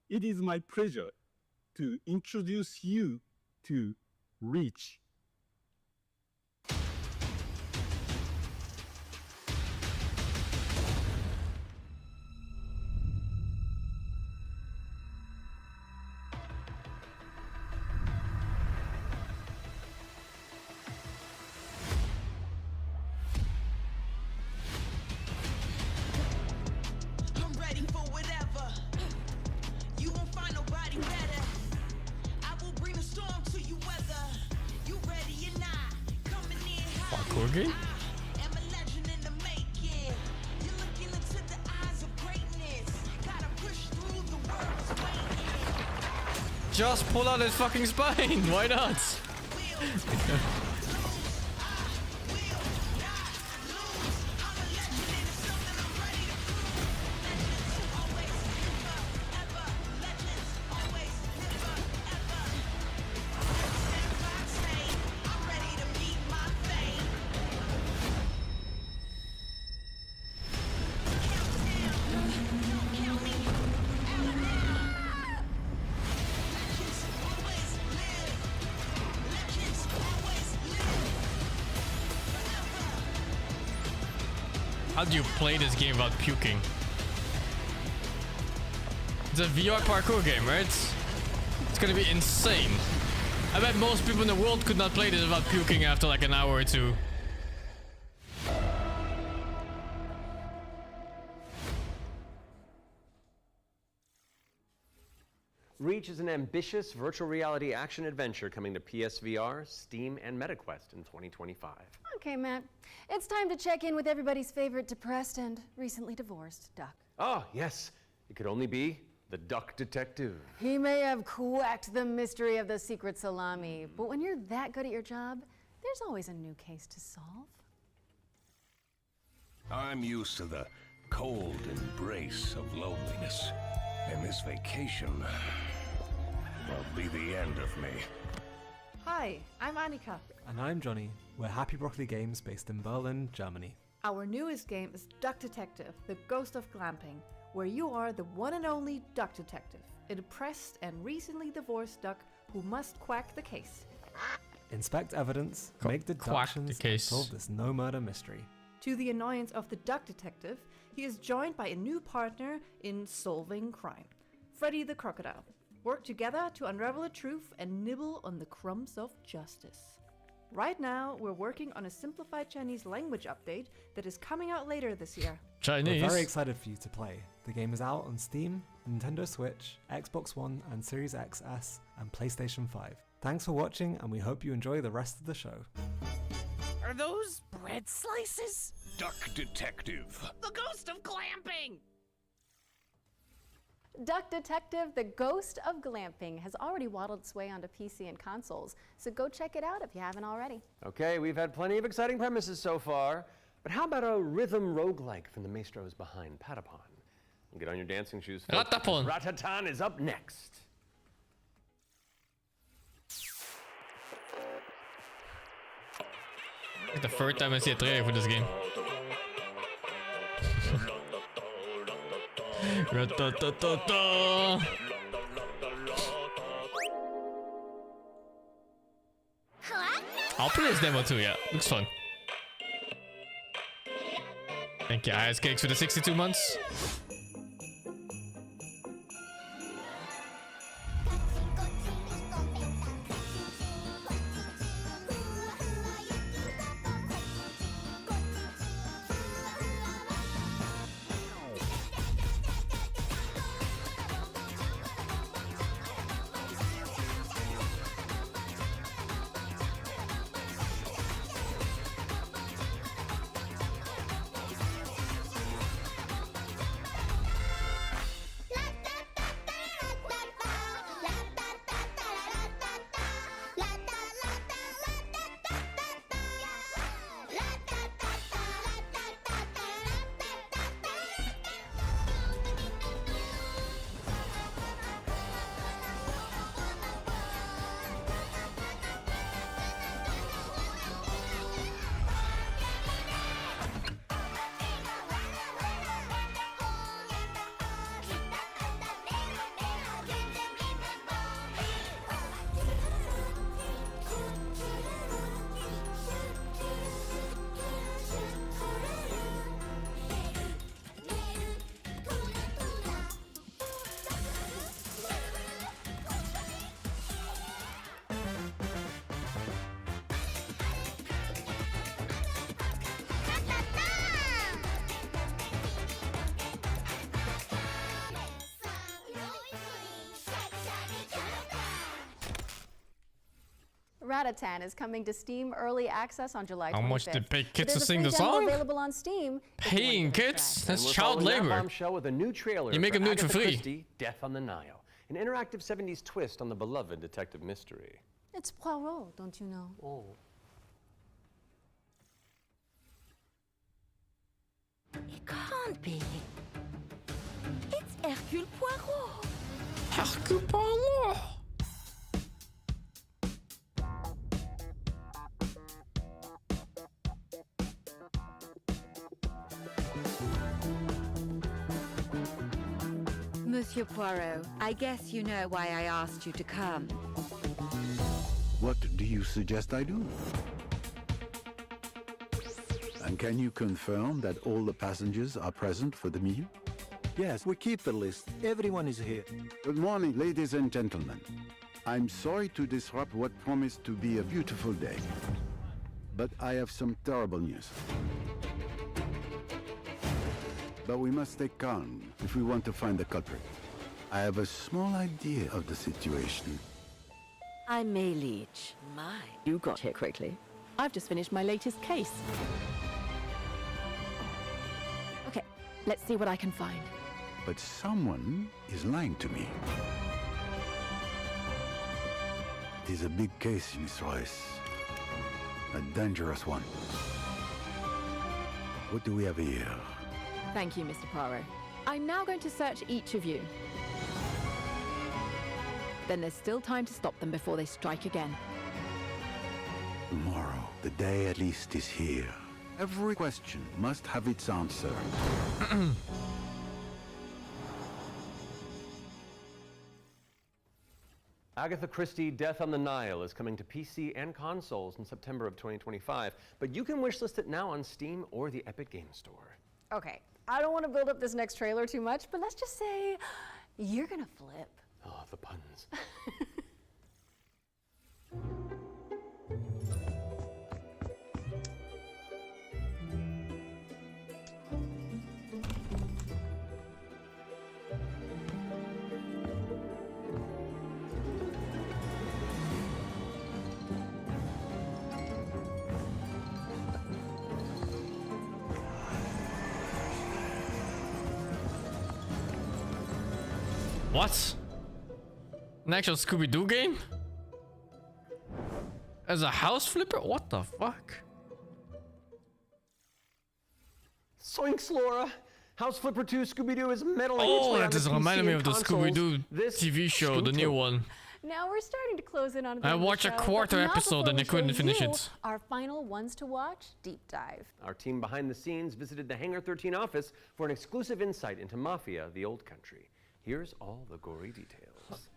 it is my pleasure to introduce you to Reach. I'm ready for whatever. You won't find nobody better. I will bring a storm to you weather. You ready or not? Coming in hot. Parkour game? I am a legend in the making. You're looking into the eyes of greatness. Gotta push through the world's waiting. Just pull out his fucking spine. Why not? How do you play this game without puking? It's a VR parkour game, right? It's gonna be insane. I bet most people in the world could not play this without puking after like an hour or two. Reach is an ambitious virtual reality action adventure coming to PSVR, Steam, and MetaQuest in 2025. Okay, Matt, it's time to check in with everybody's favorite depressed and recently divorced duck. Oh, yes. It could only be the Duck Detective. He may have cracked the mystery of the secret salami, but when you're that good at your job, there's always a new case to solve. I'm used to the cold embrace of loneliness, and this vacation will be the end of me. Hi, I'm Annika. And I'm Johnny. We're Happy Broccoli Games based in Berlin, Germany. Our newest game is Duck Detective, the Ghost of Glamping, where you are the one and only duck detective, a depressed and recently divorced duck who must quack the case. Inspect evidence, make deductions, and solve this no-murder mystery. To the annoyance of the duck detective, he is joined by a new partner in solving crime, Freddy the Crocodile. Work together to unravel the truth and nibble on the crumbs of justice. Right now, we're working on a simplified Chinese language update that is coming out later this year. Chinese? We're very excited for you to play. The game is out on Steam, Nintendo Switch, Xbox One and Series XS, and PlayStation 5. Thanks for watching, and we hope you enjoy the rest of the show. Are those bread slices? Duck Detective. The ghost of glamping! Duck Detective, the Ghost of Glamping, has already waddled its way onto PC and consoles, so go check it out if you haven't already. Okay, we've had plenty of exciting premises so far, but how about a rhythm roguelike from the maestros behind Patapon? Get on your dancing shoes, folks, because Ratatan is up next. It's the third time I see a trailer for this game. I'll play this demo too, yeah. Looks fun. Thank you, Ice Cakes, for the 62 months. Ratatan is coming to Steam Early Access on July 25th. How much did pay kids to sing the There's a free demo song? available on Steam. Paying kids? That's And child we're following that labor. bombshell with a new trailer You make for them do it for Agatha free. Christie, Death on the Nile, an interactive 70s twist on the beloved detective mystery. It's Poirot, don't you know? Oh. It can't be. It's Hercule Poirot. Hercule Poirot. Monsieur Poirot, I guess you know why I asked you to come. What do you suggest I do? And can you confirm that all the passengers are present for the meal? Yes, we keep the list. Everyone is here. Good morning, ladies and gentlemen. I'm sorry to disrupt what promised to be a beautiful day, but I have some terrible news. But we must stay calm if we want to find the culprit. I have a small idea of the situation. I'm May Leach. My. You got here quickly. I've just finished my latest case. Okay, let's see what I can find. But someone is lying to me. It is a big case, Miss Royce. A dangerous one. What do we have here? Thank you, Mr. Poirot. I'm now going to search each of you. Then there's still time to stop them before they strike again. Tomorrow, the day at least is here. Every question must have its answer. Agatha Christie, Death on the Nile is coming to PC and consoles in September of 2025, but you can wishlist it now on Steam or the Epic Games Store. Okay, I don't want to build up this next trailer too much, but let's just say you're gonna flip. Oh, the puns. What? An actual Scooby-Doo game? As a house flipper? What the fuck? Zoinks, Laura! House Flipper 2 Scooby-Doo is meddling Oh, that just reminded me of the Scooby-Doo TV show, the new one. Now we're starting to close in on the I end of the watched a show, quarter but not episode before and we I couldn't show finish you it. Our final ones to watch deep dive. Our team behind the scenes visited the Hangar 13 office for an exclusive insight into Mafia, the Old Country. Here's all the gory details.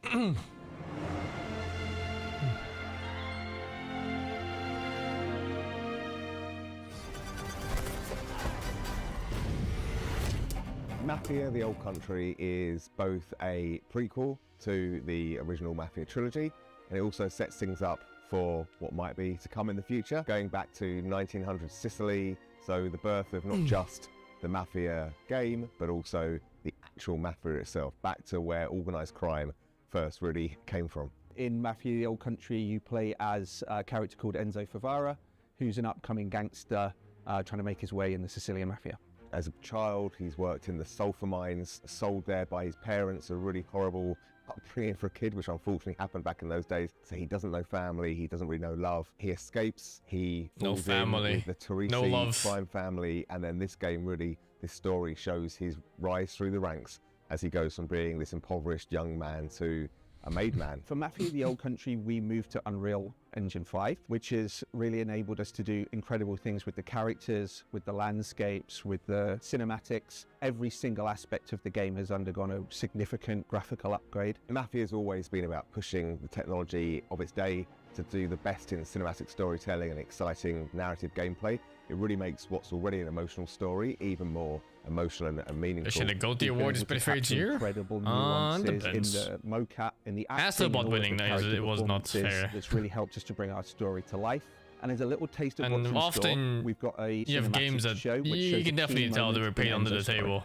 Mafia, the Old Country is both a prequel to the original Mafia trilogy, and it also sets things up for what might be to come in the future, going back to 1900 Sicily, so the birth of not just the Mafia game, but also the actual Mafia itself, back to where organised crime first really came from. In Mafia, the Old Country, you play as a character called Enzo Favara, who's an upcoming gangster trying to make his way in the Sicilian Mafia. As a child, he's worked in the sulfur mines, sold there by his parents, a really horrible upbringing for a kid, which unfortunately happened back in those days. So he doesn't know family, he doesn't really know love. He escapes, he falls in with the Teresi crime family, and then this game really, this story shows his rise through the ranks as he goes from being this impoverished young man to a made man. For Mafia, the Old Country, we moved to Unreal Engine 5, which has really enabled us to do incredible things with the characters, with the landscapes, with the cinematics. Every single aspect of the game has undergone a significant graphical upgrade. Mafia has always been about pushing the technology of its day to do the best in cinematic storytelling and exciting narrative gameplay. It really makes what's already an emotional story even more emotional and meaningful. Should the GOTY award is pretty fair incredible nuances in the mocap, in the acting, Astro and all winning, of the no, character it was not performances. fair. It's really helped us to bring our story to life. And as a little taste of what's And in often store, we've got a you have games that show which you shows can a definitely key tell they were moment paid in under the Enzo's story. table.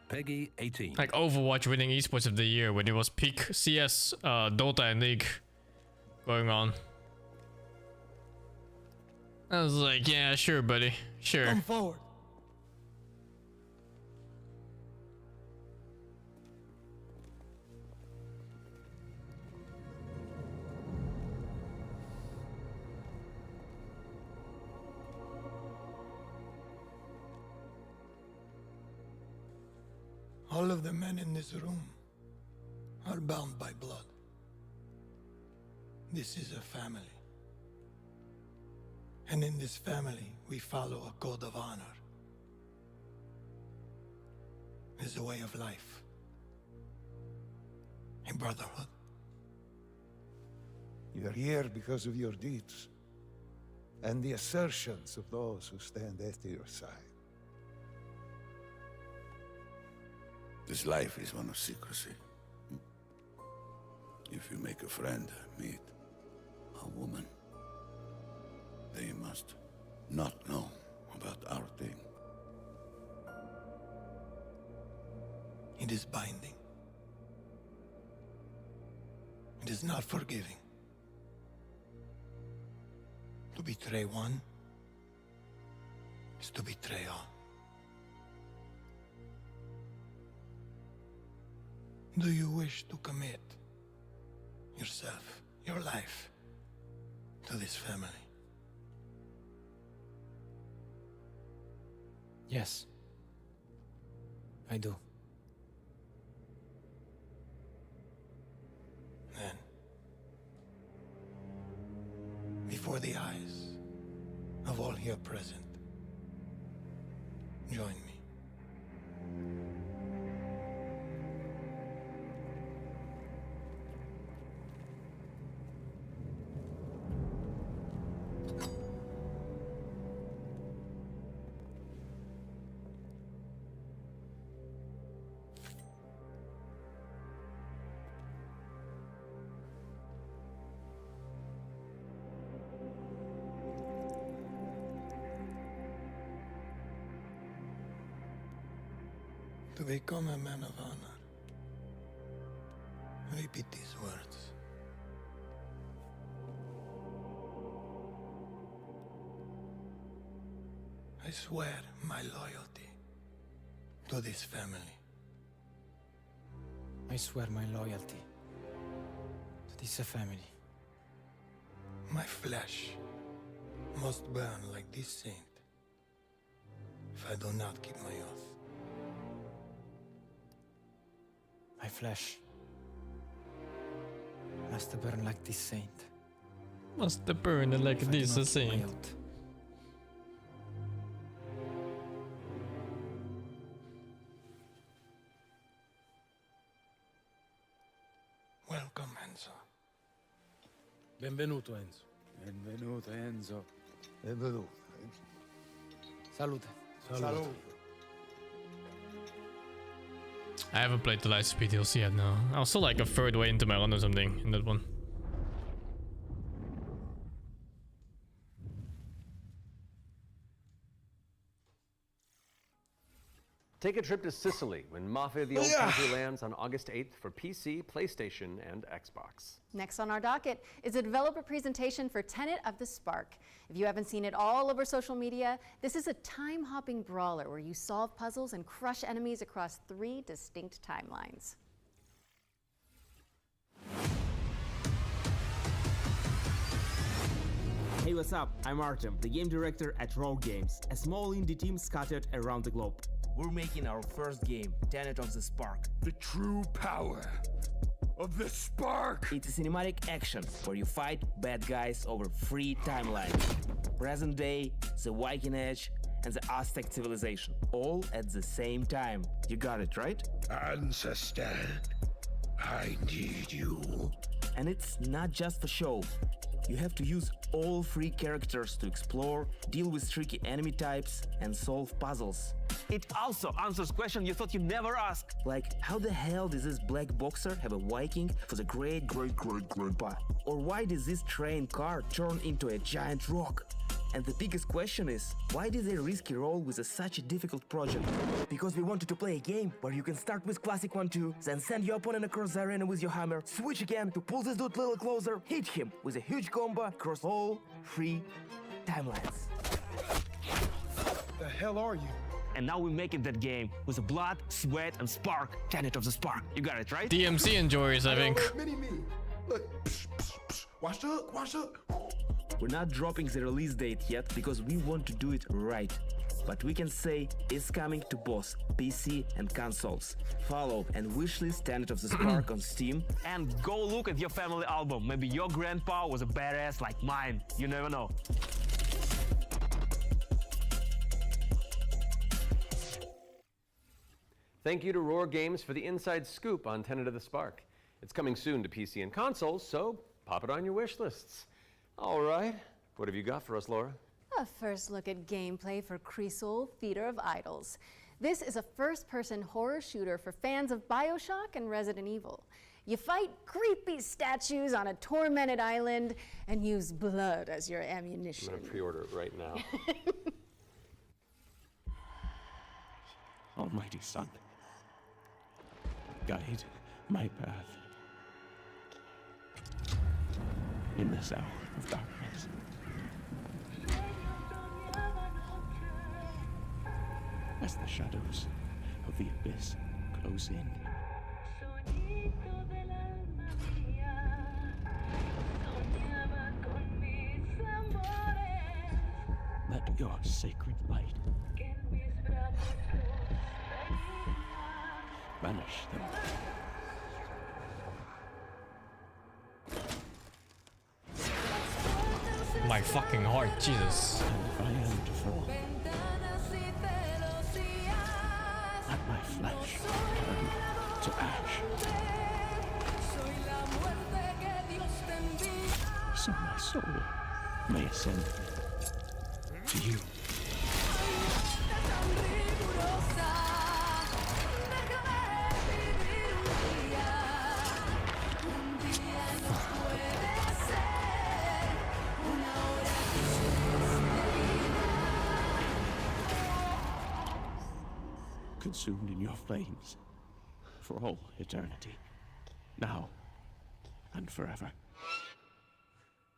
Peggy 18. Like Overwatch winning esports of the year when it was peak CS, Dota and League going on. I was like, yeah, sure, buddy, sure. Come forward. All of the men in this room are bound by blood. This is a family. And in this family, we follow a code of honor. It's a way of life, a brotherhood. You're here because of your deeds and the assertions of those who stand at your side. This life is one of secrecy. If you make a friend, meet a woman, they must not know about our thing. It is binding. It is not forgiving. To betray one is to betray all. Do you wish to commit yourself, your life, to this family? Yes, I do. Then, before the eyes of all here present, join me. To become a man of honor, repeat these words. I swear my loyalty to this family I swear my loyalty to this family. My flesh must burn like this saint if I do not keep my oath. My flesh must burn like this saint. Must burn like this a saint. Welcome, Enzo. Benvenuto, Enzo. Benvenuto, Enzo. Benvenuto. Salute. Salute. I haven't played the Lightspeed DLC yet, no. I was still like a third way into my run or something in that one. Take a trip to Sicily when Mafia the Old Country lands on August 8th for PC, PlayStation, and Xbox. Next on our docket is a developer presentation for Tenet of the Spark. If you haven't seen it all over social media, this is a time-hopping brawler where you solve puzzles and crush enemies across 3 distinct timelines. Hey, what's up? I'm Artem, the game director at Rogue Games, a small indie team scattered around the globe. We're making our first game, Tenet of the Spark. The true power of the spark! It's a cinematic action where you fight bad guys over 3 timelines. Present day, the Viking Age, and the Aztec civilization, all at the same time. You got it, right? Ancestor, I need you. And it's not just for show. You have to use all 3 characters to explore, deal with tricky enemy types, and solve puzzles. It also answers questions you thought you'd never ask. Like, how the hell does this black boxer have a Viking for the great-great-great-grandpa? Or why does this train car turn into a giant rock? And the biggest question is, why did they risk a role with such a difficult project? Because we wanted to play a game where you can start with classic 1-2, then send your opponent across the arena with your hammer, switch again to pull this dude a little closer, hit him with a huge combo across all 3 timelines. The hell are you? And now we're making that game with the blood, sweat, and spark. Tenet of the Spark. You got it, right? DMC enjoys, I think. Mini-me. Look, wash up, wash up. We're not dropping the release date yet because we want to do it right. But we can say it's coming to both PC and consoles. Follow and wishlist Tenet of the Spark on Steam. And go look at your family album. Maybe your grandpa was a badass like mine. You never know. Thank you to Roar Games for the inside scoop on Tenet of the Spark. It's coming soon to PC and consoles, so pop it on your wish lists. All right, what have you got for us, Laura? A first look at gameplay for Creasol, Feeder of Idols. This is a first-person horror shooter for fans of BioShock and Resident Evil. You fight creepy statues on a tormented island and use blood as your ammunition. I'm gonna pre-order it right now. Almighty Son, guide my path in this hour of darkness. As the shadows of the abyss close in, let your sacred light banish them. My fucking heart, Jesus. And I am to fall. Let my flesh turn to ash. So my soul may ascend to you. Consumed in your flames for all eternity, now and forever.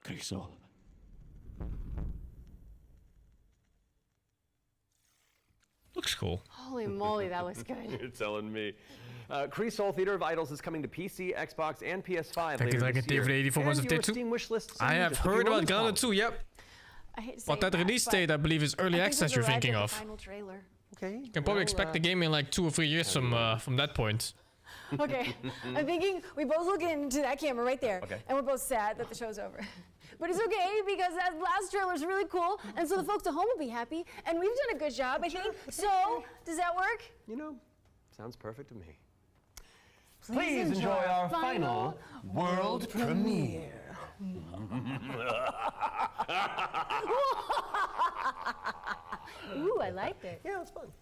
Creasol. Looks cool. Holy moly, that looks good. You're telling me. Kree Soul Theater of Idols is coming to PC, Xbox, and PS5 Kijk, later ik this year. tegen 84 months of And day your 2. Steam wishlist I have just a few heard about moments Gunner long. 2, yep. I hate to say But that release date, I believe, is early access you're thinking of. Final trailer. Okay. You can probably expect the game in like 2 or 3 years from that point. Okay, I'm thinking we both look into that camera right there, Okay. and we're both sad that the show's over. But it's okay because that last trailer is really cool, and so the folks at home will be happy, and we've done a good job, I think. So, does that work? You know, sounds perfect to me. Please enjoy our final world premiere. Ooh, I liked it. Yeah, it's fun.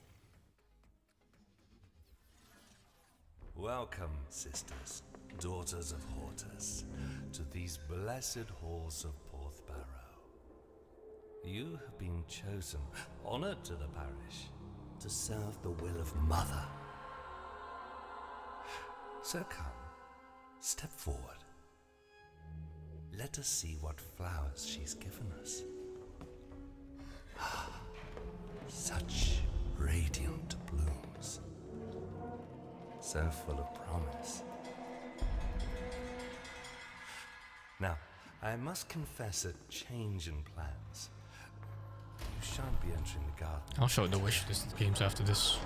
Welcome, sisters, daughters of Hortus, to these blessed halls of Porthbarrow. You have been chosen, honored to the parish, to serve the will of Mother. So come, step forward. Let us see what flowers she's given us. Such radiant blooms, so full of promise. Now, I must confess a change in plans. You shan't be entering the garden. I'll show the wish list games after this.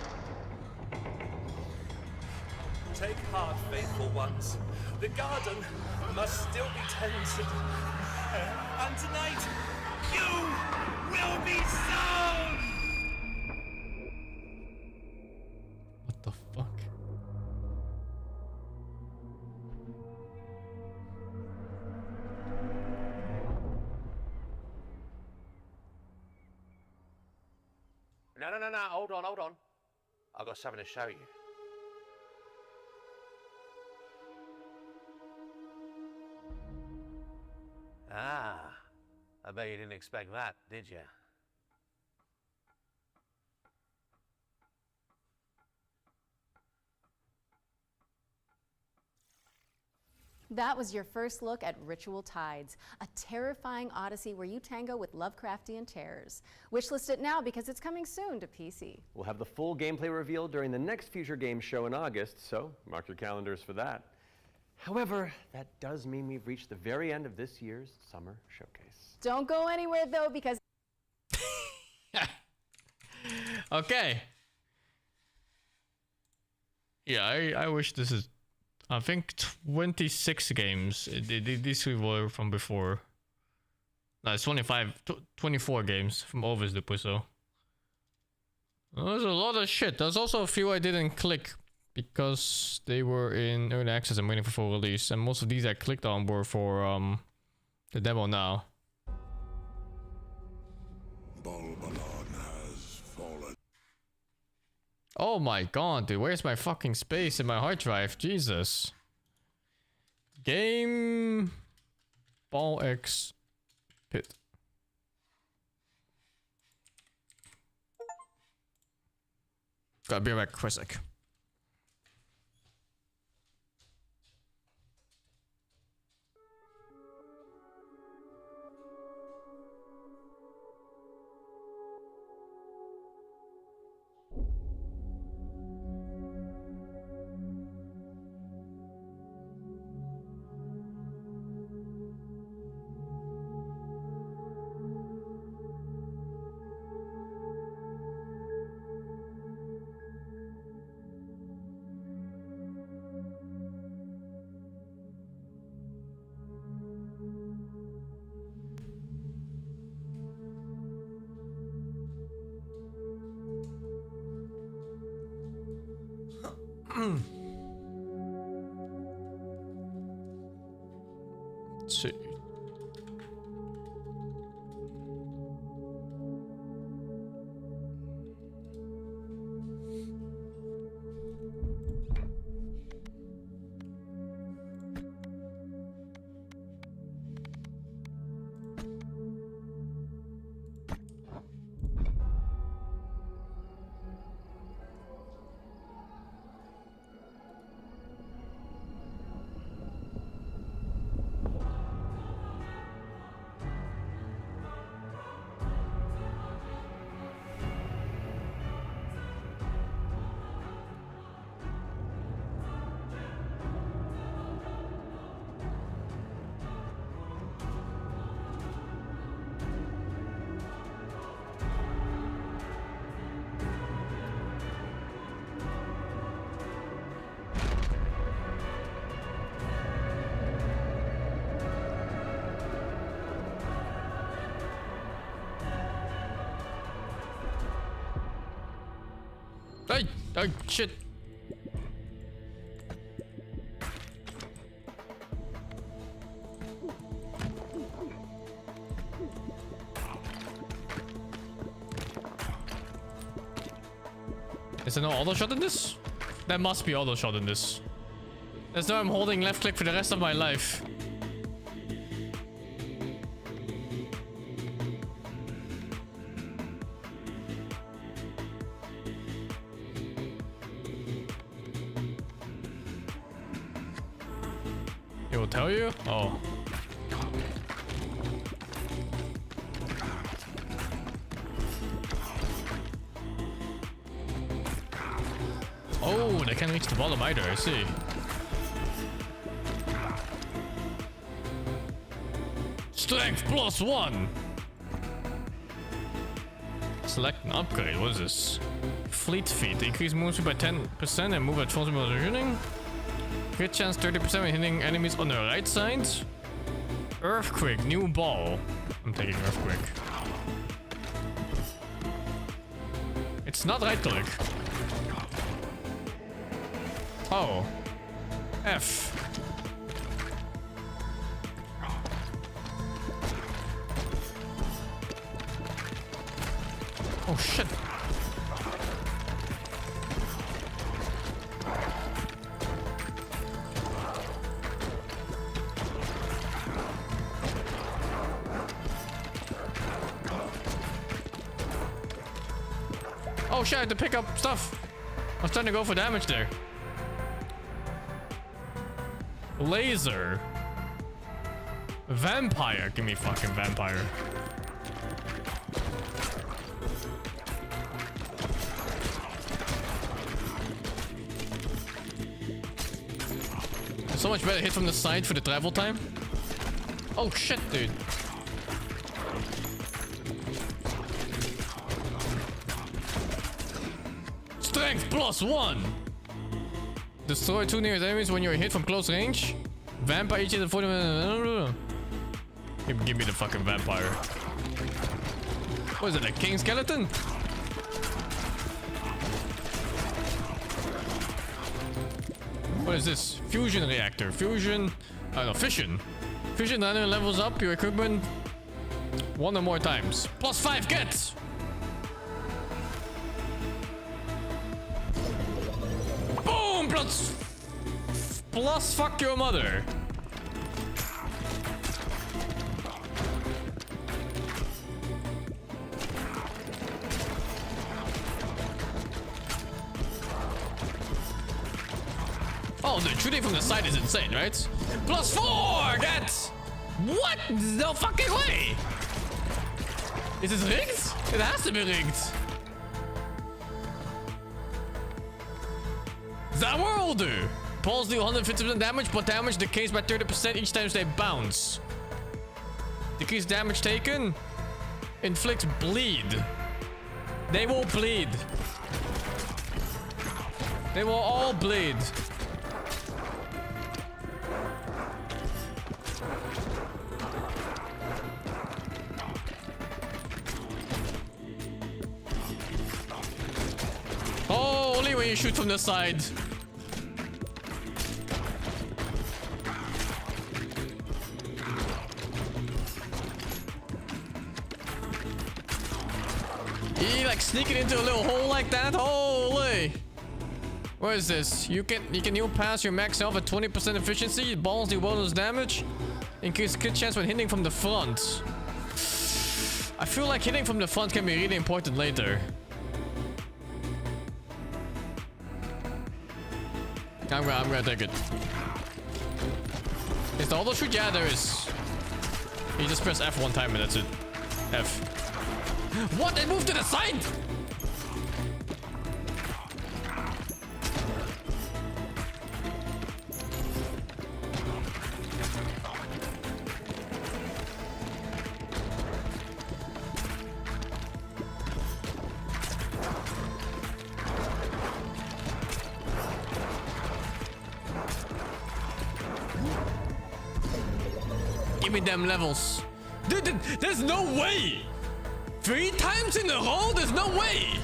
Take heart, faithful ones. The garden must still be tended. And tonight, you will be sown! What the fuck? No, hold on. I've got something to show you. Ah, I bet you didn't expect that, did you? That was your first look at Ritual Tides, a terrifying odyssey where you tango with Lovecraftian terrors. Wishlist it now because it's coming soon to PC. We'll have the full gameplay revealed during the next Future Games show in August, so mark your calendars for that. However, that does mean we've reached the very end of this year's summer showcase. Don't go anywhere though because Okay. Yeah, I wish this is... I think 26 games. These were from before. No, it's 24 games from Ovis the Pusso. There's a lot of shit. There's also a few I didn't click because they were in early access and waiting for full release. And most of these I clicked on were for the demo now. Oh my god, dude, where's my fucking space in my hard drive? Jesus. Game Ball X Pit. Gotta be back for a sec. Let's see. Hey! Oh, shit. Is there no auto shot in this? There must be auto shot in this. There's no I'm holding left click for the rest of my life. It will tell you? Oh. Oh, they can't reach the bottom either, I see. Strength +1! Select an upgrade, what is this? Fleet feet, increase movement speed by 10% and move at full speed while running. Crit chance 30% when hitting enemies on the right side. Earthquake, new ball. I'm taking Earthquake. It's not right click. Oh. F. Oh shit. Oh shit, I had to pick up stuff. I was trying to go for damage there. Laser. Vampire. Give me fucking vampire. So much better hit from the side for the travel time. Oh shit, dude. Strength +1. Destroy 2 nearest enemies when you're hit from close range. Vampire each of the 40 minutes. Give me the fucking vampire. What is it, a king skeleton? What is this? Fusion reactor. Fusion. No, fission. Fission runner levels up your equipment 1 or more times. +5 gets! Boom! Plus fuck your mother. Oh, the shooting from the side is insane, right? +4 gets! What? There's no fucking way! Is this rigged? It has to be rigged. That will do! Balls do 150% damage, but damage decays by 30% each time they bounce. Decrease damage taken. Inflicts bleed. They will bleed. They will all bleed. Oh, only when you shoot from the side. He like sneaking into a little hole like that. Holy! What is this? You can heal past your max health at 20% efficiency. Balls do bonus damage. Increase crit chance when hitting from the front. I feel like hitting from the front can be really important later. I'm gonna take it. Is the auto shoot? Yeah, there is. You just press F one time and that's it. F. What? It moved to the side? Give me them levels. Dude, there's no way. 3 times in a row? There's no way.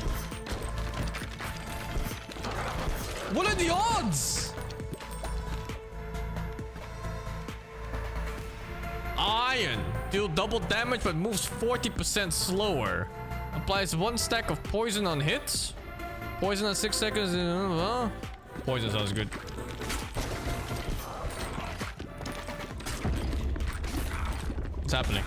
What are the odds? Iron. Deal double damage but moves 40% slower. Applies 1 stack of poison on hits. Poison at 6 seconds. Poison sounds good. What's happening?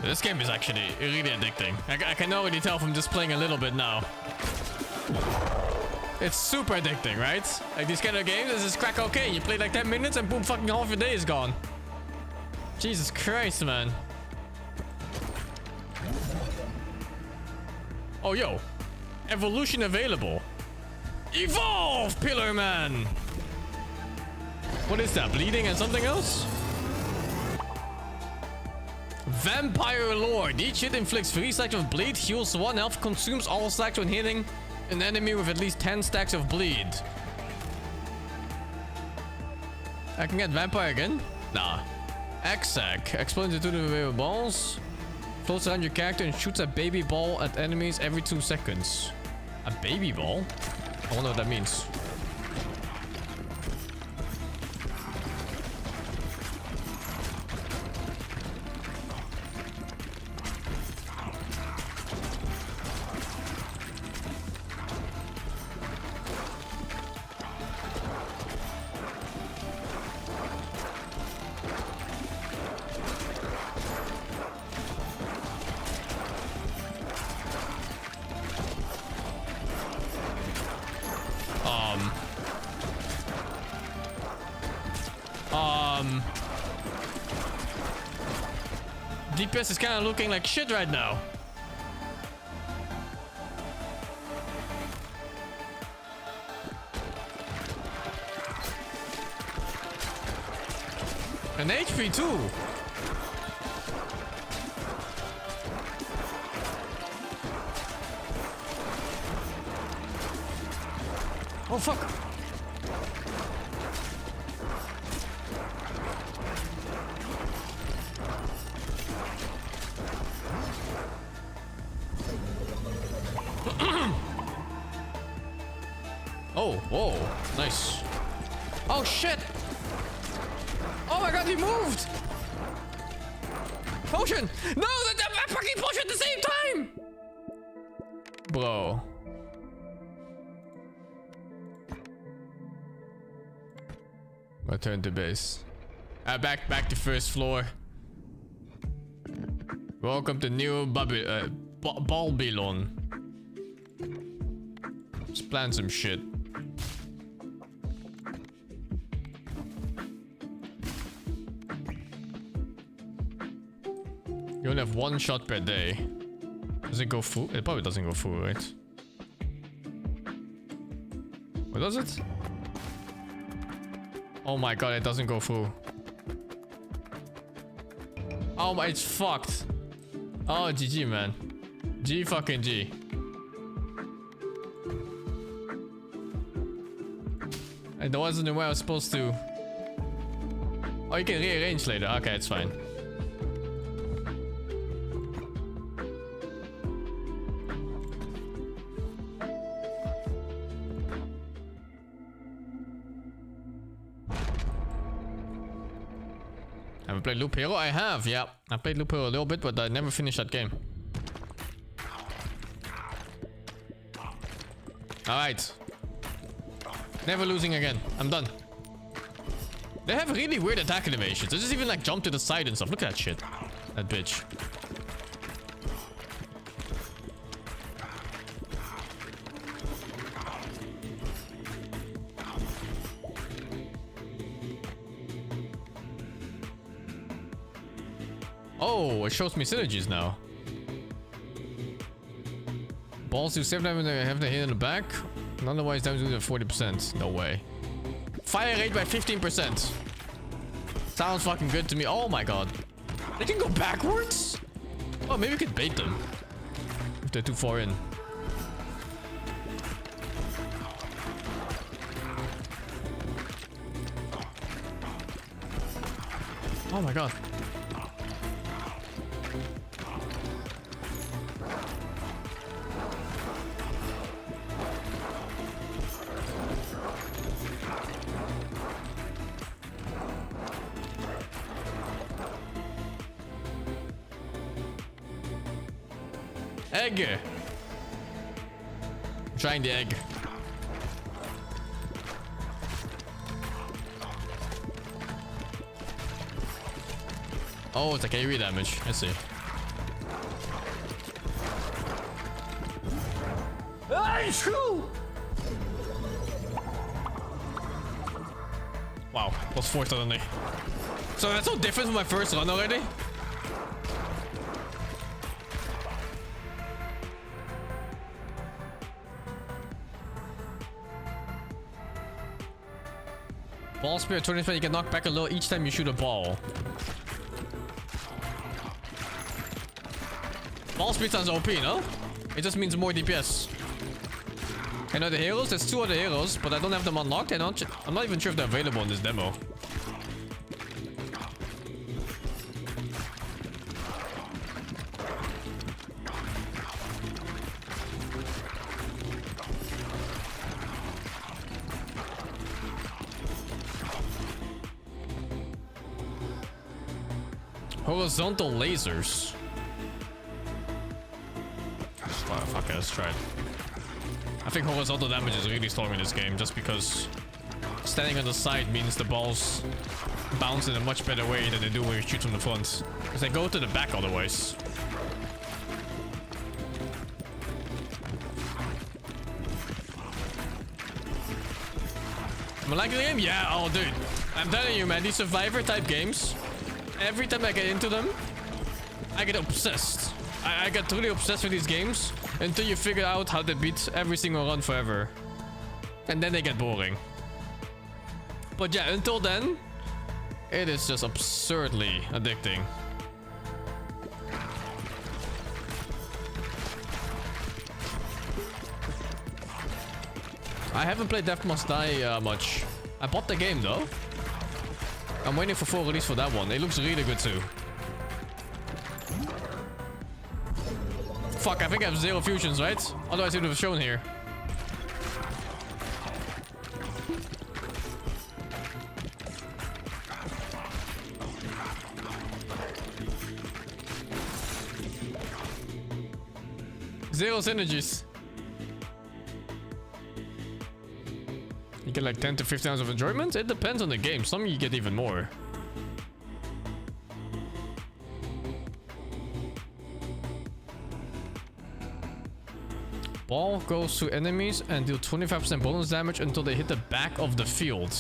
This game is actually really addicting. I can already tell from just playing a little bit now. It's super addicting, right? Like these kind of games, this is crack cocaine. You play like 10 minutes and boom, fucking half your day is gone. Jesus Christ, man. Oh, yo. Evolution available. Evolve, Pillar Man! What is that? Bleeding and something else? Vampire Lord. Each hit inflicts 3 stacks of bleed, heals 1 health, consumes all stacks when hitting an enemy with at least 10 stacks of bleed. I can get Vampire again? Nah. X-Sack. Explodes into the baby balls. Floats around your character and shoots a baby ball at enemies every 2 seconds. A baby ball? I wonder what that means. DPS is kind of looking like shit right now. An HP too. Oh fuck. Oh, whoa, nice. Oh shit! Oh my god, he moved! Potion! No, the fucking potion at the same time! Bro. Return to base. Back to first floor. Welcome to New Babylon. Let's plan some shit. You only have 1 shot per day. Does it go full? It probably doesn't go full, right? What does it? Oh my god, it doesn't go full. Oh my, it's fucked. Oh, GG, man. G fucking G. And there wasn't the way I was supposed to. Oh, you can rearrange later. Okay, it's fine. Have I played Loop Hero? I have, yeah. I played Loop Hero a little bit, but I never finished that game. Alright. Never losing again. I'm done. They have really weird attack animations. They just even like jump to the side and stuff. Look at that shit. That bitch. Oh, it shows me synergies now. Balls do 7 damage when they have the hit in the back. And otherwise damage do 40%. No way. Fire rate by 15%. Sounds fucking good to me. Oh my god. They can go backwards? Oh, maybe we could bait them. If they're too far in. Oh my god. Egg. I'm trying the egg. Oh, it's like AoE damage. I see. Wow, plus 4 suddenly. So that's so different from my first run already. Ball speed at 20%, you can knock back a little each time you shoot a ball. Ball speed sounds OP, no? It just means more DPS. I know the heroes, there's 2 other heroes, but I don't have them unlocked. I'm not even sure if they're available in this demo. Horizontal lasers. Fuck it, let's try it. I think horizontal damage is really strong in this game just because standing on the side means the balls bounce in a much better way than they do when you shoot from the front. Because they go to the back otherwise. Am I liking the game? Yeah, oh dude. I'm telling you man, these survivor type games, every time I get into them, I get obsessed. I get truly obsessed with these games until you figure out how to beat every single run forever. And then they get boring. But yeah, until then, it is just absurdly addicting. I haven't played Death Must Die much. I bought the game though. I'm waiting for full release for that one. It looks really good too. Fuck, I think I have 0 fusions, right? Otherwise it would have shown here. Zero synergies. You get like 10 to 15 hours of enjoyment? It depends on the game. Some you get even more. Ball goes to enemies and deal 25% bonus damage until they hit the back of the field.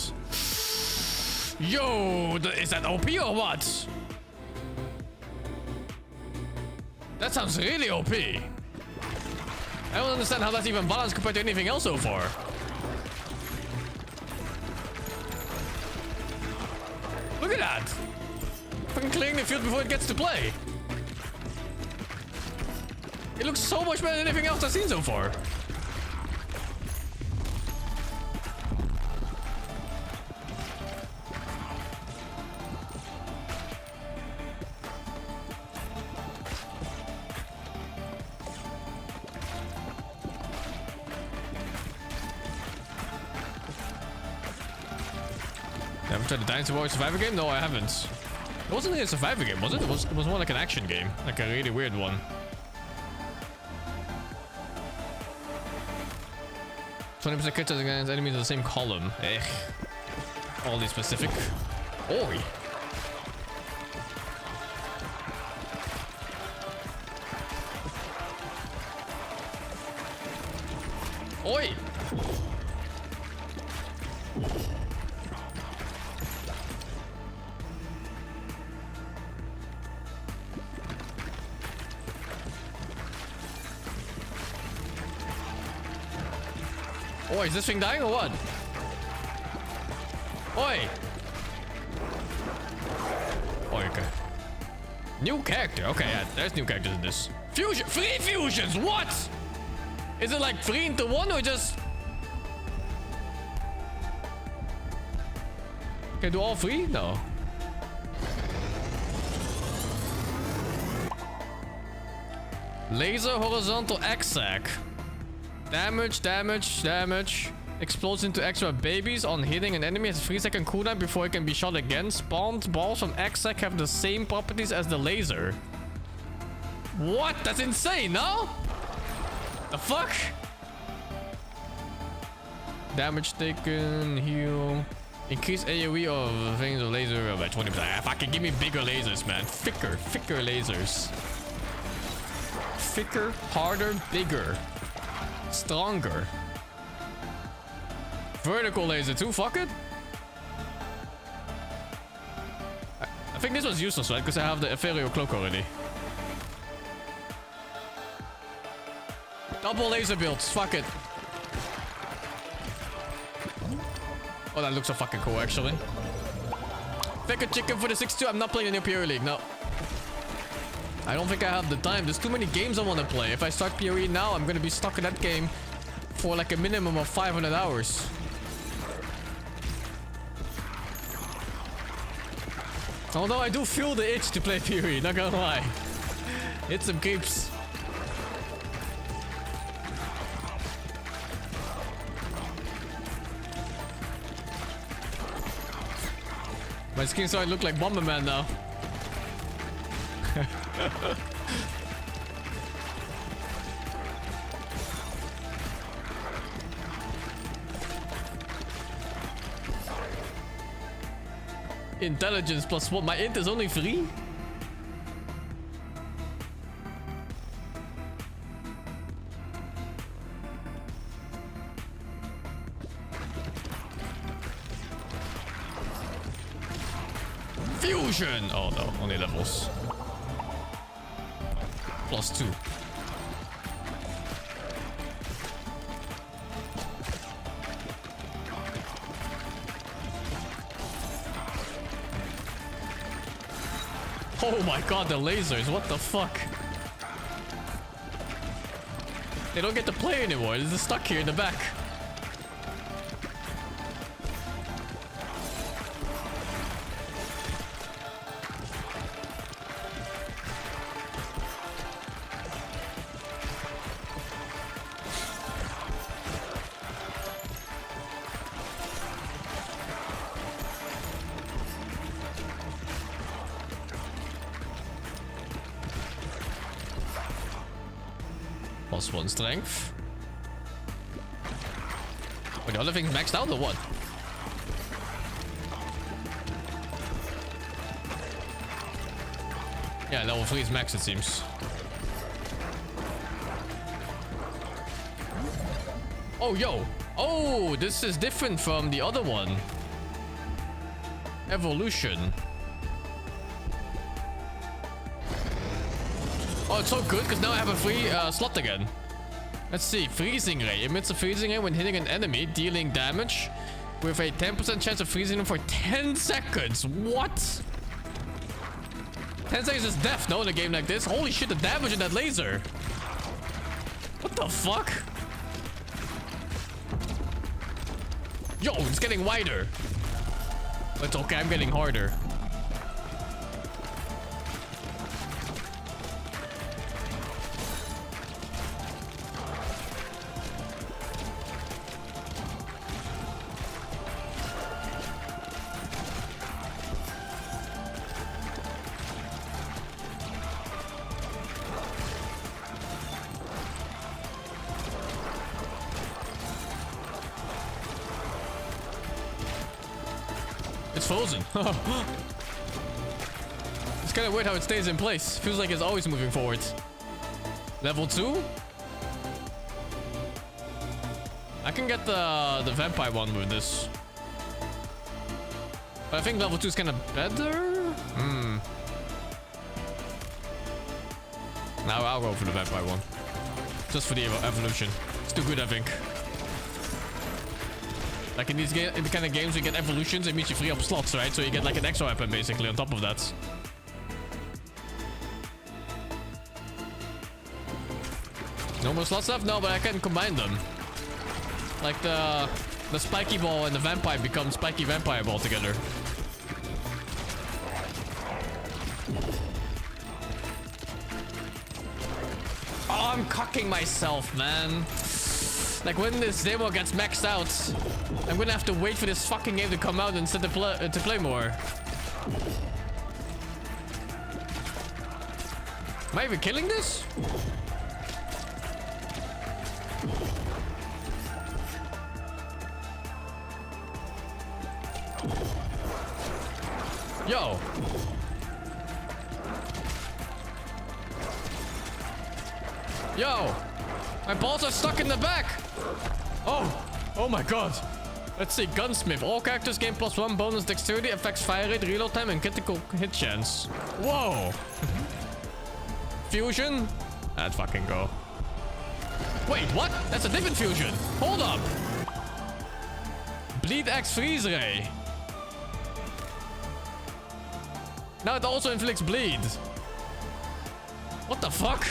Yo, is that OP or what? That sounds really OP. I don't understand how that's even balanced compared to anything else so far. Look at that. Fucking clearing the field before it gets to play. It looks so much better than anything else I've seen so far. Ever tried the Dynasty Warriors Survivor game? No, I haven't. It wasn't really a Survivor game, was it? It was more like an action game. Like a really weird one. 20% crit against enemies in the same column. Eh. All these specific. Oi. Oi. Oh, is this thing dying or what? Oi! Oh, okay. New character. Okay, yeah, there's new characters in this. Fusion! 3 fusions! What? Is it like 3 into 1 or just... Can I do all 3? No. Laser horizontal X-Sack. Damage, damage, damage. Explodes into extra babies on hitting an enemy. Has a 3-second cooldown before it can be shot again. Spawned balls from X-Sack have the same properties as the laser. What? That's insane, no? The fuck? Damage taken, heal. Increase AoE of things of laser by 20%. Ah, fucking give me bigger lasers, man. Thicker lasers. Thicker, harder, bigger. Stronger. Vertical laser too, fuck it. I think this was useless, right? Because I have the ethereal cloak already. Double laser builds, fuck it. Oh, that looks so fucking cool, actually. Thicker chicken for the 6-2. I'm not playing a new PoE League, no. I don't think I have the time. There's too many games I want to play. If I start PoE now, I'm gonna be stuck in that game for like a minimum of 500 hours. Although I do feel the itch to play PoE, not gonna lie. Hit some creeps. My skin started to look like Bomberman now. Intelligence plus what? My int is only 3? Fusion! Oh no, only levels. Plus 2. Oh my god, the lasers, what the fuck? They don't get to play anymore, they're just stuck here in the back. Plus 1 strength. Wait, the other thing's maxed out or what? Yeah, level 3 is max, it seems. Oh, yo! Oh, this is different from the other one. Evolution. Oh, it's so good because now I have a free slot again. Let's see. Freezing Ray emits a freezing ray when hitting an enemy, dealing damage with a 10% chance of freezing them for 10 seconds. What? 10 seconds is death, no, in a game like this. Holy shit, the damage in that laser. What the fuck? Yo, it's getting wider. It's okay, I'm getting harder. It's frozen. It's kind of weird how it stays in place. Feels like it's always moving forward. Level 2? I can get the vampire one with this. But I think level 2 is kind of better? Now I'll go for the vampire one. Just for the evolution. It's too good, I think. Like in these in the kind of games you get evolutions, it means you free up slots, right? So you get like an extra weapon basically on top of that. No more slots left? No, but I can combine them. Like the spiky ball and the vampire become spiky vampire ball together. Oh, I'm cocking myself, man. Like when this demo gets maxed out, I'm gonna have to wait for this fucking game to come out instead to play more. Am I even killing this? Yo. Yo. My balls are stuck in the back. Oh my god. Let's see. Gunsmith. All characters gain +1 bonus dexterity, affects fire rate, reload time, and critical hit chance. Whoa. Fusion? Let's fucking go. Wait, what? That's a different fusion. Hold up. Bleed X Freeze Ray. Now it also inflicts bleed. What the fuck?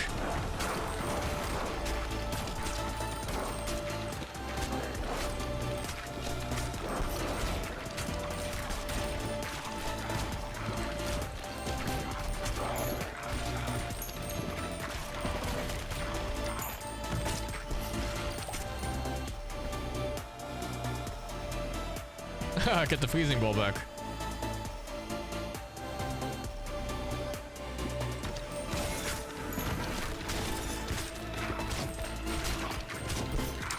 Get the freezing ball back.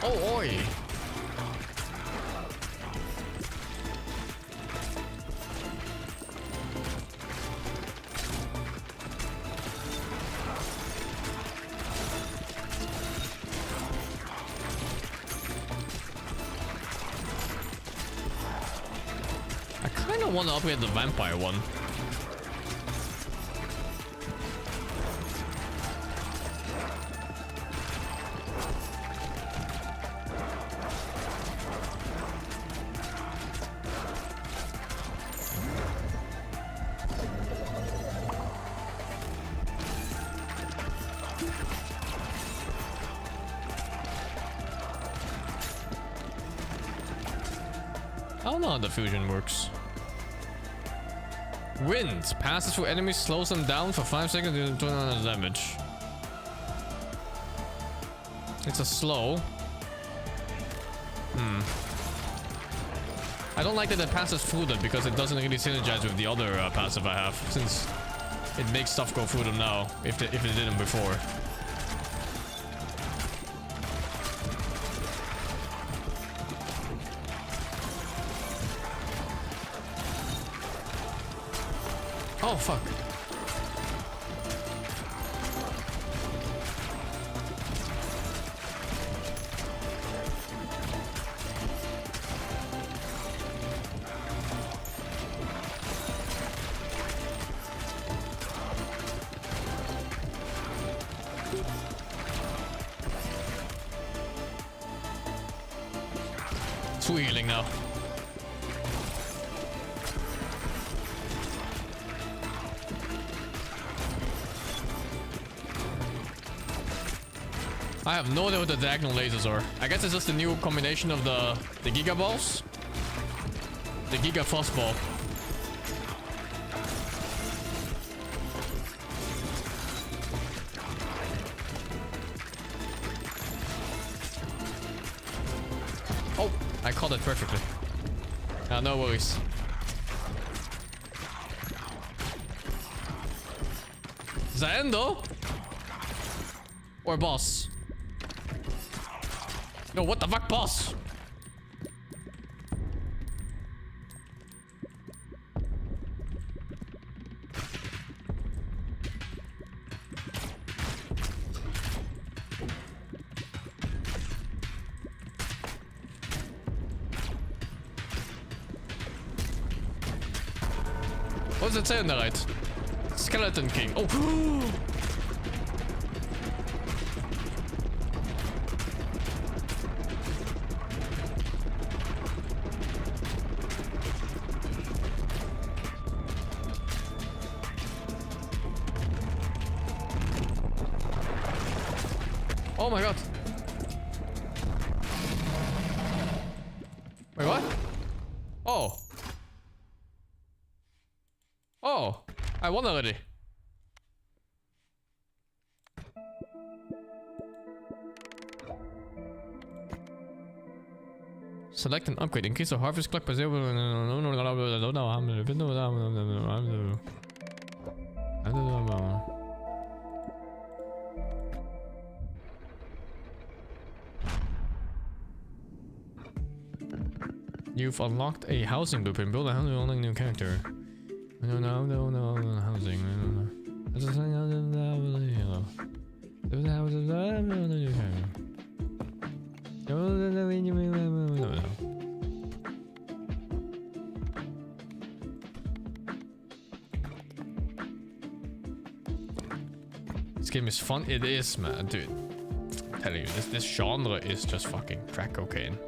Oh, oi. I kind of want to upgrade the vampire one. I don't know how the fusion works. Wind passes through enemies, slows them down for 5 seconds, and 200 damage. It's a slow. I don't like that it passes through them because it doesn't really synergize with the other passive I have, since it makes stuff go through them now if it didn't before. Oh, fuck. Two healing now. I have no idea what the diagonal lasers are. I guess it's just a new combination of the Giga Balls. The Giga Frostball. Oh, I caught it perfectly. No worries. Zaendo? Or boss? No, what the fuck, boss? What does it say on the right? Skeleton King. Oh. Oh my god. Wait, what? Oh. Oh. I won already. Select an upgrade. Increase the harvest clock by 0. You've unlocked a housing blueprint. Build a house with a new character. Housing. This game is fun. It is, man, dude. I'm telling you, this genre is just fucking crack cocaine.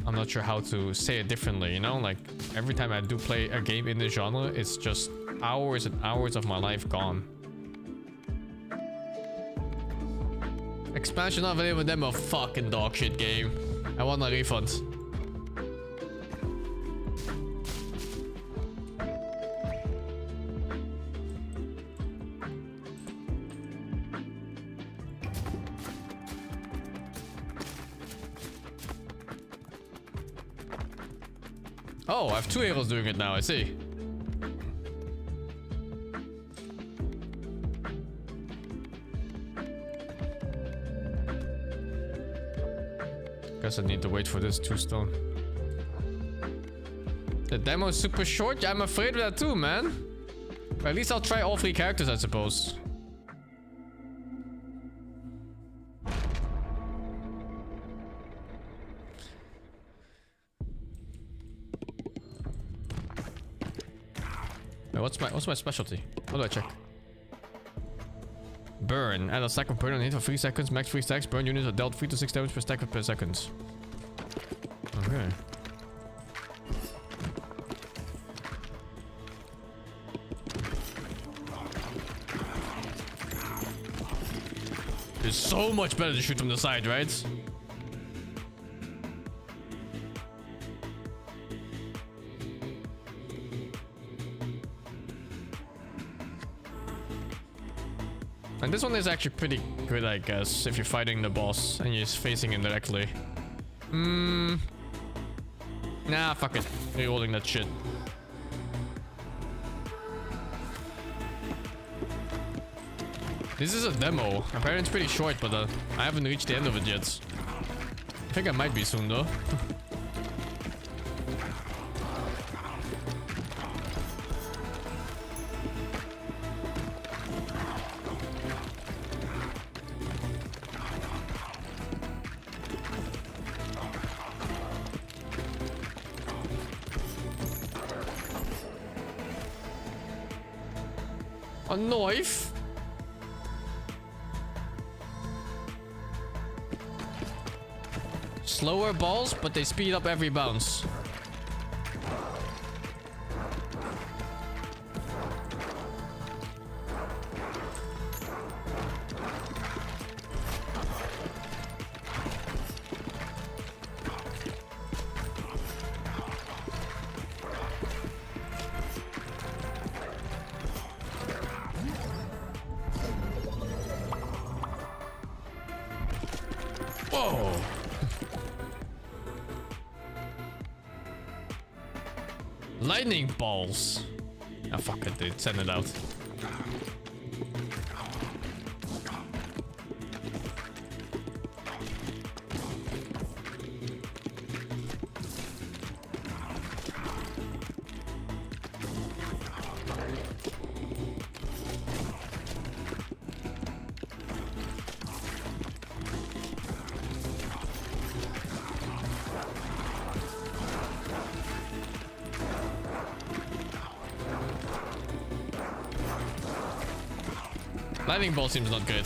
I'm not sure how to say it differently, you know? Like, every time I do play a game in this genre, it's just hours and hours of my life gone. Expansion not available demo, fucking dog shit game. I want a refund. Oh, I have 2 heroes doing it now, I see. Guess I need to wait for this 2 stone. The demo is super short? Yeah, I'm afraid of that too, man. But at least I'll try all 3 characters, I suppose. Wait, what's my specialty? What do I check? Burn. Add a stack of burn on hit for 3 seconds. Max 3 stacks. Burn units are dealt 3 to 6 damage per stack per second. Okay. It's so much better to shoot from the side, right? And this one is actually pretty good, I guess, if you're fighting the boss and you're facing him directly. Nah, fuck it. Rerolling that shit. This is a demo. Apparently it's pretty short, but I haven't reached the end of it yet. I think I might be soon, though. A knife? Slower balls, but they speed up every bounce. Whoa! Lightning balls. Ah, fuck it, dude. Send it out. Lightning ball seems not good.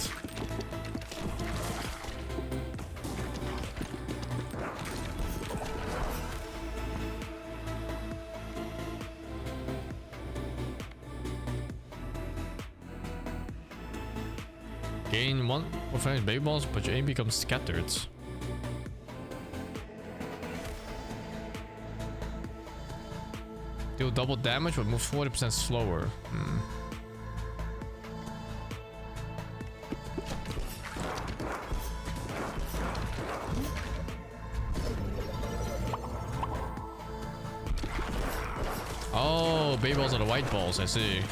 Gain 1 offensive baby balls, but your aim becomes scattered. Deal double damage, but move 40% slower. Oh, baby balls are the white balls, I see.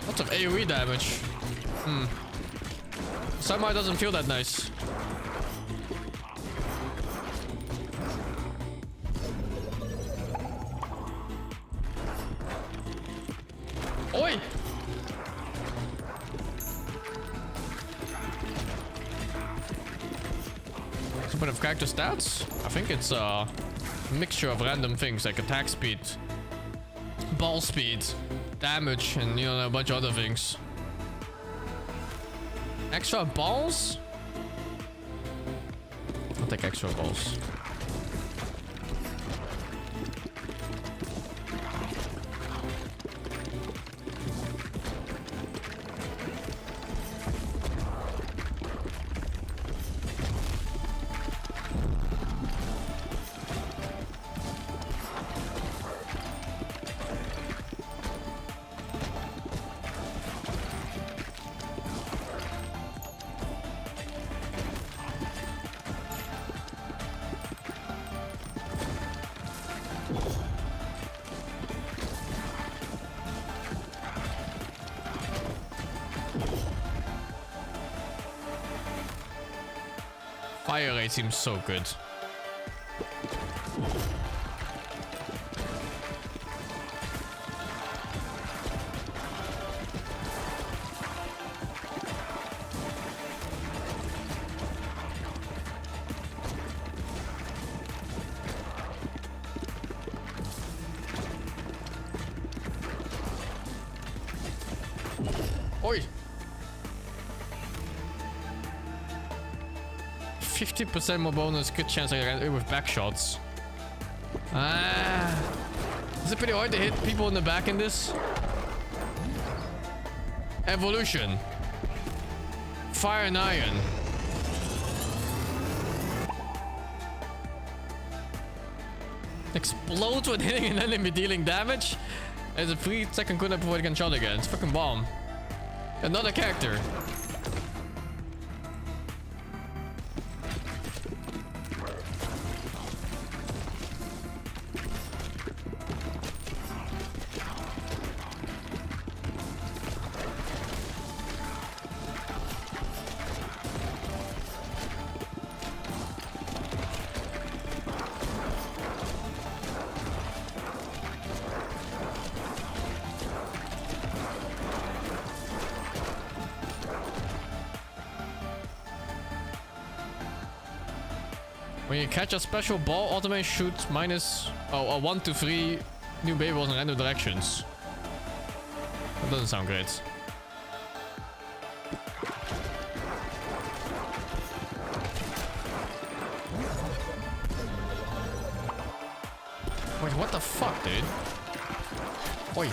Lots of AoE damage. Somehow it doesn't feel that nice. Oi! Some bit of character stats? I think it's a mixture of random things like attack speed, ball speed, damage, and a bunch of other things. Extra balls? I'll take extra balls. Fire rate seems so good. Oi! 50% more bonus, good chance I get away with back shots. Is it pretty hard to hit people in the back in this? Evolution. Fire and iron. Explodes when hitting an enemy dealing damage. There's a 3-second cooldown before it can shot again. It's fucking bomb. Another character. When you catch a special ball, automatically shoots minus 1 to 3 new baby balls in random directions. That doesn't sound great. Wait, what the fuck, dude? Oi.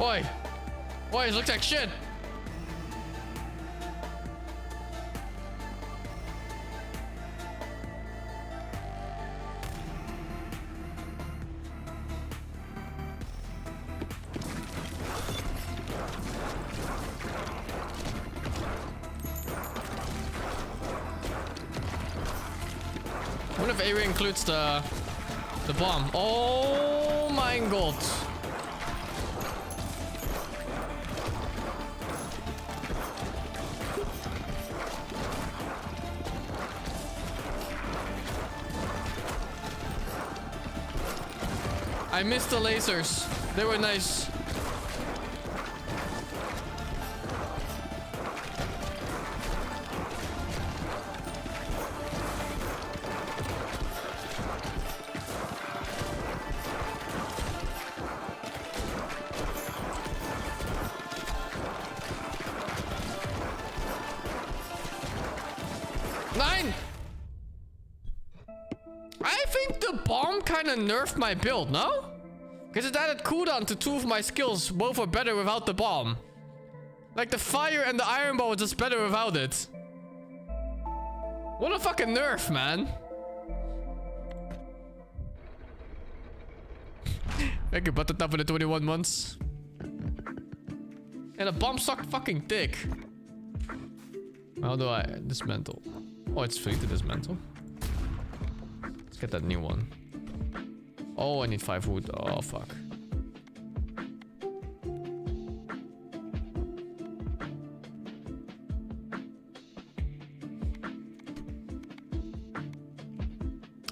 Oi! Oi, it looks like shit! What if area includes the bomb? Oh my god. I missed the lasers. They were nice. I think the bomb kind of nerfed my build, no? Because it added cooldown to 2 of my skills. Both are better without the bomb. Like the fire and the iron ball was just better without it. What a fucking nerf, man. Thank you, button up for the 21 months. And the bomb sucked fucking dick. How do I dismantle? Oh, it's free to dismantle. Let's get that new one. Oh, I need 5 wood. Oh, fuck.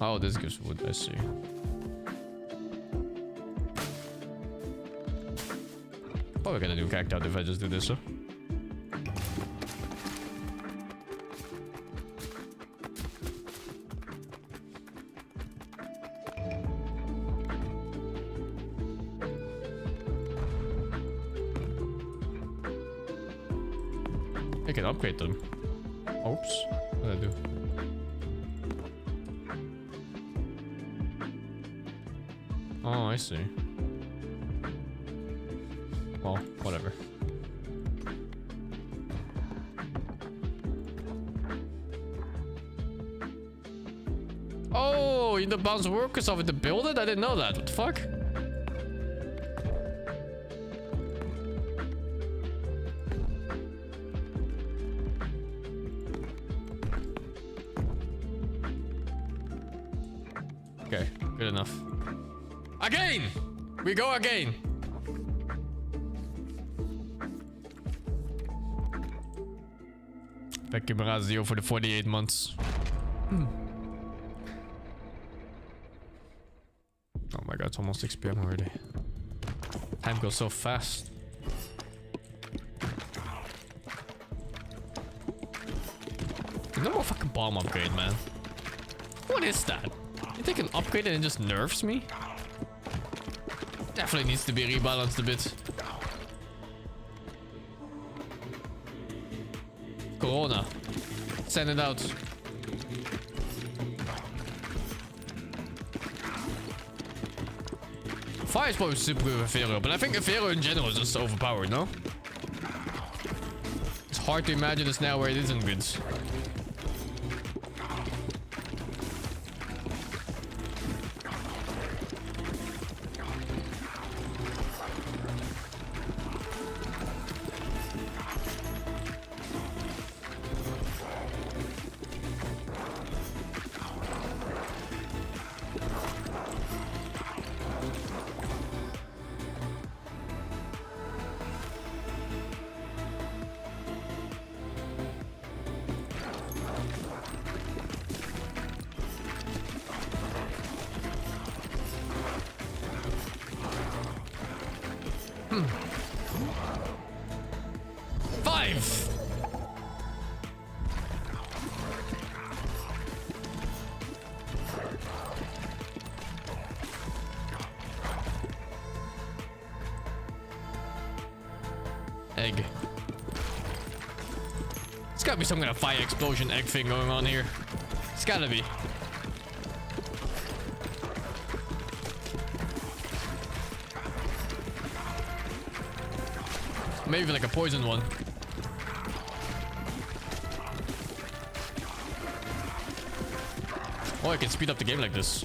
Oh, this gives wood. I see. Probably gonna do cacked out if I just do this, huh? I can upgrade them. Oops. What did I do? Oh, I see. Well, whatever. Oh, you don't bounce workers off it to build it? I didn't know that. What the fuck? Okay, good enough. Again! We go again! Thank you, Marazio, for the 48 months. Oh my god, it's almost 6 PM already. Time goes so fast. There's no more fucking bomb upgrade, man. What is that? You take an upgrade and it just nerfs me? Definitely needs to be rebalanced a bit. Corona. Send it out. Fire is probably super good with Aphero, but I think Aphero in general is just overpowered, no? It's hard to imagine this now where it isn't good. Egg. It's gotta be some kind of fire explosion egg thing going on here. It's gotta be. Maybe like a poison one. Oh, I can speed up the game like this.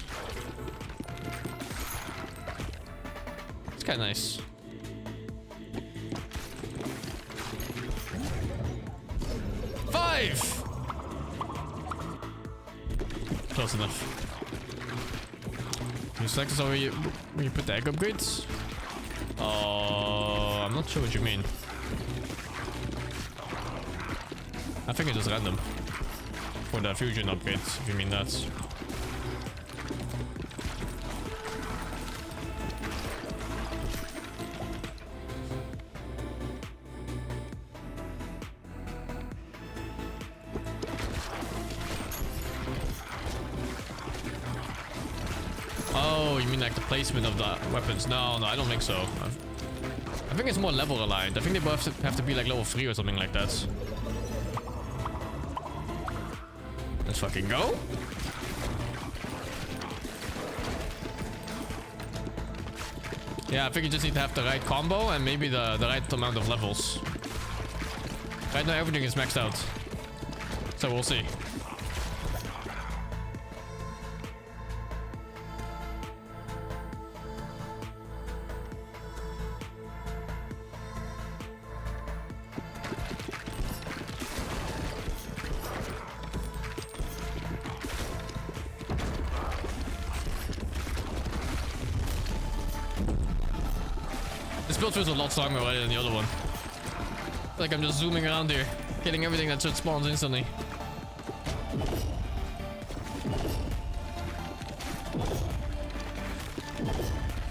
It's kind of nice. close enough. You select this where you put the egg upgrades? Oh, I'm not sure what you mean. I think it's just random for the fusion upgrades, if you mean that. Oh, you mean like the placement of the weapons? No, I don't think so. I think it's more level aligned. I think they both have to be like level 3 or something like that. Let's fucking go. Yeah, I think you just need to have the right combo and maybe the right amount of levels. Right now everything is maxed out. So we'll see. This build feels a lot stronger already than the other one. Like I'm just zooming around here, getting everything that should spawns instantly.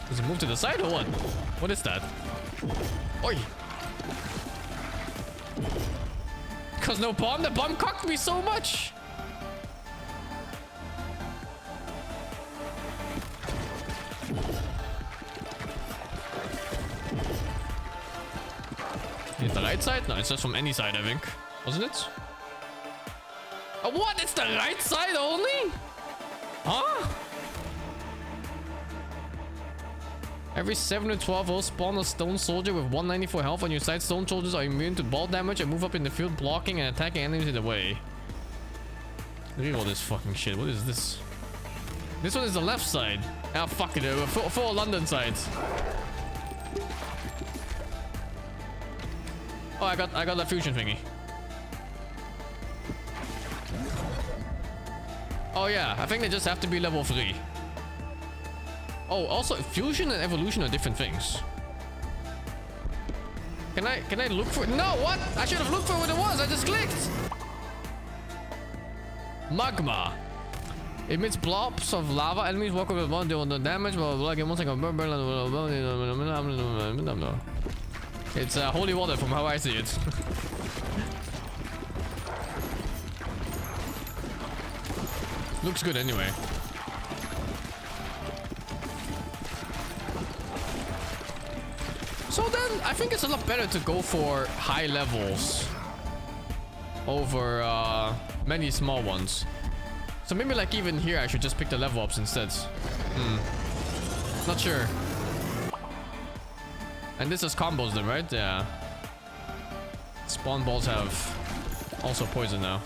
Does it move to the side or what? What is that? Oi! Cause no bomb? The bomb cocked me so much! Is it the right side? No, it's just from any side, I think. Wasn't it? Oh, what? It's the right side only? Huh? Every 7 to 12 will spawn a stone soldier with 194 health on your side. Stone soldiers are immune to ball damage and move up in the field, blocking and attacking enemies in the way. Look at all this fucking shit. What is this? This one is the left side. Ah, fuck it. For London sides. Oh, I got that fusion thingy. Oh yeah, I think they just have to be level 3. Oh, also fusion and evolution are different things. Can I look for it? No, what? I should have looked for what it was. I just clicked. Magma. Emits blobs of lava. Enemies walk over one, deal the damage. Blah blah blah. It's holy water from how I see it. Looks good anyway. So then, I think it's a lot better to go for high levels over many small ones. So maybe like even here, I should just pick the level ups instead. Not sure. And this is combos then, right? Yeah. Spawn balls have also poison now.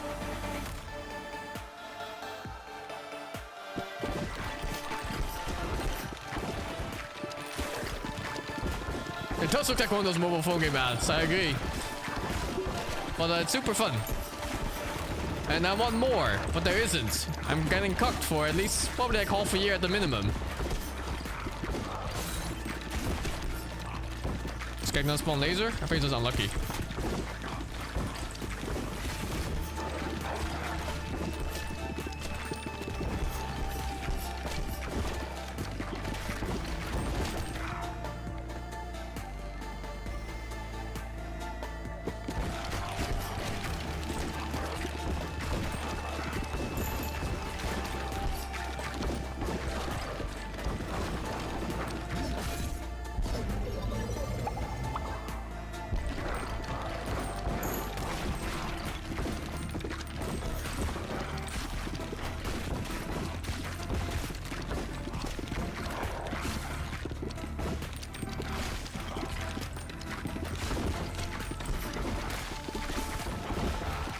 It does look like one of those mobile phone game ads, I agree. But it's super fun. And I want more, but there isn't. I'm getting cucked for at least probably like half a year at the minimum. This guy not spawn laser? I think he's just unlucky.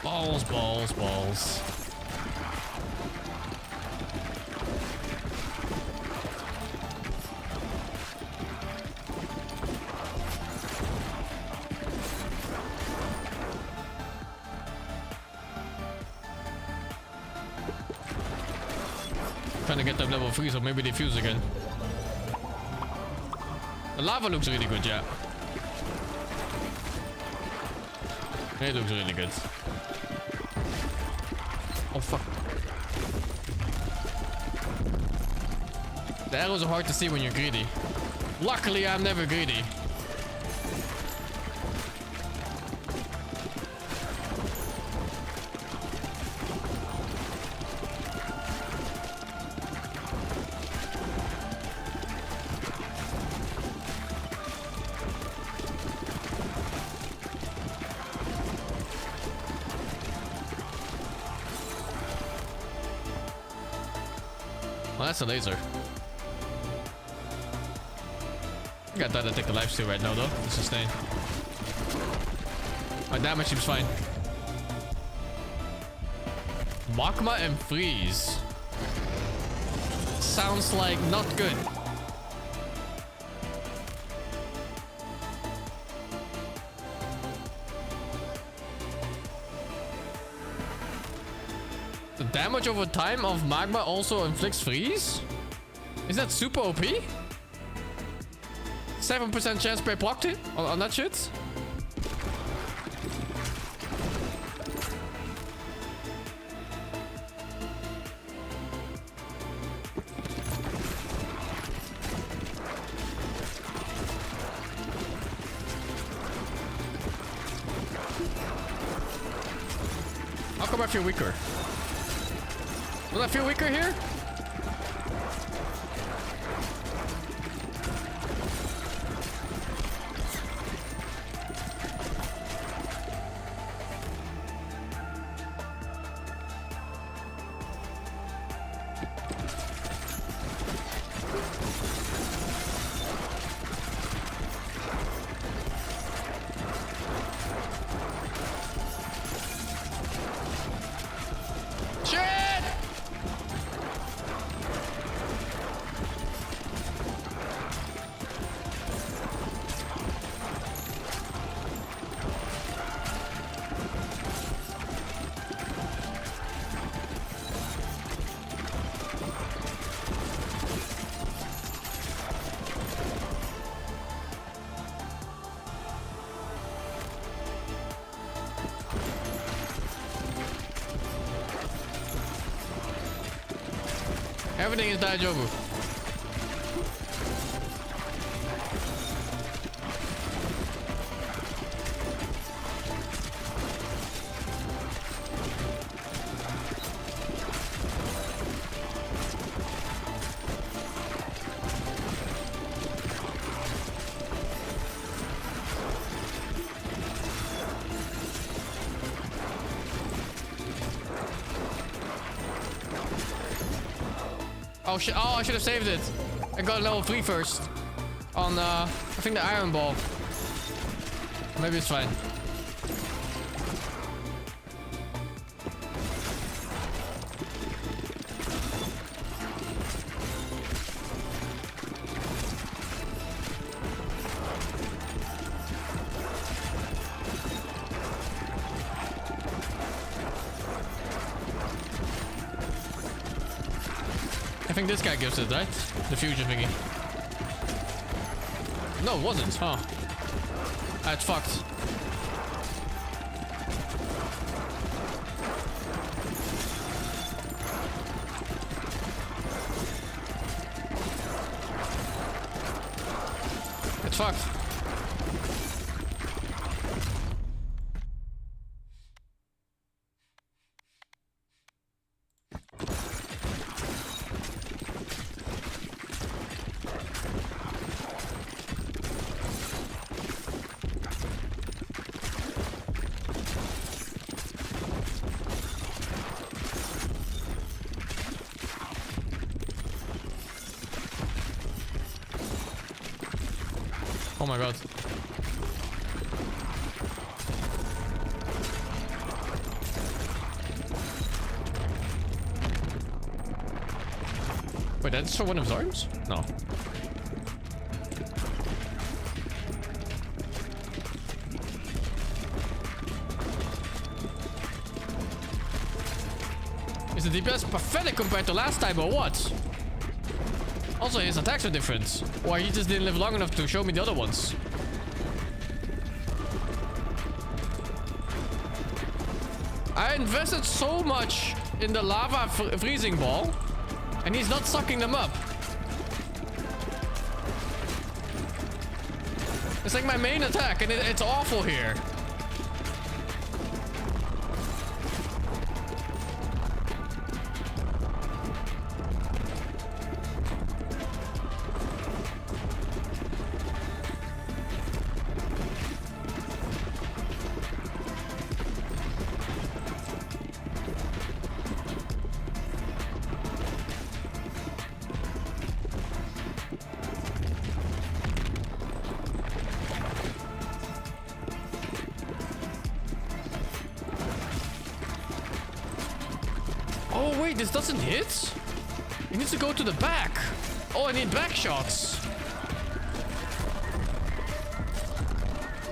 Balls, balls, balls. Trying to get them level 3 so maybe they fuse again. The lava looks really good, yeah. It looks really good. Oh fuck. The arrows are hard to see when you're greedy. Luckily, I'm never greedy. Well, that's a laser. I got that to take the lifesteal right now though. To sustain. My damage seems fine. Magma and freeze. Sounds like not good. The damage over time of magma also inflicts freeze? Is that super OP? 7% chance per proc hit on that shit? How come I feel weaker? Will I feel weaker here? Everything is daijoubu. Oh shit, oh I should have saved it. I got level 3 first. On I think the iron ball. Maybe it's fine. I think this guy gives it, right? The fusion thingy. No, it wasn't. Huh. That's fucked. It's fucked. Oh my god. Wait, that's for one of his arms? No. Is the DPS pathetic compared to last time or what? Also, his attacks are different. Or he just didn't live long enough to show me the other ones. I invested so much in the lava freezing ball, and he's not sucking them up. It's like my main attack, and it's awful here. Oh wait, this doesn't hit? It needs to go to the back. Oh, I need back shots.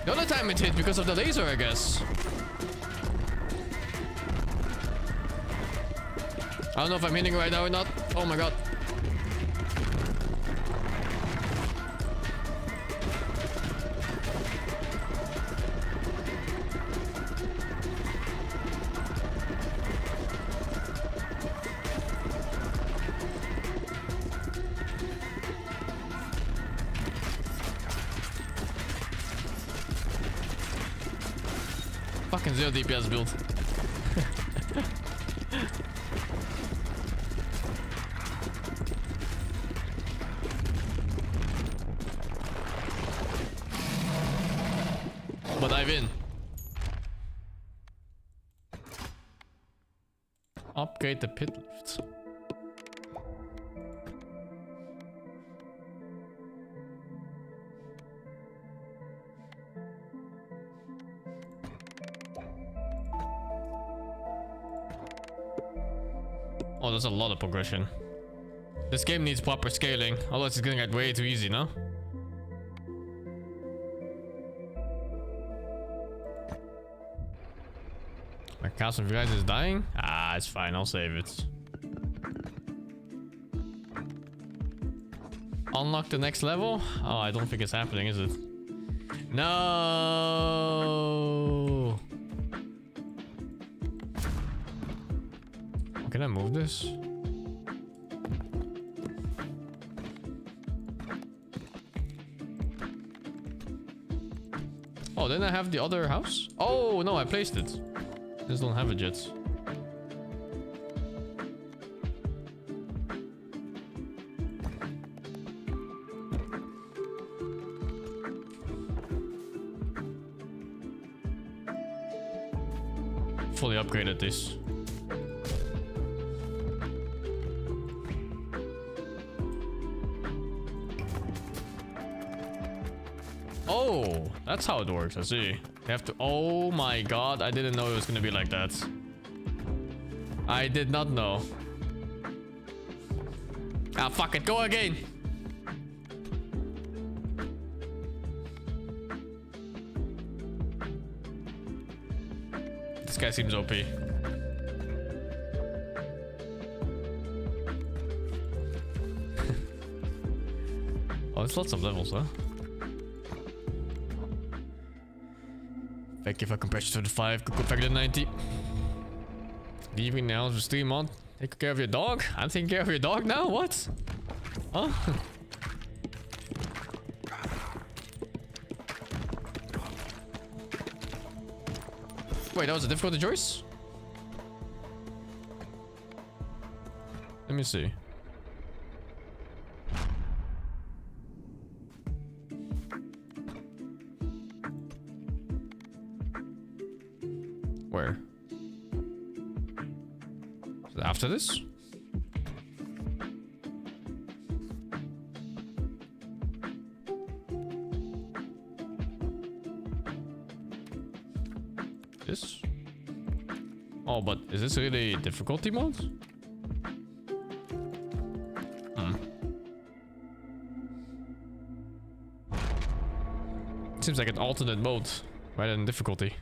The other time it hit because of the laser, I guess. I don't know if I'm hitting right now or not. Oh my god. Fucking 0 DPS build. But I win. Upgrade the pit lift. Oh, there's a lot of progression. This game needs proper scaling, otherwise it's gonna get way too easy, no? My castle of you guys is dying? Ah, it's fine, I'll save it. Unlock the next level? Oh, I don't think it's happening, is it? No! Can I move this? Oh, then I have the other house? Oh, no, I placed it. Just don't have it yet. Fully upgraded this. Oh, that's how it works. I see. You have to. Oh my god, I didn't know it was gonna be like that. I did not know. Ah, fuck it. Go again. This guy seems OP. Oh, there's lots of levels, huh? Thank you for compression 35, good factor 90. Leaving now to stream on. Take care of your dog? I'm taking care of your dog now? What? Huh? Wait, that was a difficulty choice? Let me see. Where? Is it after this? This? Oh, but is this really difficulty mode? Seems like an alternate mode rather than difficulty.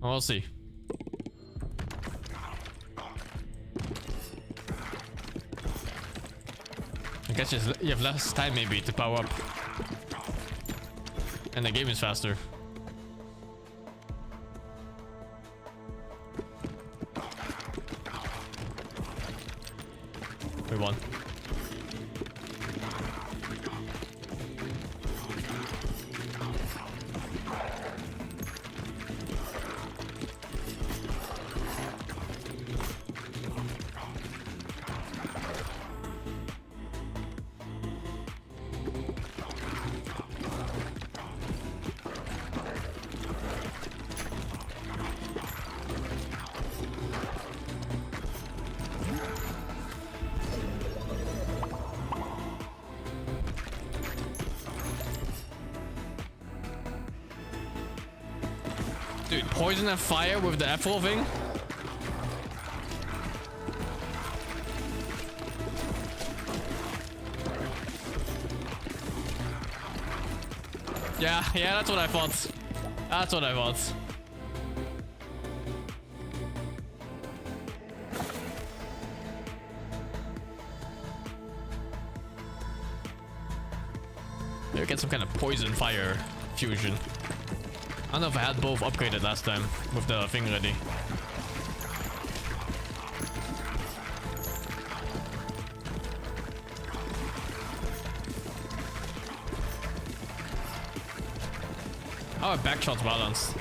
We'll see. I guess you have less time maybe to power up. And the game is faster. We won. Dude, poison and fire with the apple thing? Yeah, that's what I thought. That's what I thought. Maybe get some kind of poison fire fusion. I don't know if I had both upgraded last time with the thing ready. How are backshots balanced?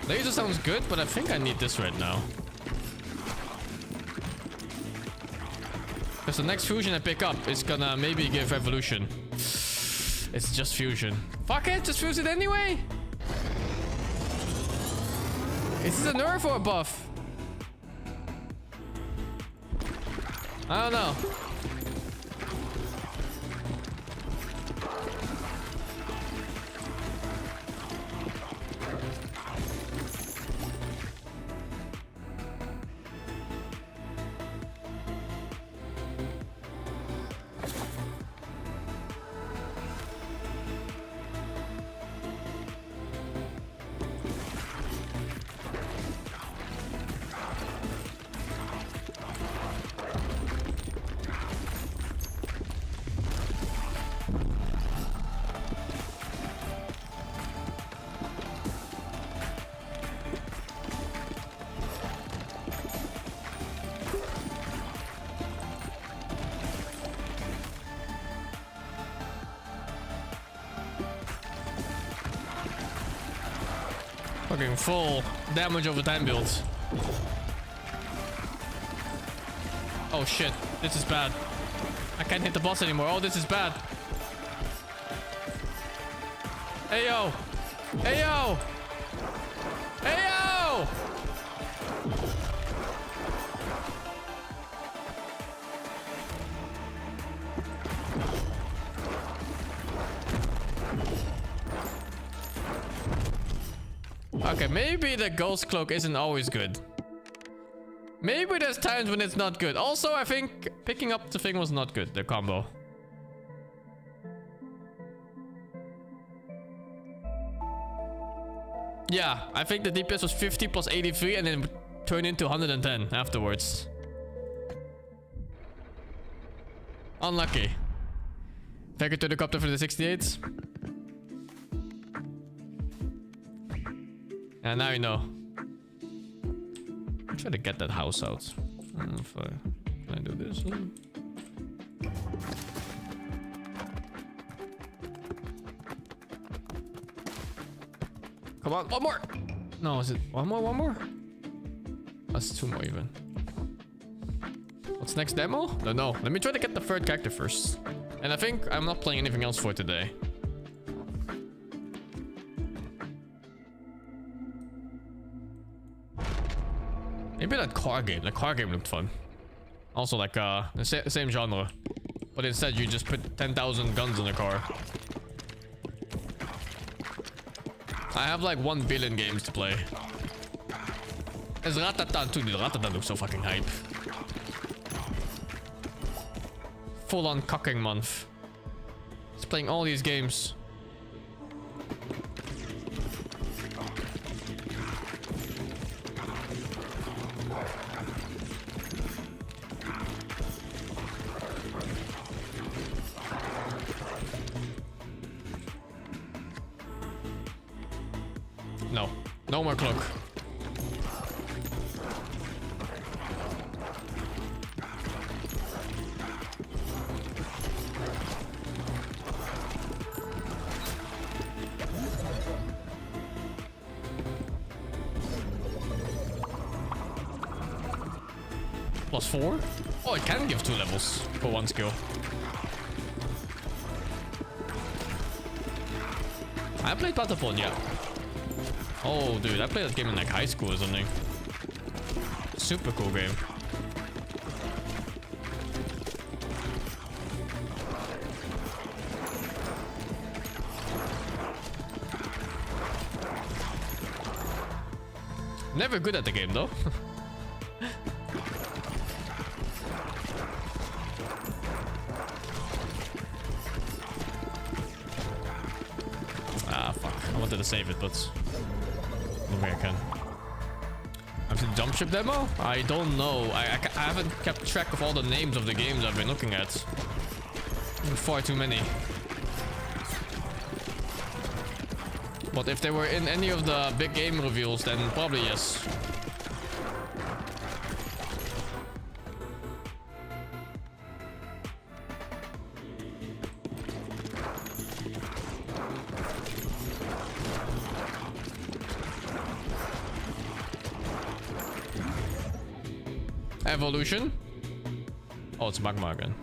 Laser sounds good, but I think I need this right now. Because the next fusion I pick up is gonna maybe give evolution. It's just fusion. Fuck it, just fuse it anyway! Is this a nerf or a buff? I don't know. Fucking full damage over time builds. Oh shit, this is bad. I can't hit the boss anymore. Oh, this is bad. Hey yo! Hey yo! Hey yo! Okay, maybe the ghost cloak isn't always good. Maybe there's times when it's not good. Also, I think picking up the thing was not good, the combo. Yeah, I think the DPS was 50 plus 83 and then turned into 110 afterwards. Unlucky. Take it to the copter for the 68s. And now you know. I'm trying to get that house out. I don't know if can I do this? Come on, one more! No, is it one more? One more? That's two more even. What's next demo? Don't know. Let me try to get the third character first. And I think I'm not playing anything else for today. Maybe that car game. The car game looked fun. Also like the same genre. But instead you just put 10,000 guns in a car. I have like 1 billion games to play. It's Ratatan too. Dude, Ratatan looks so fucking hype. Full on cocking month. He's playing all these games. No. No more cloak. +4? Oh, it can give 2 levels for 1 skill. I played Battlefront, yeah. Oh, dude, I played that game in like high school or something. Super cool game. Never good at the game though. Ah, fuck. I wanted to save it, but no way I can. I've seen Jump Ship demo? I don't know. I haven't kept track of all the names of the games I've been looking at. Far too many. But if they were in any of the big game reveals, then probably yes. Evolution? Oh, it's magma again.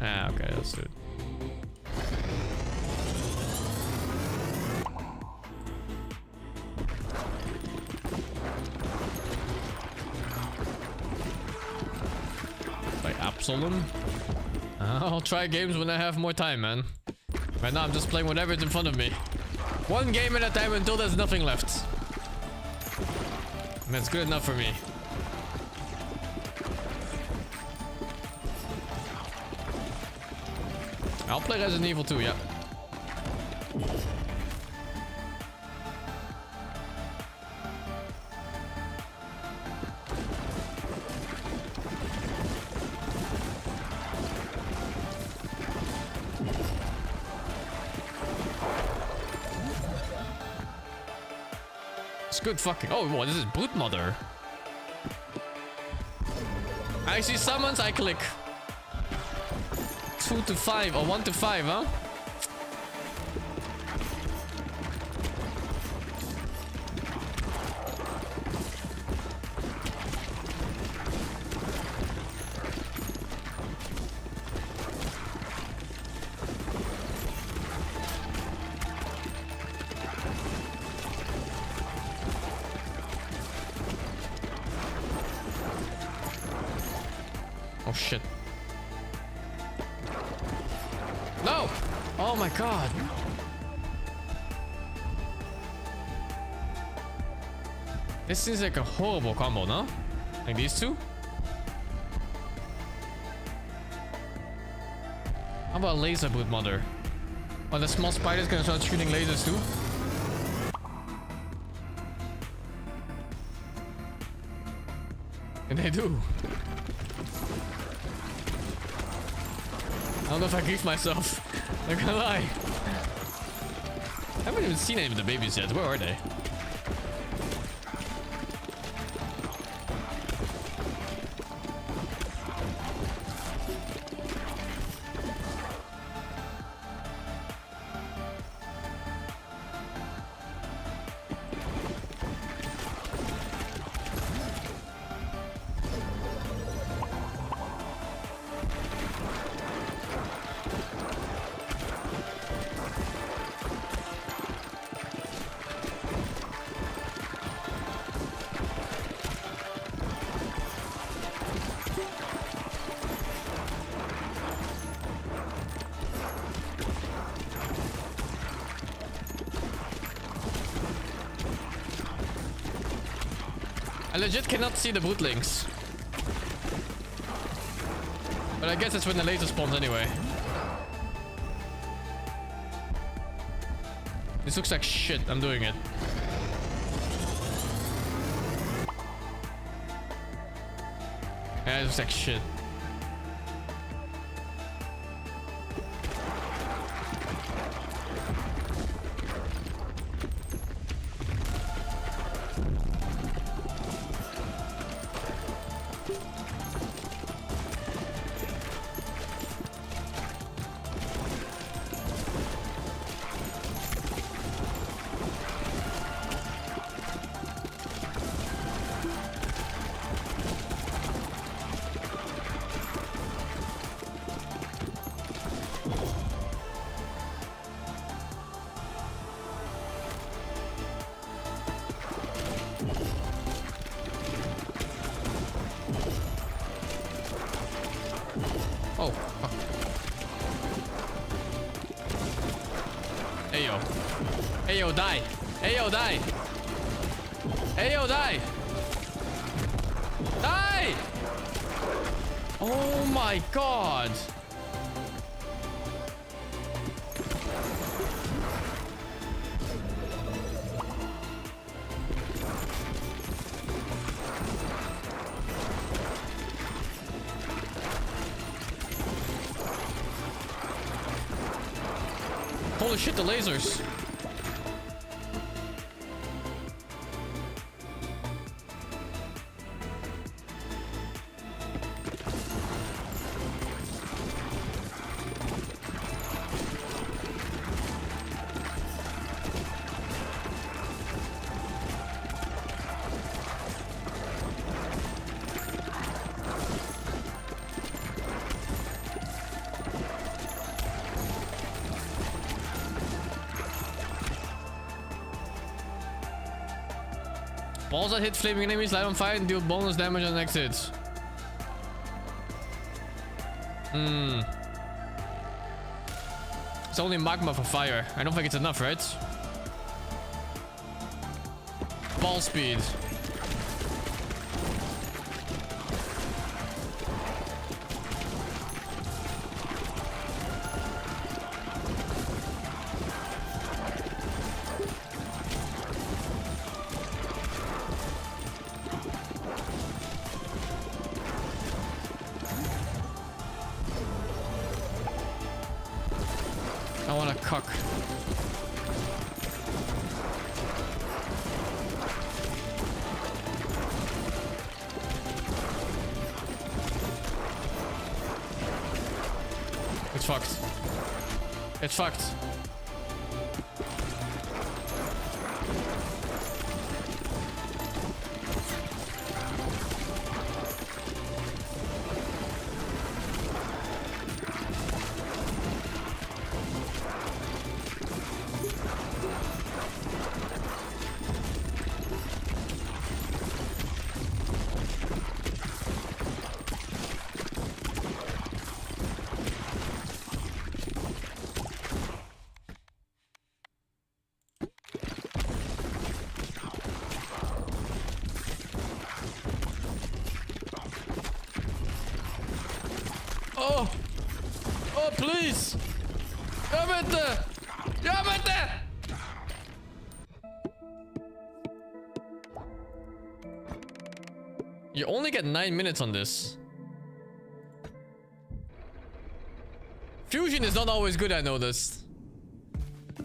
Ah, okay, let's do it. Like Absalom? I'll try games when I have more time, man. Right now I'm just playing whatever's in front of me. One game at a time until there's nothing left. That's good enough for me. I'll play Resident Evil 2, yeah. It's good fucking... Oh, what is this? Brute Mother. I see summons, I click. 2 to 5 or 1 to 5, huh? Oh shit. No! Oh my god. This seems like a horrible combo, no? Like these two? How about laser Brute Mother? Oh, the small spiders can start shooting lasers too? And they do. I don't know if I griefed myself. Not gonna lie. I haven't even seen any of the babies yet. Where are they? I legit cannot see the bootlinks. But I guess it's when the laser spawns anyway. This looks like shit. I'm doing it. Yeah, it looks like shit. Oh, fuck. Ayo. Ayo, die. Ayo, die. Ayo, die. Die! Oh my god. Holy shit, the lasers. Balls that hit flaming enemies light on fire and deal bonus damage on next hits. It's only magma for fire. I don't think it's enough, right? Ball speed. I want to cuck. It's fucked. It's fucked. Oh! Oh, please! Ja, bitte! Ja, bitte! You only get 9 minutes on this. Fusion is not always good, I noticed.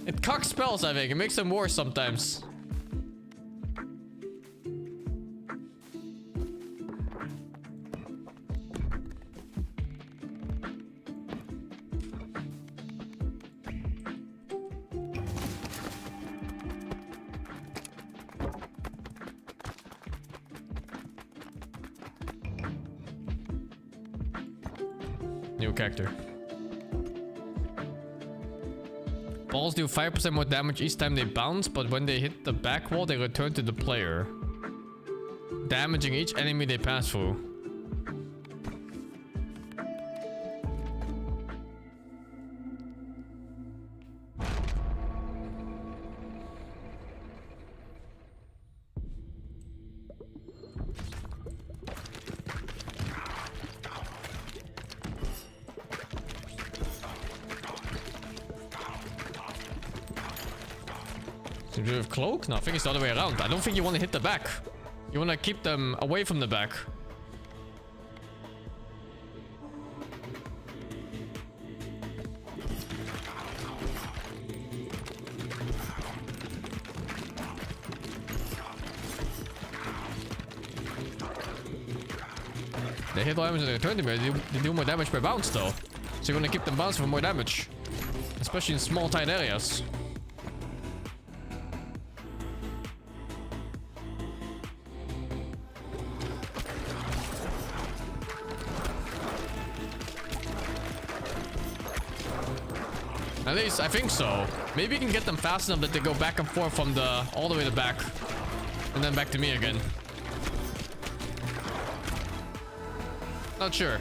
It cocks spells, I think. It makes them worse sometimes. New character. Balls do 5% more damage each time they bounce, but when they hit the back wall, they return to the player, damaging each enemy they pass through. So do you have cloak? No, I think it's the other way around. I don't think you want to hit the back. You want to keep them away from the back. They hit damage and they turn damage. They do more damage per bounce though. So you want to keep them bouncing for more damage. Especially in small, tight areas. At least, I think so. Maybe you can get them fast enough that they go back and forth from the all the way to the back. And then back to me again. Not sure.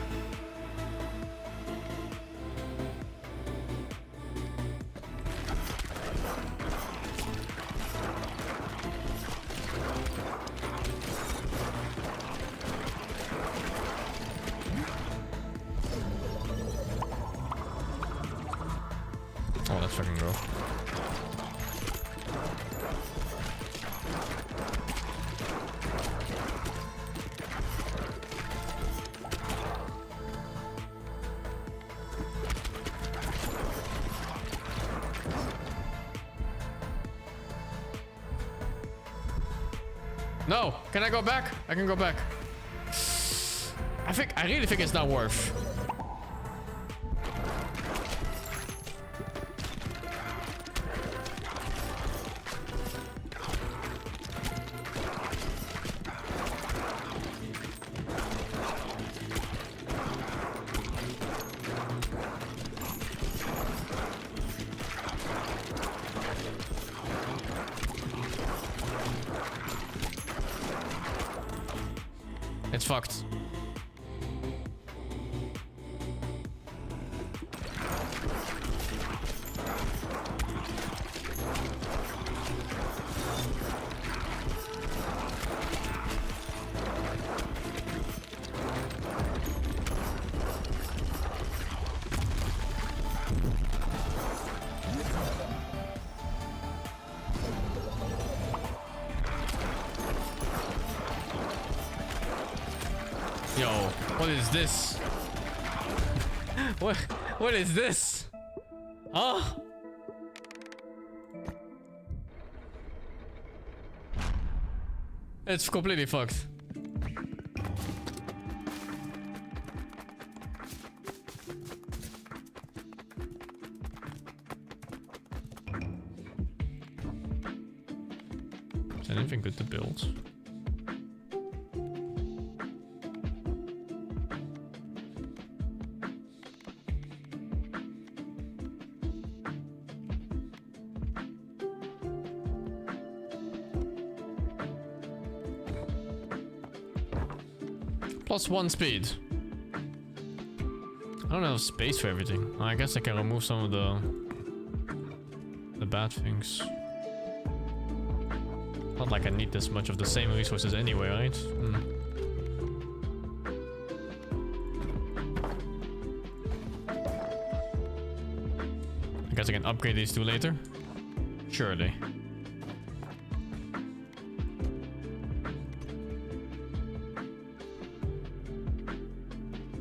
Oh, let's fucking go. No, can I go back? I can go back. I really think it's not worth. It's fucked. Yo, what is this? What is this? Huh? It's completely fucked. Is there anything good to build? +1 speed. I don't have space for everything. I guess I can remove some of the bad things. Not like I need this much of the same resources anyway, right? I guess I can upgrade these two later. Surely.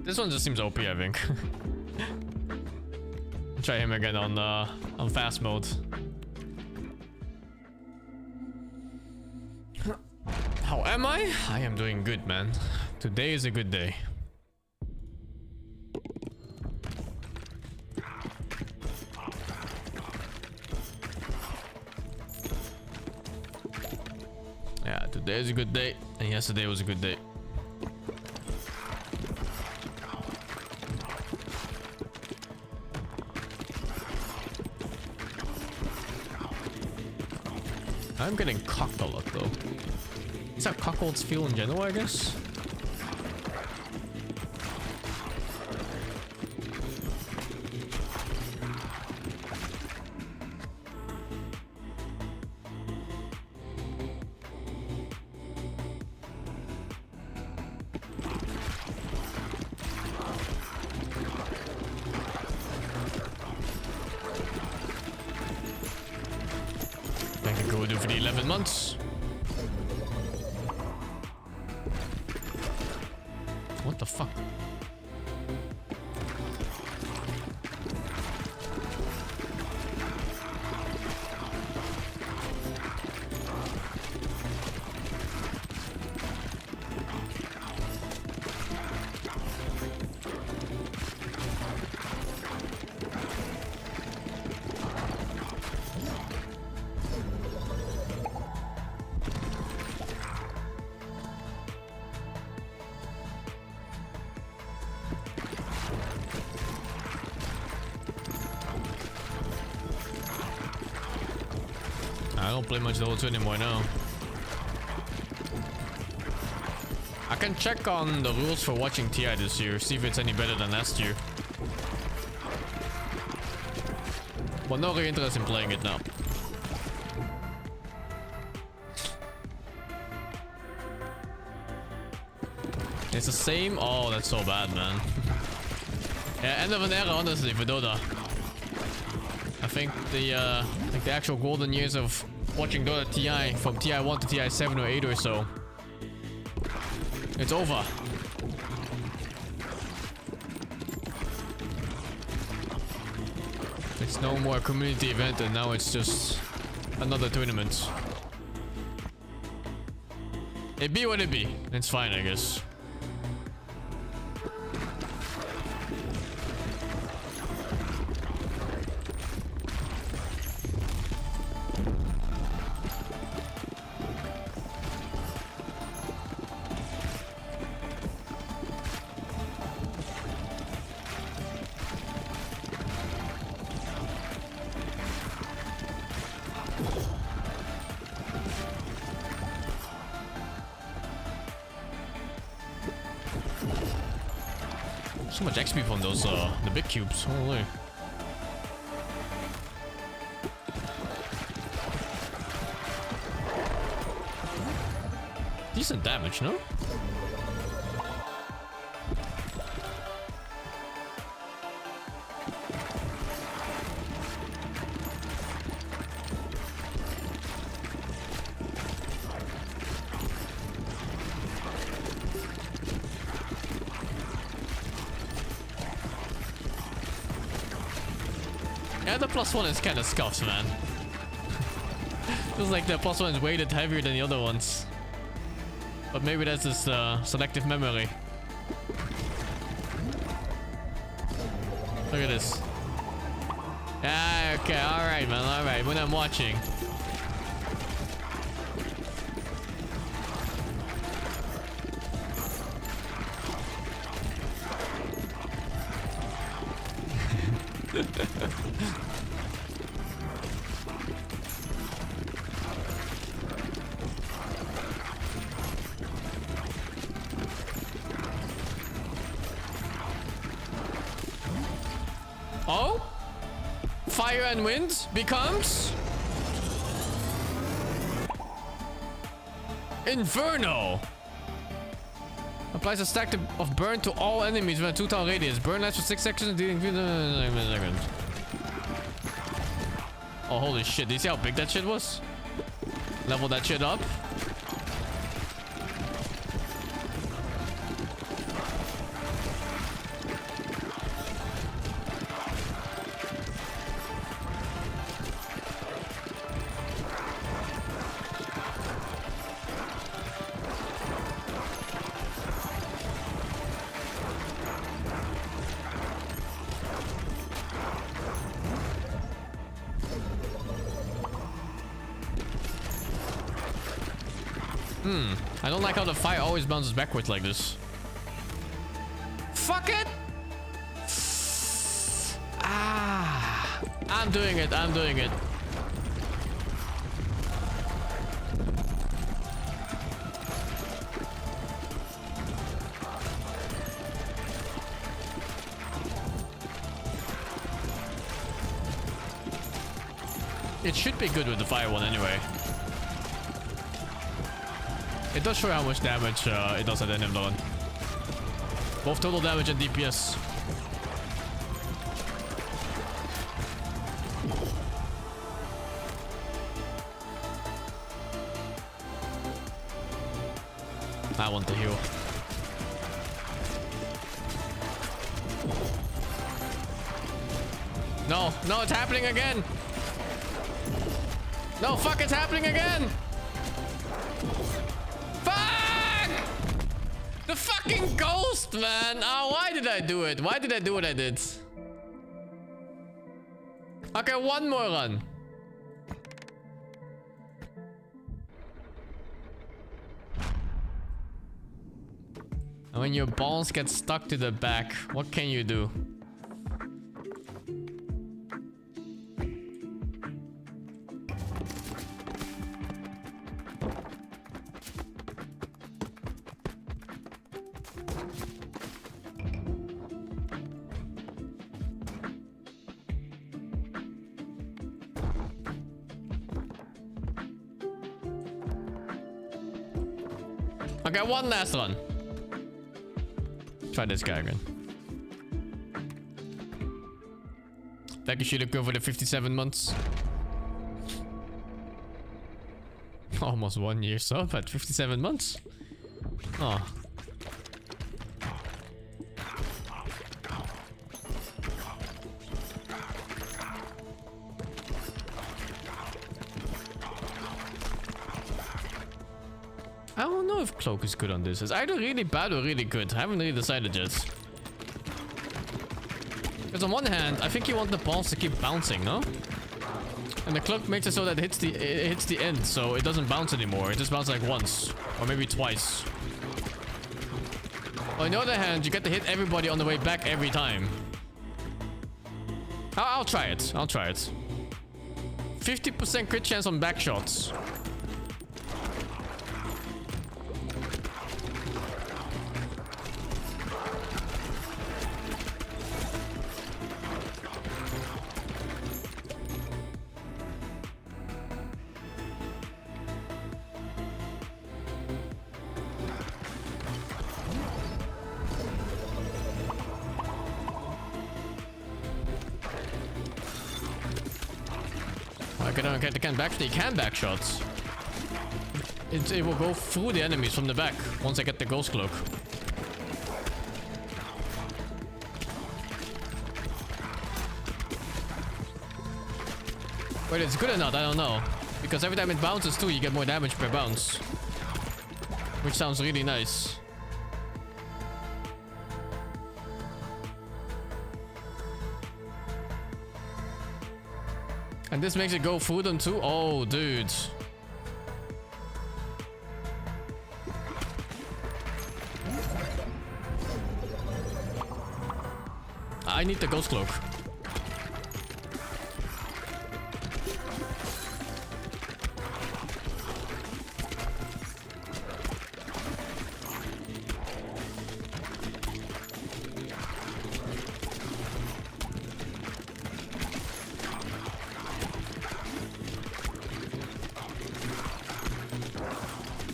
This one just seems OP, I think. Try him again on fast mode. How am I? I am doing good, man. Today is a good day. Yeah, today is a good day, and yesterday was a good day. I'm getting cocked a lot though. Is that cuckolds feel in general, I guess? I can go do for the 11 months. What the fuck? I don't play much Dota 2 anymore now. I can check on the rules for watching TI this year, see if it's any better than last year. But no real interest in playing it now. It's the same? Oh, that's so bad, man. Yeah, end of an era, honestly, for Dota. I think the actual golden years of watching Dota TI from TI 1 to TI 7 or 8 or so, it's over. It's no more a community event, and now it's just another tournament. It be what it be. It's fine, I guess. So much XP from those the big cubes. Holy. Decent damage, no? Yeah, the +1 is kind of scuffed, man. Feels like the +1 is weighted heavier than the other ones. But maybe that's just selective memory. Look at this. Ah, okay, alright, man, alright. When I'm watching. Oh? Fire and wind becomes Inferno. Applies a stack of burn to all enemies with a 2-town radius. Burn lasts for 6 seconds, dealing seconds. Oh, holy shit. Do you see how big that shit was? Level that shit up. I don't like how the fire always bounces backwards like this. Fuck it! Ah! I'm doing it, I'm doing it. It should be good with the fire one anyway. It does show how much damage it does at the end of the run. Both total damage and DPS. I want to heal. No, no, it's happening again. No, fuck, it's happening again. Fuck! The fucking ghost, man. Oh, why did I do it? Why did I do what I did? Okay, one more run. And when your balls get stuck to the back, what can you do? Okay, one last one. Try this guy again. Thank you, Shiriko, for the 57 months. Almost 1 year sub at 57 months. Oh. I don't know if Cloak is good on this. It's either really bad or really good. I haven't really decided yet. Because on one hand, I think you want the balls to keep bouncing, no? And the Cloak makes it so that it hits the end, so it doesn't bounce anymore. It just bounces like once, or maybe twice. On the other hand, you get to hit everybody on the way back every time. I'll try it. I'll try it. 50% crit chance on back shots. They can back shots. It will go through the enemies from the back once I get the Ghost Cloak. Whether it's good or not, I don't know. Because every time it bounces too, you get more damage per bounce. Which sounds really nice. And this makes it go through them too? Oh, dude. I need the Ghost Cloak.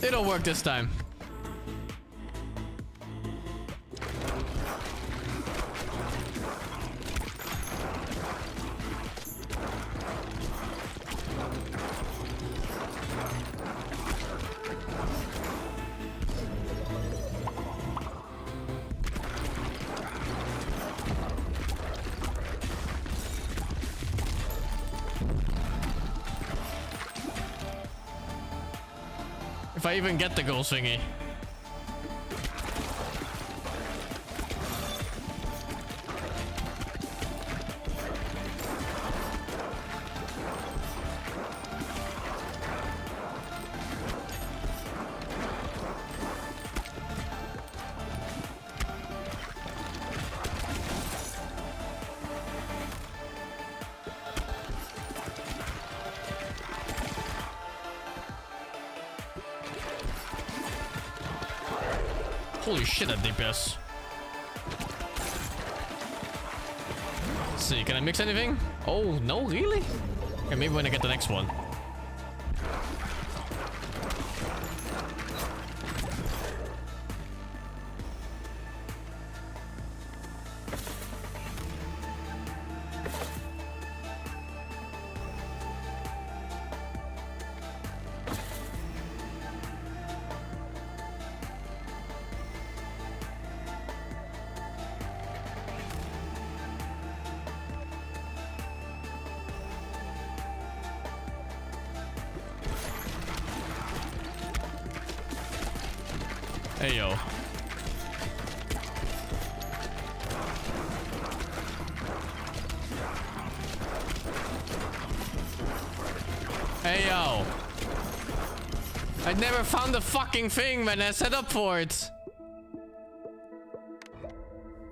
It'll work this time. If I even get the ghost thingy. Holy shit, that DPS. Let's see, can I mix anything? Oh, no, really? Okay, maybe when I get the next one. Hey, yo. Hey, yo. I never found the fucking thing when I set up for it.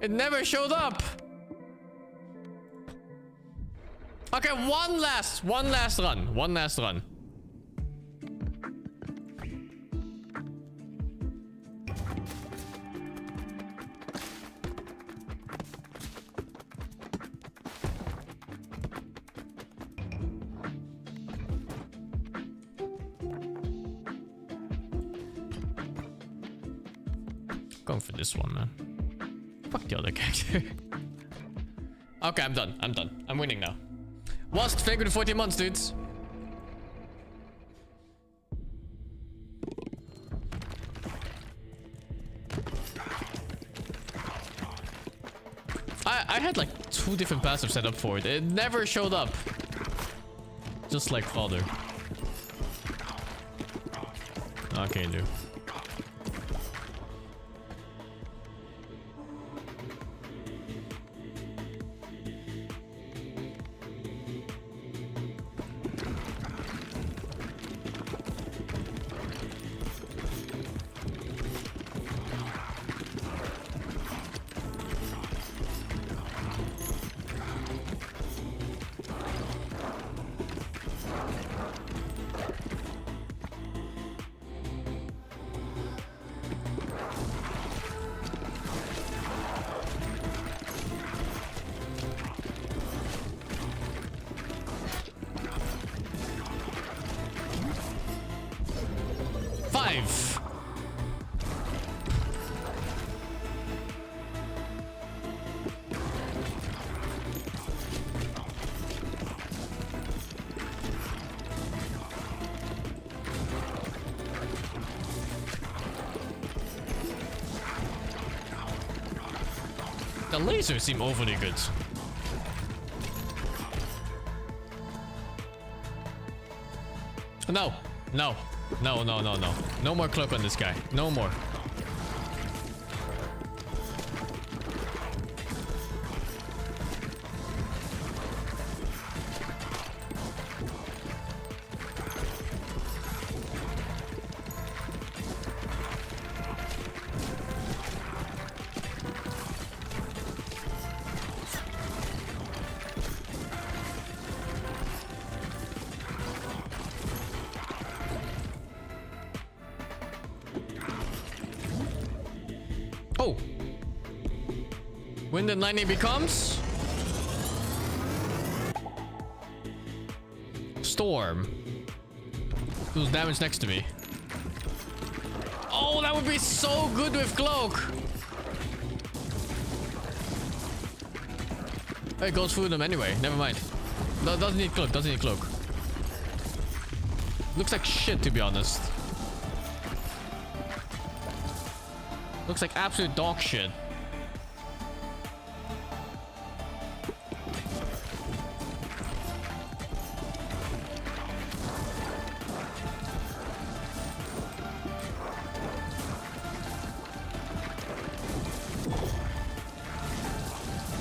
It never showed up. Okay, one last run. One last run. Going for this one, man. Fuck the other character. Okay, I'm done. I'm winning now. Wast, thank you for 14 months, dudes. I had like 2 different passives set up for it. It never showed up. Just like father. Okay, dude. The lasers seem overly good. No. No. No, no, no, no. No more cloak on this guy. No more. Oh! Wind and lightning becomes... Storm. Who's damage next to me? Oh, that would be so good with cloak! It goes through them anyway. Never mind. No, doesn't need cloak. Doesn't need cloak. Looks like shit, to be honest. Looks like absolute dog shit.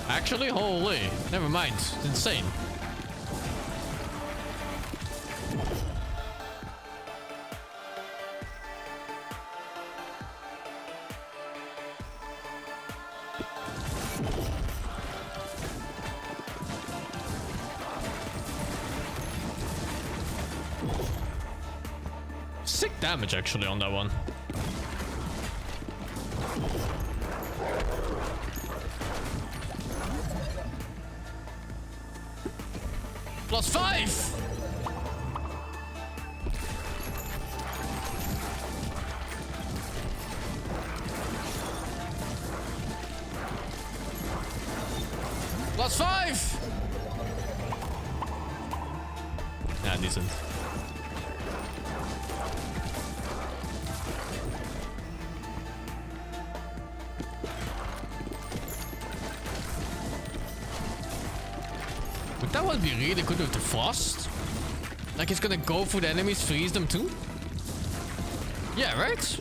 Actually, holy. Never mind. It's insane. Sick damage actually on that one. +5! +5! Yeah, decent. But that would be really good with the frost. Like it's gonna go through the enemies, freeze them too. Yeah, right?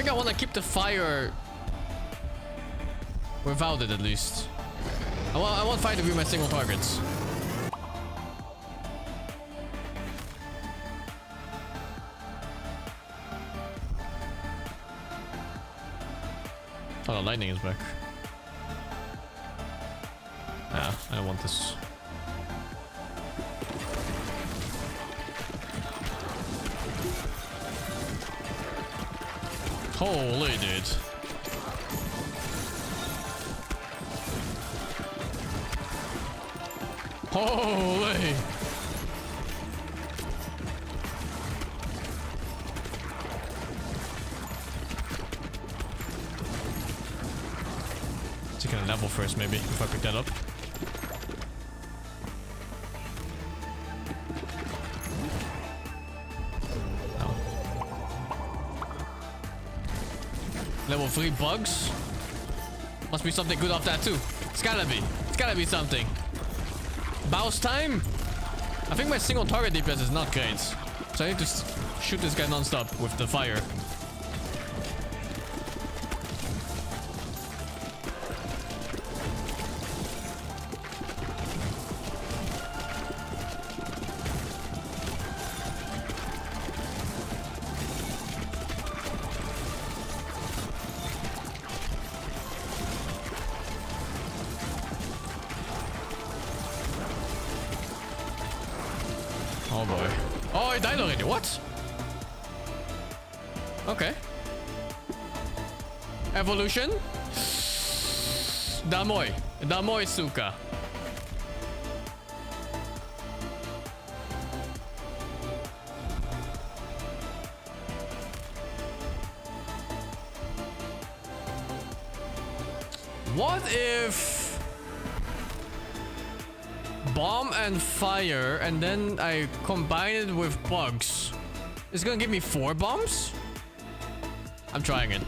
think I want to keep the fire without it at least. I want fire to be my single targets. Oh, the lightning is back. Yeah, I don't want this. Holy dude. Holy. Taking a level first maybe, if I pick that up. Level 3 bugs? Must be something good off that too. It's gotta be. It's gotta be something. Bounce time? I think my single target DPS is not great. So I need to shoot this guy non-stop with the fire. Oh boy. Oh, he died already. What? Okay. Evolution. Damoy. Damoy Suka. What if bomb and fire, and then I combine it with bugs? It's gonna give me 4 bombs? I'm trying it.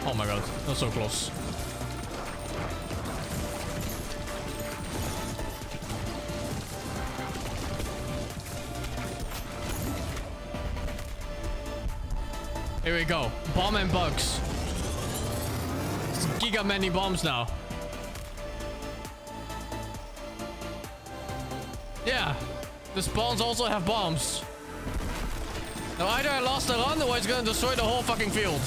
Oh my god, that's so close. Here we go. Bomb and bugs. It's giga many bombs now. Yeah. The spawns also have bombs. Now either I lost the run or it's gonna destroy the whole fucking field.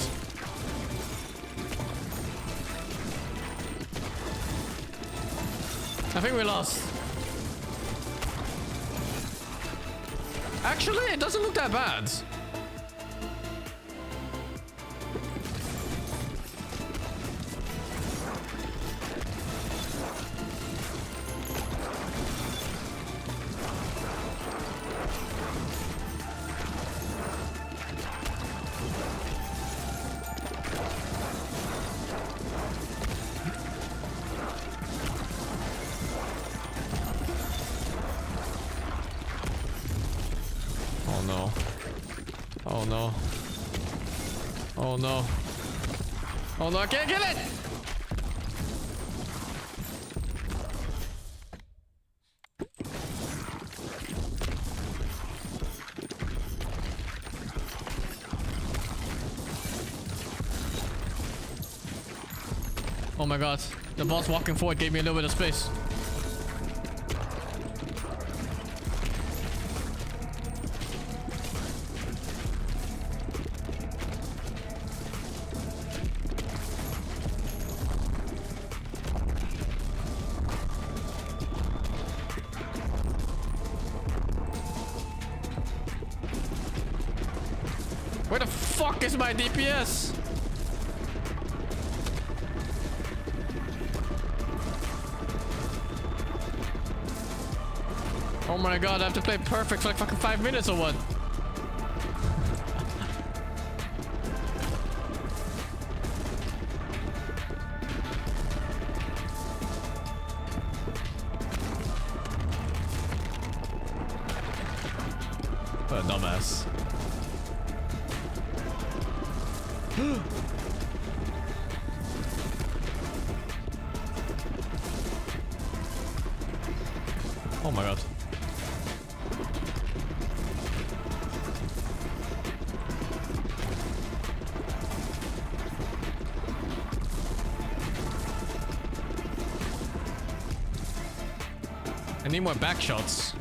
I think we lost. Actually, it doesn't look that bad. Oh no. Oh no. Oh no. Oh no, I can't kill it! Oh my god. The boss walking forward gave me a little bit of space. Where the fuck is my DPS? Oh my god, I have to play perfect for like fucking 5 minutes or what? What a dumbass. Oh my god. I need more back shots.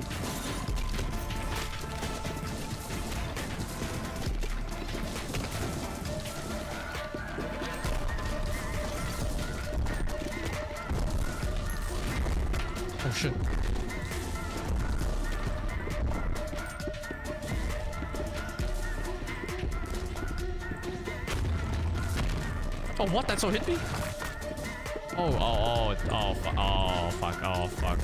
Oh shit. Oh, what? That so hit me? Oh, fuck.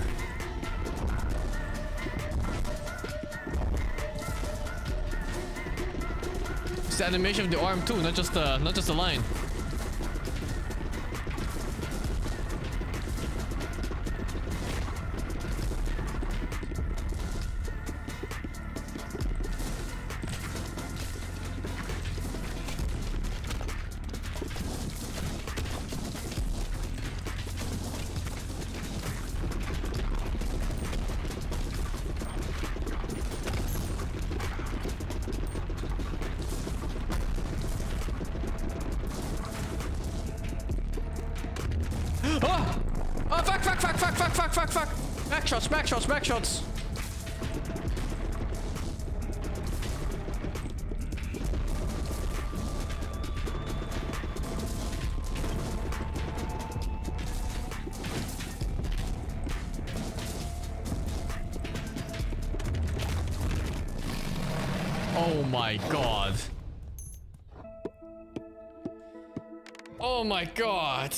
It's the animation of the arm too, not just the line. Fuck. Back shots. Oh my god. Oh my god.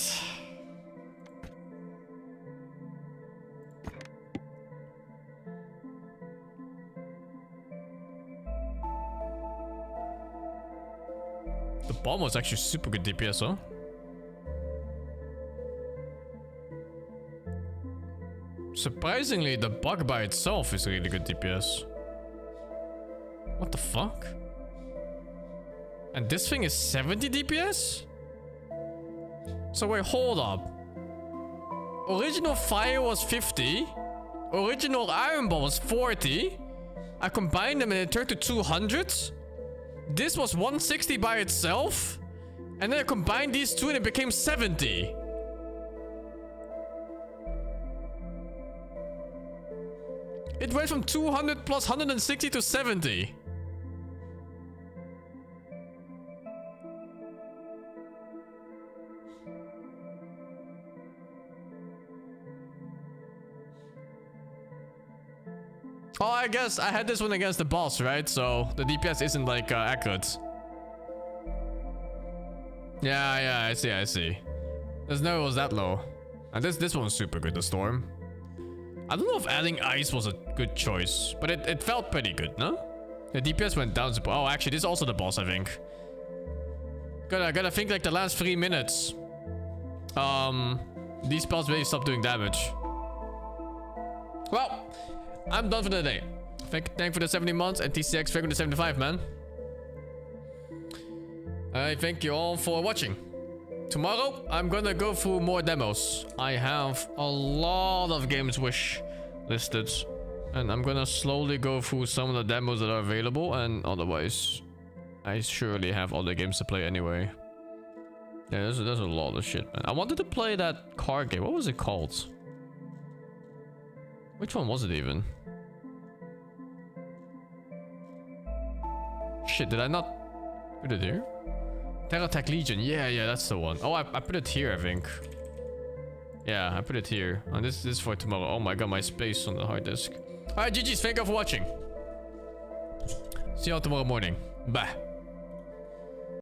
The bomb was actually super good DPS, huh? Surprisingly, the bug by itself is really good DPS. What the fuck? And this thing is 70 DPS? So wait, hold up. Original fire was 50. Original iron ball was 40. I combined them and it turned to 200. This was 160 by itself. And then I combined these two and it became 70. It went from 200 plus 160 to 70. Oh, I guess I had this one against the boss, right? So the DPS isn't like accurate. Yeah, I see. There's no, it was that low. And this one's super good, the storm. I don't know if adding ice was a good choice, but it felt pretty good, no? The DPS went down. Oh, actually, this is also the boss, I think. Gotta think like the last 3 minutes. These spells really stopped doing damage. Well, I'm done for the day. Thank for the 70 months and TCX for the 75, man. I thank you all for watching. Tomorrow, I'm gonna go through more demos. I have a lot of games wish listed. And I'm gonna slowly go through some of the demos that are available. And otherwise, I surely have other games to play anyway. Yeah, there's a lot of shit, man. I wanted to play that card game. What was it called? Which one was it even? Shit, did I not put it here? Terror Attack Legion. Yeah, that's the one. Oh, I put it here, I think. Yeah, I put it here. And this is for tomorrow. Oh my god, my space on the hard disk. Alright, GG's. Thank you for watching. See you all tomorrow morning. Bye.